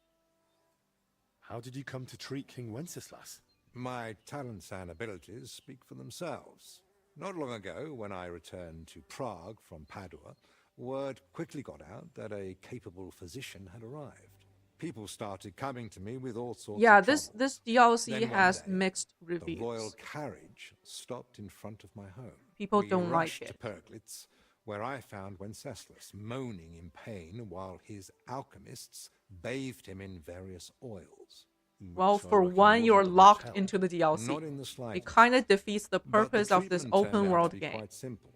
How did you come to treat King Wenceslas? My talents and abilities speak for themselves. Not long ago, when I returned to Prague from Padua, word quickly got out that a capable physician had arrived. People started coming to me with all sorts Yeah, of this troubles. DLC Then one has day, mixed the reviews. royal carriage stopped in front of my home. People We don't like rushed it. to Perglitz, where I found Wenceslas moaning in pain while his alchemists bathed him in various oils. Well, which I for reckon one, wasn't you're of much locked help. into the DLC. Not in the It slightest. kind of defeats the But purpose of this treatment turned open out world to be game. quite simple.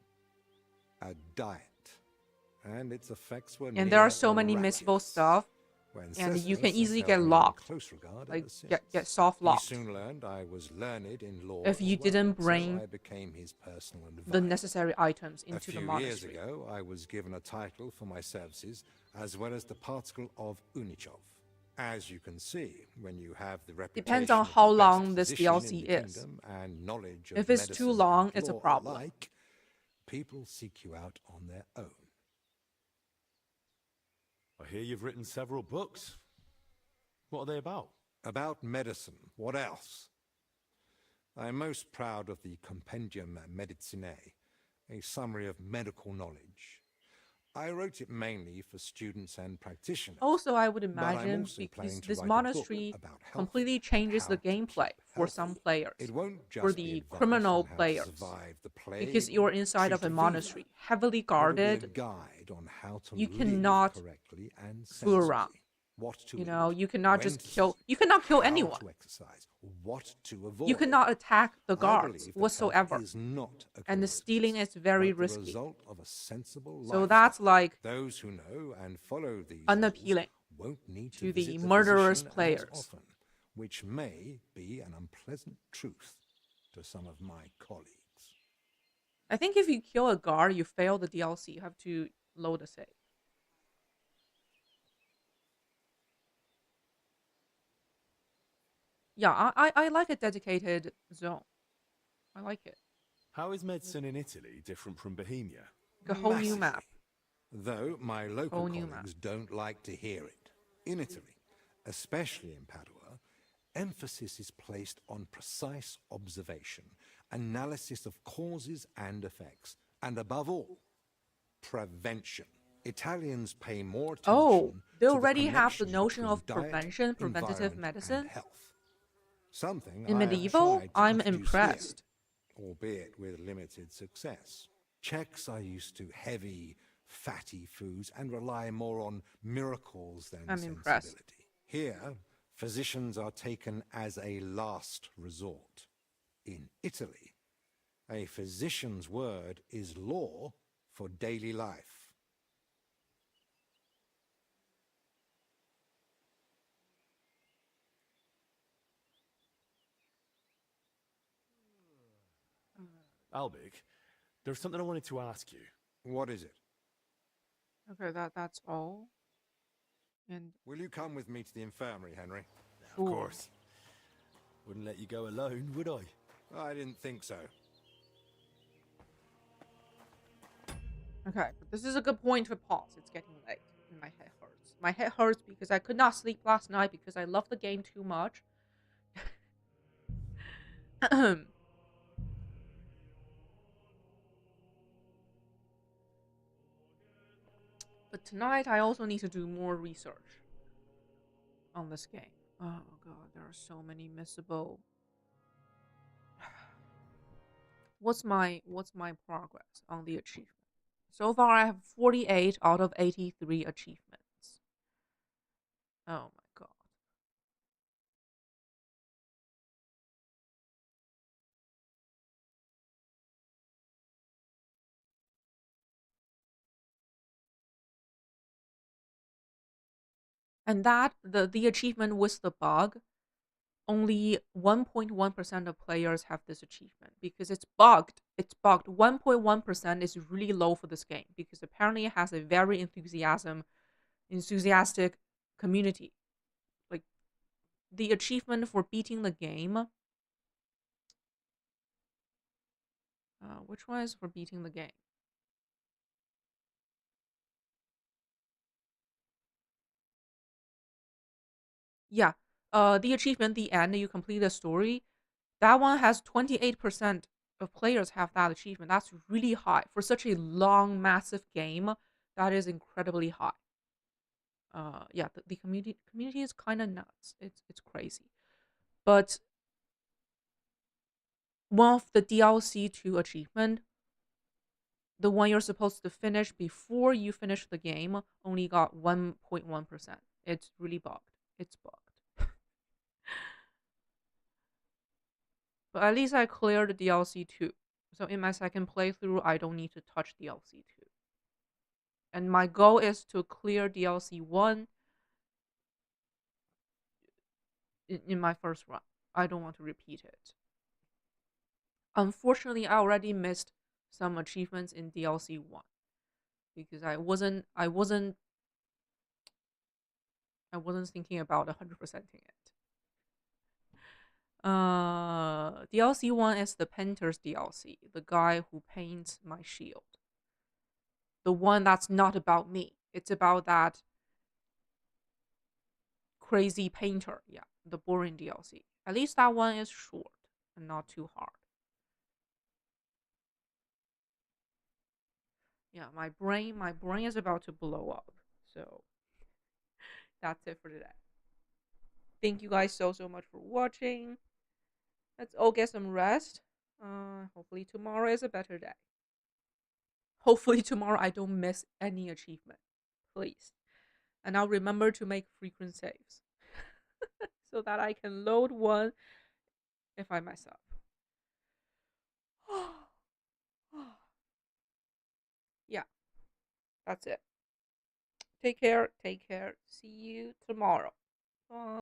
A diet. And its effects were And there are near so many missable miraculous. stuff, and Wenceslas you can easily held get me in locked. close regard Like, ever since. get soft He locked. soon learned I was learned in law If as you well, didn't so bring I became his personal advisor. the necessary items A into the few years monastery. ago, I was given a title for my services, as well as the particle of Unichov. As you can see, when you have the reputation Depends on of the how best long this physician in DLC the is. kingdom and knowledge of If it's medicine too long, and it's a law problem. alike, people seek you out on their own. I hear you've written several books. What are they about? About medicine. What else? I'm most proud of the Compendium Medicinae, a summary of medical knowledge. I wrote it mainly for students and practitioners. Also, I would but I'm imagine also because planning to this write a book monastery about health completely and changes the how to gameplay keep for some healthy. players. It won't For just be the advice criminal on how to players. survive the plague Because you're or inside of treat a fever. monastery, heavily It'll be a guarded. guide on how to You live cannot correctly and fool sensibly. around. what to You eat, know, you cannot when just to kill. sleep, You cannot kill how anyone. to exercise, what to avoid. You cannot attack the I guards believe that whatsoever. health is not a And the coincidence, stealing is very but the risky. result of a sensible So lifestyle. that's like Those who know and follow these unappealing rules won't need to visit the the murderous physician players. as often, which may be an unpleasant truth to some of my colleagues. I think if you kill a guard, you fail the DLC. You have to load a save. Yeah, I like a dedicated zone. I like it. How is medicine in Italy different from Bohemia? A whole new Massively. map. Though my local Whole new colleagues don't like to hear it. In Italy, especially in Padua, emphasis is placed on precise observation, analysis of causes and effects, and above all, prevention. Italians pay more attention Oh, they to already the have the connection notion between of diet, prevention, preventative environment, medicine. and health. Something In I have medieval, tried to I'm introduce here, impressed. albeit with limited success. Czechs are used to heavy, fatty foods and rely more on miracles than I'm sensibility. impressed. Here, physicians are taken as a last resort. In Italy, a physician's word is law for daily life. Albig, there's something I wanted to ask you. What is it? Okay, that's all. And Will you come with me to the infirmary, Henry? Of course. Wouldn't let you go alone, would I? I didn't think so. okay, but this is a good point to pause. It's getting late, and my head hurts. My head hurts because I could not sleep last night because I love the game too much. But tonight I also need to do more research on this game. Oh god, there are so many missable. What's my progress on the achievement? So far I have 48 out of 83 achievements. Oh my god. And that the achievement with the bug, only 1.1% of players have this achievement because it's bugged. It's bugged. 1.1% is really low for this game because apparently it has a very enthusiastic community. Like the achievement for beating the game. Which one is for beating the game? Yeah. The achievement, the end, you complete the story. That one has 28% of players have that achievement. That's really high for such a long, massive game. That is incredibly high. Yeah, the community is kind of nuts. It's crazy, but one of the DLC 2 achievement, the one you're supposed to finish before you finish the game, only got 1.1%. It's really bugged. It's bugged. But at least I cleared the DLC 2. So in my second playthrough, I don't need to touch DLC 2. And my goal is to clear DLC 1 in my first run. I don't want to repeat it. Unfortunately, I already missed some achievements in DLC 1 because I wasn't thinking about 100%ing it. DLC 1 is the painter's DLC, the guy who paints my shield. The one that's not about me. It's about that crazy painter. Yeah, the boring DLC. At least that one is short and not too hard. Yeah, my brain is about to blow up. So that's it for today. Thank you guys so much for watching. Let's all get some rest. Hopefully tomorrow is a better day. Hopefully tomorrow I don't miss any achievement. Please. And I'll remember to make frequent saves so that I can load one if I mess up. Yeah, that's it. Take care. Take care. See you tomorrow. Bye.